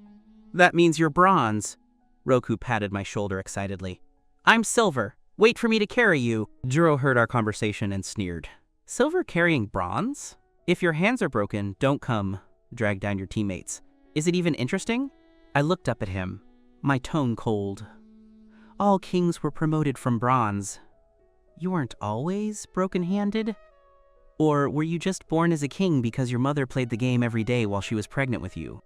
"That means you're bronze." Roku patted my shoulder excitedly. "I'm silver. Wait for me to carry you." Juro heard our conversation and sneered. "Silver carrying bronze? If your hands are broken, don't come. Drag down your teammates. Is it even interesting?" I looked up at him, my tone cold. "All kings were promoted from bronze. You weren't always broken-handed? Or were you just born as a king because your mother played the game every day while she was pregnant with you?"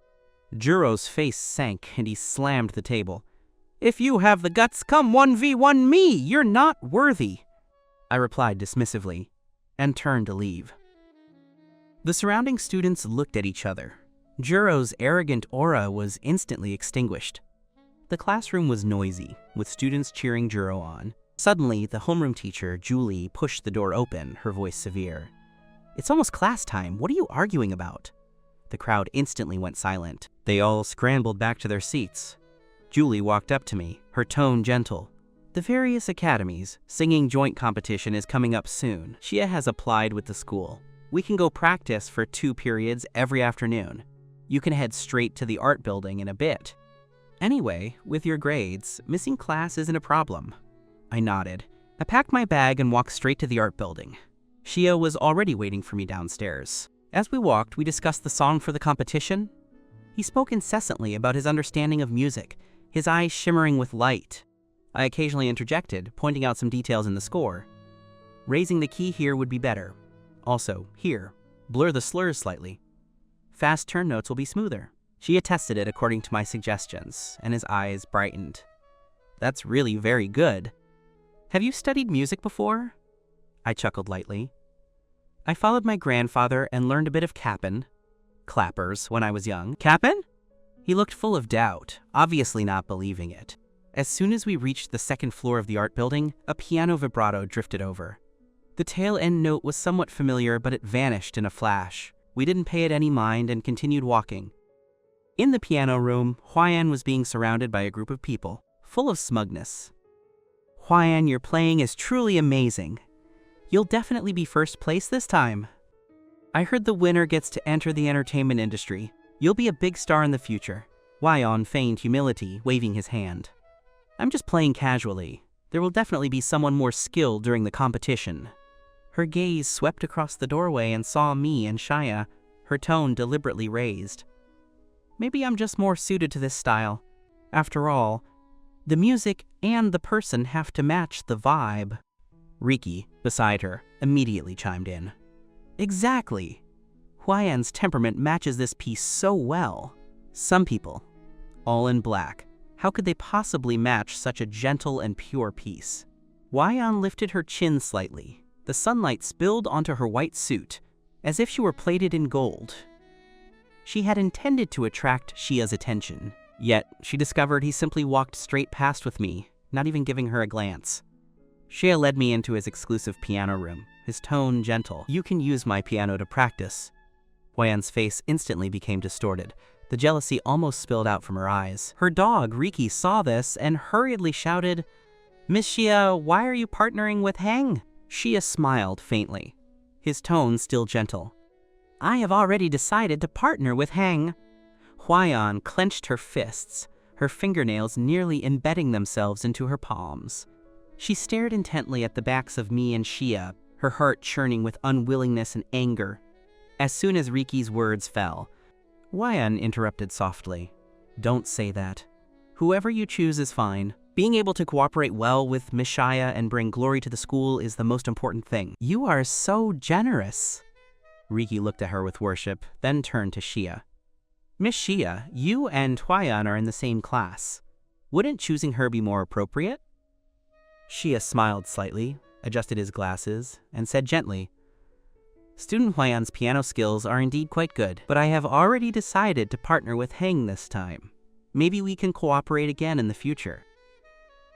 Juro's face sank and he slammed the table. "If you have the guts, come 1v1 me! You're not worthy!" I replied dismissively and turned to leave. The surrounding students looked at each other. Juro's arrogant aura was instantly extinguished. The classroom was noisy, with students cheering Juro on. Suddenly, the homeroom teacher, Julie, pushed the door open, her voice severe. "It's almost class time. What are you arguing about?" The crowd instantly went silent. They all scrambled back to their seats. Julie walked up to me, her tone gentle. "The various academies, singing joint competition is coming up soon. Shia has applied with the school. We can go practice for 2 periods every afternoon. You can head straight to the art building in a bit. Anyway, with your grades, missing class isn't a problem." I nodded. I packed my bag and walked straight to the art building. Shia was already waiting for me downstairs. As we walked, we discussed the song for the competition. He spoke incessantly about his understanding of music, his eyes shimmering with light. I occasionally interjected, pointing out some details in the score. Raising the key here would be better. Also, here, blur the slurs slightly. Fast turn notes will be smoother. She attested it according to my suggestions, and his eyes brightened. "That's really very good. Have you studied music before?" I chuckled lightly. "I followed my grandfather and learned a bit of clappers when I was young." "Cap'n?" He looked full of doubt, obviously not believing it. As soon as we reached the second floor of the art building, a piano vibrato drifted over. The tail end note was somewhat familiar, but it vanished in a flash. We didn't pay it any mind and continued walking. In the piano room, Huayan was being surrounded by a group of people, full of smugness. "Huayan, your playing is truly amazing. You'll definitely be first place this time. I heard the winner gets to enter the entertainment industry. You'll be a big star in the future." Huayan feigned humility, waving his hand. "I'm just playing casually. There will definitely be someone more skilled during the competition." Her gaze swept across the doorway and saw me and Shia, her tone deliberately raised. "Maybe I'm just more suited to this style. After all, the music and the person have to match the vibe." Riki, beside her, immediately chimed in. "Exactly. Huayan's temperament matches this piece so well. Some people, all in black, how could they possibly match such a gentle and pure piece?" Huayan lifted her chin slightly. The sunlight spilled onto her white suit, as if she were plated in gold. She had intended to attract Shia's attention, yet she discovered he simply walked straight past with me, not even giving her a glance. Shia led me into his exclusive piano room, his tone gentle. "You can use my piano to practice." Huayan's face instantly became distorted. The jealousy almost spilled out from her eyes. Her dog, Riki, saw this and hurriedly shouted, "Miss Shia, why are you partnering with Heng?" Shia smiled faintly, his tone still gentle. "I have already decided to partner with Heng." Huayan clenched her fists, her fingernails nearly embedding themselves into her palms. She stared intently at the backs of me and Shia, her heart churning with unwillingness and anger. As soon as Riki's words fell, Huayan interrupted softly. "Don't say that. Whoever you choose is fine. Being able to cooperate well with Miss Shia and bring glory to the school is the most important thing." "You are so generous." Riki looked at her with worship, then turned to Shia. "Miss Shia, you and Huayan are in the same class. Wouldn't choosing her be more appropriate?" Shia smiled slightly, adjusted his glasses, and said gently, "Student Huayan's piano skills are indeed quite good, but I have already decided to partner with Heng this time. Maybe we can cooperate again in the future."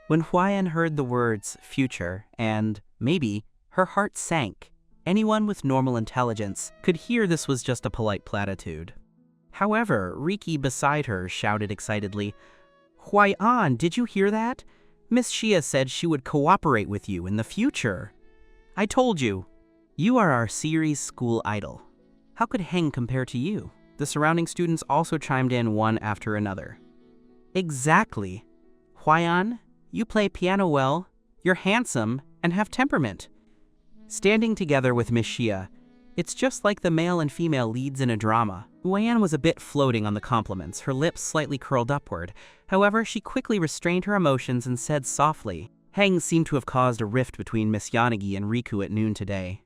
When Huayan heard the words future and maybe, her heart sank. Anyone with normal intelligence could hear this was just a polite platitude. However, Riki beside her shouted excitedly, "Huai-an, did you hear that? Miss Xia said she would cooperate with you in the future. I told you, you are our series school idol. How could Heng compare to you?" The surrounding students also chimed in one after another. Exactly. Huai-an, you play piano well, you're handsome, and have temperament. Standing together with Miss Xia, it's just like the male and female leads in a drama. Huai-an was a bit floating on the compliments, her lips slightly curled upward. However, she quickly restrained her emotions and said softly, Heng seemed to have caused a rift between Miss Yanagi and Riku at noon today.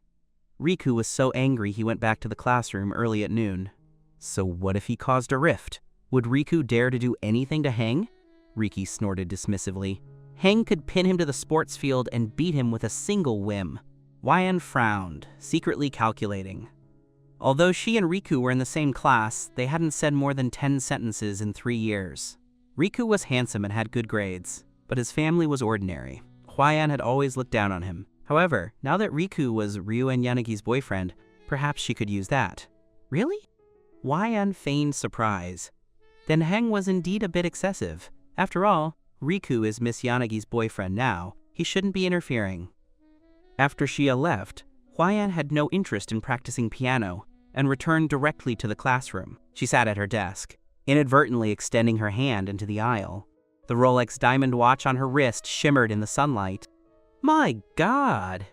Riku was so angry he went back to the classroom early at noon. So what if he caused a rift? Would Riku dare to do anything to Heng? Riki snorted dismissively. Heng could pin him to the sports field and beat him with a single whim. Huai-an frowned, secretly calculating. Although she and Riku were in the same class, they hadn't said more than 10 sentences in 3 years. Riku was handsome and had good grades, but his family was ordinary. Huai-an had always looked down on him. However, now that Riku was Ryu and Yanagi's boyfriend, perhaps she could use that. Really? Huai-an feigned surprise. Then Heng was indeed a bit excessive. After all, Riku is Miss Yanagi's boyfriend now. He shouldn't be interfering. After Xia left, Huai-an had no interest in practicing piano and returned directly to the classroom. She sat at her desk, inadvertently extending her hand into the aisle. The Rolex diamond watch on her wrist shimmered in the sunlight. My God!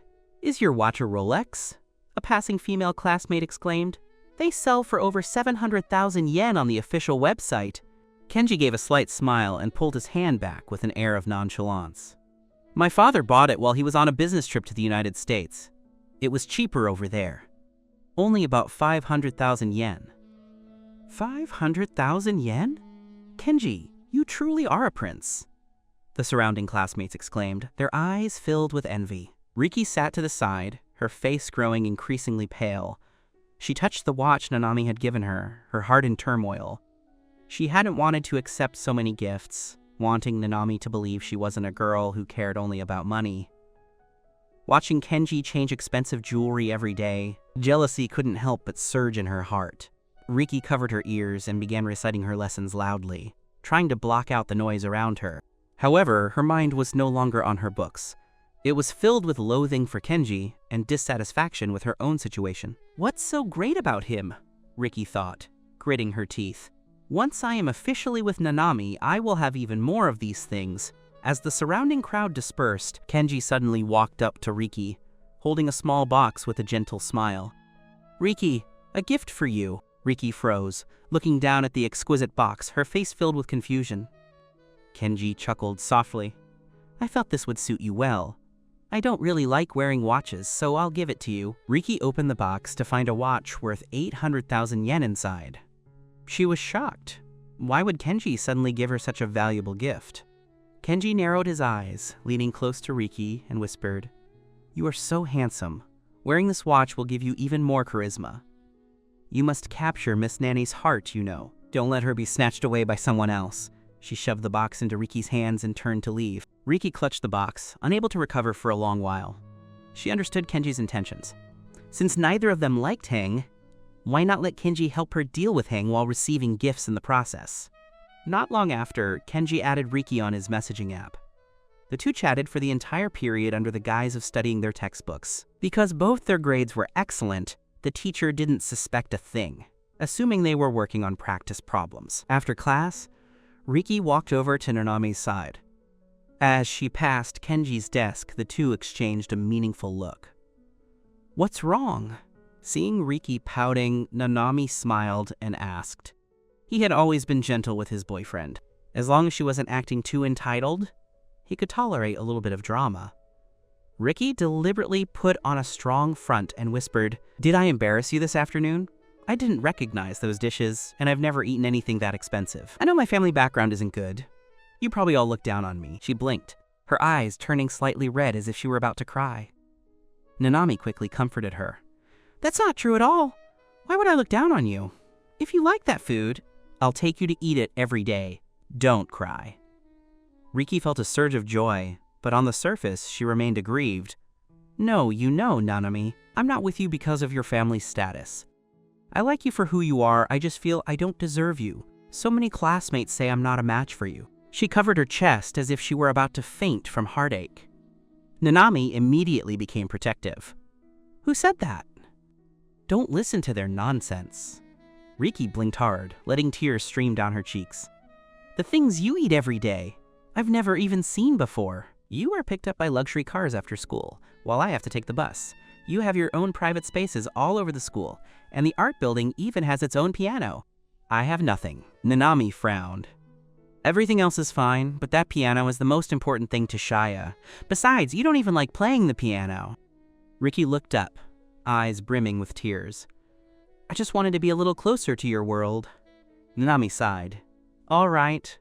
Is your watch a Rolex? A passing female classmate exclaimed. They sell for over 700,000 yen on the official website. Kenji gave a slight smile and pulled his hand back with an air of nonchalance. My father bought it while he was on a business trip to the United States. It was cheaper over there. Only about 500,000 yen. 500,000 yen? Kenji, you truly are a prince. The surrounding classmates exclaimed, their eyes filled with envy. Riki sat to the side, her face growing increasingly pale. She touched the watch Nanami had given her, her heart in turmoil. She hadn't wanted to accept so many gifts, wanting Nanami to believe she wasn't a girl who cared only about money. Watching Kenji change expensive jewelry every day, jealousy couldn't help but surge in her heart. Riki covered her ears and began reciting her lessons loudly, trying to block out the noise around her. However, her mind was no longer on her books. It was filled with loathing for Kenji and dissatisfaction with her own situation. What's so great about him? Riki thought, gritting her teeth. Once I am officially with Nanami, I will have even more of these things. As the surrounding crowd dispersed, Kenji suddenly walked up to Riki, holding a small box with a gentle smile. Riki, a gift for you. Riki froze, looking down at the exquisite box, her face filled with confusion. Kenji chuckled softly. I felt this would suit you well. I don't really like wearing watches, so I'll give it to you. Riki opened the box to find a watch worth 800,000 yen inside. She was shocked. Why would Kenji suddenly give her such a valuable gift? Kenji narrowed his eyes, leaning close to Riki, and whispered, You are so handsome. Wearing this watch will give you even more charisma. You must capture Miss Nanny's heart, you know. Don't let her be snatched away by someone else. She shoved the box into Riki's hands and turned to leave. Riki clutched the box, unable to recover for a long while. She understood Kenji's intentions. Since neither of them liked Heng, why not let Kenji help her deal with Heng while receiving gifts in the process? Not long after, Kenji added Riki on his messaging app. The two chatted for the entire period under the guise of studying their textbooks. Because both their grades were excellent, the teacher didn't suspect a thing, assuming they were working on practice problems. After class, Riki walked over to Nanami's side. As she passed Kenji's desk, the two exchanged a meaningful look. What's wrong? Seeing Riki pouting, Nanami smiled and asked. He had always been gentle with his boyfriend. As long as she wasn't acting too entitled, he could tolerate a little bit of drama. Riki deliberately put on a strong front and whispered, Did I embarrass you this afternoon? I didn't recognize those dishes, and I've never eaten anything that expensive. I know my family background isn't good. You probably all look down on me. She blinked, her eyes turning slightly red as if she were about to cry. Nanami quickly comforted her. That's not true at all. Why would I look down on you? If you like that food, I'll take you to eat it every day. Don't cry. Riki felt a surge of joy, but on the surface, she remained aggrieved. No, you know, Nanami, I'm not with you because of your family's status. I like you for who you are, I just feel I don't deserve you. So many classmates say I'm not a match for you. She covered her chest as if she were about to faint from heartache. Nanami immediately became protective. Who said that? Don't listen to their nonsense. Riki blinked hard, letting tears stream down her cheeks. The things you eat every day, I've never even seen before. You are picked up by luxury cars after school, while I have to take the bus. You have your own private spaces all over the school, and the art building even has its own piano. I have nothing. Nanami frowned. Everything else is fine, but that piano is the most important thing to Shia. Besides, you don't even like playing the piano. Riki looked up, eyes brimming with tears. I just wanted to be a little closer to your world. Nanami sighed. All right.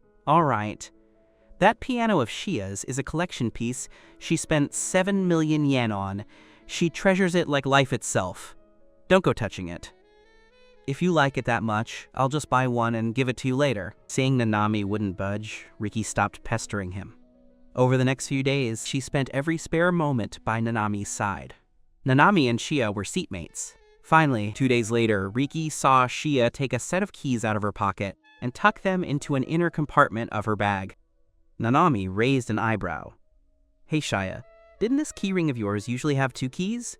That piano of Shia's is a collection piece she spent 7 million yen on. She treasures it like life itself. Don't go touching it. If you like it that much, I'll just buy one and give it to you later. Seeing Nanami wouldn't budge, Riki stopped pestering him. Over the next few days, she spent every spare moment by Nanami's side. Nanami and Shia were seatmates. Finally, 2 days later, Riki saw Shia take a set of keys out of her pocket and tuck them into an inner compartment of her bag. Nanami raised an eyebrow. Hey Shia, didn't this keyring of yours usually have 2 keys?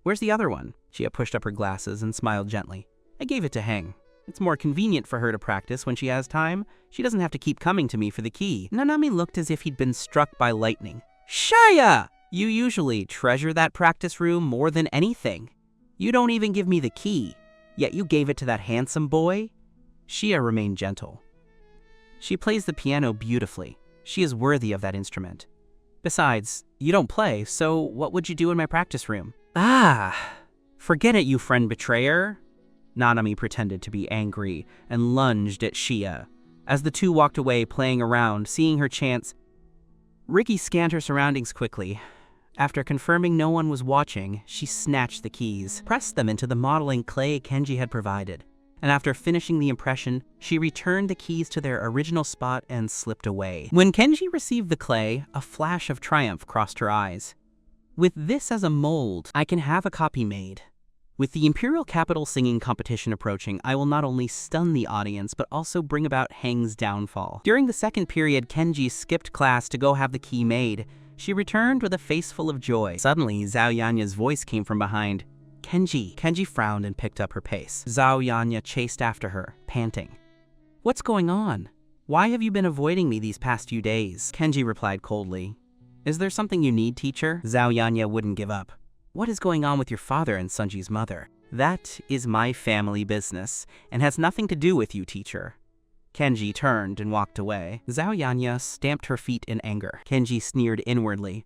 Where's the other one? Shia pushed up her glasses and smiled gently. I gave it to Heng. It's more convenient for her to practice when she has time. She doesn't have to keep coming to me for the key. Nanami looked as if he'd been struck by lightning. Shia! You usually treasure that practice room more than anything. You don't even give me the key, yet you gave it to that handsome boy? Shia remained gentle. She plays the piano beautifully. She is worthy of that instrument. Besides, you don't play, so what would you do in my practice room? Forget it, you friend betrayer. Nanami pretended to be angry and lunged at Shia. As the two walked away playing around, seeing her chance, Riki scanned her surroundings quickly. After confirming no one was watching, she snatched the keys, pressed them into the modeling clay Kenji had provided, and after finishing the impression, she returned the keys to their original spot and slipped away. When Kenji received the clay, a flash of triumph crossed her eyes. With this as a mold, I can have a copy made. With the Imperial Capital singing competition approaching, I will not only stun the audience, but also bring about Heng's downfall. During the second period, Kenji skipped class to go have the key made. She returned with a face full of joy. Suddenly, Zhao Yanya's voice came from behind. Kenji. Kenji frowned and picked up her pace. Zhao Yanya chased after her, panting. What's going on? Why have you been avoiding me these past few days? Kenji replied coldly. Is there something you need, teacher? Zhao Yanya wouldn't give up. What is going on with your father and Sunji's mother? That is my family business, and has nothing to do with you, teacher. Kenji turned and walked away. Zhao Yanya stamped her feet in anger. Kenji sneered inwardly.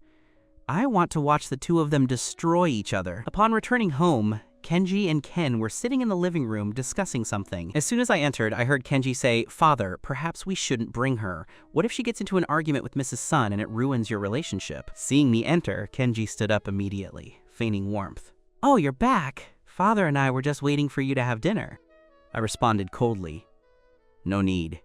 I want to watch the two of them destroy each other. Upon returning home, Kenji and Ken were sitting in the living room discussing something. As soon as I entered, I heard Kenji say, Father, perhaps we shouldn't bring her. What if she gets into an argument with Mrs. Sun and it ruins your relationship? Seeing me enter, Kenji stood up immediately, feigning warmth. Oh, you're back. Father and I were just waiting for you to have dinner. I responded coldly. No need.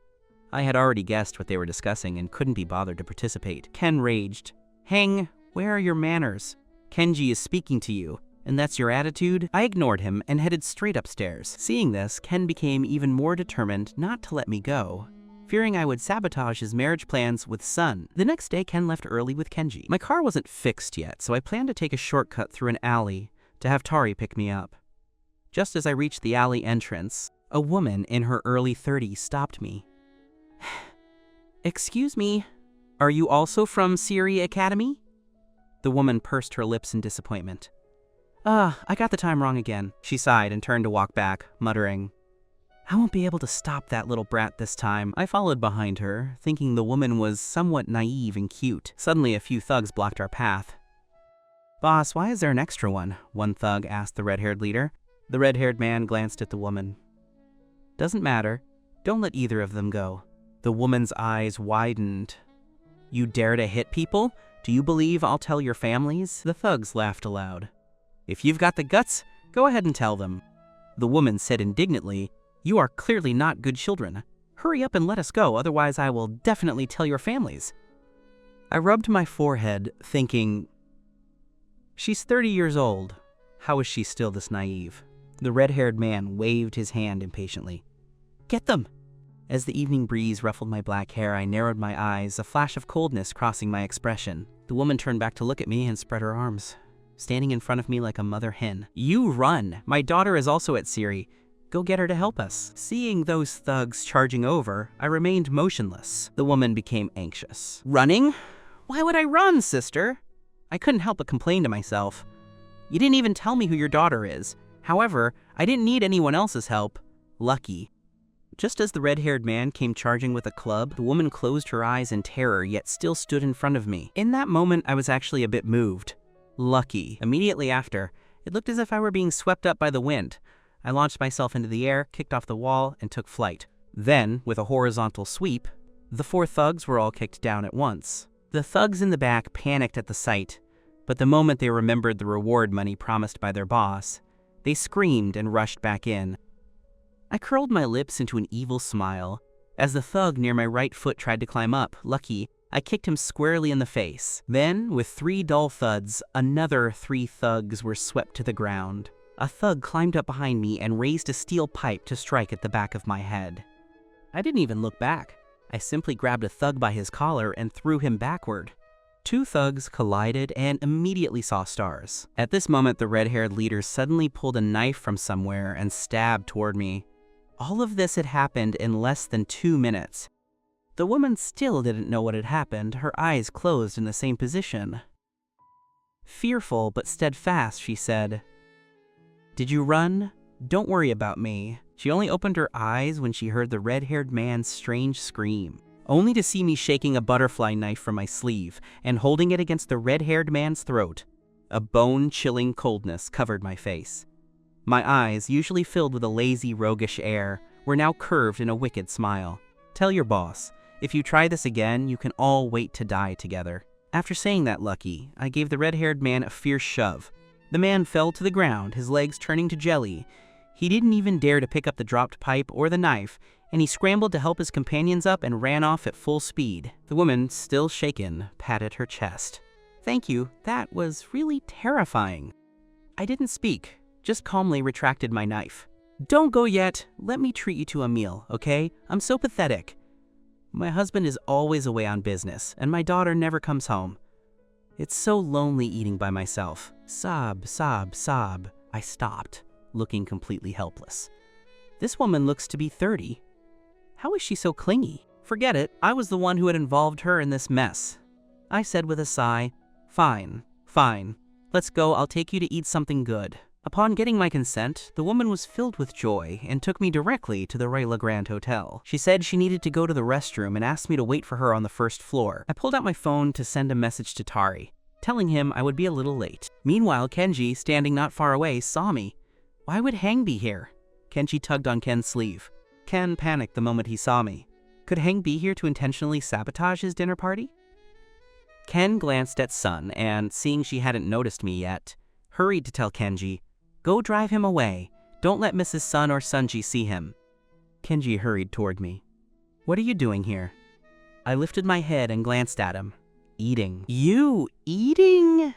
I had already guessed what they were discussing and couldn't be bothered to participate. Ken raged. Heng, where are your manners? Kenji is speaking to you, and that's your attitude? I ignored him and headed straight upstairs. Seeing this, Ken became even more determined not to let me go, fearing I would sabotage his marriage plans with Sun. The next day, Ken left early with Kenji. My car wasn't fixed yet, so I planned to take a shortcut through an alley to have Tari pick me up. Just as I reached the alley entrance, a woman in her early 30s stopped me. Excuse me, are you also from Siri Academy? The woman pursed her lips in disappointment. I got the time wrong again. She sighed and turned to walk back, muttering, I won't be able to stop that little brat this time. I followed behind her, thinking the woman was somewhat naive and cute. Suddenly, a few thugs blocked our path. Boss, why is there an extra one? One thug asked the red-haired leader. The red-haired man glanced at the woman. Doesn't matter. Don't let either of them go. The woman's eyes widened. You dare to hit people? Do you believe I'll tell your families? The thugs laughed aloud. If you've got the guts, go ahead and tell them. The woman said indignantly, You are clearly not good children. Hurry up and let us go, otherwise I will definitely tell your families. I rubbed my forehead, thinking, She's 30 years old. How is she still this naive? The red-haired man waved his hand impatiently. Get them! As the evening breeze ruffled my black hair, I narrowed my eyes, a flash of coldness crossing my expression. The woman turned back to look at me and spread her arms, standing in front of me like a mother hen. You run! My daughter is also at Siri. Go get her to help us. Seeing those thugs charging over, I remained motionless. The woman became anxious. Running? Why would I run, sister? I couldn't help but complain to myself. You didn't even tell me who your daughter is. However, I didn't need anyone else's help. Lucky. Just as the red-haired man came charging with a club, the woman closed her eyes in terror yet still stood in front of me. In that moment, I was actually a bit moved. Lucky. Immediately after, it looked as if I were being swept up by the wind. I launched myself into the air, kicked off the wall, and took flight. Then, with a horizontal sweep, the 4 thugs were all kicked down at once. The thugs in the back panicked at the sight, but the moment they remembered the reward money promised by their boss, they screamed and rushed back in. I curled my lips into an evil smile. As the thug near my right foot tried to climb up, Lucky, I kicked him squarely in the face. Then, with 3 dull thuds, another 3 thugs were swept to the ground. A thug climbed up behind me and raised a steel pipe to strike at the back of my head. I didn't even look back. I simply grabbed a thug by his collar and threw him backward. 2 thugs collided and immediately saw stars. At this moment, the red-haired leader suddenly pulled a knife from somewhere and stabbed toward me. All of this had happened in less than 2 minutes. The woman still didn't know what had happened, her eyes closed in the same position. Fearful but steadfast, she said, "Did you run? Don't worry about me." She only opened her eyes when she heard the red-haired man's strange scream, only to see me shaking a butterfly knife from my sleeve and holding it against the red-haired man's throat. A bone-chilling coldness covered my face. My eyes, usually filled with a lazy, roguish air, were now curved in a wicked smile. Tell your boss, if you try this again, you can all wait to die together. After saying that, Lucky, I gave the red-haired man a fierce shove. The man fell to the ground, his legs turning to jelly. He didn't even dare to pick up the dropped pipe or the knife, and he scrambled to help his companions up and ran off at full speed. The woman, still shaken, patted her chest. Thank you, that was really terrifying. I didn't speak, just calmly retracted my knife. Don't go yet, let me treat you to a meal, okay? I'm so pathetic. My husband is always away on business, and my daughter never comes home. It's so lonely eating by myself. Sob, sob, sob. I stopped, looking completely helpless. This woman looks to be 30. How is she so clingy? Forget it, I was the one who had involved her in this mess. I said with a sigh, fine, fine. Let's go, I'll take you to eat something good. Upon getting my consent, the woman was filled with joy and took me directly to the Heir Grand Hotel. She said she needed to go to the restroom and asked me to wait for her on the first floor. I pulled out my phone to send a message to Tari, telling him I would be a little late. Meanwhile, Kenji, standing not far away, saw me. Why would Heng be here? Kenji tugged on Ken's sleeve. Ken panicked the moment he saw me. Could Heng be here to intentionally sabotage his dinner party? Ken glanced at Sun and, seeing she hadn't noticed me yet, hurried to tell Kenji, "Go drive him away. Don't let Mrs. Sun or Sunji see him." Kenji hurried toward me. "What are you doing here?" I lifted my head and glanced at him. "Eating." "You eating?"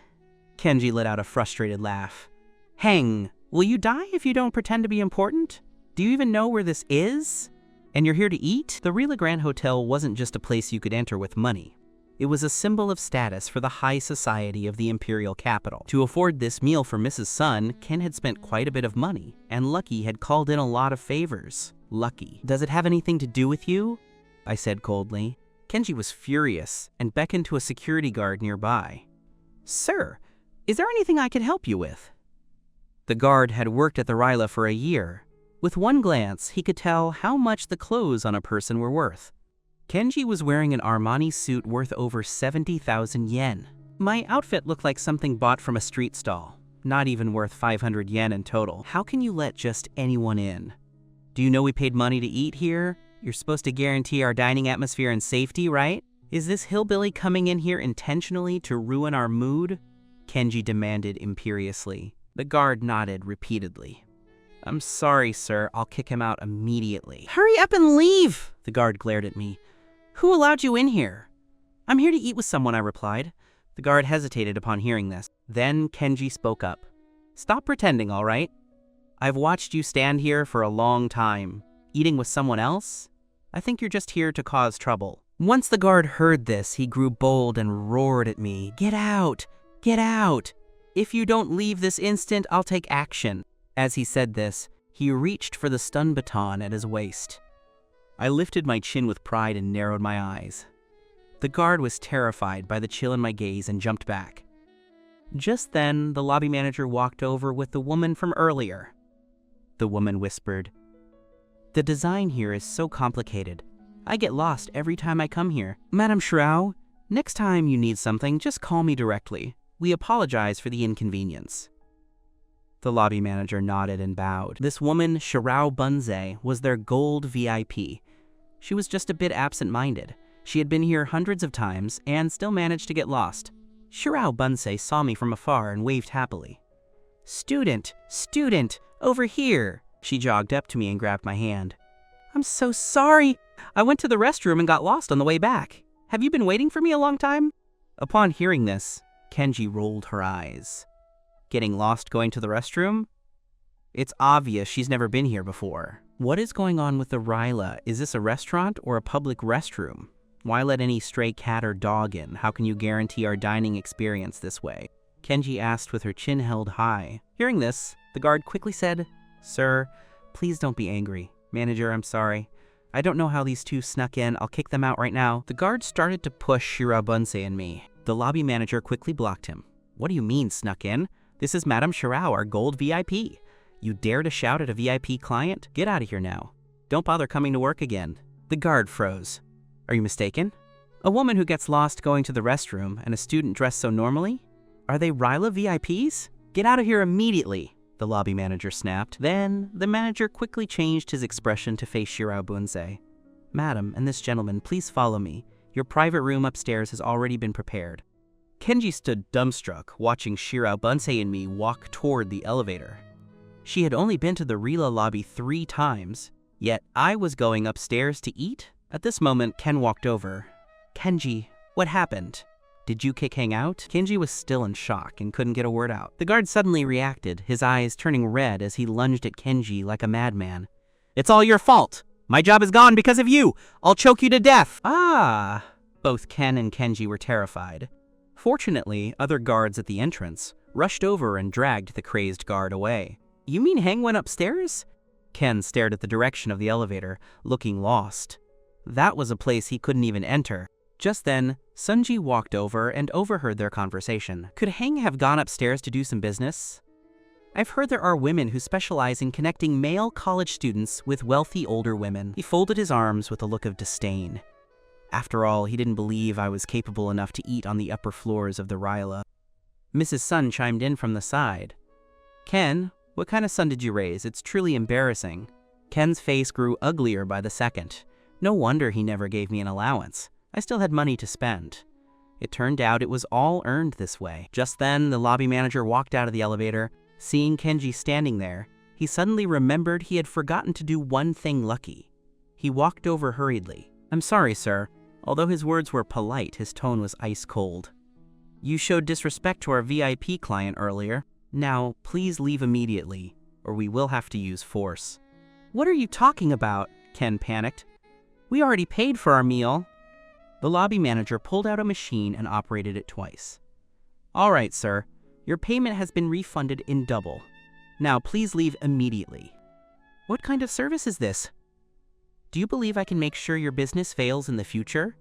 Kenji let out a frustrated laugh. "Heng, will you die if you don't pretend to be important? Do you even know where this is? And you're here to eat?" The Heir Grand Hotel wasn't just a place you could enter with money. It was a symbol of status for the high society of the imperial capital. To afford this meal for Mrs. Sun, Ken had spent quite a bit of money, and Lucky had called in a lot of favors. Lucky. "Does it have anything to do with you?" I said coldly. Kenji was furious and beckoned to a security guard nearby. "Sir, is there anything I can help you with?" The guard had worked at the Heir for a year. With one glance, he could tell how much the clothes on a person were worth. Kenji was wearing an Armani suit worth over 70,000 yen. My outfit looked like something bought from a street stall, not even worth 500 yen in total. How can you let just anyone in? Do you know we paid money to eat here? You're supposed to guarantee our dining atmosphere and safety, right? Is this hillbilly coming in here intentionally to ruin our mood? Kenji demanded imperiously. The guard nodded repeatedly. "I'm sorry, sir. I'll kick him out immediately." "Hurry up and leave!" The guard glared at me. "Who allowed you in here?" "I'm here to eat with someone," I replied. The guard hesitated upon hearing this. Then Kenji spoke up. Stop pretending, all right? I've watched you stand here for a long time. Eating with someone else? I think you're just here to cause trouble. Once the guard heard this, he grew bold and roared at me. Get out! Get out! If you don't leave this instant, I'll take action. As he said this, he reached for the stun baton at his waist. I lifted my chin with pride and narrowed my eyes. The guard was terrified by the chill in my gaze and jumped back. Just then, the lobby manager walked over with the woman from earlier. The woman whispered, "The design here is so complicated. I get lost every time I come here. Madame Shirao, next time you need something, just call me directly. We apologize for the inconvenience." The lobby manager nodded and bowed. This woman, Shirao Bunze, was their gold VIP. She was just a bit absent-minded. She had been here hundreds of times and still managed to get lost. Shirao Bunse saw me from afar and waved happily. Student, over here!" She jogged up to me and grabbed my hand. "I'm so sorry. I went to the restroom and got lost on the way back. Have you been waiting for me a long time?" Upon hearing this, Kenji rolled her eyes. Getting lost going to the restroom? It's obvious she's never been here before. What is going on with the Ryla? Is this a restaurant or a public restroom? Why let any stray cat or dog in? How can you guarantee our dining experience this way? Kenji asked with her chin held high. Hearing this, the guard quickly said, "Sir, please don't be angry. Manager, I'm sorry. I don't know how these two snuck in. I'll kick them out right now." The guard started to push Shirabunse and me. The lobby manager quickly blocked him. "What do you mean, snuck in? This is Madame Shirao, our gold VIP. You dare to shout at a VIP client? Get out of here now. Don't bother coming to work again." The guard froze. "Are you mistaken? A woman who gets lost going to the restroom and a student dressed so normally? Are they Ryla VIPs? Get out of here immediately," the lobby manager snapped. Then, the manager quickly changed his expression to face Shirao Bunze. "Madam and this gentleman, please follow me. Your private room upstairs has already been prepared." Kenji stood dumbstruck, watching Shirao Bunse and me walk toward the elevator. She had only been to the Rila lobby 3 times, yet I was going upstairs to eat? At this moment, Ken walked over. "Kenji, what happened? Did you kick Heng out?" Kenji was still in shock and couldn't get a word out. The guard suddenly reacted, his eyes turning red as he lunged at Kenji like a madman. "It's all your fault! My job is gone because of you! I'll choke you to death!" Ah! Both Ken and Kenji were terrified. Fortunately, other guards at the entrance rushed over and dragged the crazed guard away. "You mean Heng went upstairs?" Ken stared at the direction of the elevator, looking lost. That was a place he couldn't even enter. Just then, Sunji walked over and overheard their conversation. Could Heng have gone upstairs to do some business? "I've heard there are women who specialize in connecting male college students with wealthy older women." He folded his arms with a look of disdain. After all, he didn't believe I was capable enough to eat on the upper floors of the Ryla. Mrs. Sun chimed in from the side. "Ken, what kind of son did you raise? It's truly embarrassing." Ken's face grew uglier by the second. No wonder he never gave me an allowance. I still had money to spend. It turned out it was all earned this way. Just then, the lobby manager walked out of the elevator. Seeing Kenji standing there, he suddenly remembered he had forgotten to do one thing lucky. He walked over hurriedly. "I'm sorry, sir." Although his words were polite, his tone was ice cold. "You showed disrespect to our VIP client earlier. Now, please leave immediately, or we will have to use force." "What are you talking about?" Ken panicked. "We already paid for our meal." The lobby manager pulled out a machine and operated it twice. "All right, sir. Your payment has been refunded in double. Now, please leave immediately." "What kind of service is this? Do you believe I can make sure your business fails in the future?"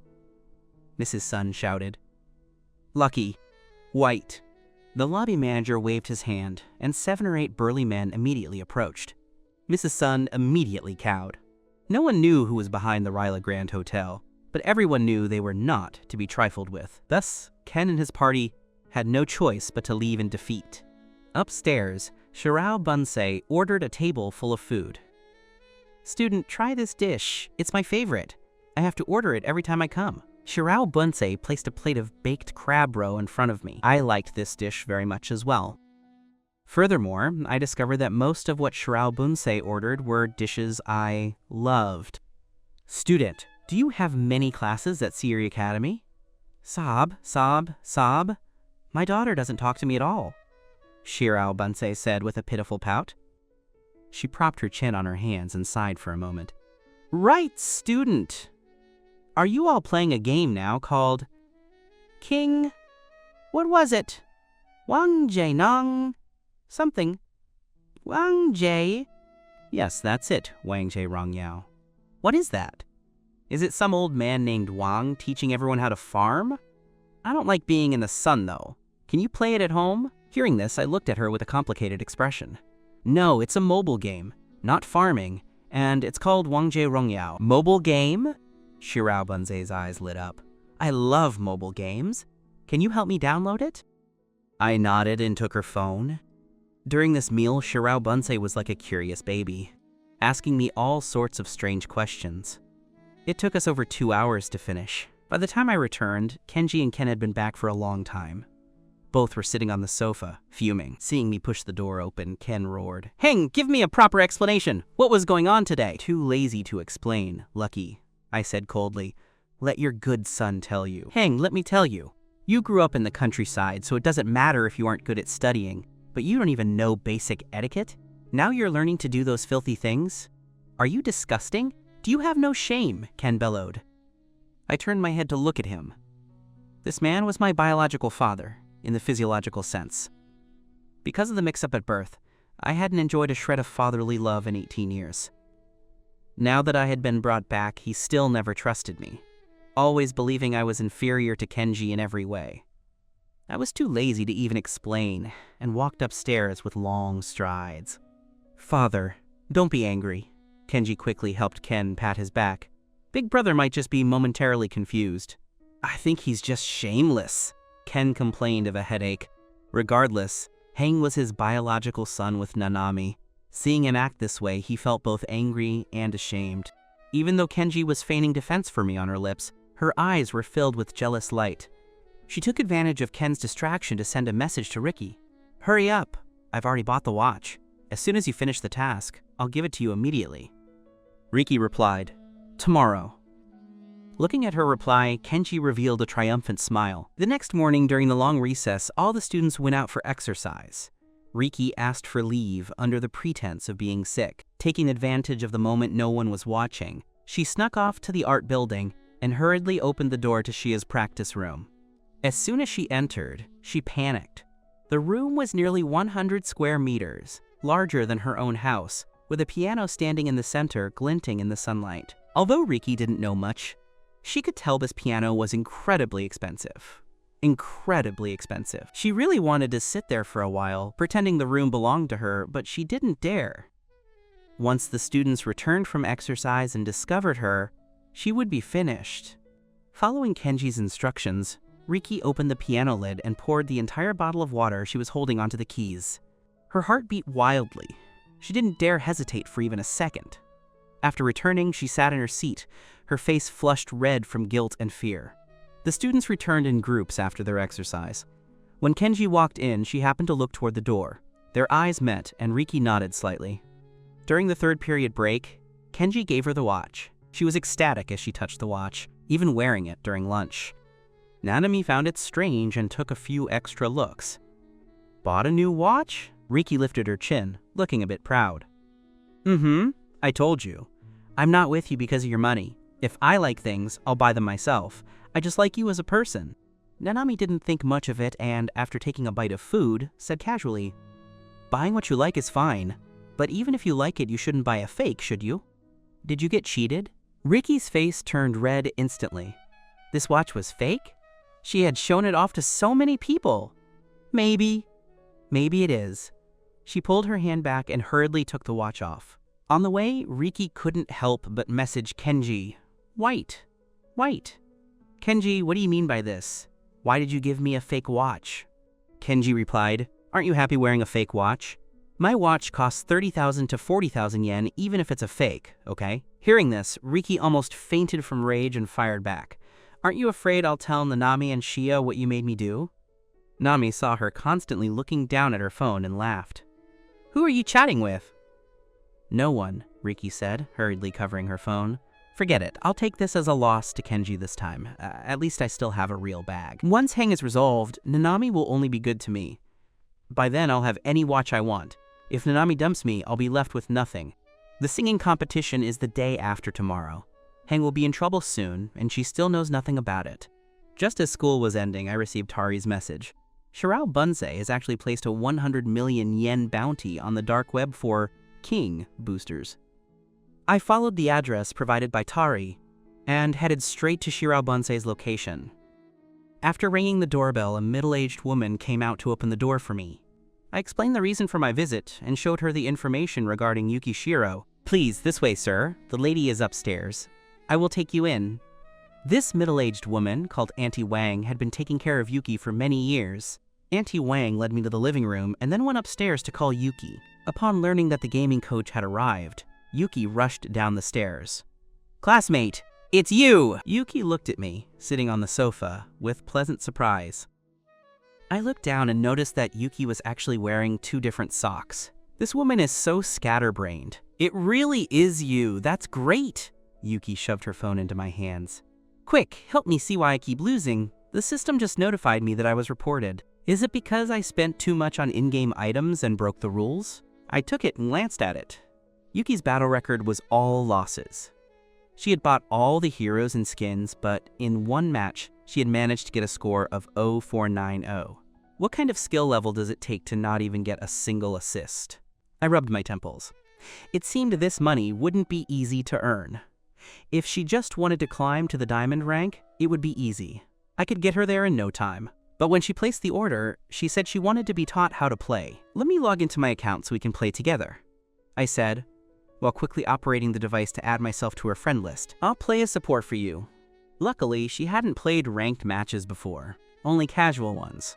Mrs. Sun shouted. "Lucky. White." The lobby manager waved his hand, and 7 or 8 burly men immediately approached. Mrs. Sun immediately cowed. No one knew who was behind the Ryla Grand Hotel, but everyone knew they were not to be trifled with. Thus, Ken and his party had no choice but to leave in defeat. Upstairs, Shirao Bunse ordered a table full of food. "Student, try this dish. It's my favorite. I have to order it every time I come." Shirao Bunse placed a plate of baked crab roe in front of me. I liked this dish very much as well. Furthermore, I discovered that most of what Shirao Bunse ordered were dishes I loved. "Student, do you have many classes at Siri Academy?" Sob. My daughter doesn't talk to me at all, Shirao Bunsei said with a pitiful pout. She propped her chin on her hands and sighed for a moment. Right, student. Are you all playing a game now called King? What was it? Wang Jie Nong? Something. Wang Jie? Yes, that's it, Wang Jie Rong Yao. What is that? Is it some old man named Wang teaching everyone how to farm? I don't like being in the sun, though. Can you play it at home? Hearing this, I looked at her with a complicated expression. No, it's a mobile game, not farming, and it's called Wang Jie Rong Yao. Mobile game? Shirao Bunsei's eyes lit up. I love mobile games. Can you help me download it? I nodded and took her phone. During this meal, Shirao Bunsei was like a curious baby, asking me all sorts of strange questions. It took us over 2 hours to finish. By the time I returned, Kenji and Ken had been back for a long time. Both were sitting on the sofa, fuming. Seeing me push the door open, Ken roared, Heng, give me a proper explanation! What was going on today? Too lazy to explain, Lucky, I said coldly. Let your good son tell you. Heng, let me tell you. You grew up in the countryside, so it doesn't matter if you aren't good at studying, but you don't even know basic etiquette? Now you're learning to do those filthy things? Are you disgusting? Do you have no shame? Ken bellowed. I turned my head to look at him. This man was my biological father, in the physiological sense. Because of the mix-up at birth, I hadn't enjoyed a shred of fatherly love in 18 years. Now that I had been brought back, he still never trusted me, always believing I was inferior to Kenji in every way. I was too lazy to even explain, and walked upstairs with long strides. Father, don't be angry. Kenji quickly helped Ken pat his back. Big brother might just be momentarily confused. I think he's just shameless. Ken complained of a headache. Regardless, Heng was his biological son with Nanami. Seeing him act this way, he felt both angry and ashamed. Even though Kenji was feigning defense for me on her lips, her eyes were filled with jealous light. She took advantage of Ken's distraction to send a message to Ricky. Hurry up, I've already bought the watch. As soon as you finish the task, I'll give it to you immediately. Ricky replied, tomorrow. Looking at her reply, Kenji revealed a triumphant smile. The next morning during the long recess, all the students went out for exercise. Ricky asked for leave under the pretense of being sick. Taking advantage of the moment no one was watching, she snuck off to the art building and hurriedly opened the door to Shia's practice room. As soon as she entered, she panicked. The room was nearly 100 square meters, larger than her own house, with a piano standing in the center glinting in the sunlight. Although Ricky didn't know much, she could tell this piano was incredibly expensive. Incredibly expensive. She really wanted to sit there for a while, pretending the room belonged to her, but she didn't dare. Once the students returned from exercise and discovered her, she would be finished. Following Kenji's instructions, Ricky opened the piano lid and poured the entire bottle of water she was holding onto the keys. Her heart beat wildly. She didn't dare hesitate for even a second. After returning, she sat in her seat, her face flushed red from guilt and fear. The students returned in groups after their exercise. When Kenji walked in, she happened to look toward the door. Their eyes met, and Ricky nodded slightly. During the third period break, Kenji gave her the watch. She was ecstatic as she touched the watch, even wearing it during lunch. Nanami found it strange and took a few extra looks. Bought a new watch? Ricky lifted her chin, looking a bit proud. I told you. I'm not with you because of your money. If I like things, I'll buy them myself. I just like you as a person. Nanami didn't think much of it and, after taking a bite of food, said casually, buying what you like is fine, but even if you like it, you shouldn't buy a fake, should you? Did you get cheated? Ricky's face turned red instantly. This watch was fake? She had shown it off to so many people. Maybe it is. She pulled her hand back and hurriedly took the watch off. On the way, Ricky couldn't help but message Kenji. White. Kenji, what do you mean by this? Why did you give me a fake watch? Kenji replied, aren't you happy wearing a fake watch? My watch costs 30,000 to 40,000 yen even if it's a fake, okay? Hearing this, Ricky almost fainted from rage and fired back. Aren't you afraid I'll tell Nanami and Shia what you made me do? Nami saw her constantly looking down at her phone and laughed. Who are you chatting with? No one, Ricky said, hurriedly covering her phone. Forget it, I'll take this as a loss to Kenji this time. At least I still have a real bag. Once Heng is resolved, Nanami will only be good to me. By then I'll have any watch I want. If Nanami dumps me, I'll be left with nothing. The singing competition is the day after tomorrow. Heng will be in trouble soon, and she still knows nothing about it. Just as school was ending, I received Tari's message. Shirao Bunsei has actually placed a 100 million yen bounty on the dark web for King boosters. I followed the address provided by Tari and headed straight to Shirao Bunsei's location. After ringing the doorbell, a middle-aged woman came out to open the door for me. I explained the reason for my visit and showed her the information regarding Yuki Shiro. Please, this way, sir. The lady is upstairs. I will take you in. This middle-aged woman, called Auntie Wang, had been taking care of Yuki for many years. Auntie Wang led me to the living room and then went upstairs to call Yuki. Upon learning that the gaming coach had arrived, Yuki rushed down the stairs. Classmate, it's you! Yuki looked at me, sitting on the sofa, with pleasant surprise. I looked down and noticed that Yuki was actually wearing 2 different socks. This woman is so scatterbrained. It really is you, that's great! Yuki shoved her phone into my hands. Quick, help me see why I keep losing. The system just notified me that I was reported. Is it because I spent too much on in-game items and broke the rules? I took it and glanced at it. Yuki's battle record was all losses. She had bought all the heroes and skins, but in one match, she had managed to get a score of 0490. What kind of skill level does it take to not even get a single assist? I rubbed my temples. It seemed this money wouldn't be easy to earn. If she just wanted to climb to the diamond rank, it would be easy. I could get her there in no time. But when she placed the order, she said she wanted to be taught how to play. Let me log into my account so we can play together, I said, while quickly operating the device to add myself to her friend list. I'll play as support for you. Luckily, she hadn't played ranked matches before, only casual ones.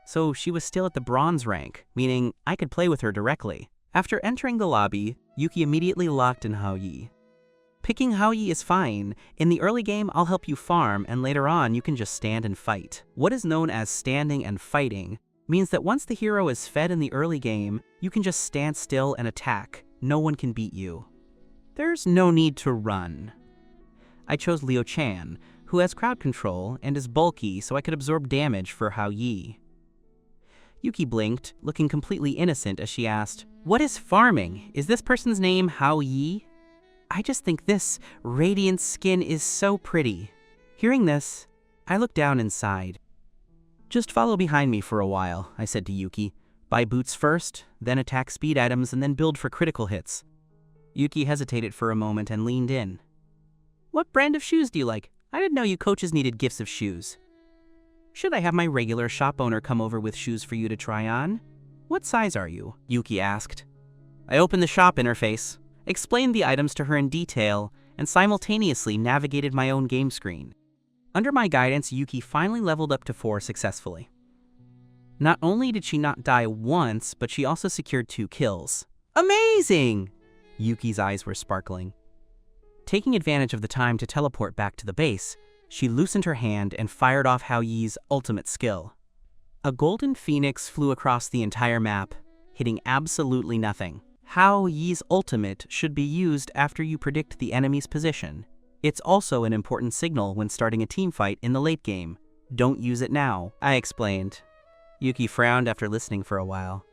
So she was still at the bronze rank, meaning I could play with her directly. After entering the lobby, Yuki immediately locked in Haoyi. Picking Haoyi is fine. In the early game, I'll help you farm, and later on, you can just stand and fight. What is known as standing and fighting means that once the hero is fed in the early game, you can just stand still and attack. No one can beat you. There's no need to run. I chose Liu Chan, who has crowd control and is bulky, so I could absorb damage for Haoyi. Yuki blinked, looking completely innocent as she asked, "What is farming? Is this person's name Haoyi?" I just think this radiant skin is so pretty. Hearing this, I looked down and sighed. Just follow behind me for a while, I said to Yuki. Buy boots first, then attack speed items, and then build for critical hits. Yuki hesitated for a moment and leaned in. What brand of shoes do you like? I didn't know you coaches needed gifts of shoes. Should I have my regular shop owner come over with shoes for you to try on? What size are you? Yuki asked. I opened the shop interface, explained the items to her in detail, and simultaneously navigated my own game screen. Under my guidance, Yuki finally leveled up to 4 successfully. Not only did she not die once, but she also secured 2 kills. Amazing! Yuki's eyes were sparkling. Taking advantage of the time to teleport back to the base, she loosened her hand and fired off Haoyi's ultimate skill. A golden phoenix flew across the entire map, hitting absolutely nothing. Haoyi's ultimate should be used after you predict the enemy's position. It's also an important signal when starting a teamfight in the late game. Don't use it now, I explained. Yuki frowned after listening for a while.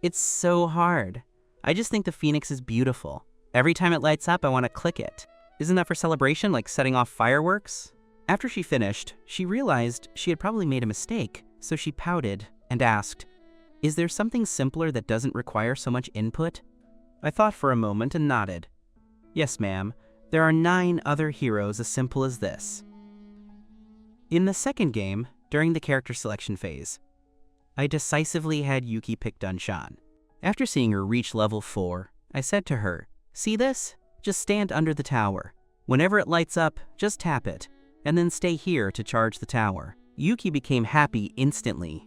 It's so hard. I just think the phoenix is beautiful. Every time it lights up, I want to click it. Isn't that for celebration, like setting off fireworks? After she finished, she realized she had probably made a mistake, so she pouted and asked, Is there something simpler that doesn't require so much input? I thought for a moment and nodded. Yes, ma'am. There are 9 other heroes as simple as this. In the second game, during the character selection phase, I decisively had Yuki pick Dunshan. After seeing her reach level 4, I said to her, See this? Just stand under the tower. Whenever it lights up, just tap it, and then stay here to charge the tower. Yuki became happy instantly.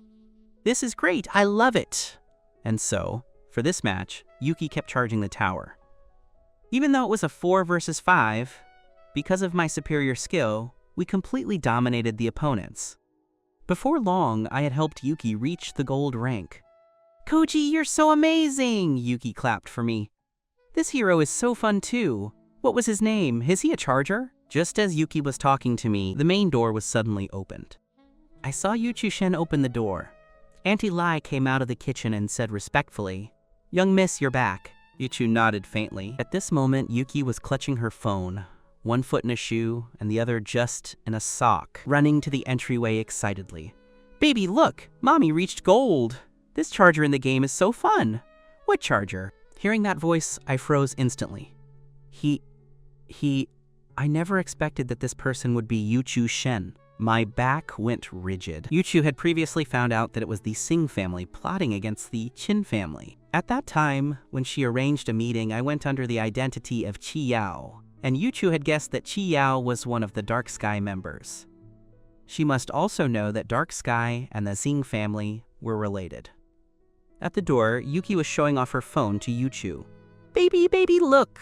This is great, I love it! And so, for this match, Yuki kept charging the tower. Even though it was a 4 versus 5, because of my superior skill, we completely dominated the opponents. Before long, I had helped Yuki reach the gold rank. Koji, you're so amazing! Yuki clapped for me. This hero is so fun too. What was his name? Is he a charger? Just as Yuki was talking to me, the main door was suddenly opened. I saw Yuchu Shen open the door. Auntie Lai came out of the kitchen and said respectfully, "Young miss, you're back." Yuchu nodded faintly. At this moment, Yuki was clutching her phone, one foot in a shoe and the other just in a sock, running to the entryway excitedly. "Baby, look! Mommy reached gold! This charger in the game is so fun!" "What charger?" Hearing that voice, I froze instantly. I never expected that this person would be Yuchu Shen. My back went rigid. Yuchu had previously found out that it was the Singh family plotting against the Qin family. At that time, when she arranged a meeting, I went under the identity of Qi Yao, and Yuchu had guessed that Qi Yao was one of the Dark Sky members. She must also know that Dark Sky and the Singh family were related. At the door, Yuki was showing off her phone to Yuchu. Baby, look!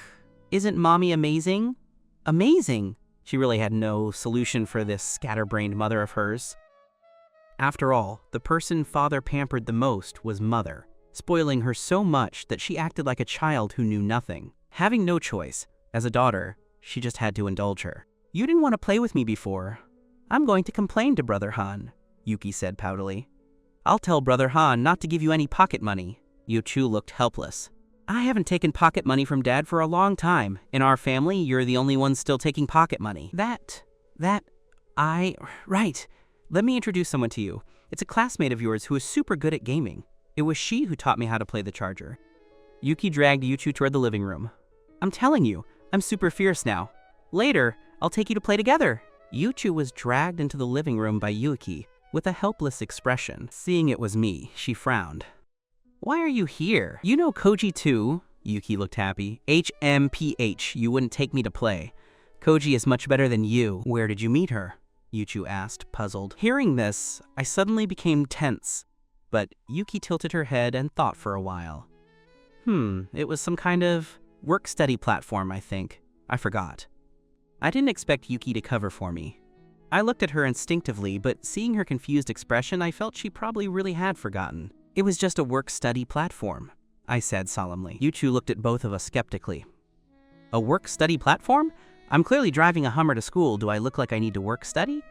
Isn't Mommy amazing?" Amazing! She really had no solution for this scatterbrained mother of hers. After all, the person Father pampered the most was Mother, spoiling her so much that she acted like a child who knew nothing. Having no choice, as a daughter, she just had to indulge her. "You didn't want to play with me before. I'm going to complain to Brother Han," Yuki said poutily. "I'll tell Brother Han not to give you any pocket money." Yuchu looked helpless. "I haven't taken pocket money from Dad for a long time. In our family, you're the only one still taking pocket money." Right. Let me introduce someone to you. It's a classmate of yours who is super good at gaming. It was she who taught me how to play the charger." Yuki dragged Yuchu toward the living room. "I'm telling you, I'm super fierce now. Later, I'll take you to play together." Yuchu was dragged into the living room by Yuki with a helpless expression. Seeing it was me, she frowned. "Why are you here? You know Koji too." Yuki looked happy. "HMPH, you wouldn't take me to play. Koji is much better than you." "Where did you meet her?" Yuchu asked, puzzled. Hearing this, I suddenly became tense, but Yuki tilted her head and thought for a while. It was some kind of work-study platform, I think. I forgot. I didn't expect Yuki to cover for me. I looked at her instinctively, but seeing her confused expression, I felt she probably really had forgotten. "It was just a work-study platform," I said solemnly. Yuchu looked at both of us skeptically. "A work-study platform? I'm clearly driving a Hummer to school. Do I look like I need to work-study?"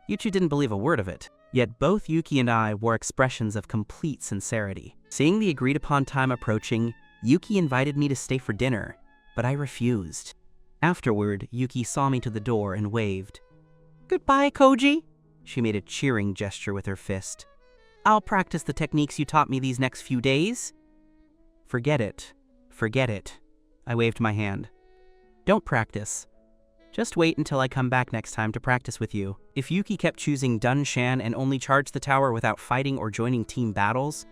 Yuchu didn't believe a word of it, yet both Yuki and I wore expressions of complete sincerity. Seeing the agreed-upon time approaching, Yuki invited me to stay for dinner, but I refused. Afterward, Yuki saw me to the door and waved. "Goodbye, Koji." She made a cheering gesture with her fist. "I'll practice the techniques you taught me these next few days." Forget it. I waved my hand. "Don't practice. Just wait until I come back next time to practice with you." If Yuki kept choosing Dun Shan and only charged the tower without fighting or joining team battles,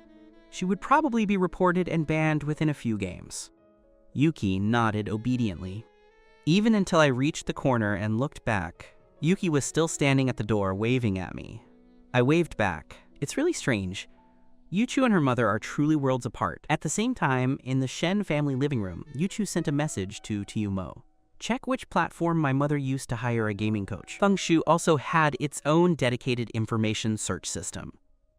she would probably be reported and banned within a few games. Yuki nodded obediently. Even until I reached the corner and looked back, Yuki was still standing at the door waving at me. I waved back. It's really strange. Yuchu and her mother are truly worlds apart. At the same time, in the Shen family living room, Yuchu sent a message to Tiyumo. "Check which platform my mother used to hire a gaming coach." Fengshu also had its own dedicated information search system.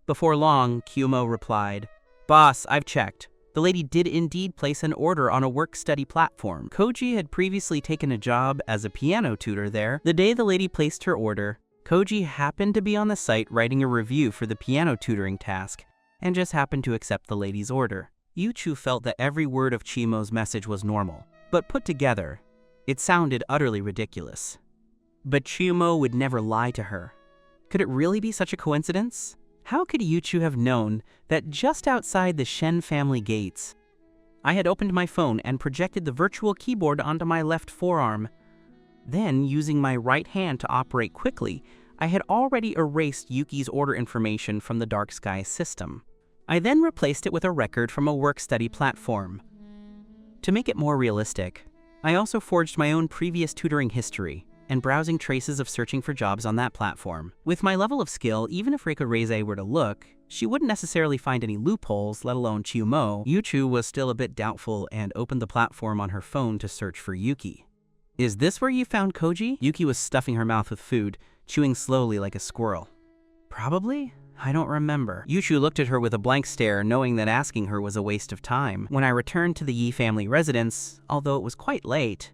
Before long, Tiyumo replied, "Boss, I've checked. The lady did indeed place an order on a work-study platform. Koji had previously taken a job as a piano tutor there. The day the lady placed her order, Koji happened to be on the site writing a review for the piano tutoring task, and just happened to accept the lady's order." Yuchu felt that every word of Chimo's message was normal, but put together, it sounded utterly ridiculous. But Chimo would never lie to her. Could it really be such a coincidence? How could Yuchu have known that just outside the Shen family gates, I had opened my phone and projected the virtual keyboard onto my left forearm? Then, using my right hand to operate quickly, I had already erased Yuki's order information from the Dark Sky system. I then replaced it with a record from a work-study platform. To make it more realistic, I also forged my own previous tutoring history and browsing traces of searching for jobs on that platform. With my level of skill, even if Reika Reize were to look, she wouldn't necessarily find any loopholes, let alone Chiumo. Yuchu was still a bit doubtful and opened the platform on her phone to search for Yuki. "Is this where you found Koji?" Yuki was stuffing her mouth with food, chewing slowly like a squirrel. "Probably? I don't remember." Yuchu looked at her with a blank stare, knowing that asking her was a waste of time. When I returned to the Yi family residence, although it was quite late,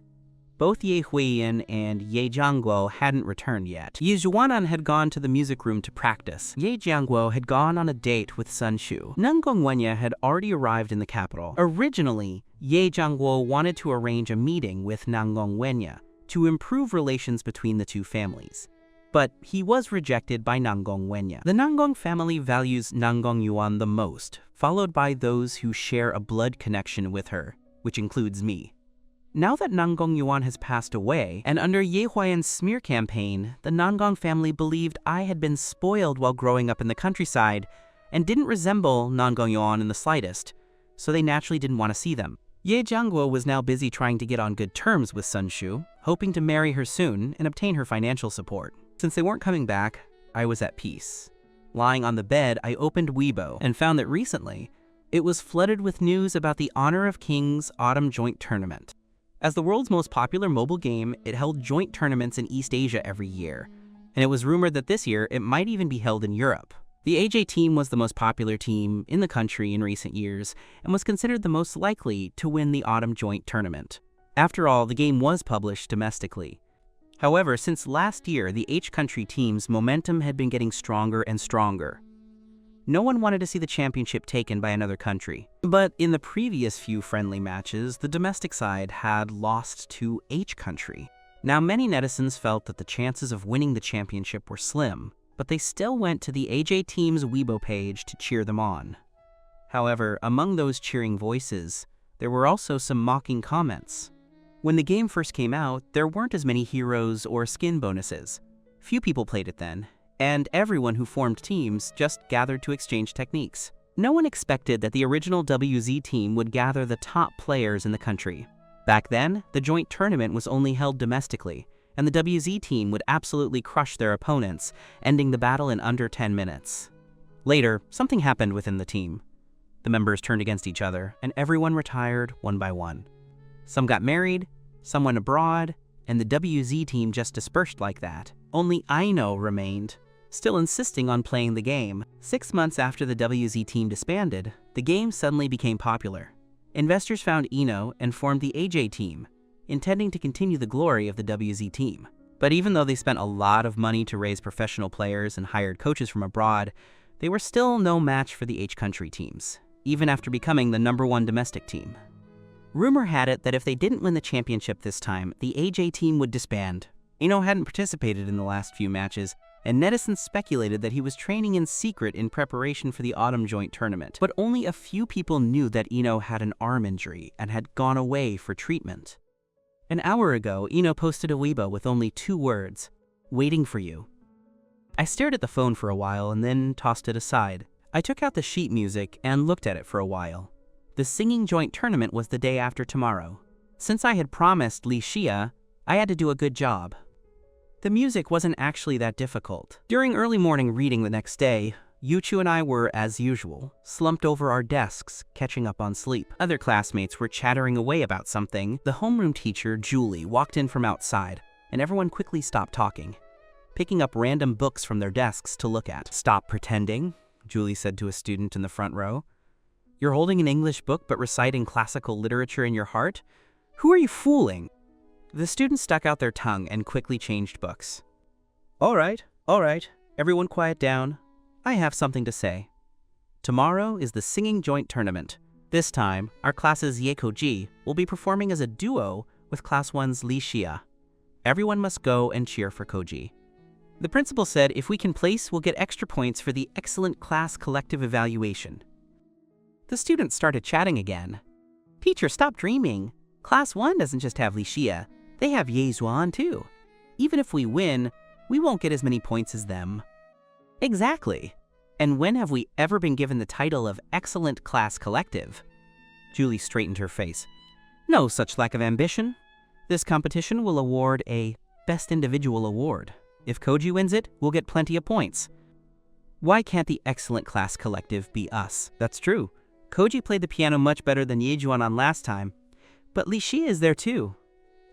Both Ye Huiyin and Ye Jiangguo hadn't returned yet. Ye Zhuanan had gone to the music room to practice. Ye Jiangguo had gone on a date with Sun Shu. Neng Gongwenya had already arrived in the capital. Originally, Ye Jiangguo wanted to arrange a meeting with Neng Gongwenya to improve relations between the two families. But he was rejected by Neng Gongwenya. The Neng Gong family values Neng Gongyuan the most, followed by those who share a blood connection with her, which includes me. Now that Neng Gongyuan has passed away, and under Ye Huaiyan's smear campaign, the Neng Gong family believed I had been spoiled while growing up in the countryside and didn't resemble Neng Gongyuan in the slightest, so they naturally didn't want to see them. Ye Jiangguo was now busy trying to get on good terms with Sun Shu, hoping to marry her soon and obtain her financial support. Since they weren't coming back, I was at peace. Lying on the bed, I opened Weibo and found that recently, it was flooded with news about the Honor of Kings Autumn Joint Tournament. As the world's most popular mobile game, it held joint tournaments in East Asia every year, and it was rumored that this year it might even be held in Europe. The AJ team was the most popular team in the country in recent years and was considered the most likely to win the Autumn Joint Tournament. After all, the game was published domestically. However, since last year, the H-country team's momentum had been getting stronger and stronger. No one wanted to see the championship taken by another country. But in the previous few friendly matches, the domestic side had lost to H-country. Now, many netizens felt that the chances of winning the championship were slim, but they still went to the AJ team's Weibo page to cheer them on. However, among those cheering voices, there were also some mocking comments. When the game first came out, there weren't as many heroes or skin bonuses. Few people played it then, and everyone who formed teams just gathered to exchange techniques. No one expected that the original WZ team would gather the top players in the country. Back then, the joint tournament was only held domestically, and the WZ team would absolutely crush their opponents, ending the battle in under 10 minutes. Later, something happened within the team. The members turned against each other, and everyone retired one by one. Some got married, some went abroad, and the WZ team just dispersed like that. Only Aino remained, still insisting on playing the game. 6 months after the WZ team disbanded, the game suddenly became popular. Investors found Ino and formed the AJ team, intending to continue the glory of the WZ team. But even though they spent a lot of money to raise professional players and hired coaches from abroad, they were still no match for the H-country teams, even after becoming the #1 domestic team. Rumor had it that if they didn't win the championship this time, the AJ team would disband. Ino hadn't participated in the last few matches, and netizens speculated that he was training in secret in preparation for the Autumn Joint Tournament. But only a few people knew that Ino had an arm injury and had gone away for treatment. An hour ago, Ino posted a Weibo with only 2 words, "Waiting for you." I stared at the phone for a while and then tossed it aside. I took out the sheet music and looked at it for a while. The singing joint tournament was the day after tomorrow. Since I had promised Li Xia, I had to do a good job. The music wasn't actually that difficult. During early morning reading the next day, Yuchu and I were, as usual, slumped over our desks, catching up on sleep. Other classmates were chattering away about something. The homeroom teacher, Julie, walked in from outside, and everyone quickly stopped talking, picking up random books from their desks to look at. "Stop pretending," Julie said to a student in the front row. "You're holding an English book but reciting classical literature in your heart? Who are you fooling?" The students stuck out their tongue and quickly changed books. All right, everyone quiet down. I have something to say. Tomorrow is the singing joint tournament. This time, our class's Ye Koji will be performing as a duo with Class 1's Li Xia. Everyone must go and cheer for Koji. The principal said if we can place, we'll get extra points for the excellent class collective evaluation. The students started chatting again. "Teacher, stop dreaming. Class 1 doesn't just have Li Xia, they have Ye Zuan too. Even if we win, we won't get as many points as them." Exactly. And when have we ever been given the title of Excellent Class Collective? Julie straightened her face. No such lack of ambition. This competition will award a Best Individual Award. If Koji wins it, we'll get plenty of points. Why can't the Excellent Class Collective be us? That's true. Koji played the piano much better than Ye Juanan last time, but Li Xia is there too.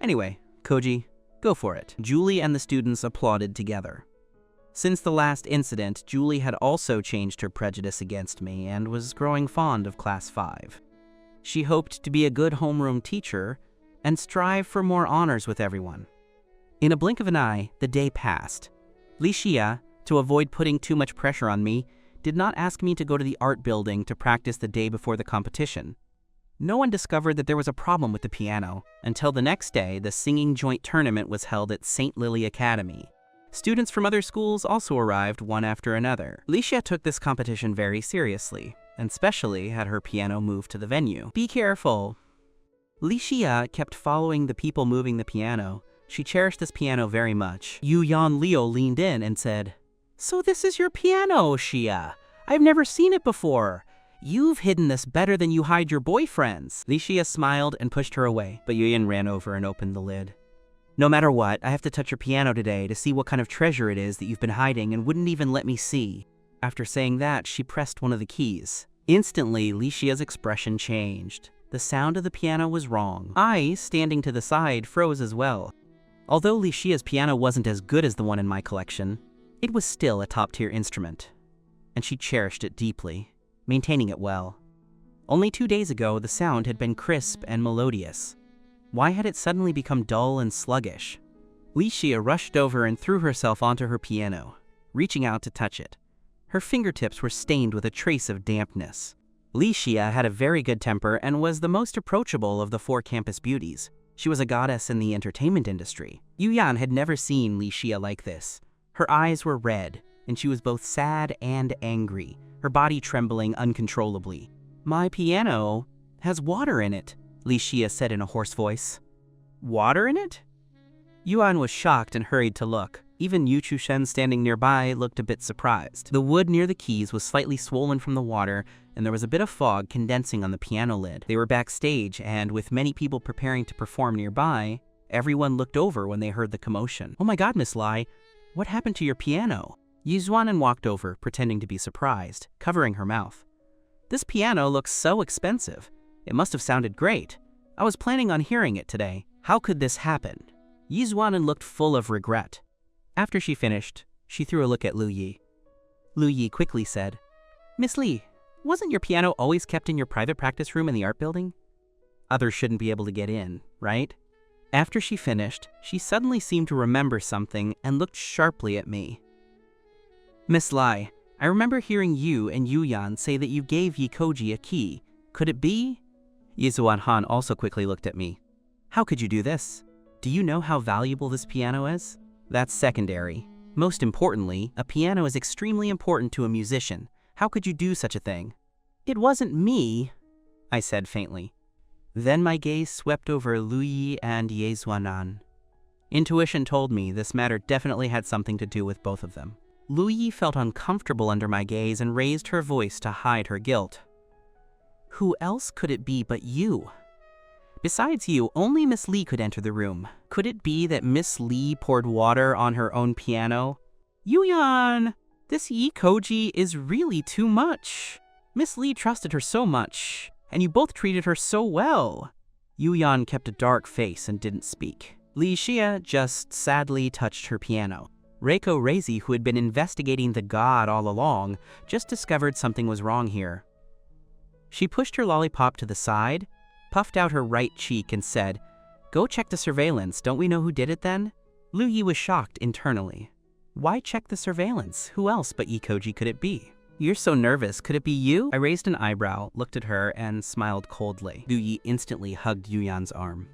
Anyway, Koji, go for it. Julie and the students applauded together. Since the last incident, Julie had also changed her prejudice against me and was growing fond of Class 5. She hoped to be a good homeroom teacher, and strive for more honors with everyone. In a blink of an eye, the day passed. Li Xia, to avoid putting too much pressure on me, did not ask me to go to the art building to practice the day before the competition. No one discovered that there was a problem with the piano until the next day the singing joint tournament was held at St. Lily Academy. Students from other schools also arrived one after another. Li Xia took this competition very seriously, and especially had her piano moved to the venue. Be careful. Li Xia kept following the people moving the piano. She cherished this piano very much. Yu Yan Liu leaned in and said, "So this is your piano, Xia. I've never seen it before. You've hidden this better than you hide your boyfriends." Li Xia smiled and pushed her away, but Yu Yan ran over and opened the lid. "No matter what, I have to touch your piano today to see what kind of treasure it is that you've been hiding and wouldn't even let me see." After saying that, she pressed one of the keys. Instantly, Li Xia's expression changed. The sound of the piano was wrong. I, standing to the side, froze as well. Although Li Xia's piano wasn't as good as the one in my collection, it was still a top-tier instrument, and she cherished it deeply, maintaining it well. Only 2 days ago, the sound had been crisp and melodious. Why had it suddenly become dull and sluggish? Li Xia rushed over and threw herself onto her piano, reaching out to touch it. Her fingertips were stained with a trace of dampness. Li Xia had a very good temper and was the most approachable of the 4 campus beauties. She was a goddess in the entertainment industry. Yu Yan had never seen Li Xia like this. Her eyes were red, and she was both sad and angry, her body trembling uncontrollably. "My piano has water in it," Li Xia said in a hoarse voice. "Water in it?" Yu Yan was shocked and hurried to look. Even Yu Chushen standing nearby looked a bit surprised. The wood near the keys was slightly swollen from the water, and there was a bit of fog condensing on the piano lid. They were backstage, and with many people preparing to perform nearby, everyone looked over when they heard the commotion. "Oh my god, Miss Lai, what happened to your piano?" Yi Zuanan walked over, pretending to be surprised, covering her mouth. "This piano looks so expensive. It must have sounded great. I was planning on hearing it today. How could this happen?" Yi Zuanan looked full of regret. After she finished, she threw a look at Lu Yi. Lu Yi quickly said, "Miss Li, wasn't your piano always kept in your private practice room in the art building? Others shouldn't be able to get in, right?" After she finished, she suddenly seemed to remember something and looked sharply at me. "Miss Lai, I remember hearing you and Yu Yan say that you gave Yi Koji a key. Could it be?" Yi Zuan Han also quickly looked at me. "How could you do this? Do you know how valuable this piano is?" "That's secondary. Most importantly, a piano is extremely important to a musician. How could you do such a thing?" "It wasn't me," I said faintly. Then my gaze swept over Lu Yi and Ye Zuanan. Intuition told me this matter definitely had something to do with both of them. Lu Yi felt uncomfortable under my gaze and raised her voice to hide her guilt. "Who else could it be but you? Besides you, only Miss Li could enter the room. Could it be that Miss Li poured water on her own piano?" "Yu Yan, this Yi Koji is really too much. Miss Li trusted her so much, and you both treated her so well." Yu Yan kept a dark face and didn't speak. Li Xia just sadly touched her piano. Reiko Reizi, who had been investigating the god all along, just discovered something was wrong here. She pushed her lollipop to the side, puffed out her right cheek and said, "Go check the surveillance. Don't we know who did it then?" Lu Yi was shocked internally. Why check the surveillance? Who else but Yi Koji could it be? "You're so nervous. Could it be you?" I raised an eyebrow, looked at her, and smiled coldly. Lu Yi instantly hugged Yu Yan's arm.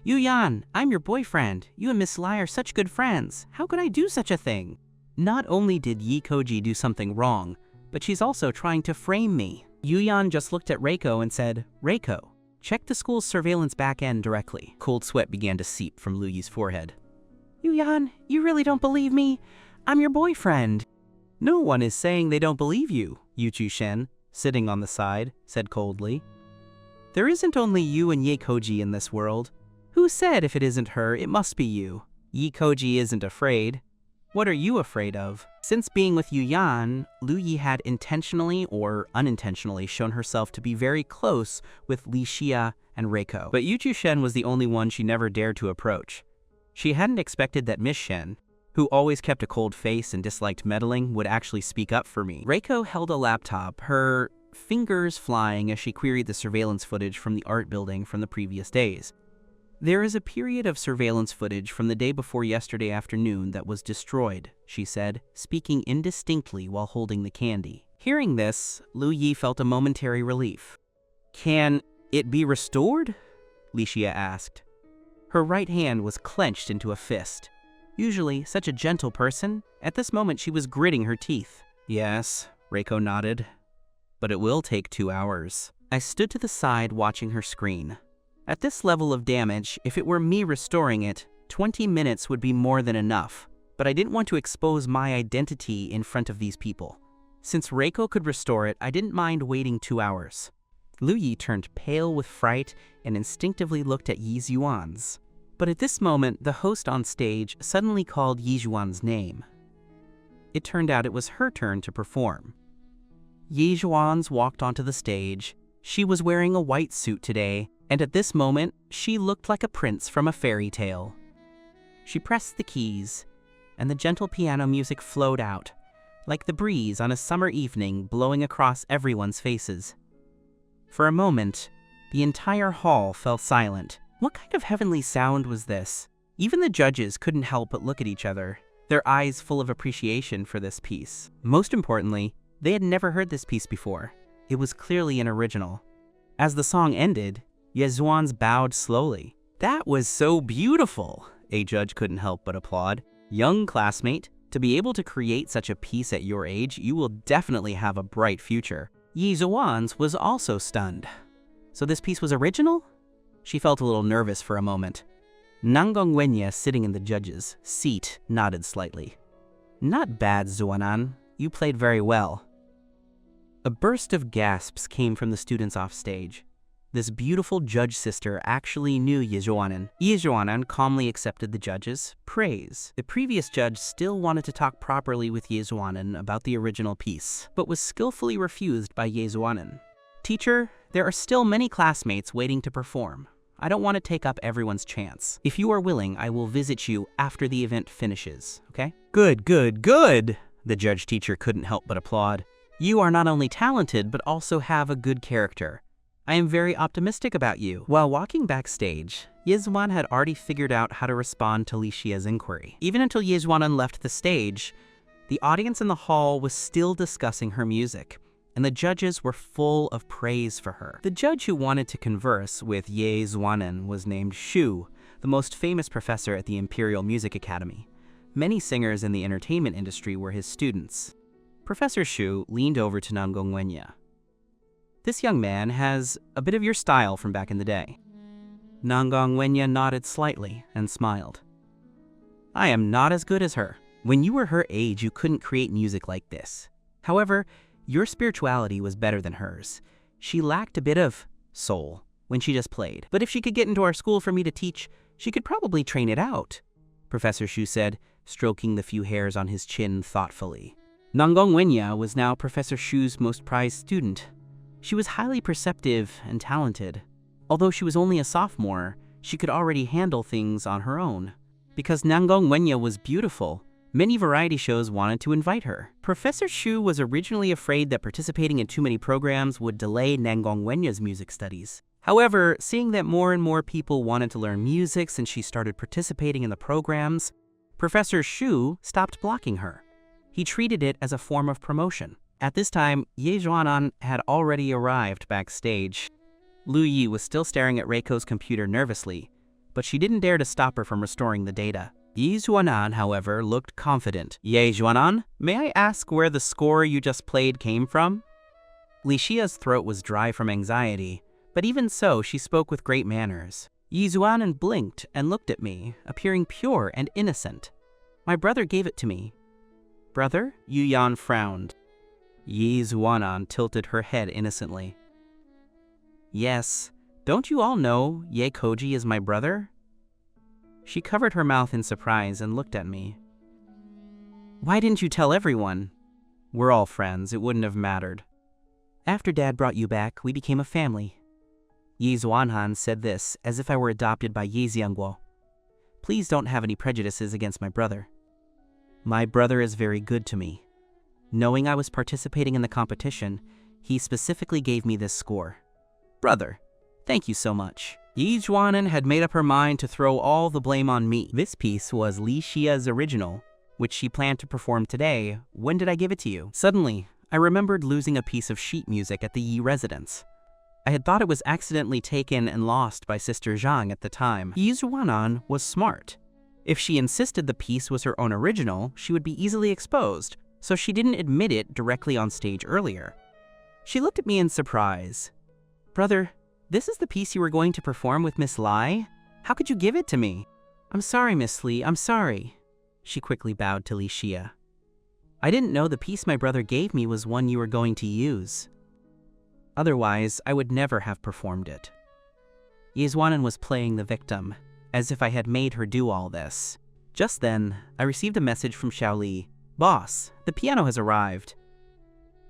"Yu Yan, I'm your boyfriend. You and Miss Lai are such good friends. How could I do such a thing?" Not only did Yi Koji do something wrong, but she's also trying to frame me. Yu Yan just looked at Reiko and said, "Reiko, check the school's surveillance back end directly." Cold sweat began to seep from Lu Yi's forehead. "Yu Yan, you really don't believe me? I'm your boyfriend." "No one is saying they don't believe you," Yu Chushen, sitting on the side, said coldly. "There isn't only you and Ye Koji in this world. Who said if it isn't her, it must be you? Ye Koji isn't afraid. What are you afraid of?" Since being with Yu Yan, Lu Yi had intentionally or unintentionally shown herself to be very close with Li Xia and Reiko. But Yu Chushen was the only one she never dared to approach. She hadn't expected that Miss Shen, who always kept a cold face and disliked meddling, would actually speak up for me. Reiko held a laptop, her fingers flying as she queried the surveillance footage from the art building from the previous days. There is a period of surveillance footage from the day before yesterday afternoon that was destroyed, she said, speaking indistinctly while holding the candy. Hearing this, Lu Yi felt a momentary relief. Can it be restored? Licia asked. Her right hand was clenched into a fist. Usually such a gentle person, at this moment she was gritting her teeth. Yes, Reiko nodded. But it will take 2 hours. I stood to the side watching her screen. At this level of damage, if it were me restoring it, 20 minutes would be more than enough. But I didn't want to expose my identity in front of these people. Since Reiko could restore it, I didn't mind waiting 2 hours. Lu Yi turned pale with fright and instinctively looked at Yi Zhuan's. But at this moment, the host on stage suddenly called Yi Zhuan's name. It turned out it was her turn to perform. Yi Zhuan's walked onto the stage. She was wearing a white suit today, and at this moment, she looked like a prince from a fairy tale. She pressed the keys, and the gentle piano music flowed out, like the breeze on a summer evening blowing across everyone's faces. For a moment, the entire hall fell silent. What kind of heavenly sound was this? Even the judges couldn't help but look at each other, their eyes full of appreciation for this piece. Most importantly, they had never heard this piece before. It was clearly an original. As the song ended, Yi Zhuan's bowed slowly. That was so beautiful, a judge couldn't help but applaud. Young classmate, to be able to create such a piece at your age, you will definitely have a bright future. Yi Zhuan's was also stunned. So this piece was original? She felt a little nervous for a moment. Nanggong Wenya, sitting in the judge's seat, nodded slightly. Not bad, Zhuanan. You played very well. A burst of gasps came from the students off stage. This beautiful judge sister actually knew Yi Zhuanan. Yi Zhuanan calmly accepted the judge's praise. The previous judge still wanted to talk properly with Yi Zhuanan about the original piece, but was skillfully refused by Yi Zhuanan. Teacher, there are still many classmates waiting to perform. I don't want to take up everyone's chance. If you are willing, I will visit you after the event finishes, okay? Good, good, good! The judge teacher couldn't help but applaud. You are not only talented, but also have a good character. I am very optimistic about you. While walking backstage, Yi Zhuan had already figured out how to respond to Licia's inquiry. Even until Yi Zhuan left the stage, the audience in the hall was still discussing her music, and the judges were full of praise for her. The judge who wanted to converse with Yi Zhuan was named Shu, the most famous professor at the Imperial Music Academy. Many singers in the entertainment industry were his students. Professor Shu leaned over to Nanggong Wenya. This young man has a bit of your style from back in the day. Nanggong Wenya nodded slightly and smiled. I am not as good as her. When you were her age, you couldn't create music like this. However, your spirituality was better than hers. She lacked a bit of soul when she just played. But if she could get into our school for me to teach, she could probably train it out, Professor Shu said, stroking the few hairs on his chin thoughtfully. Nanggong Wenya was now Professor Shu's most prized student. She was highly perceptive and talented. Although she was only a sophomore, she could already handle things on her own. Because Nanggong Wenya was beautiful, many variety shows wanted to invite her. Professor Shu was originally afraid that participating in too many programs would delay Nanggong Wenya's music studies. However, seeing that more and more people wanted to learn music since she started participating in the programs, Professor Shu stopped blocking her. He treated it as a form of promotion. At this time, Yi Zhuanan had already arrived backstage. Lu Yi was still staring at Reiko's computer nervously, but she didn't dare to stop her from restoring the data. Yi Zhuanan, however, looked confident. Yi Zhuanan, may I ask where the score you just played came from? Licia's throat was dry from anxiety, but even so, she spoke with great manners. Yi Zhuanan blinked and looked at me, appearing pure and innocent. My brother gave it to me. Brother? Yu Yan frowned. Yi Zhuanan tilted her head innocently. Yes, don't you all know Ye Koji is my brother? She covered her mouth in surprise and looked at me. Why didn't you tell everyone? We're all friends, it wouldn't have mattered. After Dad brought you back, we became a family. Yi Zhuanan said this as if I were adopted by Yi Xiangguo. Please don't have any prejudices against my brother. My brother is very good to me. Knowing I was participating in the competition, he specifically gave me this score. Brother, thank you so much. Yi Zhuanan had made up her mind to throw all the blame on me. This piece was Li Xia's original, which she planned to perform today. When did I give it to you? Suddenly, I remembered losing a piece of sheet music at the Yi residence. I had thought it was accidentally taken and lost by Sister Zhang at the time. Yi Zhuanan was smart. If she insisted the piece was her own original, she would be easily exposed, so she didn't admit it directly on stage earlier. She looked at me in surprise. "Brother, this is the piece you were going to perform with Miss Lai? How could you give it to me?" "I'm sorry, Miss Li, I'm sorry." She quickly bowed to Li Xia. "I didn't know the piece my brother gave me was one you were going to use. Otherwise, I would never have performed it." Yi Zhuanan was playing the victim, as if I had made her do all this. Just then, I received a message from Xiaoli. "Boss, the piano has arrived."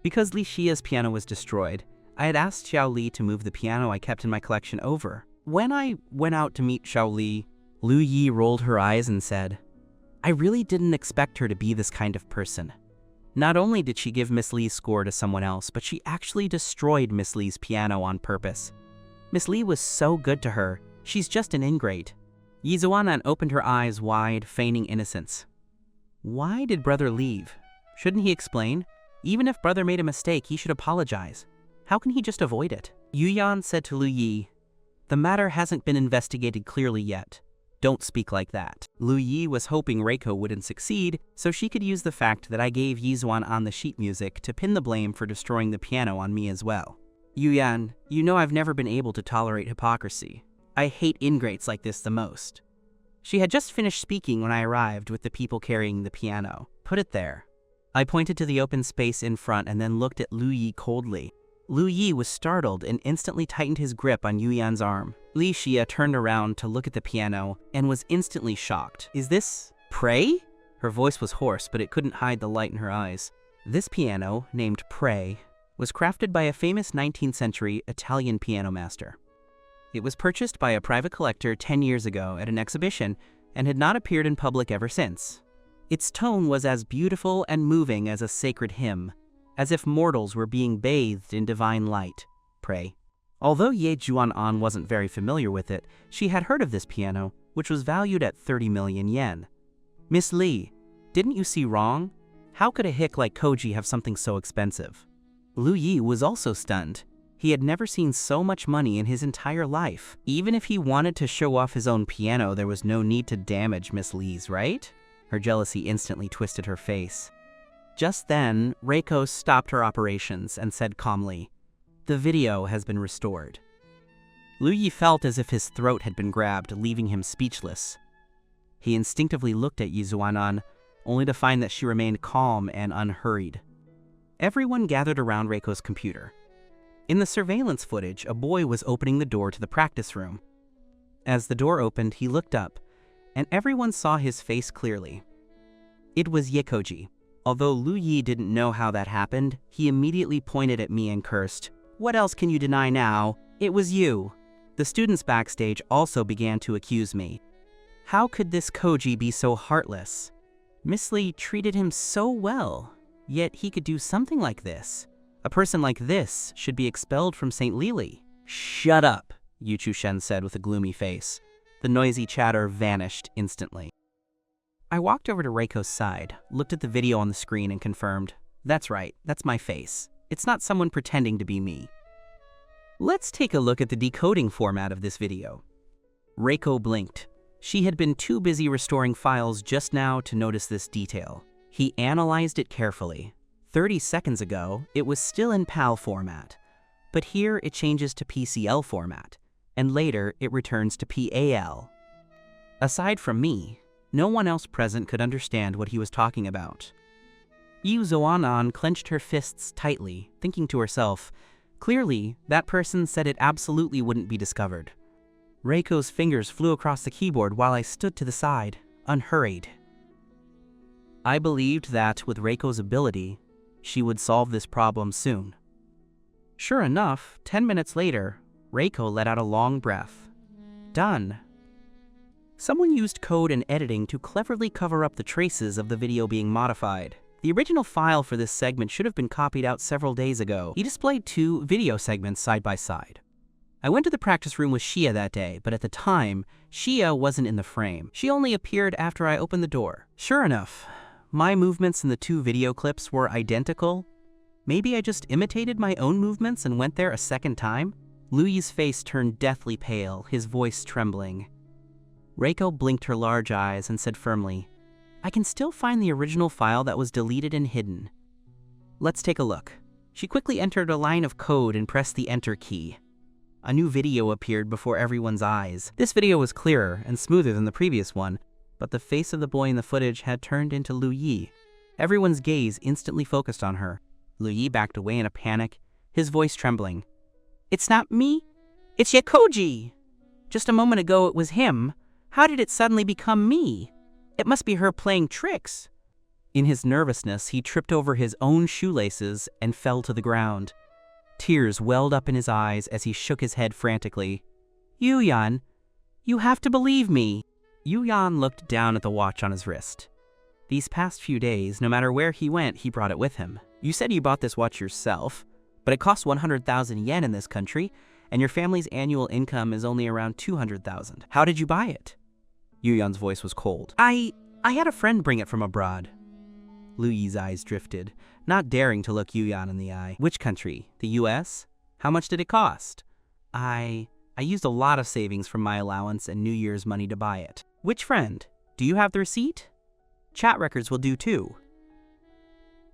Because Li Xia's piano was destroyed, I had asked Xiaoli to move the piano I kept in my collection over. When I went out to meet Xiaoli, Lu Yi rolled her eyes and said, "I really didn't expect her to be this kind of person. Not only did she give Miss Li's score to someone else, but she actually destroyed Miss Li's piano on purpose. Miss Li was so good to her, she's just an ingrate." Yi Zhuanan opened her eyes wide, feigning innocence. Why did brother leave? Shouldn't he explain? Even if brother made a mistake, he should apologize. How can he just avoid it? Yu Yan said to Lu Yi, "The matter hasn't been investigated clearly yet. Don't speak like that." Lu Yi was hoping Reiko wouldn't succeed, so she could use the fact that I gave Yi Zhuanan the sheet music to pin the blame for destroying the piano on me as well. "Yu Yan, you know I've never been able to tolerate hypocrisy. I hate ingrates like this the most." She had just finished speaking when I arrived with the people carrying the piano. "Put it there." I pointed to the open space in front and then looked at Lu Yi coldly. Lu Yi was startled and instantly tightened his grip on Yu Yan's arm. Li Xia turned around to look at the piano and was instantly shocked. "Is this Pray?" Her voice was hoarse, but it couldn't hide the light in her eyes. This piano, named Pray, was crafted by a famous 19th century Italian piano master. It was purchased by a private collector 10 years ago at an exhibition and had not appeared in public ever since. Its tone was as beautiful and moving as a sacred hymn, as if mortals were being bathed in divine light. Pray. Although Ye Zhuanan wasn't very familiar with it, she had heard of this piano, which was valued at 30 million yen. "Miss Li, didn't you see wrong? How could a hick like Koji have something so expensive?" Lu Yi was also stunned. He had never seen so much money in his entire life. Even if he wanted to show off his own piano, there was no need to damage Miss Li's, right? Her jealousy instantly twisted her face. Just then, Reiko stopped her operations and said calmly, "The video has been restored." Lu Yi felt as if his throat had been grabbed, leaving him speechless. He instinctively looked at Yi Zhuanan, only to find that she remained calm and unhurried. Everyone gathered around Reiko's computer. In the surveillance footage, a boy was opening the door to the practice room. As the door opened, he looked up, and everyone saw his face clearly. It was Yekoji. Although Lu Yi didn't know how that happened, he immediately pointed at me and cursed, "What else can you deny now? It was you." The students backstage also began to accuse me. How could this Koji be so heartless? Miss Li treated him so well, yet he could do something like this. A person like this should be expelled from St. Lili. "Shut up," Yu Chushen said with a gloomy face. The noisy chatter vanished instantly. I walked over to Reiko's side, looked at the video on the screen and confirmed, "That's right, that's my face. It's not someone pretending to be me." Let's take a look at the decoding format of this video. Reiko blinked. She had been too busy restoring files just now to notice this detail. He analyzed it carefully. 30 seconds ago, it was still in PAL format, but here it changes to PCL format, and later it returns to PAL. Aside from me, no one else present could understand what he was talking about. Yu Zhuanan clenched her fists tightly, thinking to herself, clearly, that person said it absolutely wouldn't be discovered. Reiko's fingers flew across the keyboard while I stood to the side, unhurried. I believed that with Reiko's ability, she would solve this problem soon. Sure enough, 10 minutes later, Reiko let out a long breath. Done. Someone used code and editing to cleverly cover up the traces of the video being modified. The original file for this segment should have been copied out several days ago. He displayed 2 video segments side by side. I went to the practice room with Xia that day, but at the time, Xia wasn't in the frame. She only appeared after I opened the door. Sure enough, my movements in the 2 video clips were identical. Maybe I just imitated my own movements and went there a second time? Lu Yi's face turned deathly pale, his voice trembling. Reiko blinked her large eyes and said firmly, "I can still find the original file that was deleted and hidden. Let's take a look." She quickly entered a line of code and pressed the enter key. A new video appeared before everyone's eyes. This video was clearer and smoother than the previous one, but the face of the boy in the footage had turned into Lu Yi. Everyone's gaze instantly focused on her. Lu Yi backed away in a panic, his voice trembling. "It's not me. It's Yakoji. Just a moment ago it was him. How did it suddenly become me? It must be her playing tricks." In his nervousness, he tripped over his own shoelaces and fell to the ground. Tears welled up in his eyes as he shook his head frantically. "Yuyan, you have to believe me." Yuyan looked down at the watch on his wrist. These past few days, no matter where he went, he brought it with him. "You said you bought this watch yourself, but it costs 100,000 yen in this country, and your family's annual income is only around 200,000. How did you buy it?" Yuyan's voice was cold. I had a friend bring it from abroad." Lu Yi's eyes drifted, not daring to look Yuyan in the eye. "Which country? The US? How much did it cost?" I used a lot of savings from my allowance and New Year's money to buy it." "Which friend? Do you have the receipt?" "Chat records will do too."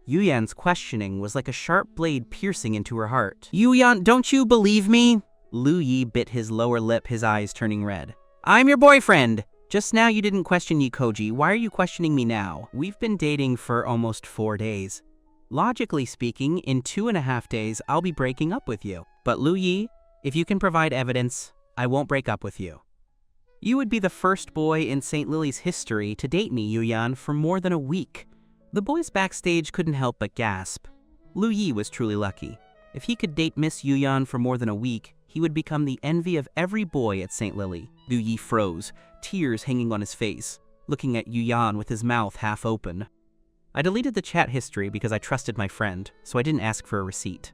Yuyan's questioning was like a sharp blade piercing into her heart. "Yuyan, don't you believe me?" Lu Yi bit his lower lip, his eyes turning red. "I'm your boyfriend. Just now you didn't question Yakoji. Why are you questioning me now? We've been dating for almost 4 days. Logically speaking, in 2.5 days, I'll be breaking up with you. But Lu Yi, if you can provide evidence, I won't break up with you. You would be the first boy in St. Lily's history to date me, Yuyan, for more than a week." The boys backstage couldn't help but gasp. Lu Yi was truly lucky. If he could date Miss Yuyan for more than a week, he would become the envy of every boy at St. Lily. Lu Yi froze, tears hanging on his face, looking at Yuyan with his mouth half open. I deleted the chat history because I trusted my friend, so I didn't ask for a receipt.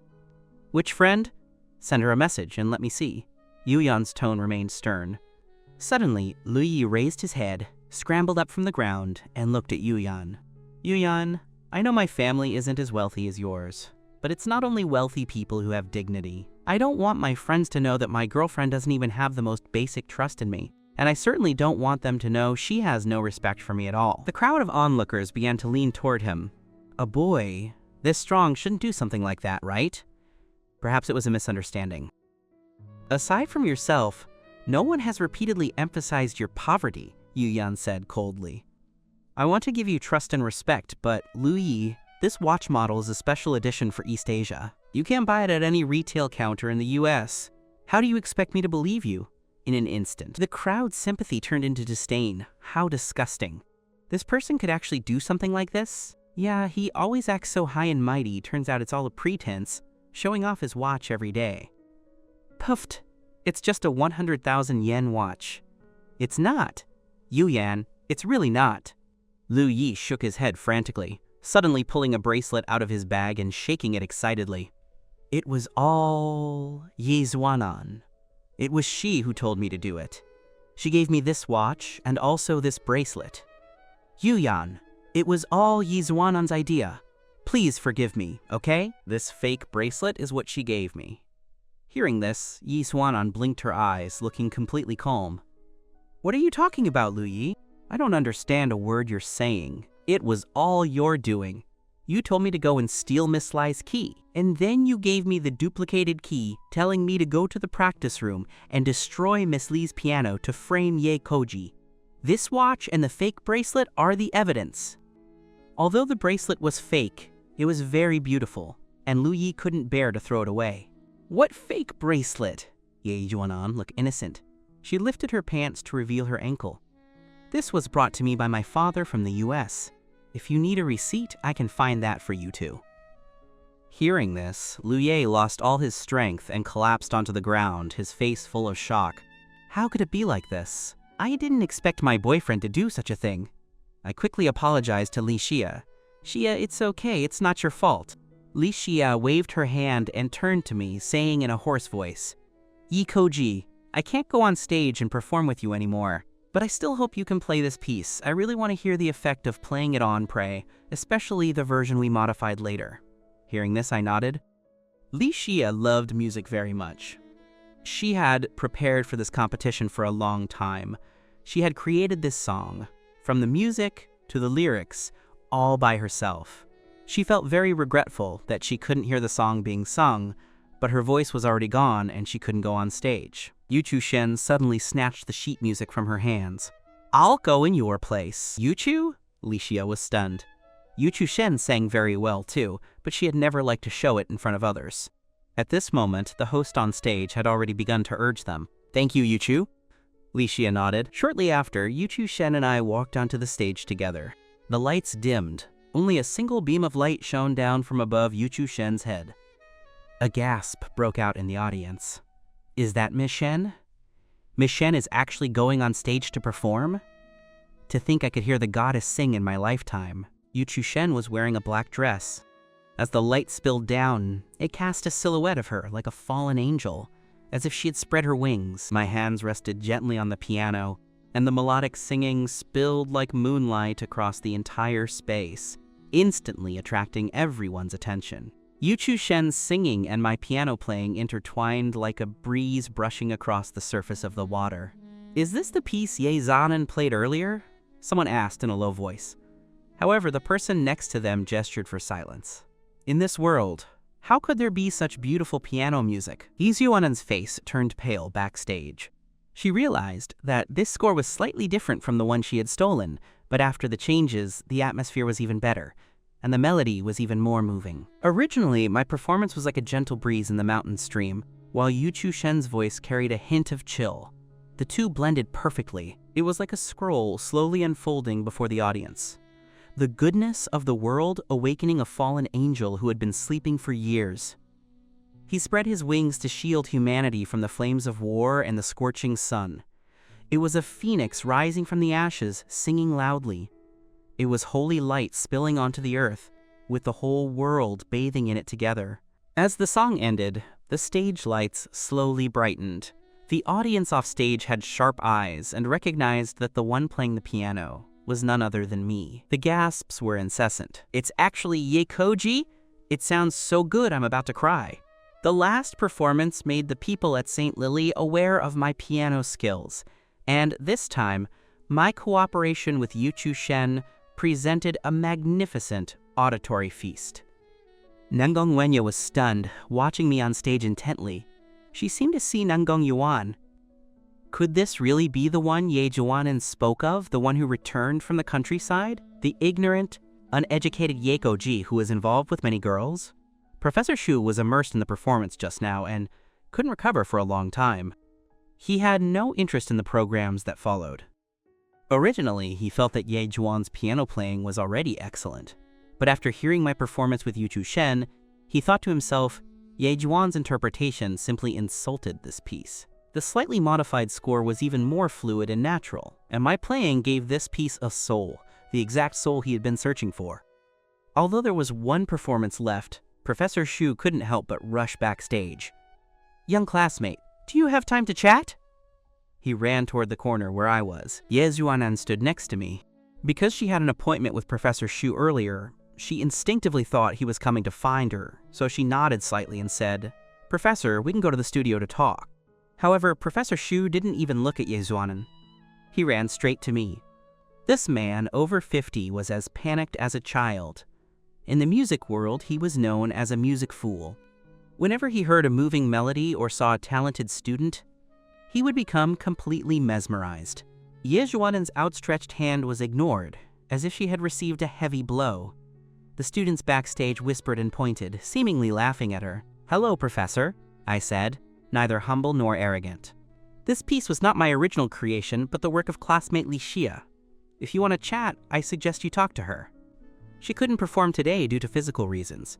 "Which friend?" "Send her a message and let me see." Yuyan's tone remained stern. Suddenly, Lu Yi raised his head, scrambled up from the ground, and looked at Yuyan. "Yuyan, I know my family isn't as wealthy as yours, but it's not only wealthy people who have dignity. I don't want my friends to know that my girlfriend doesn't even have the most basic trust in me, and I certainly don't want them to know she has no respect for me at all." The crowd of onlookers began to lean toward him. A boy this strong shouldn't do something like that, right? Perhaps it was a misunderstanding. "Aside from yourself, no one has repeatedly emphasized your poverty," Yuyan said coldly. "I want to give you trust and respect, but Lu Yi, this watch model is a special edition for East Asia. You can't buy it at any retail counter in the US. How do you expect me to believe you?" In an instant, the crowd's sympathy turned into disdain. How disgusting. This person could actually do something like this? Yeah, he always acts so high and mighty, turns out it's all a pretense, showing off his watch every day. Puffed. It's just a 100,000 yen watch. It's not. Yuyan, it's really not. Lu Yi shook his head frantically, suddenly pulling a bracelet out of his bag and shaking it excitedly. It was all Yizwanan. It was she who told me to do it. She gave me this watch and also this bracelet. Yuyan, it was all Yizwanan's idea. Please forgive me, okay? This fake bracelet is what she gave me. Hearing this, Yizwanan blinked her eyes, looking completely calm. What are you talking about, Lu Yi? I don't understand a word you're saying. It was all your doing. You told me to go and steal Miss Lai's key, and then you gave me the duplicated key, telling me to go to the practice room and destroy Miss Li's piano to frame Ye Koji. This watch and the fake bracelet are the evidence. Although the bracelet was fake, it was very beautiful, and Lu Yi couldn't bear to throw it away. What fake bracelet? Ye Juanan looked innocent. She lifted her pants to reveal her ankle. This was brought to me by my father from the US. If you need a receipt, I can find that for you too. Hearing this, Lu Ye lost all his strength and collapsed onto the ground, his face full of shock. How could it be like this? I didn't expect my boyfriend to do such a thing. I quickly apologized to Li Xia. Xia, it's okay, it's not your fault. Li Xia waved her hand and turned to me, saying in a hoarse voice, Yikoji, I can't go on stage and perform with you anymore, but I still hope you can play this piece. I really want to hear the effect of playing it on Prey, especially the version we modified later. Hearing this, I nodded. Li Xia loved music very much. She had prepared for this competition for a long time. She had created this song, from the music to the lyrics, all by herself. She felt very regretful that she couldn't hear the song being sung, but her voice was already gone and she couldn't go on stage. Yuchu Shen suddenly snatched the sheet music from her hands. I'll go in your place. Yuchu? Li Xia was stunned. Yuchu Shen sang very well too, but she had never liked to show it in front of others. At this moment, the host on stage had already begun to urge them. Thank you, Yuchu. Li Xia nodded. Shortly after, Yuchu Shen and I walked onto the stage together. The lights dimmed. Only a single beam of light shone down from above Yuchu Shen's head. A gasp broke out in the audience. Is that Miss Shen? Miss Shen is actually going on stage to perform? To think I could hear the goddess sing in my lifetime. Yuchu Shen was wearing a black dress. As the light spilled down, it cast a silhouette of her like a fallen angel, as if she had spread her wings. My hands rested gently on the piano, and the melodic singing spilled like moonlight across the entire space, instantly attracting everyone's attention. Yuchu Shen's singing and my piano playing intertwined like a breeze brushing across the surface of the water. Is this the piece Ye Zanen played earlier? Someone asked in a low voice. However, the person next to them gestured for silence. In this world, how could there be such beautiful piano music? Izuanen's face turned pale backstage. She realized that this score was slightly different from the one she had stolen, but after the changes, the atmosphere was even better, and the melody was even more moving. Originally, my performance was like a gentle breeze in the mountain stream, while Yuchu Shen's voice carried a hint of chill. The two blended perfectly. It was like a scroll slowly unfolding before the audience. The goodness of the world awakening a fallen angel who had been sleeping for years. He spread his wings to shield humanity from the flames of war and the scorching sun. It was a phoenix rising from the ashes, singing loudly. It was holy light spilling onto the earth, with the whole world bathing in it together. As the song ended, the stage lights slowly brightened. The audience off stage had sharp eyes and recognized that the one playing the piano was none other than me. The gasps were incessant. It's actually Yikoji? It sounds so good I'm about to cry. The last performance made the people at St. Lily aware of my piano skills, and this time, my cooperation with Yuchu Shen presented a magnificent auditory feast. Nangong Wenya was stunned, watching me on stage intently. She seemed to see Nangong Yuan. Could this really be the one Ye Zhuanen spoke of, the one who returned from the countryside? The ignorant, uneducated Yekoji who was involved with many girls? Professor Shu was immersed in the performance just now and couldn't recover for a long time. He had no interest in the programs that followed. Originally, he felt that Ye Zhuan's piano playing was already excellent, but after hearing my performance with Yuchu Shen, he thought to himself, Ye Zhuan's interpretation simply insulted this piece. The slightly modified score was even more fluid and natural, and my playing gave this piece a soul, the exact soul he had been searching for. Although there was one performance left, Professor Shu couldn't help but rush backstage. Young classmate, do you have time to chat? He ran toward the corner where I was. Ye Zhuanan stood next to me. Because she had an appointment with Professor Shu earlier, she instinctively thought he was coming to find her, so she nodded slightly and said, Professor, we can go to the studio to talk. However, Professor Shu didn't even look at Ye Zhuanen. He ran straight to me. This man, over 50, was as panicked as a child. In the music world, he was known as a music fool. Whenever he heard a moving melody or saw a talented student, he would become completely mesmerized. Ye Zhuanen's outstretched hand was ignored, as if she had received a heavy blow. The students backstage whispered and pointed, seemingly laughing at her. Hello, Professor, I said, neither humble nor arrogant. This piece was not my original creation, but the work of classmate Li Xia. If you want to chat, I suggest you talk to her. She couldn't perform today due to physical reasons.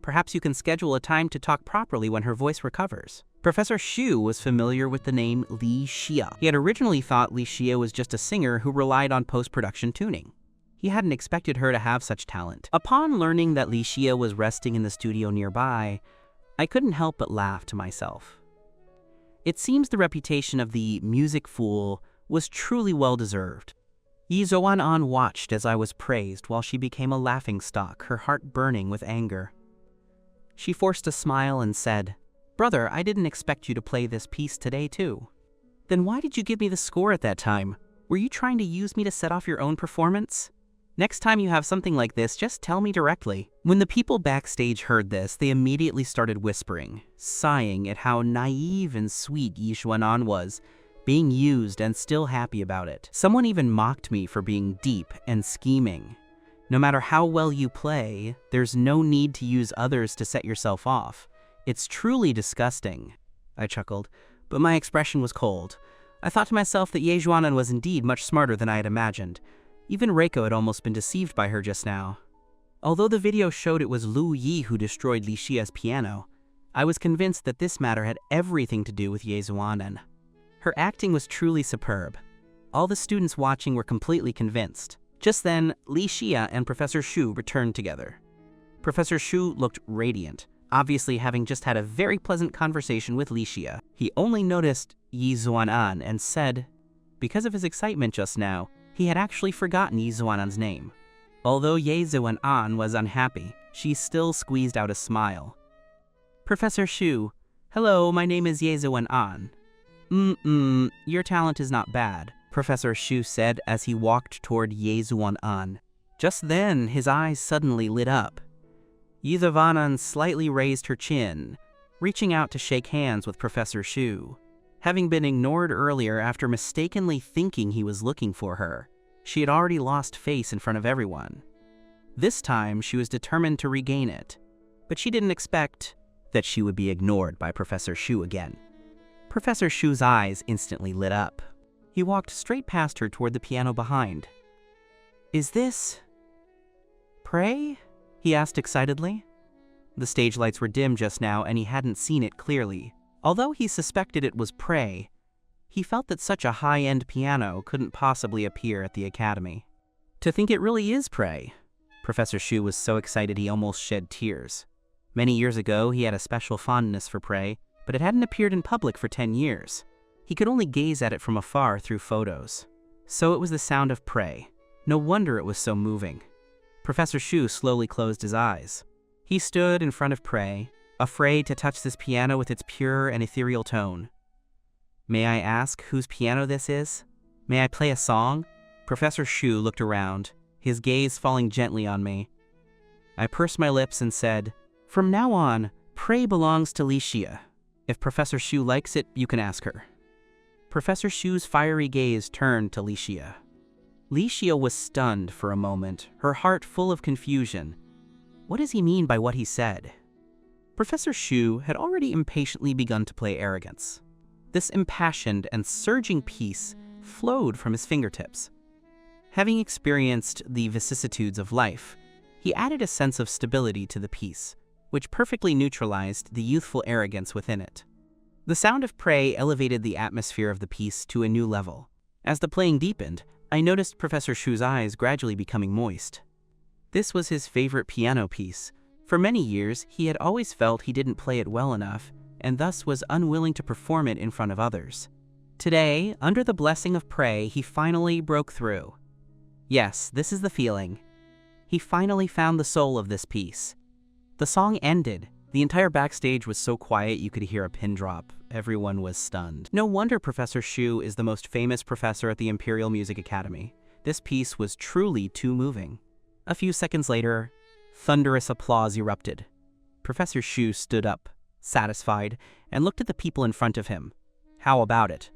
Perhaps you can schedule a time to talk properly when her voice recovers. Professor Shu was familiar with the name Li Xia. He had originally thought Li Xia was just a singer who relied on post-production tuning. He hadn't expected her to have such talent. Upon learning that Li Xia was resting in the studio nearby, I couldn't help but laugh to myself. It seems the reputation of the music fool was truly well-deserved. Yi Zuan-an watched as I was praised while she became a laughingstock, her heart burning with anger. She forced a smile and said, "Brother, I didn't expect you to play this piece today too." "Then why did you give me the score at that time? Were you trying to use me to set off your own performance? Next time you have something like this, just tell me directly." When the people backstage heard this, they immediately started whispering, sighing at how naive and sweet Yi Zuan-an was, being used and still happy about it. Someone even mocked me for being deep and scheming. No matter how well you play, there's no need to use others to set yourself off. It's truly disgusting. I chuckled, but my expression was cold. I thought to myself that Ye Zhuanan was indeed much smarter than I had imagined. Even Reiko had almost been deceived by her just now. Although the video showed it was Lu Yi who destroyed Li Xia's piano, I was convinced that this matter had everything to do with Ye Zhuanan. Her acting was truly superb. All the students watching were completely convinced. Just then, Li Xia and Professor Shu returned together. Professor Shu looked radiant, obviously having just had a very pleasant conversation with Li Xia. He only noticed Yi Zuan-an and said, because of his excitement just now, he had actually forgotten Yi Zuan-an's name. Although Ye Zuan-an was unhappy, she still squeezed out a smile. "Professor Shu, hello, my name is Ye Zuan-an." Your talent is not bad," Professor Shu said as he walked toward Ye Zuan-an. Just then, his eyes suddenly lit up. Ye Zuan-an slightly raised her chin, reaching out to shake hands with Professor Shu. Having been ignored earlier after mistakenly thinking he was looking for her, she had already lost face in front of everyone. This time, she was determined to regain it, but she didn't expect that she would be ignored by Professor Shu again. Professor Shu's eyes instantly lit up. He walked straight past her toward the piano behind. "Is this Pray?" he asked excitedly. The stage lights were dim just now and he hadn't seen it clearly. Although he suspected it was Pray, he felt that such a high-end piano couldn't possibly appear at the academy. To think it really is Pray. Professor Shu was so excited he almost shed tears. Many years ago, he had a special fondness for Pray, but it hadn't appeared in public for 10 years. He could only gaze at it from afar through photos. So it was the sound of Pray. No wonder it was so moving. Professor Shu slowly closed his eyes. He stood in front of Pray, afraid to touch this piano with its pure and ethereal tone. "May I ask whose piano this is? May I play a song?" Professor Shu looked around, his gaze falling gently on me. I pursed my lips and said, "From now on, Pray belongs to Li Xia. If Professor Shu likes it, you can ask her." Professor Shu's fiery gaze turned to Li Xia. Li Xia was stunned for a moment, her heart full of confusion. What does he mean by what he said? Professor Shu had already impatiently begun to play arrogance. This impassioned and surging piece flowed from his fingertips. Having experienced the vicissitudes of life, he added a sense of stability to the piece, which perfectly neutralized the youthful arrogance within it. The sound of Pray elevated the atmosphere of the piece to a new level. As the playing deepened, I noticed Professor Shu's eyes gradually becoming moist. This was his favorite piano piece. For many years, he had always felt he didn't play it well enough, and thus was unwilling to perform it in front of others. Today, under the blessing of Pray, he finally broke through. Yes, this is the feeling. He finally found the soul of this piece. The song ended. The entire backstage was so quiet you could hear a pin drop. Everyone was stunned. No wonder Professor Shu is the most famous professor at the Imperial Music Academy. This piece was truly too moving. A few seconds later, thunderous applause erupted. Professor Shu stood up, satisfied, and looked at the people in front of him. How about it?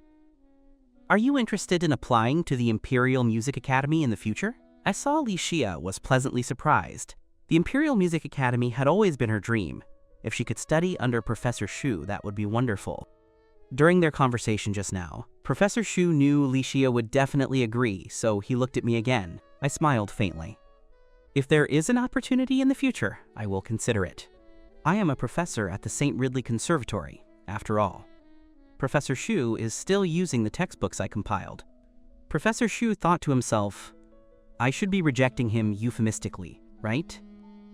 "Are you interested in applying to the Imperial Music Academy in the future?" I saw Li Xia was pleasantly surprised. The Imperial Music Academy had always been her dream. If she could study under Professor Shu, that would be wonderful. During their conversation just now, Professor Shu knew Li Xia would definitely agree, so he looked at me again. I smiled faintly. "If there is an opportunity in the future, I will consider it. I am a professor at the St. Ridley Conservatory, after all." Professor Shu is still using the textbooks I compiled. Professor Shu thought to himself, I should be rejecting him euphemistically, right?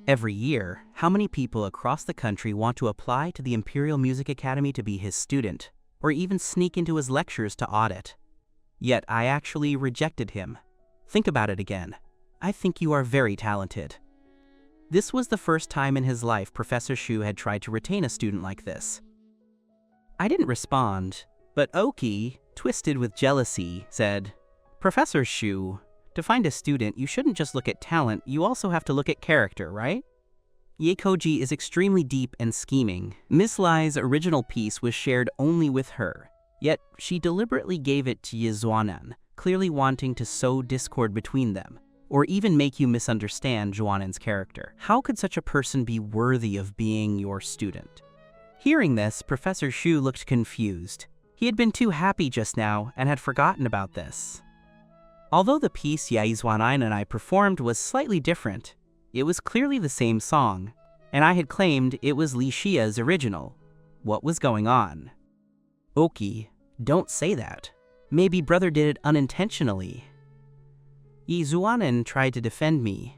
Every year, how many people across the country want to apply to the Imperial Music Academy to be his student? or even sneak into his lectures to audit. Yet I actually rejected him. Think about it again. I think you are very talented. This was the first time in his life Professor Shu had tried to retain a student like this. I didn't respond, but Oki, twisted with jealousy, said, "Professor Shu, to find a student, you shouldn't just look at talent, you also have to look at character, right? Yekoji is extremely deep and scheming. Miss Lai's original piece was shared only with her, yet she deliberately gave it to Yizhuanan, clearly wanting to sow discord between them, or even make you misunderstand Zhuanan's character. How could such a person be worthy of being your student?" Hearing this, Professor Shu looked confused. He had been too happy just now and had forgotten about this. Although the piece Yizhuanan and I performed was slightly different, it was clearly the same song, and I had claimed it was Li Xia's original. What was going on? Oki, don't say that. Maybe brother did it unintentionally. Yizhuanan tried to defend me.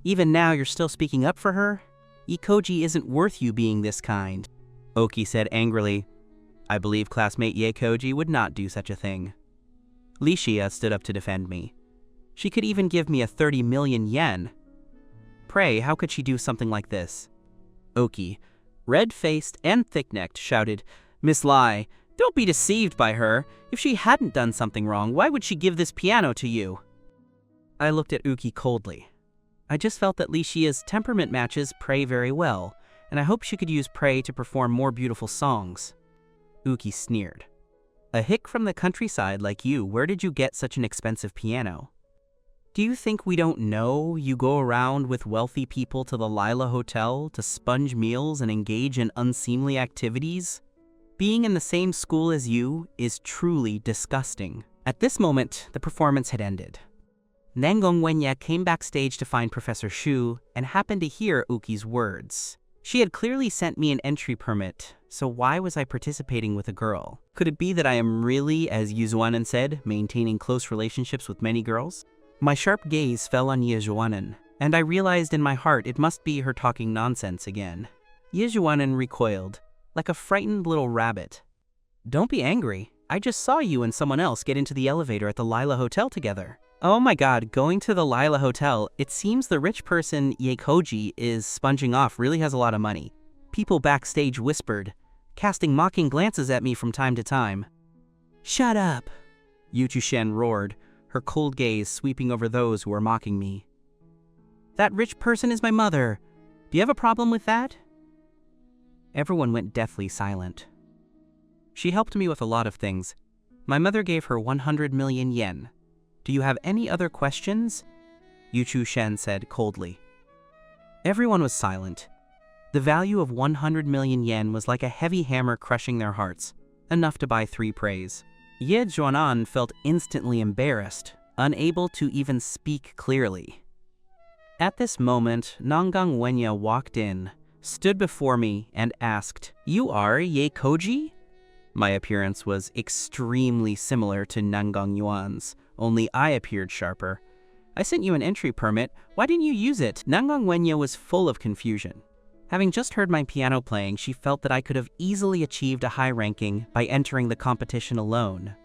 Even now you're still speaking up for her? Yekoji isn't worth you being this kind. Oki said angrily, "I believe classmate Yekoji would not do such a thing." Li Xia stood up to defend me. She could even give me a 30 million yen. Pray, how could she do something like this? Oki, red-faced and thick-necked, shouted, "Miss Lai, don't be deceived by her. If she hadn't done something wrong, why would she give this piano to you?" I looked at Uki coldly. I just felt that Li Xia's temperament matches Prey very well, and I hoped she could use Prey to perform more beautiful songs. Uki sneered. "A hick from the countryside like you, where did you get such an expensive piano? Do you think we don't know you go around with wealthy people to the Lila Hotel to sponge meals and engage in unseemly activities? Being in the same school as you is truly disgusting." At this moment, the performance had ended. Nanggong Wenya came backstage to find Professor Shu and happened to hear Uki's words. She had clearly sent me an entry permit, so why was I participating with a girl? Could it be that I am really, as Yizhuanan said, maintaining close relationships with many girls? My sharp gaze fell on Yizhuanan, and I realized in my heart it must be her talking nonsense again. Yizhuanan recoiled, like a frightened little rabbit. "Don't be angry. I just saw you and someone else get into the elevator at the Lila Hotel together." Oh my god, going to the Lila Hotel, it seems the rich person Yekoji is sponging off really has a lot of money. People backstage whispered, casting mocking glances at me from time to time. "Shut up!" Yu Chushen roared, her cold gaze sweeping over those who were mocking me. "That rich person is my mother. Do you have a problem with that?" Everyone went deathly silent. "She helped me with a lot of things. My mother gave her 100 million yen. Do you have any other questions?" Yu Chushen said coldly. Everyone was silent. The value of 100 million yen was like a heavy hammer crushing their hearts, enough to buy 3 praise. Ye Zhuanan felt instantly embarrassed, unable to even speak clearly. At this moment, Nanggong Wenya walked in, stood before me, and asked, "You are Yekoji?" My appearance was extremely similar to Nanggong Yuan's, only I appeared sharper. "I sent you an entry permit. Why didn't you use it?" Nanggong Wenya was full of confusion. Having just heard my piano playing, she felt that I could have easily achieved a high ranking by entering the competition alone.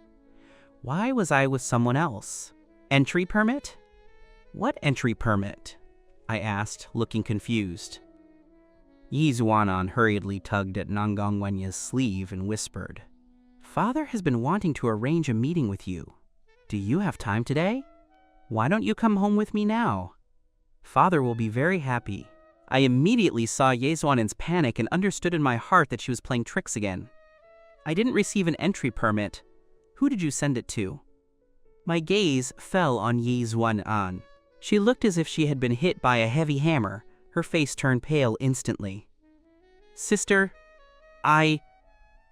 Why was I with someone else? Entry permit? What entry permit? I asked, looking confused. Yizhuanan hurriedly tugged at Nanggong Wenya's sleeve and whispered, "Father has been wanting to arrange a meeting with you. Do you have time today? Why don't you come home with me now? Father will be very happy." I immediately saw Yizhuanan's panic and understood in my heart that she was playing tricks again. "I didn't receive an entry permit. Who did you send it to?" My gaze fell on Yizhuanan. She looked as if she had been hit by a heavy hammer. Her face turned pale instantly. "Sister, I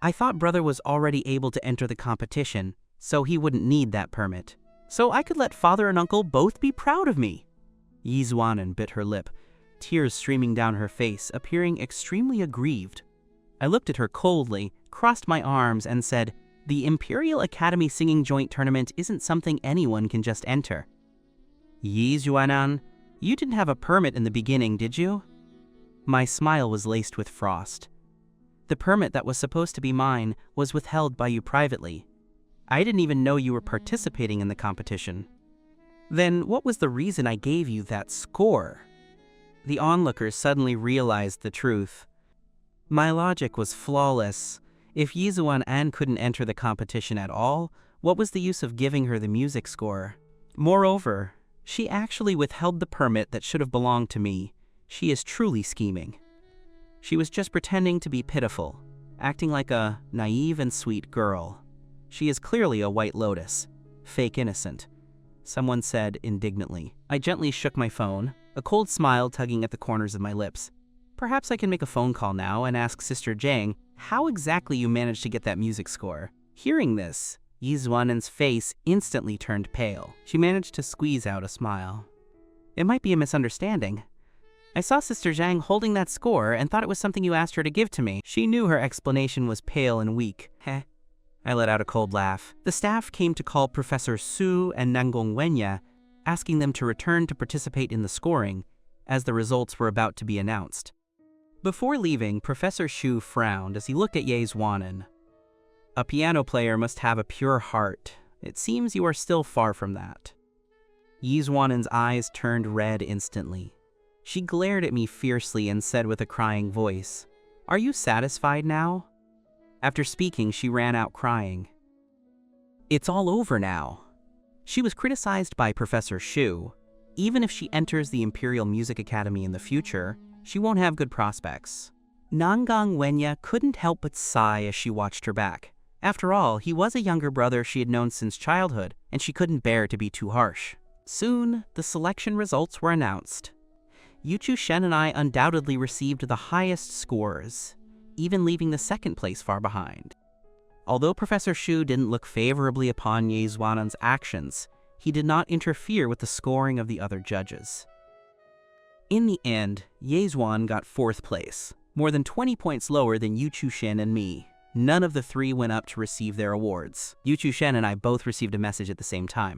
thought brother was already able to enter the competition, so he wouldn't need that permit. So I could let father and uncle both be proud of me." Yizhuanan bit her lip, tears streaming down her face, appearing extremely aggrieved. I looked at her coldly, crossed my arms, and said, "The Imperial Academy Singing Joint Tournament isn't something anyone can just enter." "Yizhuanan, you didn't have a permit in the beginning, did you?" My smile was laced with frost. The permit that was supposed to be mine was withheld by you privately. I didn't even know you were participating in the competition. Then what was the reason I gave you that score? The onlookers suddenly realized the truth. My logic was flawless. If Yizuan-an couldn't enter the competition at all, what was the use of giving her the music score? Moreover, she actually withheld the permit that should have belonged to me. She is truly scheming. She was just pretending to be pitiful, acting like a naive and sweet girl. She is clearly a white lotus, fake innocent, someone said indignantly. I gently shook my phone, a cold smile tugging at the corners of my lips. Perhaps I can make a phone call now and ask Sister Zhang how exactly you managed to get that music score. Hearing this, Yizuanen's face instantly turned pale. She managed to squeeze out a smile. It might be a misunderstanding. I saw Sister Zhang holding that score and thought it was something you asked her to give to me. She knew her explanation was pale and weak. Heh. I let out a cold laugh. The staff came to call Professor Su and Nangong Wenya, asking them to return to participate in the scoring, as the results were about to be announced. Before leaving, Professor Shu frowned as he looked at Yizuanen. A piano player must have a pure heart. It seems you are still far from that. Yizuanen's eyes turned red instantly. She glared at me fiercely and said with a crying voice, "Are you satisfied now?" After speaking, she ran out crying. It's all over now. She was criticized by Professor Shu. Even if she enters the Imperial Music Academy in the future, she won't have good prospects. Nangong Wenya couldn't help but sigh as she watched her back. After all, he was a younger brother she had known since childhood, and she couldn't bear to be too harsh. Soon, the selection results were announced. Yuchu Shen and I undoubtedly received the highest scores, even leaving the second place far behind. Although Professor Shu didn't look favorably upon Yizuanen's actions, he did not interfere with the scoring of the other judges. In the end, Yizuan got 4th place, more than 20 points lower than Yuchu Shen and me. None of the three went up to receive their awards. Yuchu Shen and I both received a message at the same time.